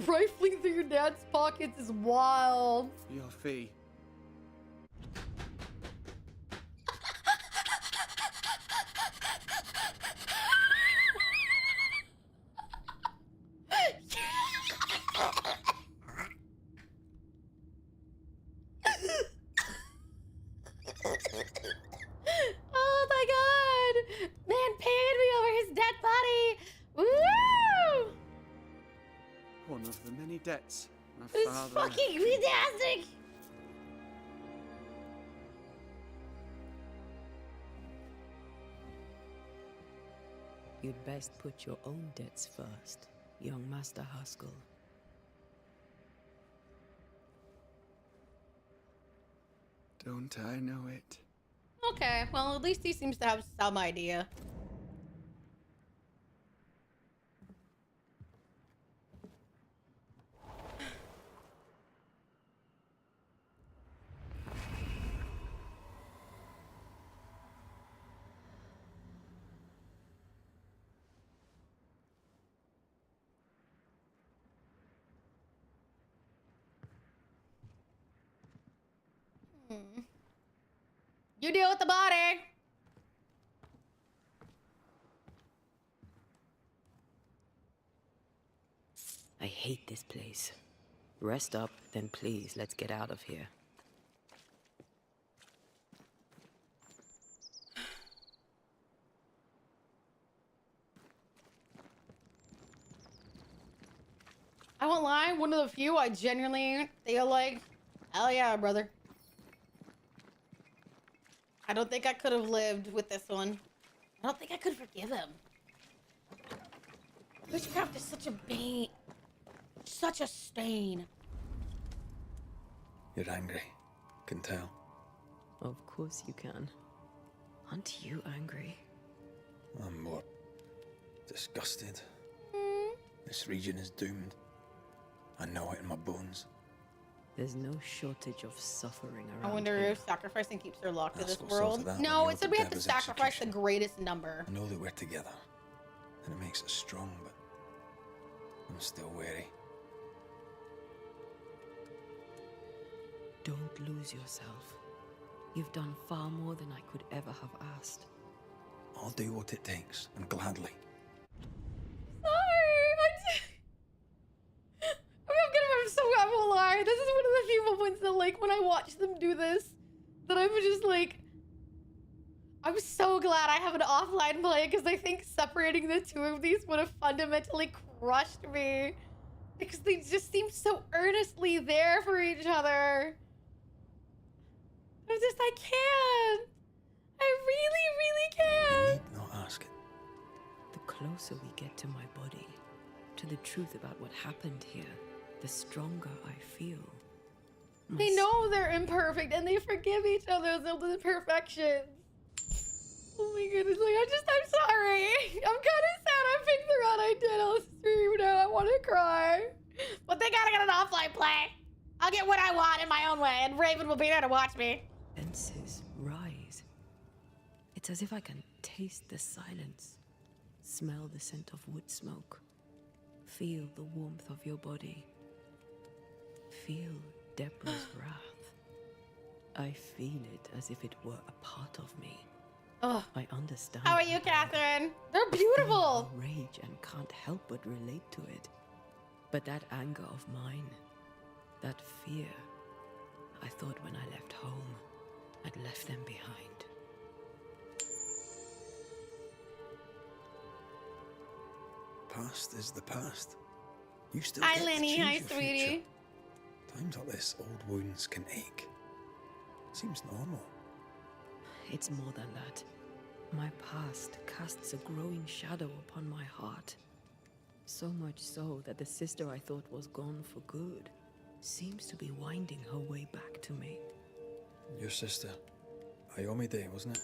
Rifling through your dad's pockets is wild. For your fee. Oh my god! Man paid me over his dead body! Woo! One of the many debts my This is father... fucking fantastic! You'd best put your own debts first, young Master Haskell. Don't I know it? Okay, well, at least he seems to have some idea. You deal with the body. I hate this place. Rest up, then please, let's get out of here. won't lie, one of the few I genuinely feel like, hell yeah, brother. I don't think I could have lived with this one. I don't think I could forgive him. Witchcraft is such a bane. Such a stain. You're angry. Can tell. Of course you can. Aren't you angry? I'm more disgusted. This region is doomed. I know it in my bones. There's no shortage of suffering around I wonder here. if sacrificing keeps her locked to That's this what sorted world. that No, when it said you we have to opened sacrifice the execution. greatest number. I know that we're together, and it makes us strong, but I'm still wary. Don't lose yourself. You've done far more than I could ever have asked. I'll do what it takes, and gladly. I won't lie. This is one of the few moments that, like, when I watch them do this, that I'm just like, I'm so glad I have an offline play, because I think separating the two of these would have fundamentally crushed me. Because they just seem so earnestly there for each other. I can't. I really, really can't. You need not ask it. The closer we get to my body, to the truth about what happened here, the stronger I feel. They know they're imperfect and they forgive each other's imperfections. Oh my goodness, like, I'm sorry. I'm kind of sad I picked the route I did on stream now. I want to cry. But they gotta get an offline play. I'll get what I want in my own way, and Raven will be there to watch me. Senses rise. It's as if I can taste the silence, smell the scent of wood smoke, feel the warmth of your body, feel Deborah's wrath. I feel it as if it were a part of me. Ugh. I understand. How are you, Catherine? They're beautiful. I feel rage and can't help but relate to it. But that anger of mine, that fear, I thought when I left home, I'd left them behind. Past is the past. You still Hi, get Lenny. to choose Hi, your sweetie. future. Times like this, old wounds can ache. Seems normal. It's more than that. My past casts a growing shadow upon my heart. So much so that the sister I thought was gone for good seems to be winding her way back to me. Your sister, Ayomide, wasn't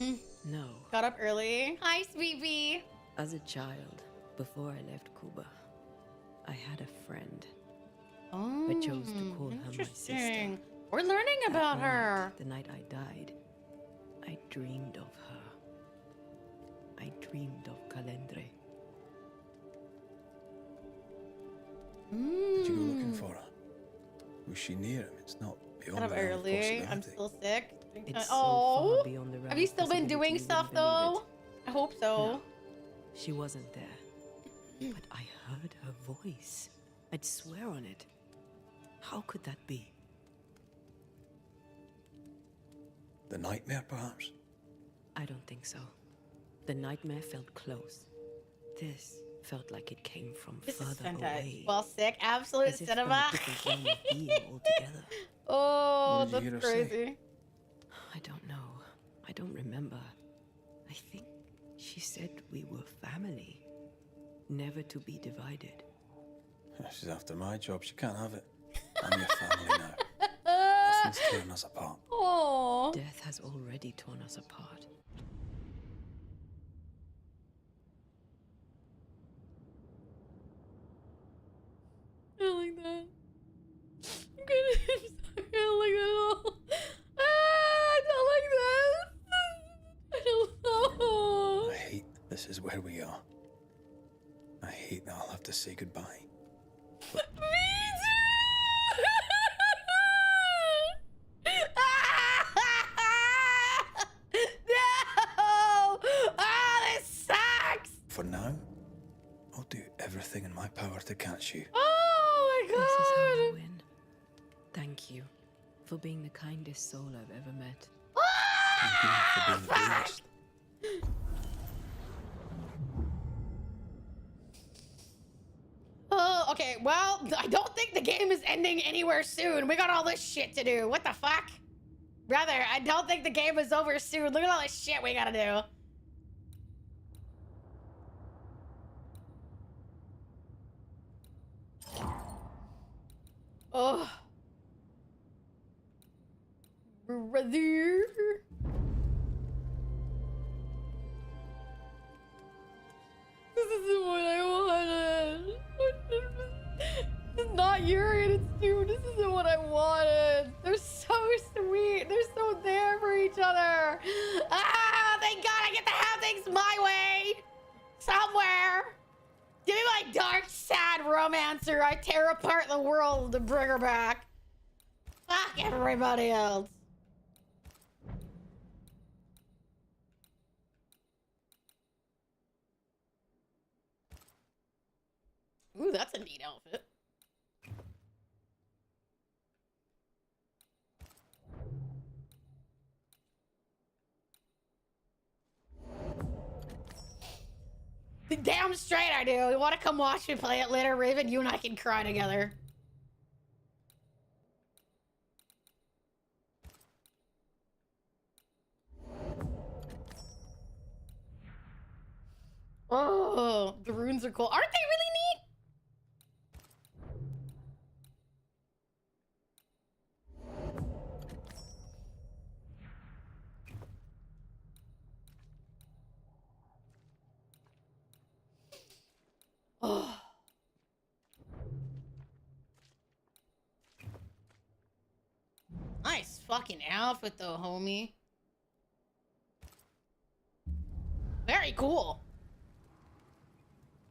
it? No. Got up early. Hi, sweet bee. As a child, before I left Cuba, I had a friend. I chose to call her my sister. Interesting. We're learning about That her. night, the night I died, I dreamed of her. I dreamed of Calendre. Did you go looking for her? Was she near him? It's not beyond Got up the realm of early. I'm possibility. still sick. It's so Oh. far beyond the realm Have you of still been possibility doing you stuff wouldn't believe though? I hope so. No, she wasn't there. But I heard her voice. I'd swear on it. How could that be? The nightmare, perhaps? I don't think so. The nightmare felt close. This felt like it came from This is further fantastic. away. Well, sick. Absolute As if from cinema. a different realm of being altogether. Oh, What did you that's hear her say? crazy. I don't know. I don't remember. I think she said we were family. Never to be divided. She's after my job. She can't have it. I'm your family now. Nothing's tearing us apart. Oh. Death has already torn us apart. I don't like that. I'm gonna. I'm sorry. I don't like that at all. I don't like this. I don't know. I hate this is where we are. I hate that I'll have to say goodbye. Me too. No. Ah, this sucks. For now, I'll do everything in my power to catch you. Oh my god. This is how you win. Thank you for being the kindest soul I've ever met. Thank you for being the bravest. Oh, okay. well, I don't think the game is ending anywhere soon. We got all this shit to do. What the fuck? Brother, I don't think the game is over soon. Look at all this shit we gotta do. Oh. Brother. This isn't what I wanted. This is not Yuri and it's you. This isn't what I wanted. They're so sweet. They're so there for each other. Ah, thank God I get to have things my way. Somewhere. Give me my dark, sad romancer. I tear apart the world to bring her back. Fuck everybody else. Ooh, that's a neat outfit. Damn straight I do. You want to come watch me play it later, Raven? You and I can cry together. Oh, the runes are cool. Aren't they really neat? Oh. Nice fucking outfit though, homie. Very cool.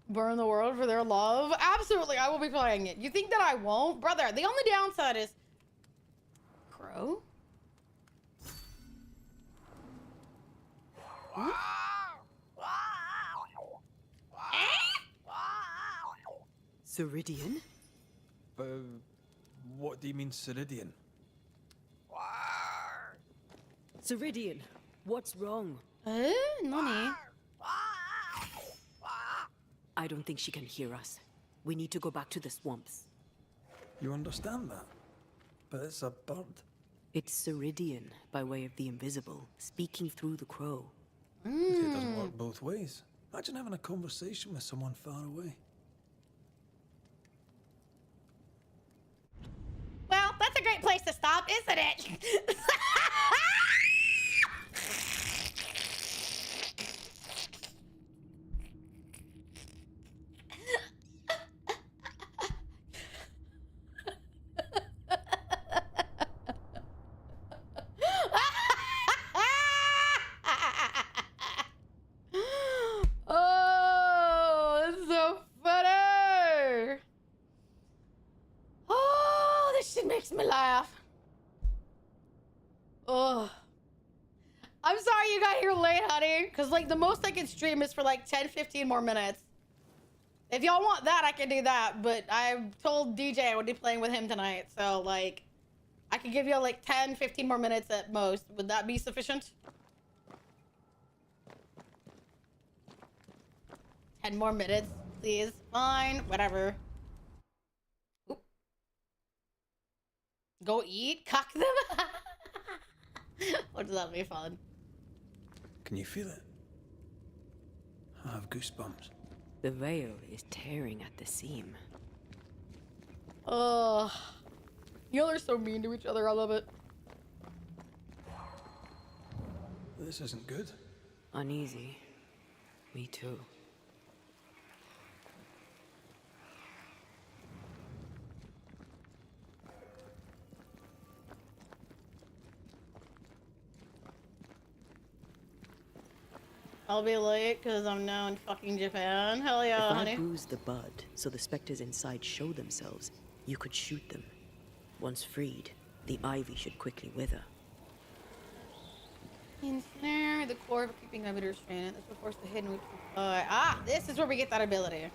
Burn the world for their love? Absolutely, I will be playing it. You think that I won't? Brother, the only downside is... Crow? Huh? Ceridian? What do you mean, Ceridian? Ceridian, what's wrong? Nani? I don't think she can hear us. We need to go back to the swamps. You understand that? But it's a bird. It's Ceridian, by way of the invisible, speaking through the crow. It doesn't work both ways. Imagine having a conversation with someone far away. Well, that's a great place to stop, isn't it? Oh, that's so funny. Oh, this shit makes me laugh. Oh. I'm sorry you got here late, honey. Because, like, the most I can stream is for, like, 10, 15 more minutes. If y'all want that, I can do that. But I told DJ I would be playing with him tonight. So, like, I could give you, like, 10, 15 more minutes at most. Would that be sufficient? 10 more minutes, please. Fine, whatever. Oop. Go eat? Cock them? Wouldn't that be fun? Can you feel it? I have goosebumps. The veil is tearing at the seam. Oh, y'all are so mean to each other. I love it. This isn't good. Uneasy. Me too. I'll be late because I'm now in fucking Japan. Hell yeah, If honey. I bruise the bud so the specters inside show themselves, you could shoot them. Once freed, the ivy should quickly wither. Ensnare the core of keeping my bitter strain. This will force the hidden root to fly. Ah, this is where we get that ability.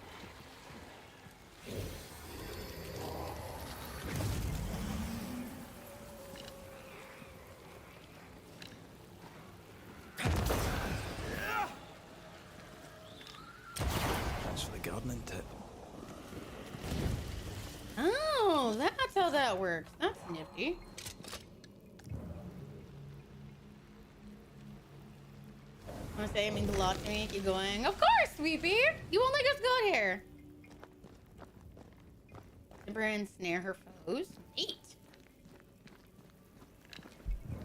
Thanks for the gardening tip. that works. That's nifty. I'm saying, I mean, the lock me. Keep going. Of course, Sweepy. You won't let us go here. Timber and snare her foes. Neat.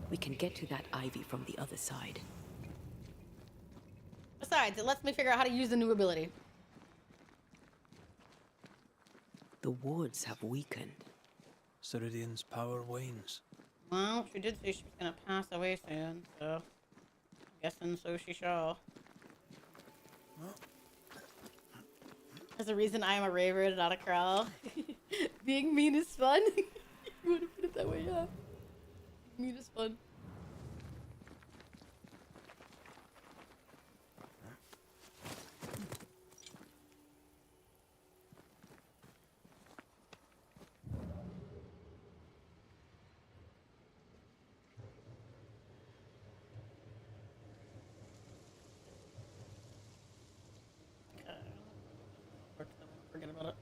We can get to that ivy from the other side. Besides, it lets me figure out how to use the new ability. The wards have weakened. Ceridian's power wanes. Well, she did say she was gonna pass away soon, so I'm guessing so she shall. There's a reason I am a raver and not a crow. Being mean is fun. You wanna put it that way, yeah. Mean is fun. Forget about it.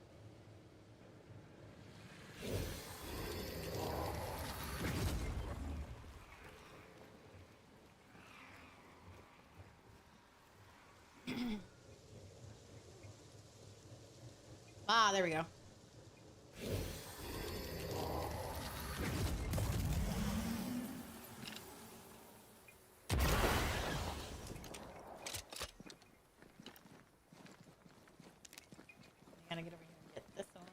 Ah, there we go. I gotta get over here and get this one.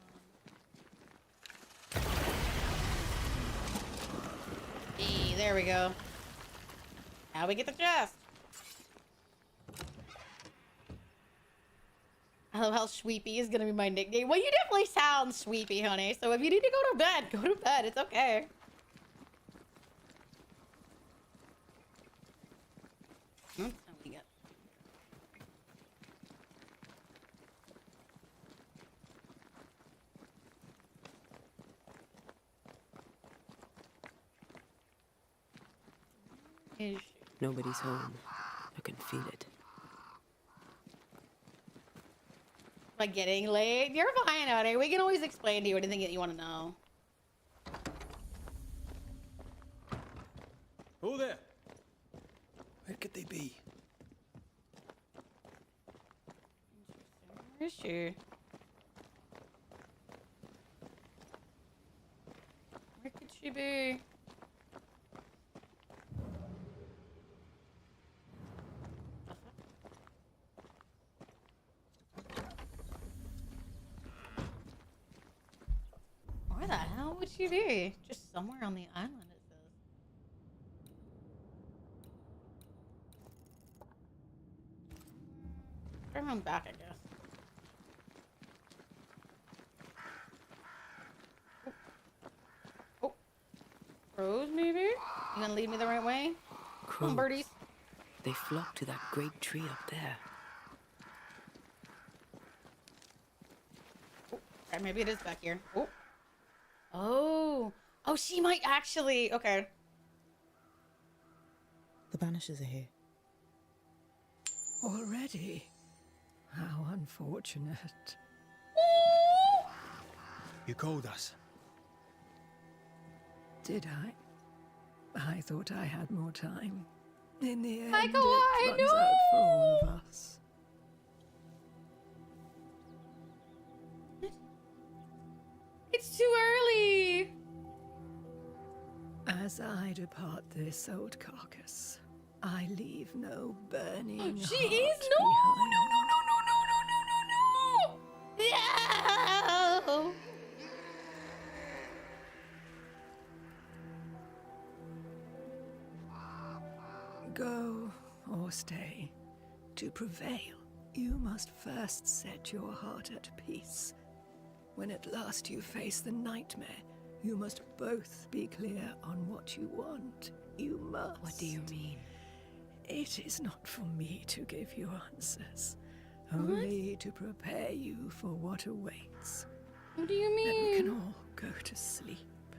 Hey, there we go. Now we get the chest. I love how Sweepy is gonna be my nickname. Well, you definitely sound Sweepy, honey. So if you need to go to bed, go to bed. It's okay. What we got? Nobody's home. I can feel it. By getting late? You're fine, honey. We can always explain to you anything that you want to know. Who there? Where could they be? Where is she? Where could she be? Where the hell would she be? Just somewhere on the island, it says. Turn around back, I guess. Oh. Crows, maybe? You gonna lead me the right way? Come on, birdies. They flock to that great tree up there. Oh, okay, maybe it is back here. Oh. Oh. Oh, she might actually. Okay. The Banishers are here. Already? How unfortunate. You called us. Did I? I thought I had more time. In the end, Michael, it runs out for all of us. It's too early. As I depart this old carcass, I leave no burning She heart is behind. No. Go or stay. To prevail, you must first set your heart at peace. When at last you face the nightmare, you must both be clear on what you want. You must. What do you mean? It is not for me to give you answers, only to prepare you for what awaits. What do you Then we mean? can all go to sleep.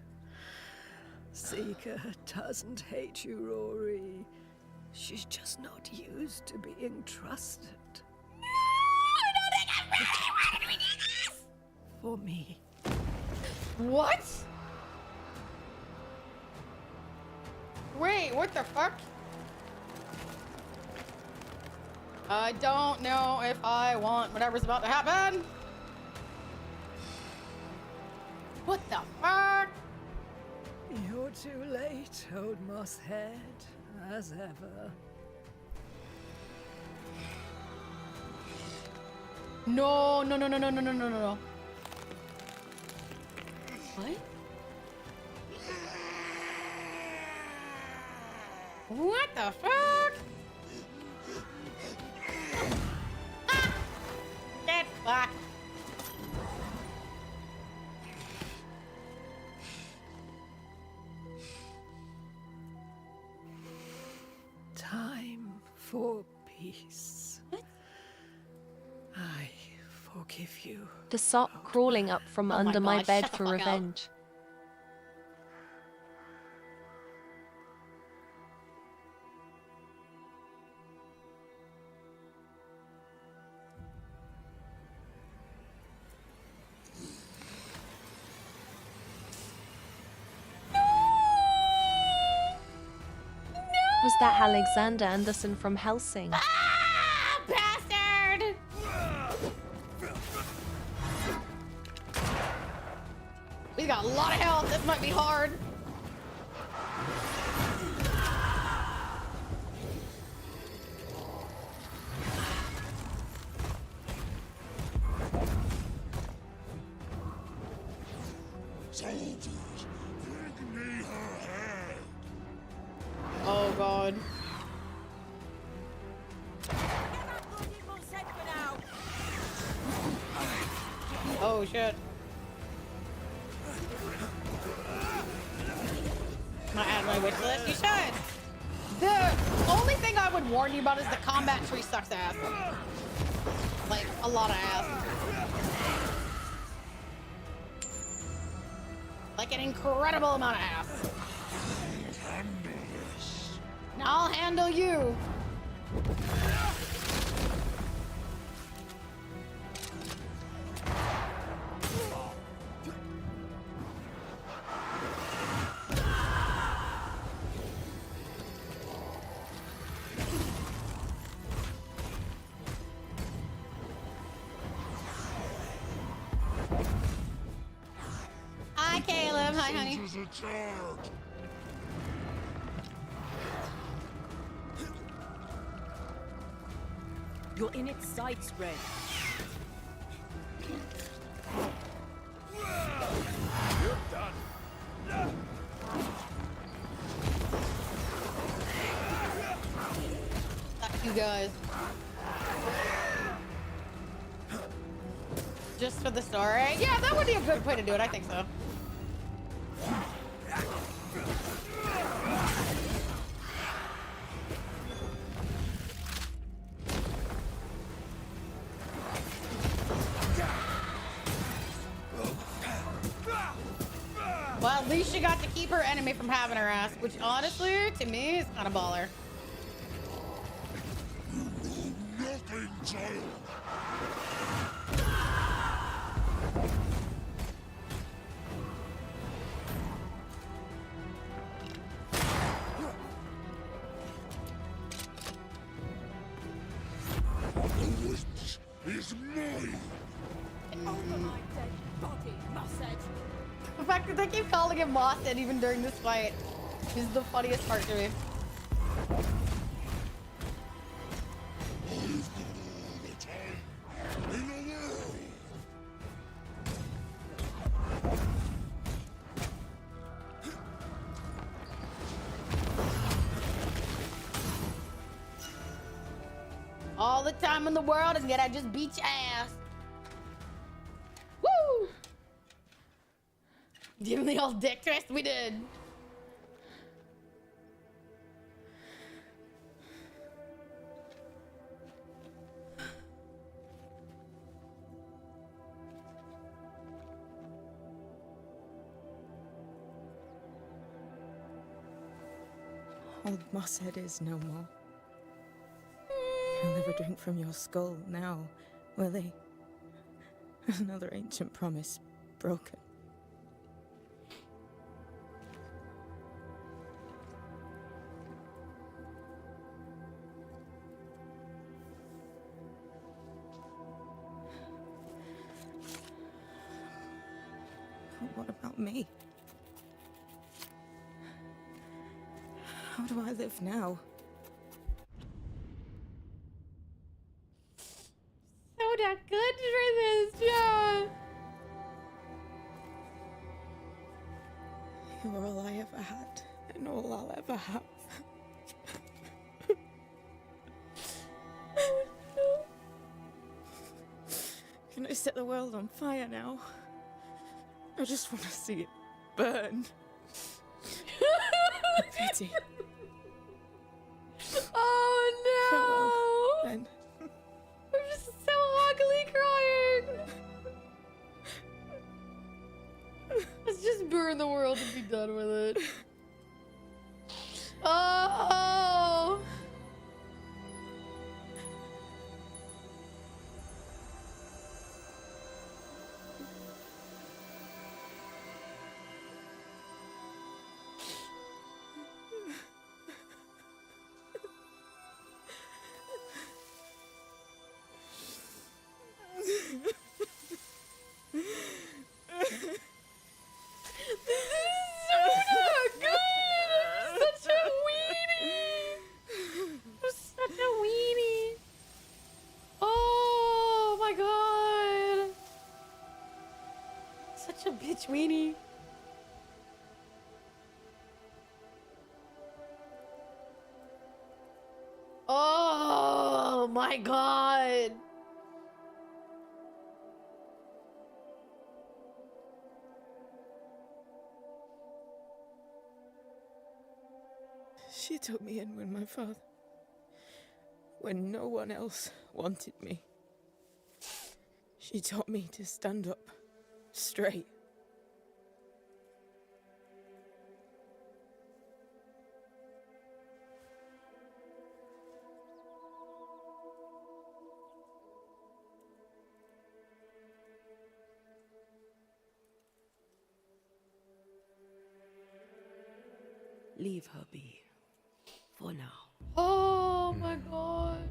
Seeker doesn't hate you, Rory. She's just not used to being trusted. No, I don't think I'm ready. Why did we do this? For me. What? Wait, what the fuck? I don't know if I want whatever's about to happen. What the fuck? You're too late, old mosshead, as ever. No, no, no, no, no, no, no, no, no. What? What the fuck? Ah! Get fucked. Time for peace. What? I forgive you. The sock crawling up from under my God, bed shut the for fuck up. revenge. Was that Alexander Anderson from Helsing? Ah, bastard! We got a lot of health. This might be hard. Soldiers, bring me her head. Oh god. Oh shit. Am I adding my wish list? You should. The only thing I would warn you about is the combat tree sucks ass. Like a lot of ass. Like an incredible amount of ass. I'll handle you. Hi, Caleb. Hi, honey. You're in its sight spread. You're done. Fuck you guys. Just for the story? Yeah, that would be a good way to do it. I think so. Well, at least she got to keep her enemy from having her ass, which honestly, to me, is kind of baller. Nothing, child. The witch is mine. Over my dead body, Mosshead. The fact that they keep calling him Mosshead even during this fight is the funniest part to me. I've got all the time in the world. All the time in the world, and yet I just beat your ass. Woo! Give me the old dick twist, we did. Old Mosshead is no more. He'll never drink from your skull now, will he? Another ancient promise broken. what about me? How do I live now? So not good for this, yeah. You were all I ever had, and all I'll ever have. Can I set the world on fire now? I just want to see it burn. Pity. Oh no! Farewell, then. I'm just so ugly crying. Let's just burn the world and be done with it. Oh! Bitch weenie. Oh my god. She took me in when no one else wanted me. She taught me to stand up straight. Leave her be. For now. Oh my god.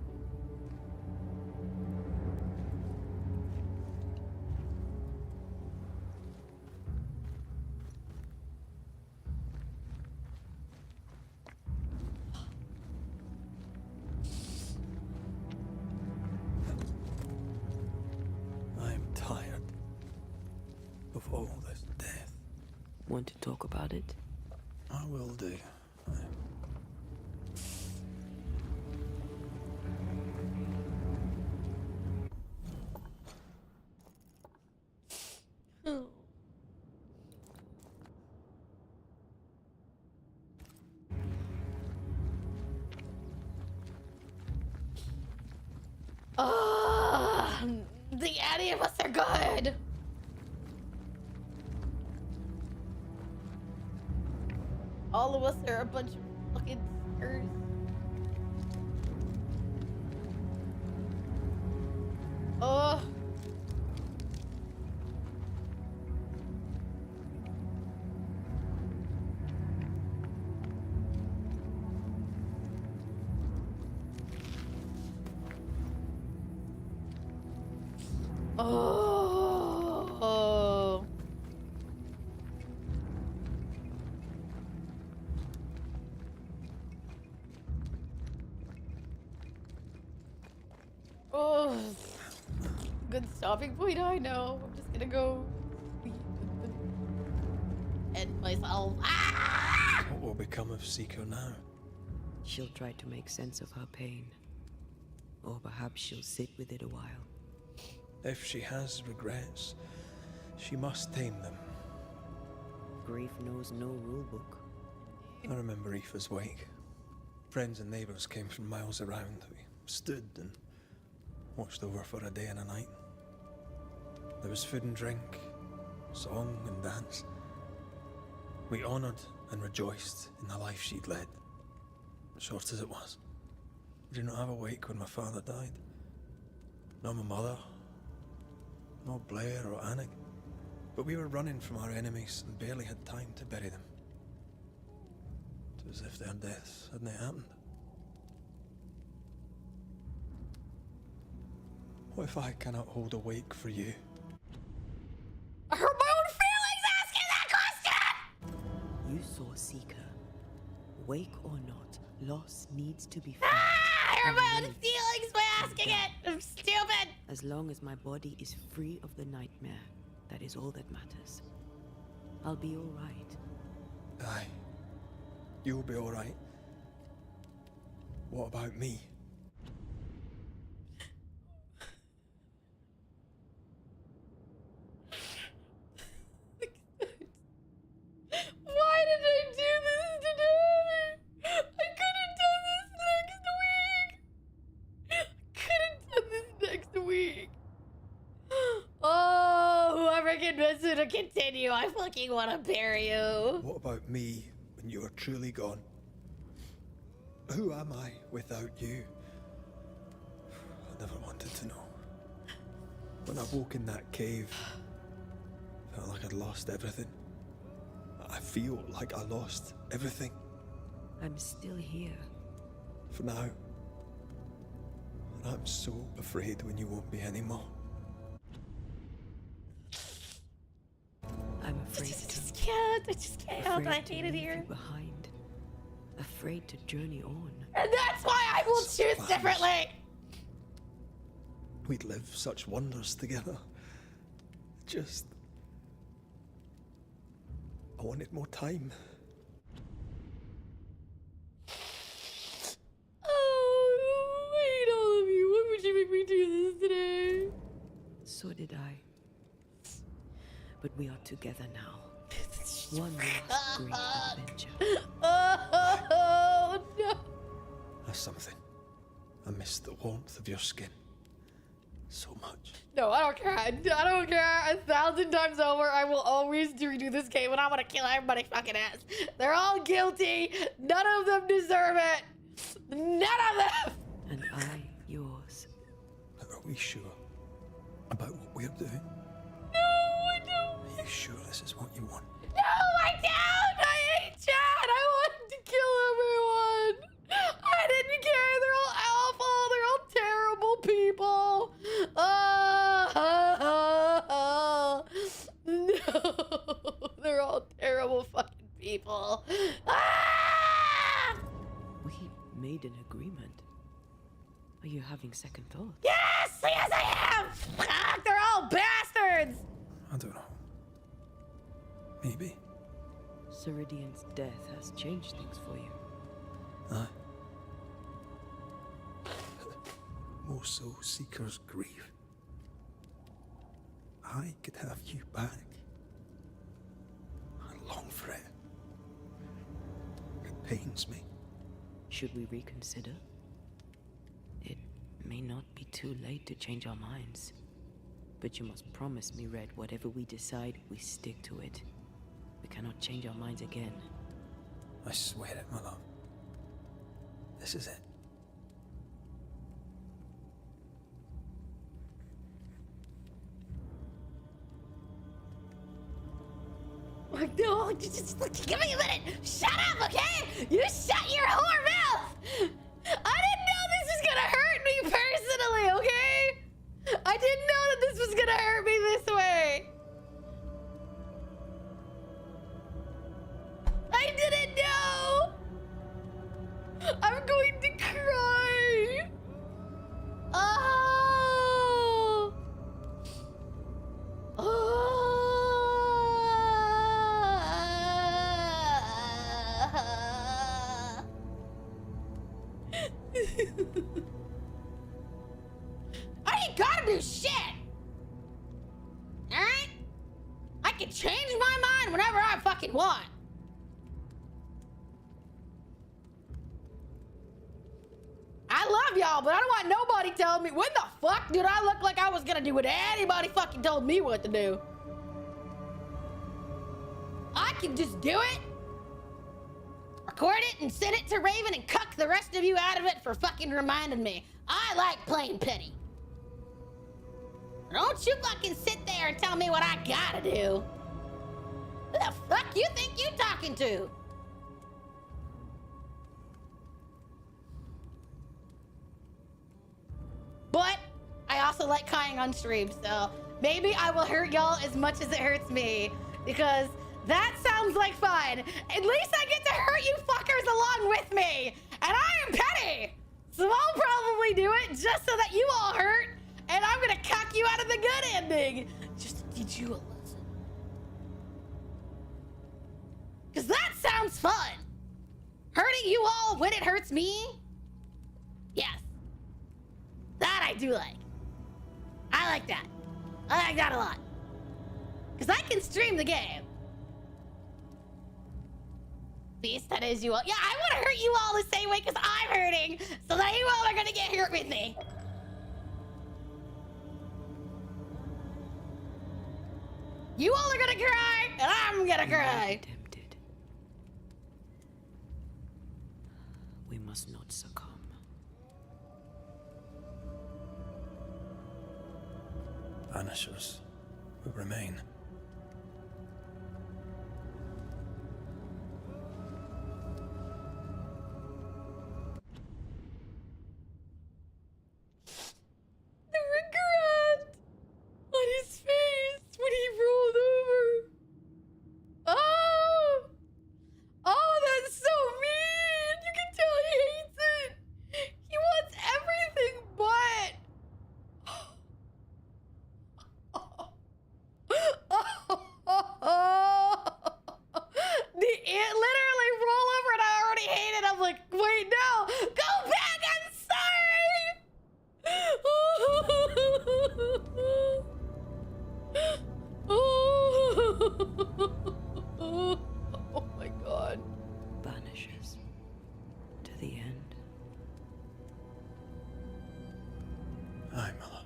I'm tired of all this death. Want to talk about it? I will do. The any of us are good. All of us are a bunch of fucking suckers. Oh. Oh. Oh. Good stopping point, I know. I'm just gonna go end myself. Ah! What will become of Seeker now? She'll try to make sense of her pain. Or perhaps she'll sit with it a while. If she has regrets, she must tame them. Grief knows no rule book. I remember Aoife's wake. Friends and neighbours came from miles around. We stood and watched over for a day and a night. There was food and drink, song and dance. We honoured and rejoiced in the life she'd led, short as it was. We did not have a wake when my father died. Nor my mother, nor Blair or Anik. But we were running from our enemies and barely had time to bury them. It was as if their deaths hadn't happened. What if I cannot hold a wake for you? I hurt my own feelings seeker. Wake or not, loss needs to be found. I hurt my own feelings by asking it. I'm stupid. As long as my body is free of the nightmare, that is all that matters. I'll be all right. Aye. You'll be all right. What about me? Why did I do this today? I could have done this next week. Oh, whoever convinced me to continue, I fucking want to bury you. What about me when you are truly gone? Who am I without you? I never wanted to know. When I woke in that cave, I felt like I'd lost everything. I feel like I lost everything. I'm still here. For now. And I'm so afraid when you won't be anymore. I'm afraid I just can't. I hate it here. Behind. Afraid to journey on. And that's why I will choose differently. We'd live such wonders together. Just... I wanted more time. Oh, I hate all of you. Why would you make me do this today? So did I. But we are together now. One last great adventure. Oh, no. That's something. I miss the warmth of your skin. So much. No, I don't care. I don't care. 1,000 times over, I will always redo this game and I want to kill everybody fucking ass. They're all guilty. None of them deserve it. None of them. And I yours. Are we sure about what we're doing? No, I don't. Are you sure this is what you want? No, I don't. I hate Chad. I wanted to kill everyone. I didn't care. They're all awful. They're all terrible people. No. They're all terrible fucking people. Ah! We made an agreement. Are you having second thoughts? Yes, I am. Fuck, they're all bastards. I don't know. Maybe. Ceridian's death has changed things for you. Aye. More so Seeker's grief. I could have you back. I long for it. It pains me. Should we reconsider? It may not be too late to change our minds. But you must promise me, Red, whatever we decide, we stick to it. We cannot change our minds again. I swear it, my love. This is it. No, just give me a minute. Shut up, okay? You shut your whore mouth. I didn't know this was gonna hurt me personally, okay? I didn't know that this was gonna hurt me this way. I didn't know. I'm going to cry. Oh. Oh. I ain't gotta do shit. All right? I can change my mind whenever I fucking want. I love y'all, but I don't want nobody telling me when the fuck did I look like I was gonna do what anybody fucking told me what to do. I can just do it, record it, and send it to Raven and cuck the rest of you out of it for fucking reminding me. I like playing petty. Don't you fucking sit there and tell me what I gotta do. Who the fuck you think you talking to? But I also like crying on stream, so maybe I will hurt y'all as much as it hurts me, because That sounds like fun. At least I get to hurt you fuckers along with me. And I am petty. So I'll probably do it just so that you all hurt. And I'm gonna cock you out of the good ending. Just to teach you a lesson. Because that sounds fun. Hurting you all when it hurts me? Yes. That I do like. I like that. I like that a lot. Because I can stream the game. Beast, that is you all. Yeah, I want to hurt you all the same way because I'm hurting. So that you all are going to get hurt with me. You all are going to cry, and I'm going to cry. Tempted. We must not succumb. Banishers will remain. The regret on his face when he rolled over. Oh! Oh, that's so mean! You can tell he hates it! He wants everything but... literally roll over and I already hate it. I'm like, wait, no! Go back! I'm sorry! Oh my god. Banishers. To the end. Aye, Mother.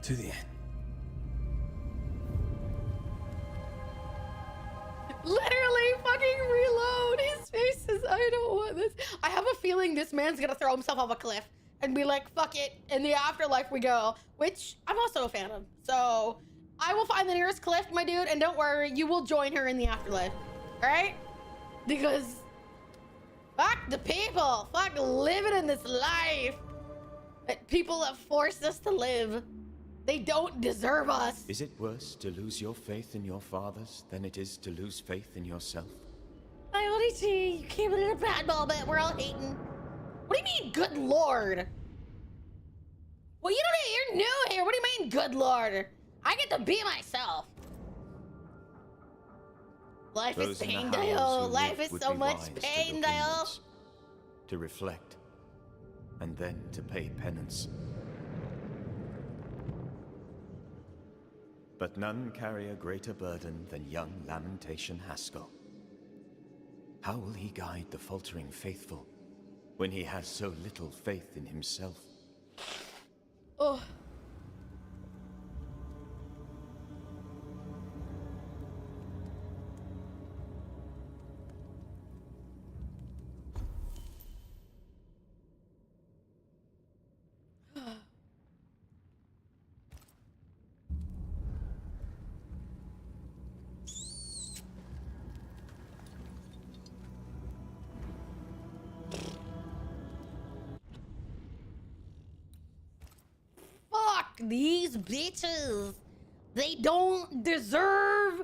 To the end. Literally fucking reload. His face is, I don't want this. I have a feeling this man's gonna throw himself off a cliff and be like, fuck it, in the afterlife we go, which I'm also a fan of. So I will find the nearest cliff, my dude, and don't worry, you will join her in the afterlife. All right? Because fuck the people. Fuck living in this life that people have forced us to live. They don't deserve us. Is it worse to lose your faith in your fathers than it is to lose faith in yourself? I only see you came in a bad moment. We're all hating. What do you mean, good lord? Well, you don't. You're new here. What do you mean, good lord? I get to be myself. Life is pain, Dale. Life is so much pain, Dale. To reflect, and then to pay penance. But none carry a greater burden than young Lamentation Haskell. How will he guide the faltering faithful when he has so little faith in himself? Oh. These bitches, they don't deserve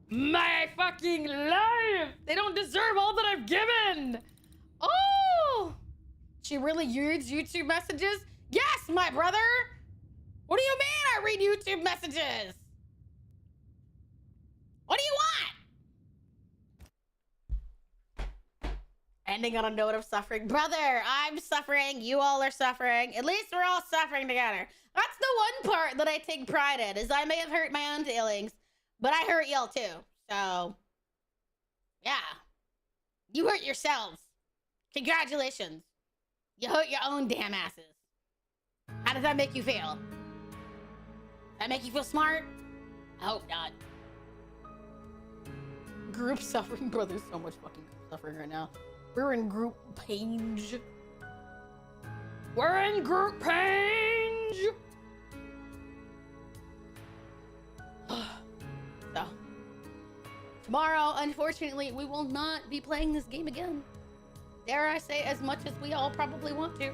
my fucking life. They don't deserve all that I've given. Oh, she really reads YouTube messages? Yes, my brother. What do you mean I read YouTube messages? What do you want? Ending on a note of suffering. Brother, I'm suffering. You all are suffering. At least we're all suffering together. That's the one part that I take pride in, is I may have hurt my own feelings, but I hurt y'all too. So, yeah. You hurt yourselves. Congratulations. You hurt your own damn asses. How does that make you feel? Does that make you feel smart? I hope not. Group suffering. Bro, there's so much fucking group suffering right now. We're in group pain. We're in group pain. So, tomorrow, unfortunately, we will not be playing this game again. Dare I say, as much as we all probably want to.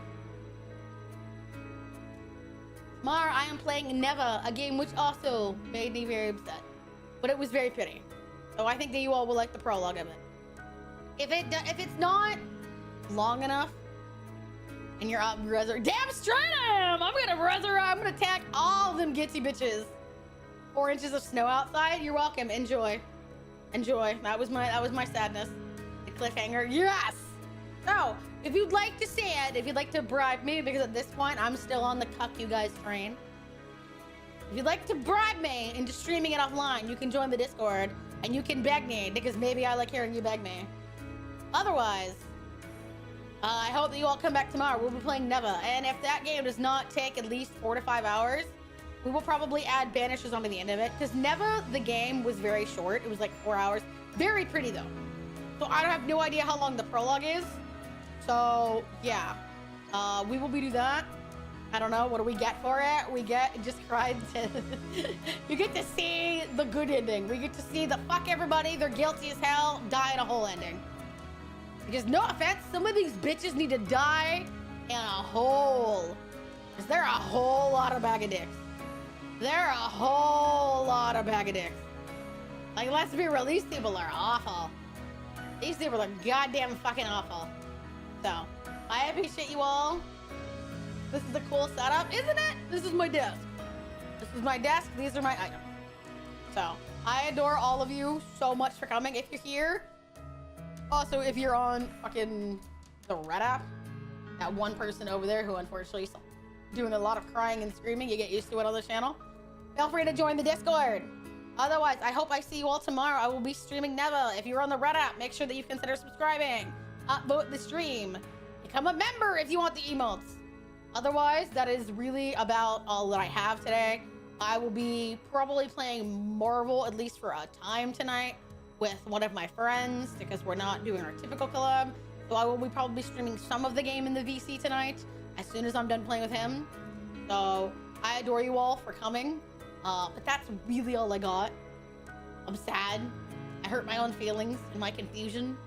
Tomorrow, I am playing Neva, a game which also made me very upset. but it was very pretty. So I think that you all will like the prologue of it. If it's not long enough, and you're up resurrect, damn straight I am. I'm gonna resurrect. I'm gonna attack all of them gitsy bitches. 4 inches of snow outside. You're welcome. Enjoy. That was my sadness. The cliffhanger. Yes. So if you'd like to see it, if you'd like to bribe me, because at this point I'm still on the cuck you guys train. If you'd like to bribe me into streaming it offline, you can join the Discord and you can beg me, because maybe I like hearing you beg me. Otherwise, I hope that you all come back tomorrow. We'll be playing Neva, and if that game does not take at least 4 to 5 hours, we will probably add Banishers onto the end of it, because Neva, the game, was very short. It was like 4 hours. Very pretty, though. So I have no idea how long the prologue is. So, yeah. We will be doing that. I don't know. What do we get for it? We get just cried to... You get to see the good ending. We get to see the fuck everybody, they're guilty as hell, die in a hole ending. Because no offense, some of these bitches need to die in a hole. Because they're a whole lot of bag of dicks. They're a whole lot of bag of dicks. Like, let's be real, these people are awful. These people are goddamn fucking awful. So, I appreciate you all. This is a cool setup, isn't it? This is my desk. This is my desk, these are my items. So, I adore all of you so much for coming. If you're here, also, if you're on fucking the Red app, that one person over there who unfortunately is doing a lot of crying and screaming, you get used to it on the channel, feel free to join the Discord. Otherwise, I hope I see you all tomorrow. I will be streaming Neva. If you're on the Red app, make sure that you consider subscribing. Upvote the stream. Become a member if you want the emotes. Otherwise, that is really about all that I have today. I will be probably playing Marvel, at least for a time tonight, with one of my friends, because we're not doing our typical collab. So I will be probably streaming some of the game in the VC tonight as soon as I'm done playing with him. So I adore you all for coming. But that's really all I got. I'm sad. I hurt my own feelings in my confusion.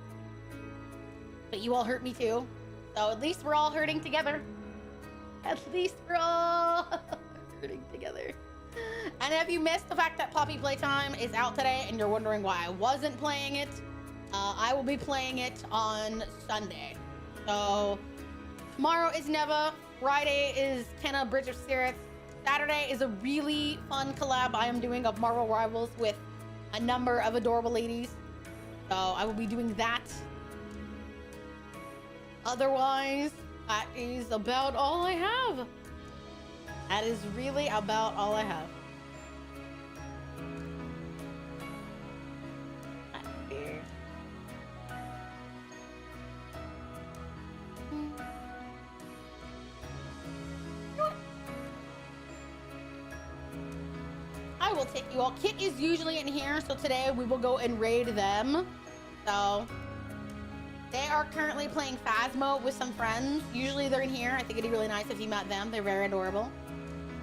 But you all hurt me too. So at least we're all hurting together. At least we're all hurting together. And if you missed the fact that Poppy Playtime is out today and you're wondering why I wasn't playing it, I will be playing it on Sunday. So tomorrow is Neva, Friday is Kenna Bridge of Spirits, Saturday is a really fun collab I am doing of Marvel Rivals with a number of adorable ladies. So I will be doing that. Otherwise, that is about all I have. That is really about all I have. I will take you all. Kit is usually in here, so today we will go and raid them. So they are currently playing Phasmo with some friends. Usually they're in here. I think it'd be really nice if you met them. They're very adorable.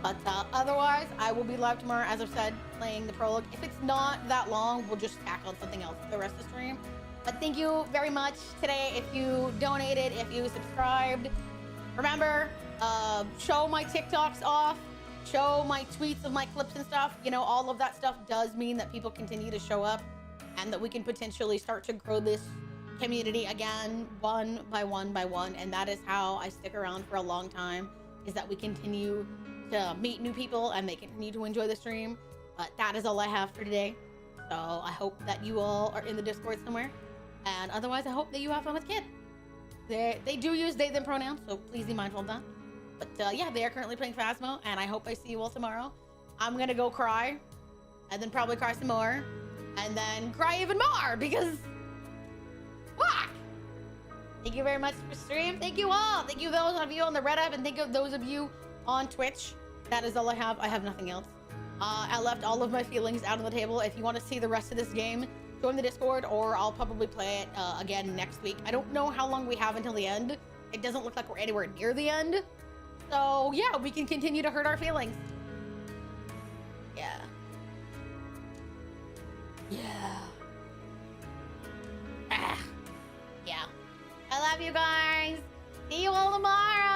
But otherwise, I will be live tomorrow, as I've said, playing the prologue. If it's not that long, we'll just tackle something else for the rest of the stream. But thank you very much today. If you donated, if you subscribed, remember, show my TikToks off. Show my tweets of my clips and stuff. You know, all of that stuff does mean that people continue to show up and that we can potentially start to grow this community again, one by one by one. And that is how I stick around for a long time, is that we continue to meet new people and they continue to enjoy the stream. But that is all I have for today. So I hope that you all are in the Discord somewhere. And otherwise, I hope that you have fun with Kid. They do use they, them pronouns, so please be mindful of that. But yeah, they are currently playing Phasmo, and I hope I see you all tomorrow. I'm gonna go cry, and then probably cry some more, and then cry even more, because fuck! Thank you very much for stream. Thank you all. Thank you those of you on the Red app, and thank you those of you on Twitch. That is all I have. I have nothing else. I left all of my feelings out on the table. If you want to see the rest of this game, join the Discord, or I'll probably play it again next week. I don't know how long we have until the end. It doesn't look like we're anywhere near the end. So yeah, we can continue to hurt our feelings. Yeah. Yeah. Ah. Yeah. I love you guys. See you all tomorrow.